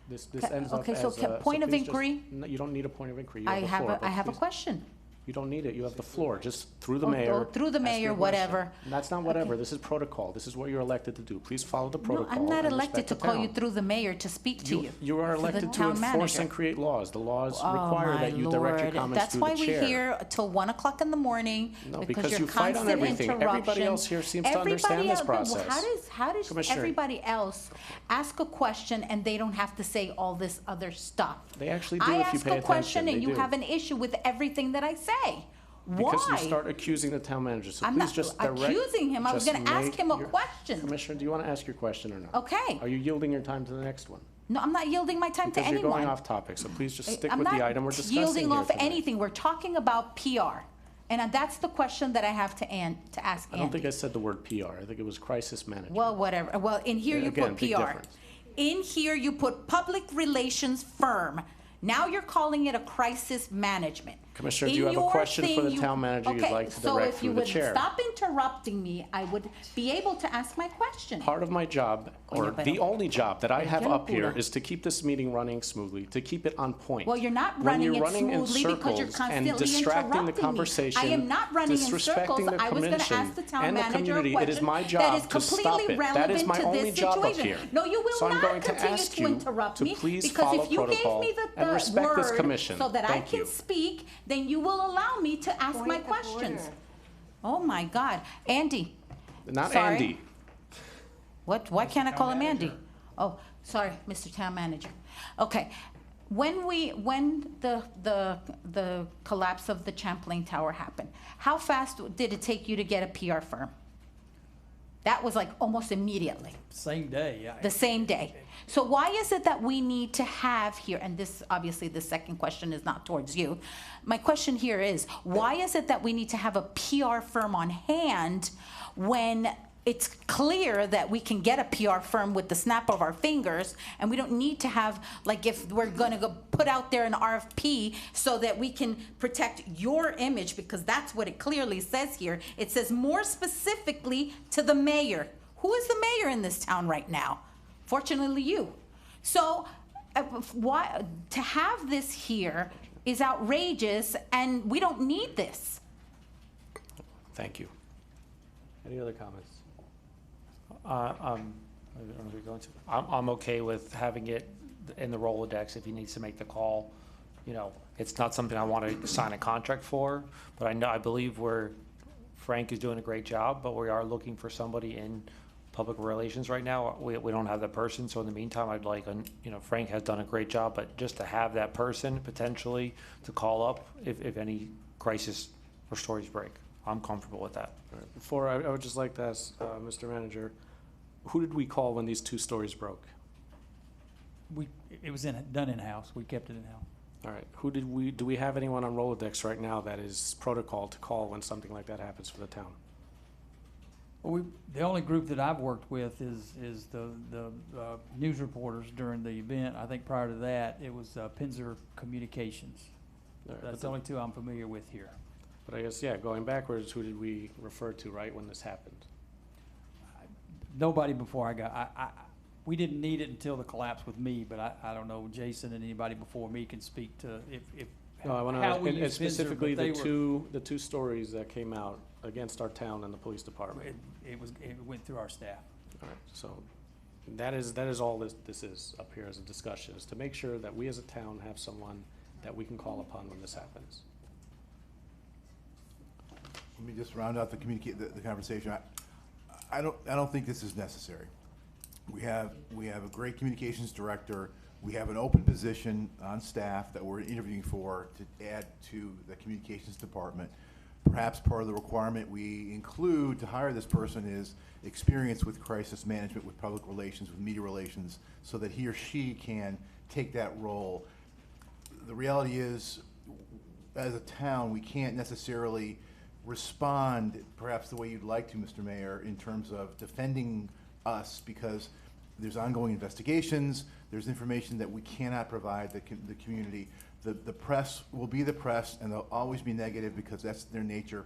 This ends up Okay, as so point of please just- inquiry? No, you don't need a point of inquiry, you I have the have floor. a, I but have a please- question. You don't need it, you have the floor, just through the Oh, mayor. oh, through the ask mayor, your question. whatever. And that's not whatever, this is protocol, this is what you're elected to do, please follow the No, protocol. I'm not and elected respect to the call you town. through the mayor to speak to you. You are to the elected to town enforce manager. and create laws, the laws Oh, require my that you direct your Lord. comments That's through the why chair. we're here till 1 o'clock in the morning. No, because because your you fight on constant everything. Everybody interruption. else here seems to understand this Everybody else- process. How does Commissioner. everybody else ask a question and they don't have to say all this other stuff? They actually do I if you ask pay a question attention, and they you do. have an issue with everything that I say. Why? Because you start accusing the town manager, so I'm please not just direct. accusing him. I was just gonna ask make him a your- question. Commissioner, do you want to ask your question or not? Okay. Are you yielding your time to the next one? No, I'm not yielding my time to Because anyone. you're going off topic, so please just stick I'm with the not item we're discussing yielding here off tonight. anything. We're talking about PR. And that's the question that I have to ask I don't think Andy. I said the word PR, I think it was crisis management. Well, whatever. Well, in here you Again, put big PR. difference. In here you put public relations firm. Now you're calling it a crisis management. Commissioner, do In you have a your question for the thing, town manager you'd okay, like to direct through the So chair? if you would stop interrupting me, I would be able to ask my question. Part of my job, or pero- the only job that I have Qué up here locura. is to keep this meeting running smoothly, to keep it on point. Well, you're not When running you're it running in smoothly because you're circles and constantly distracting the interrupting me. conversation, I am not running in circles. disrespecting the I was going to commission ask the town and the manager a community, it is question my that job is to stop completely it. That is relevant my to only this job up situation. here. No, you will So I'm not going to continue ask to you interrupt to me please because follow if you protocol gave me the and respect this word commission. so that I Thank can you. speak, then you will allow me to ask my questions. Oh my God, Andy. Not Sorry. Andy. What? Why can't I call him Andy? Oh, sorry, Mr. Town Manager. Okay, when the collapse of the Champlain Tower happened, how fast did it take you to get a PR firm? That was like almost immediately. Same day, yeah. The same day. So why is it that we need to have here, and this, obviously, the second question is not towards you. My question here is, why is it that we need to have a PR firm on hand when it's clear that we can get a PR firm with the snap of our fingers, and we don't need to have, like, if we're gonna go put out there an RFP so that we can protect your image, because that's what it clearly says here. It says more specifically to the mayor. Who is the mayor in this town right now? Fortunately, you. So why to have this here is outrageous, and we don't need this. Thank you. Any other comments? I don't know if you're going to. I'm okay with having it in the Rolodex if he needs to make the call. You know, it's not something I want to sign a contract for, but I believe Frank is doing a great job, but we are looking for somebody in public relations right now. We don't have that person, so in the meantime, I'd like, Frank has done a great job, but just to have that person potentially to call up if any crisis or stories break. I'm comfortable with that. All right. Before, I would just like to ask, Mr. Manager, who did we call when these 2 stories broke? It was done in-house. We kept it in-house. All right, do we have anyone on Rolodex right now that is protocol to call when something like that happens for the town? The only group that I've worked with is the news reporters during the event. I think prior to that, it was Pinzer Communications. That's the only two I'm familiar with here. But I guess, yeah, going backwards, who did we refer to, right, when this happened? Nobody before I got, we didn't need it until the collapse with me, but I don't know, Jason and anybody before me can speak to if No, I want how to, we and use Pinzer, specifically but they the two stories that came out against our town and the police department. It went through our staff. All right, so that is all this is up here as a discussion, is to make sure that we as a town have someone that we can call upon when this happens. Let me just round out the conversation. I don't think this is necessary. We have a great communications director. We have an open position on staff that we're interviewing for to add to the communications department. Perhaps part of the requirement we include to hire this person is experience with crisis management, with public relations, with media relations, so that he or she can take that role. The reality is, as a town, we can't necessarily respond perhaps the way you'd like to, Mr. Mayor, in terms of defending us, because there's ongoing investigations, there's information that we cannot provide the community. The press will be the press, and they'll always be negative because that's their nature.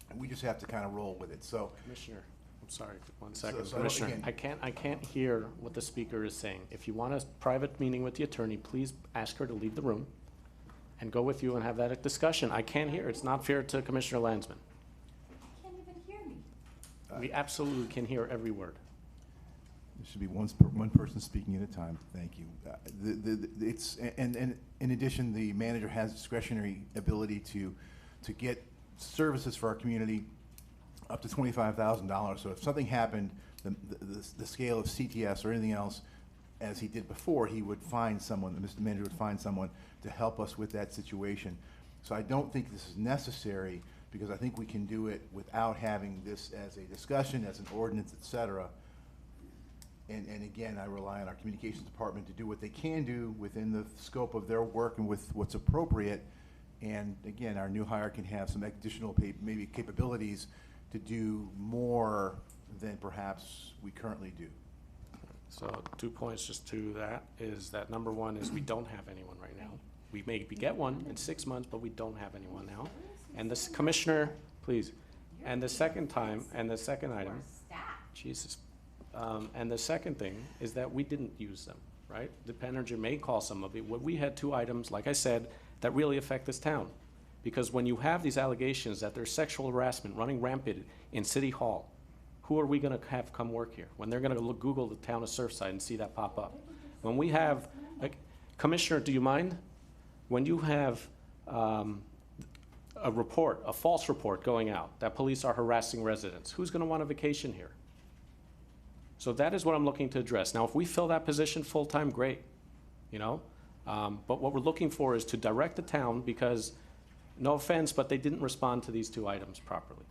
And we just have to kind of roll with it. So, Commissioner, I'm sorry, 1 second. So Commissioner, again- I can't hear what the speaker is saying. If you want a private meeting with the attorney, please ask her to leave the room and go with you and have that discussion. I can't hear. It's not fair to Commissioner Landsman. Can't even hear me. We absolutely can hear every word. there should be one person speaking at a time. Thank you. And in addition, the manager has discretionary ability to get services for our community up to $25,000. So if something happened, the scale of CTS or anything else, as he did before, he would find someone, Mr. Manager would find someone to help us with that situation. So I don't think this is necessary, because I think we can do it without having this as a discussion, as an ordinance, et cetera. And again, I rely on our communications department to do what they can do within the scope of their work and with what's appropriate. And again, our new hire can have some additional maybe capabilities to do more than perhaps we currently do. So 2 points just to that is that number one is we don't have anyone right now. We maybe get one in 6 months, but we don't have anyone now. And this commissioner, please. And the second item, Jesus. And the second thing is that we didn't use them, right? The manager may call some of it. We had 2 items, like I said, that really affect this town. Because when you have these allegations that there's sexual harassment running rampant in City Hall, who are we gonna have come work here? When they're gonna Google the town of Surfside and see that pop up? When we have, like, Commissioner, do you mind? When you have a false report going out that police are harassing residents, who's gonna want a vacation here? So that is what I'm looking to address. Now, if we fill that position full-time, great, you know? But what we're looking for is to direct the town, because, no offense, but they didn't respond to these 2 items properly.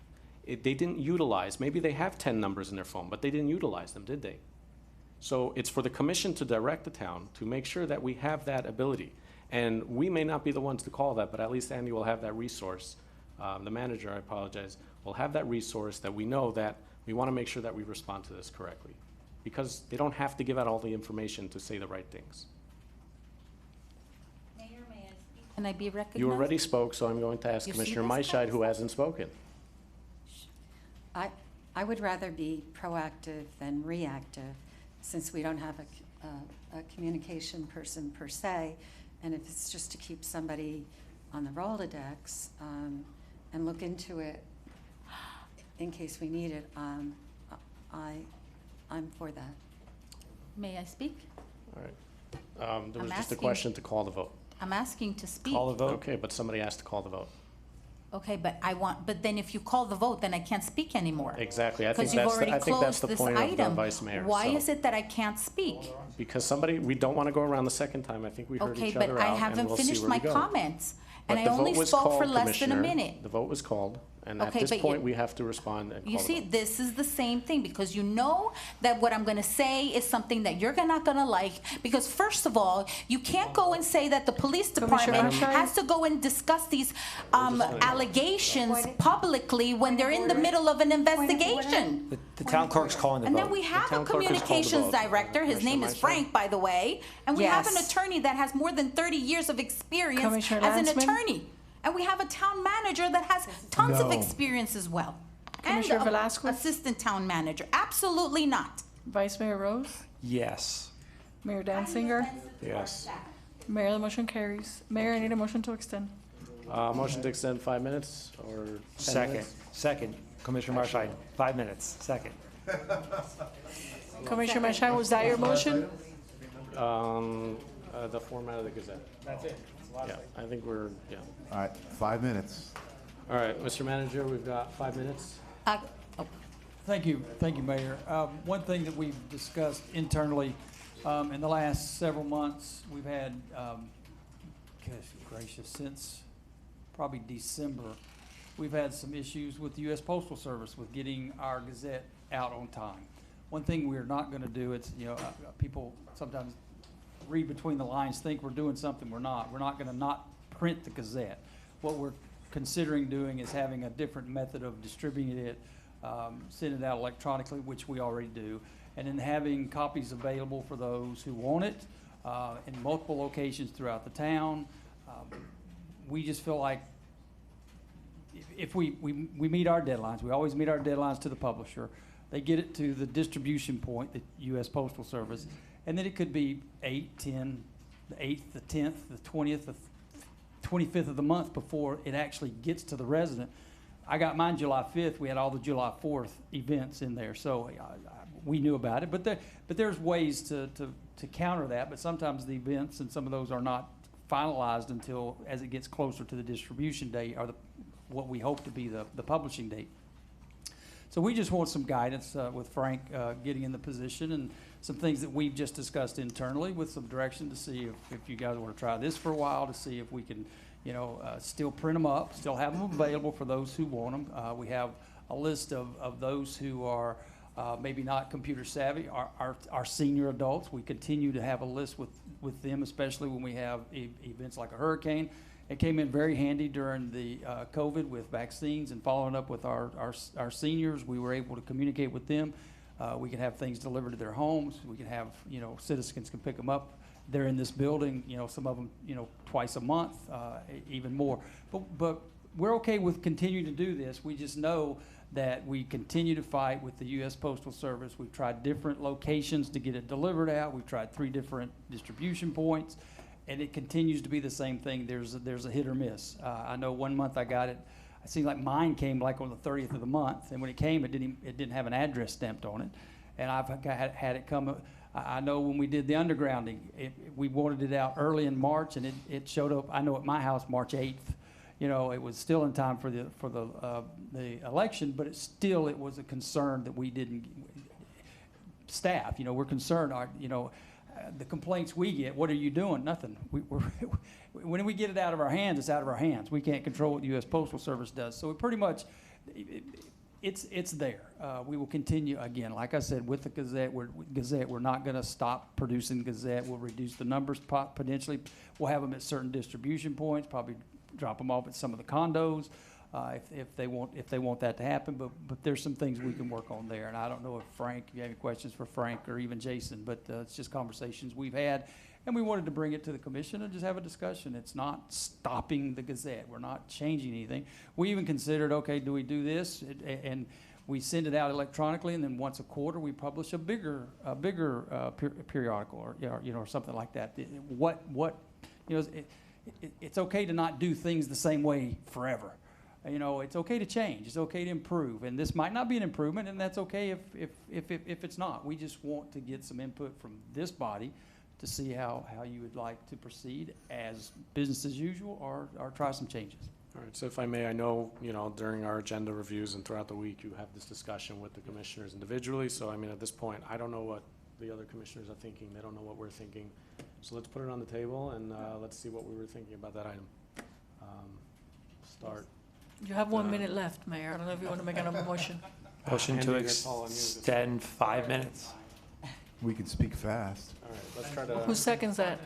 They didn't utilize, maybe they have 10 numbers in their phone, but they didn't utilize them, did they? So it's for the commission to direct the town to make sure that we have that ability. And we may not be the ones to call that, but at least Andy will have that resource. The manager, I apologize, will have that resource that we know that we want to make sure that we respond to this correctly. Because they don't have to give out all the information to say the right things. Mayor, may I speak? Can I be recognized? You already spoke, so I'm going to ask You see Commissioner this Maishad, who hasn't spoken. I would rather be proactive than reactive, since we don't have a communication person per se. And if it's just to keep somebody on the Rolodex and look into it in case we need it, I'm for that. May I speak? All right. There was I'm just a asking- question to call the vote. I'm asking to speak. Call the vote? Okay, but somebody asked to call the vote. Okay, but then if you call the vote, then I can't speak anymore. Exactly. I think Because you've that's already I think that's closed the this point of the item. Vice Mayor. Why So- is it that I can't speak? Because we don't want to go around the second time. I think we heard Okay, each but other I out, and haven't we'll see finished where my we go. comments, and But I the vote only was spoke for called, less than a Commissioner. minute. The vote was called. And at Okay, this but point, you- we have to respond and You call the see, vote. this is the same thing, because you know that what I'm gonna say is something that you're not gonna like, because first of all, you can't go and say that the police department Commissioner Shine? has to go and discuss these allegations publicly when they're in the middle of an investigation. The town clerk's calling the And vote. then we have a town clerk has called the communications vote. director, his name is Commissioner Frank, by the way, and we have an Yes. attorney that has more than 30 years of experience Commissioner as an Lansman? attorney. And we have a town manager that has tons of No. experience as well. Commissioner And a Velasquez? assistant town manager, absolutely not. Vice Mayor Rose? Yes. Mayor Danziger? Yes. Mayor, the motion carries. Mayor, I need a motion to extend. Motion to extend 5 minutes or 10 Second. minutes? Second. Commissioner Marshall, 5 minutes. Second. Commissioner Manshaw, was that your motion? The format of the Gazette. That's it. Yeah, I think we're, yeah. All right, 5 minutes. All right, Mr. Manager, we've got 5 minutes. Thank you, Mayor. One thing that we've discussed internally in the last several months, we've had, goodness gracious, since probably December, we've had some issues with the U.S. Postal Service with getting our Gazette out on time. One thing we're not going to do, it's, people sometimes read between the lines, think we're doing something we're not. We're not going to not print the Gazette. What we're considering doing is having a different method of distributing it, send it out electronically, which we already do, and then having copies available for those who want it in multiple locations throughout the town. We just feel like if we meet our deadlines, we always meet our deadlines to the publisher. They get it to the distribution point, the U.S. Postal Service, and then it could be 8, 10, the 8th, the 10th, the 20th, the 25th of the month before it actually gets to the resident. I got mine July 5th. We had all the July 4th events in there, so we knew about it. But there's ways to counter that. But sometimes the events and some of those are not finalized until as it gets closer to the distribution date or what we hope to be the publishing date. So we just want some guidance with Frank getting in the position and some things that we've just discussed internally with some direction to see if you guys want to try this for a while to see if we can, still print them up, still have them available for those who want them. We have a list of those who are maybe not computer savvy, our senior adults. We continue to have a list with them, especially when we have events like a hurricane. It came in very handy during the COVID with vaccines and following up with our seniors. We were able to communicate with them. We can have things delivered to their homes. We can have, citizens can pick them up. They're in this building, some of them, twice a month, even more. But we're okay with continuing to do this. We just know that we continue to fight with the U.S. Postal Service. We've tried different locations to get it delivered out. We've tried 3 different distribution points. And it continues to be the same thing. There's a hit or miss. I know one month I got it. It seemed like mine came like on the 30th of the month, and when it came, it didn't have an address stamped on it. And I've had it come. I know when we did the undergrounding, we wanted it out early in March, and it showed up. I know at my house March 8th. It was still in time for the election, but it was a concern that we didn't. Staff, we're concerned. The complaints we get, what are you doing? Nothing. When we get it out of our hands, it's out of our hands. We can't control what the U.S. Postal Service does. So we pretty much, it's there. We will continue, again, like I said, with the Gazette. We're not going to stop producing Gazette. We'll reduce the numbers potentially. We'll have them at certain distribution points, probably drop them off at some of the condos. If they want that to happen, but there's some things we can work on there, and I don't know if Frank, if you have any questions for Frank or even Jason, but it's just conversations we've had, and we wanted to bring it to the commission and just have a discussion. It's not stopping the Gazette. We're not changing anything. We even considered, okay, do we do this? And we send it out electronically, and then once a quarter we publish a bigger periodical or something like that. It's okay to not do things the same way forever. It's okay to change. It's okay to improve. And this might not be an improvement, and that's okay if it's not. We just want to get some input from this body to see how you would like to proceed as business as usual or try some changes. All right, so if I may, I know, during our agenda reviews and throughout the week, you have this discussion with the commissioners individually. So, at this point, I don't know what the other commissioners are thinking. They don't know what we're thinking. So let's put it on the table, and let's see what we were thinking about that item. Start. You have 1 minute left, Mayor. I don't know if you want to make another motion. Motion to Andy, that's all on you. extend 5 minutes. We can speak fast. All right, let's try to. Who seconds that?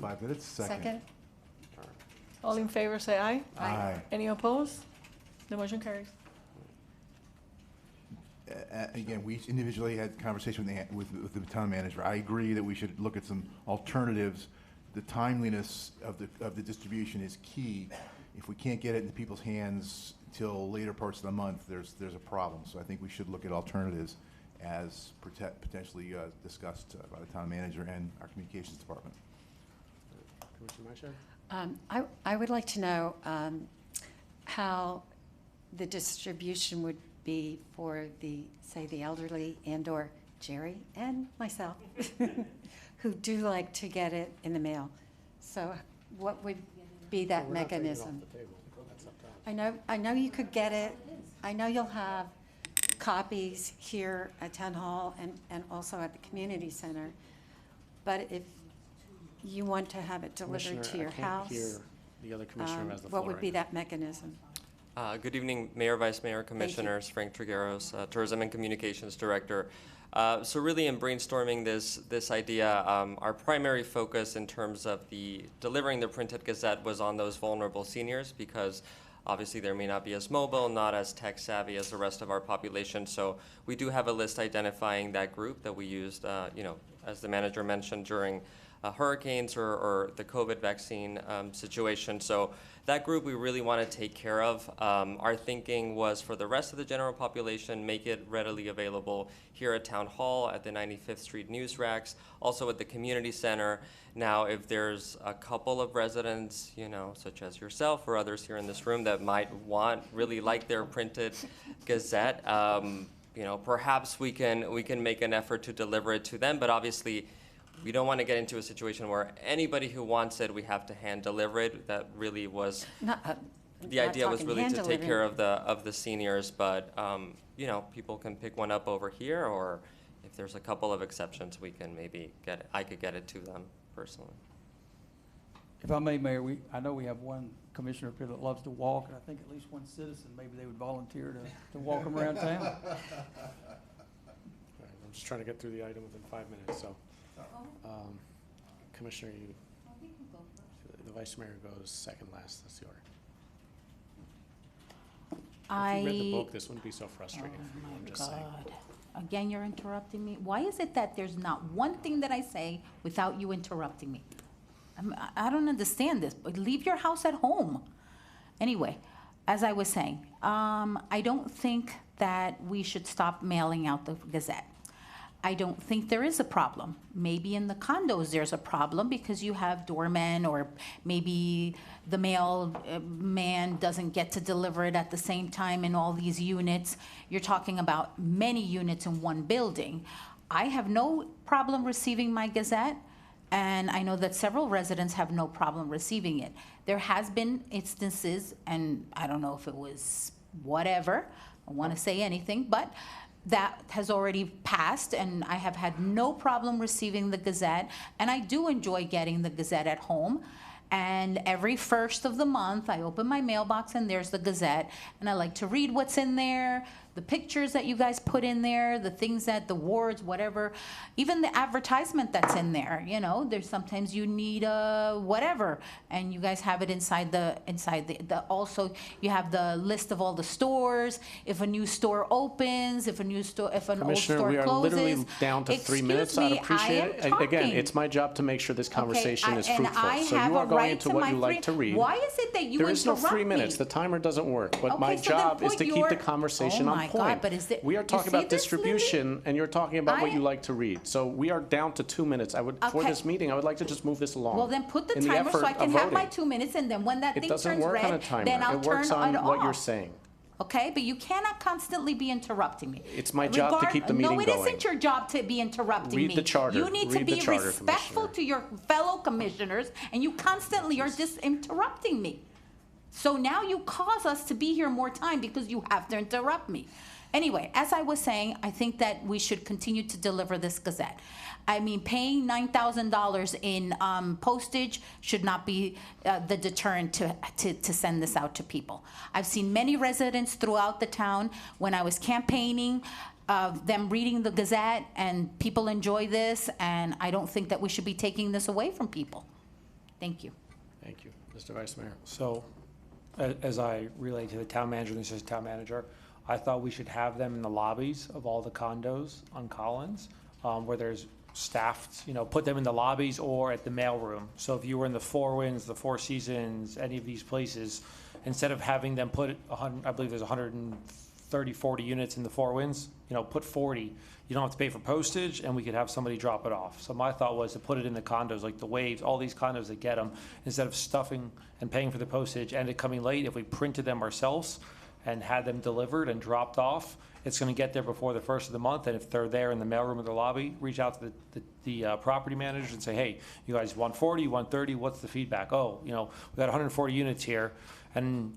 5 minutes, Second? All in favor, say aye. Aye. Any opposed? The motion carries. Again, we each individually had conversation with the town manager. I agree that we should look at some alternatives. The timeliness of the distribution is key. If we can't get it into people's hands till later parts of the month, there's a problem. So I think we should look at alternatives as potentially discussed by the town manager and our communications department. Commissioner Maisha? I would like to know how the distribution would be for say, the elderly and/or Jerry and myself, who do like to get it in the mail. So what would be that We're not taking it off mechanism? the table. That's up to us. I know you could get it. I know you'll have copies here at Town Hall and also at the community center. But if you want to have it delivered to your house, I can't hear the other commissioner who has the floor. what would be right now. that mechanism? Good evening, Mayor, Vice Mayor, Commissioners, Frank Trigueros, Tourism and Communications Director. So really in brainstorming this idea, our primary focus in terms of delivering the printed Gazette was on those vulnerable seniors, because obviously they may not be as mobile, not as tech savvy as the rest of our population. So we do have a list identifying that group that we used, as the manager mentioned, during hurricanes or the COVID vaccine situation. So that group we really want to take care of. Our thinking was for the rest of the general population, make it readily available here at Town Hall, at the 95th Street news racks, also at the community center. Now, if there's a couple of residents, such as yourself or others here in this room that might really like their printed Gazette, perhaps we can make an effort to deliver it to them, but obviously we don't want to get into a situation where anybody who wants it, we have to hand deliver it. That really was, the idea was really to take care of the seniors, but, people can pick one up over here, or if there's a couple of exceptions, we can maybe I could get it to them personally. If I may, Mayor, I know we have one commissioner up here that loves to walk, and I think at least one citizen, maybe they would volunteer to walk them around town. All right, I'm just trying to get through the item within 5 minutes, so. Commissioner, the Vice Mayor goes second last, that's the order. If you read the book, this wouldn't be so frustrating for you, I'm just saying. Again, you're interrupting me. Why is it that there's not one thing that I say without you interrupting me? I don't understand this. But leave your house at home. Anyway, as I was saying, I don't think that we should stop mailing out the Gazette. I don't think there is a problem. Maybe in the condos there's a problem because you have doormen, or maybe the mailman doesn't get to deliver it at the same time in all these units. You're talking about many units in one building. I have no problem receiving my Gazette, and I know that several residents have no problem receiving it. There has been instances, and I don't know if it was whatever, I don't want to say anything, but that has already passed, and I have had no problem receiving the Gazette, and I do enjoy getting the Gazette at home. And every first of the month, I open my mailbox and there's the Gazette, and I like to read what's in there, the pictures that you guys put in there, the things that, the wards, whatever, even the advertisement that's in there, there's sometimes you need whatever, and you guys have it inside the also you have the list of all the stores, if a new store opens, if an old store Commissioner, we are closes. literally down to 3 minutes. I'd appreciate it. Again, it's my job to make sure this conversation is fruitful. So you are going into what you like to read. Why is it that you There is no interrupt 3 minutes. me? The timer doesn't work. But my Okay, so then job is put to keep your- the conversation Oh on my point. God, but is it- We are you talking see about this, distribution, and you're talking about what I- you like to read. So we are down to 2 minutes. For Okay. this meeting, I would like to just move this along. Well, then put the in timer so effort I can of have my voting. 2 minutes, and then when that It thing doesn't turns work on a red, timer. then I'll It turn works it on what you're off. saying. Okay, but you cannot constantly be interrupting me. It's my job to keep the meeting No, it going. isn't your job to be interrupting me. Read the charter. You need to Read the be charter, respectful to your fellow commissioners, and you constantly are just interrupting me. So now you cause us to be here more time because you have to interrupt me. Anyway, as I was saying, I think that we should continue to deliver this Gazette. I mean, paying $9,000 in postage should not be the deterrent to send this out to people. I've seen many residents throughout the town, when I was campaigning, them reading the Gazette, and people enjoy this, and I don't think that we should be taking this away from people. Thank you. Thank you. Mr. Vice Mayor. So, as I relate to the town manager and the assistant town manager, I thought we should have them in the lobbies of all the condos on Collins, where there's staffed, put them in the lobbies or at the mailroom. So if you were in the Four Winds, the Four Seasons, any of these places, instead of having them put, I believe there's 130, 40 units in the Four Winds, put 40. You don't have to pay for postage, and we could have somebody drop it off. So my thought was to put it in the condos, like the Waves, all these condos that get them, instead of stuffing and paying for the postage and it coming late. If we printed them ourselves and had them delivered and dropped off, it's going to get there before the first of the month. And if they're there in the mailroom or the lobby, reach out to the property managers and say, hey, you guys want 40, 130, what's the feedback? Oh, we got 140 units here, and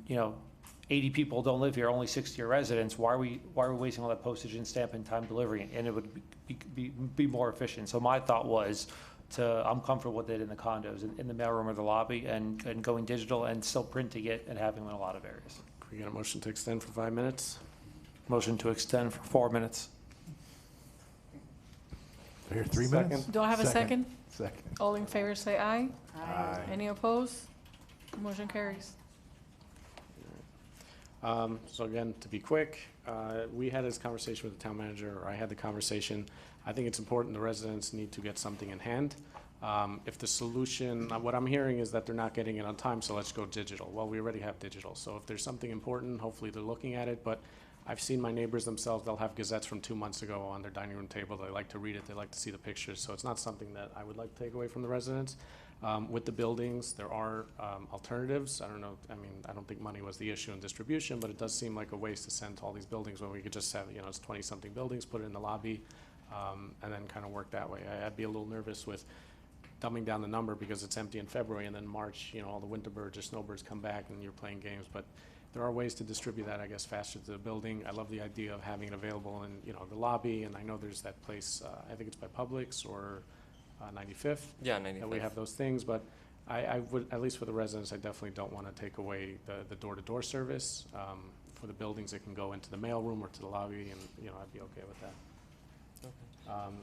80 people don't live here, only 60 are residents. Why are we wasting all that postage and stamp and time delivering it? And it would be more efficient. So my thought was I'm comfortable with it in the condos, in the mailroom or the lobby, and going digital and still printing it and having them in a lot of areas. Can we get a motion to extend for 5 minutes? Motion to extend for 4 minutes. Here, 3 minutes? Do I have a second? Second. All in favor, say aye. Aye. Any opposed? Motion carries. So again, to be quick, we had this conversation with the town manager, or I had the conversation. I think it's important the residents need to get something in hand. If the solution, what I'm hearing is that they're not getting it on time, so let's go digital. Well, we already have digital, so if there's something important, hopefully they're looking at it. But I've seen my neighbors themselves, they'll have gazettes from 2 months ago on their dining room table. They like to read it, they like to see the pictures, so it's not something that I would like to take away from the residents. With the buildings, there are alternatives. I don't know, I don't think money was the issue in distribution, but it does seem like a waste to send to all these buildings when we could just have, it's 20-something buildings, put it in the lobby, and then kind of work that way. I'd be a little nervous with dumbing down the number because it's empty in February, and then March, all the winter birds or snowbirds come back and you're playing games. But there are ways to distribute that, I guess, faster to the building. I love the idea of having it available in, the lobby, and I know there's that place, I think it's by Publix or 95th. Yeah, 95th. That we have those things, but I would, at least for the residents, I definitely don't want to take away the door-to-door service. For the buildings, it can go into the mailroom or to the lobby, and, I'd be okay with that. Okay.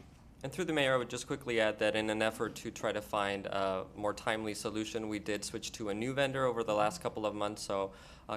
And through the mayor, I would just quickly add that in an effort to try to find a more timely solution, we did switch to a new vendor over the last couple of months. So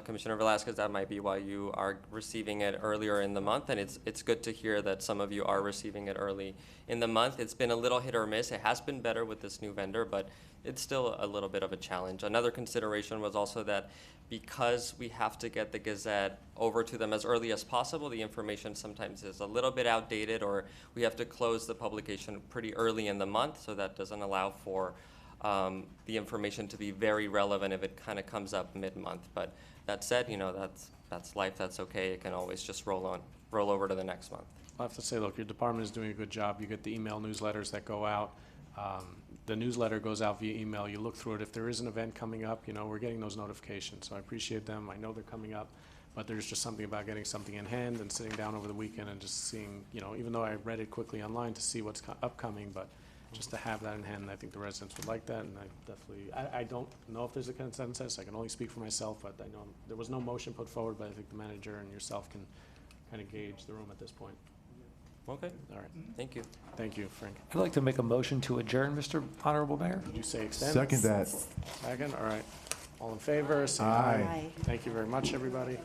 Commissioner Velasquez, that might be why you are receiving it earlier in the month. And it's good to hear that some of you are receiving it early in the month. It's been a little hit or miss. It has been better with this new vendor, but it's still a little bit of a challenge. Another consideration was also that because we have to get the Gazette over to them as early as possible, the information sometimes is a little bit outdated, or we have to close the publication pretty early in the month, so that doesn't allow for the information to be very relevant if it kind of comes up mid-month. But that said, that's life, that's okay. It can always just roll over to the next month. I have to say, look, your department is doing a good job. You get the email newsletters that go out. The newsletter goes out via email. You look through it. If there is an event coming up, we're getting those notifications. So I appreciate them. I know they're coming up, but there's just something about getting something in hand and sitting down over the weekend and just seeing, even though I read it quickly online to see what's upcoming, but just to have that in hand, I think the residents would like that. And I definitely, I don't know if there's a consensus. I can only speak for myself, but I know there was no motion put forward, but I think the manager and yourself can kind of gauge the room at this point. Okay. All right. Thank you. Thank you, Frank. I'd like to make a motion to adjourn, Mr. Honorable Mayor. Did you say extend? Second that. Second, all right. All in favor, say Aye. aye. Thank you very much, everybody.